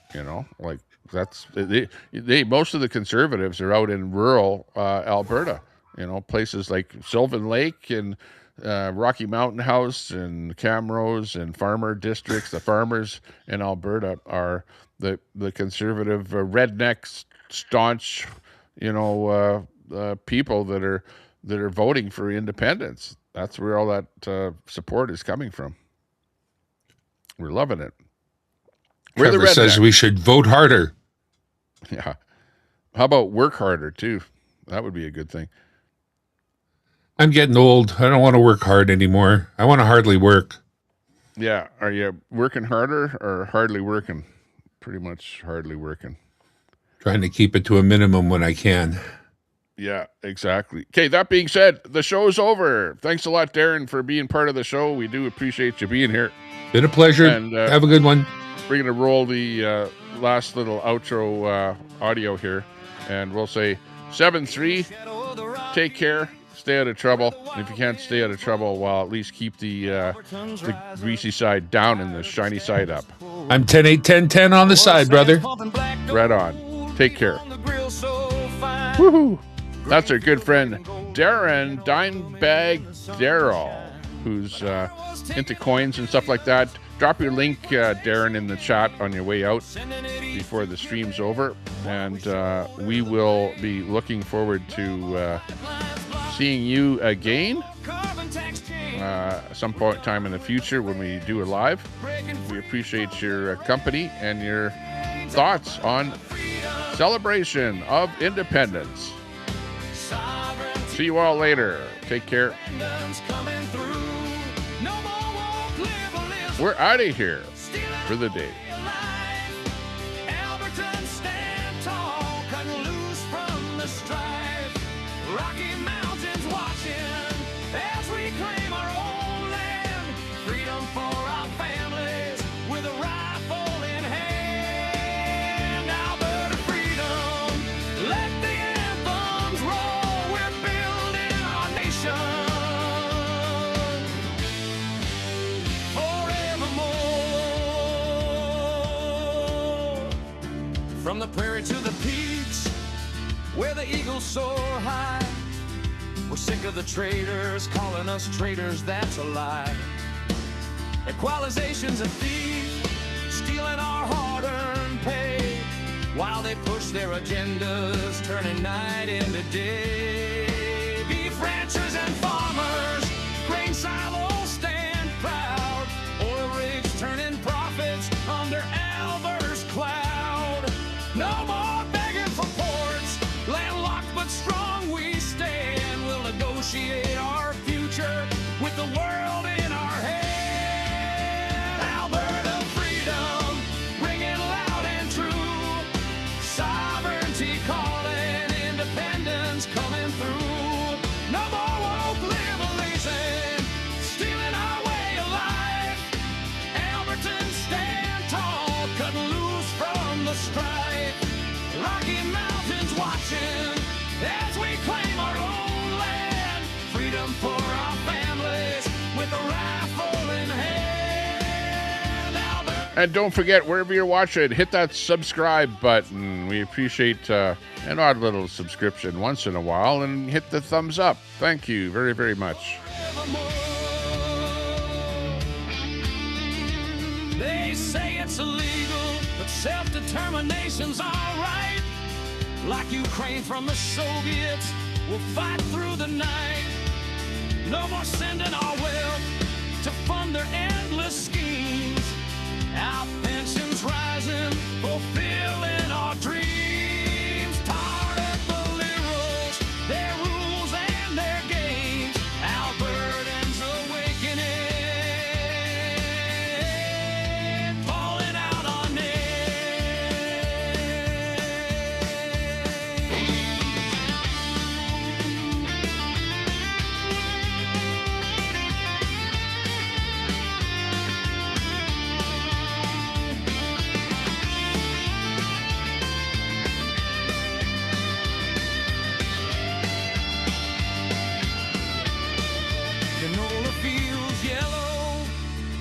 B: That's they most of the conservatives are out in rural Alberta. Places like Sylvan Lake and Rocky Mountain House and Camrose and farmer districts. The farmers in Alberta are the conservative redneck staunch people that are voting for independence. That's where all that support is coming from. We're loving it.
I: Trevor says we should vote harder.
B: Yeah. How about work harder too? That would be a good thing.
I: I'm getting old. I don't want to work hard anymore. I want to hardly work.
B: Yeah. Are you working harder or hardly working? Pretty much hardly working.
I: Trying to keep it to a minimum when I can.
B: Yeah, exactly. Okay, that being said, the show's over. Thanks a lot, Darren, for being part of the show. We do appreciate you being here.
I: Been a pleasure.
B: And,
I: have a good one.
B: We're going to roll the last little outro audio here, and we'll say 7-3. Take care. Stay out of trouble. And if you can't stay out of trouble, well, at least keep the greasy side down and the shiny side up.
I: I'm 10-8-10-10 on the side, brother.
B: Right on. Take care. Woohoo! That's our good friend Darren Dimebag Darrell, who's into coins and stuff like that. Drop your link, Darren, in the chat on your way out before the stream's over. And we will be looking forward to seeing you again some point in time in the future when we do a live. We appreciate your company and your thoughts on celebration of independence. See you all later. Take care. We're out of here for the day.
A: Albertans stand tall, cutting loose from the strife. Rocky Mountains watching as we claim our own land. Freedom for our families with a rifle in hand. Alberta freedom, let the anthems roll. We're building our nation. From the prairie to the peaks, where the eagles soar high. We're sick of the traitors calling us traitors, that's a lie. Equalization's a thief, stealing our hard-earned pay, while they push their agendas, turning night into day. Beef ranchers and farmers, grain silos stand proud. Oil rigs turning profits under Alberta's cloud. No more begging for ports, landlocked but strong we stand. We'll negotiate our future with the world in our hand. Alberta freedom, ringing loud and true. Sovereignty calling, independence coming through. No more woke liberalism, stealing our way of life. Albertans stand tall, cutting loose from the strife. Rocky Mountains watching as we claim our own land. Freedom for our families with a rifle in hand.
B: And don't forget, wherever you're watching, hit that subscribe button. We appreciate an odd little subscription once in a while, and hit the thumbs up. Thank you very, very much.
A: They say it's illegal, but self-determination's all right. Like Ukraine from the Soviets, we'll fight through the night. No more sending our wealth to fund their endless schemes. Our pensions rising, fulfilling our dreams. Tired of the liberals, their rules and their games. Albertans awakening, calling out our name.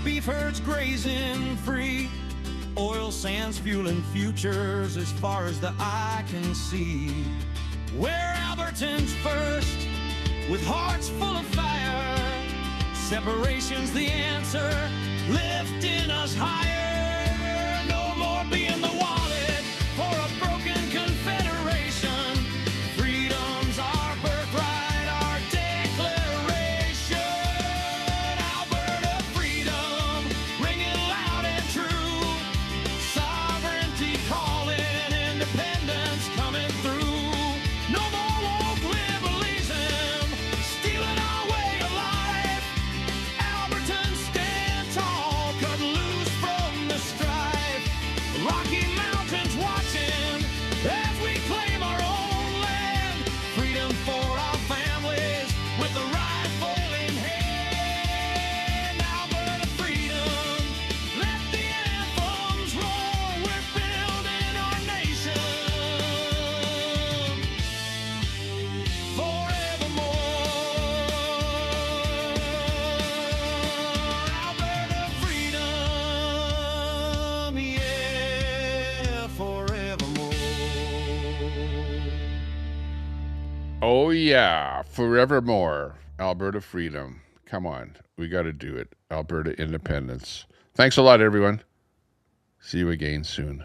A: Beef herds grazing free, oil sands fueling futures as far as the eye can see. We're Albertans first, with hearts full of fire. Separation's the answer, lifting us higher. No more being the wallet for a broken confederation. Freedom's our birthright, our declaration. Alberta freedom, ringing loud and true. Sovereignty calling, independence coming through. No more woke liberalism, stealing our way of life. Albertans stand tall, cut loose from the strife. Rocky Mountains watching as we claim our own land. Freedom for our families with a rifle in hand. Alberta freedom, let the anthems roll. We're building our nation forevermore. Alberta freedom, yeah, forevermore.
B: Oh, yeah, forevermore. Alberta freedom. Come on, we got to do it. Alberta independence. Thanks a lot, everyone. See you again soon.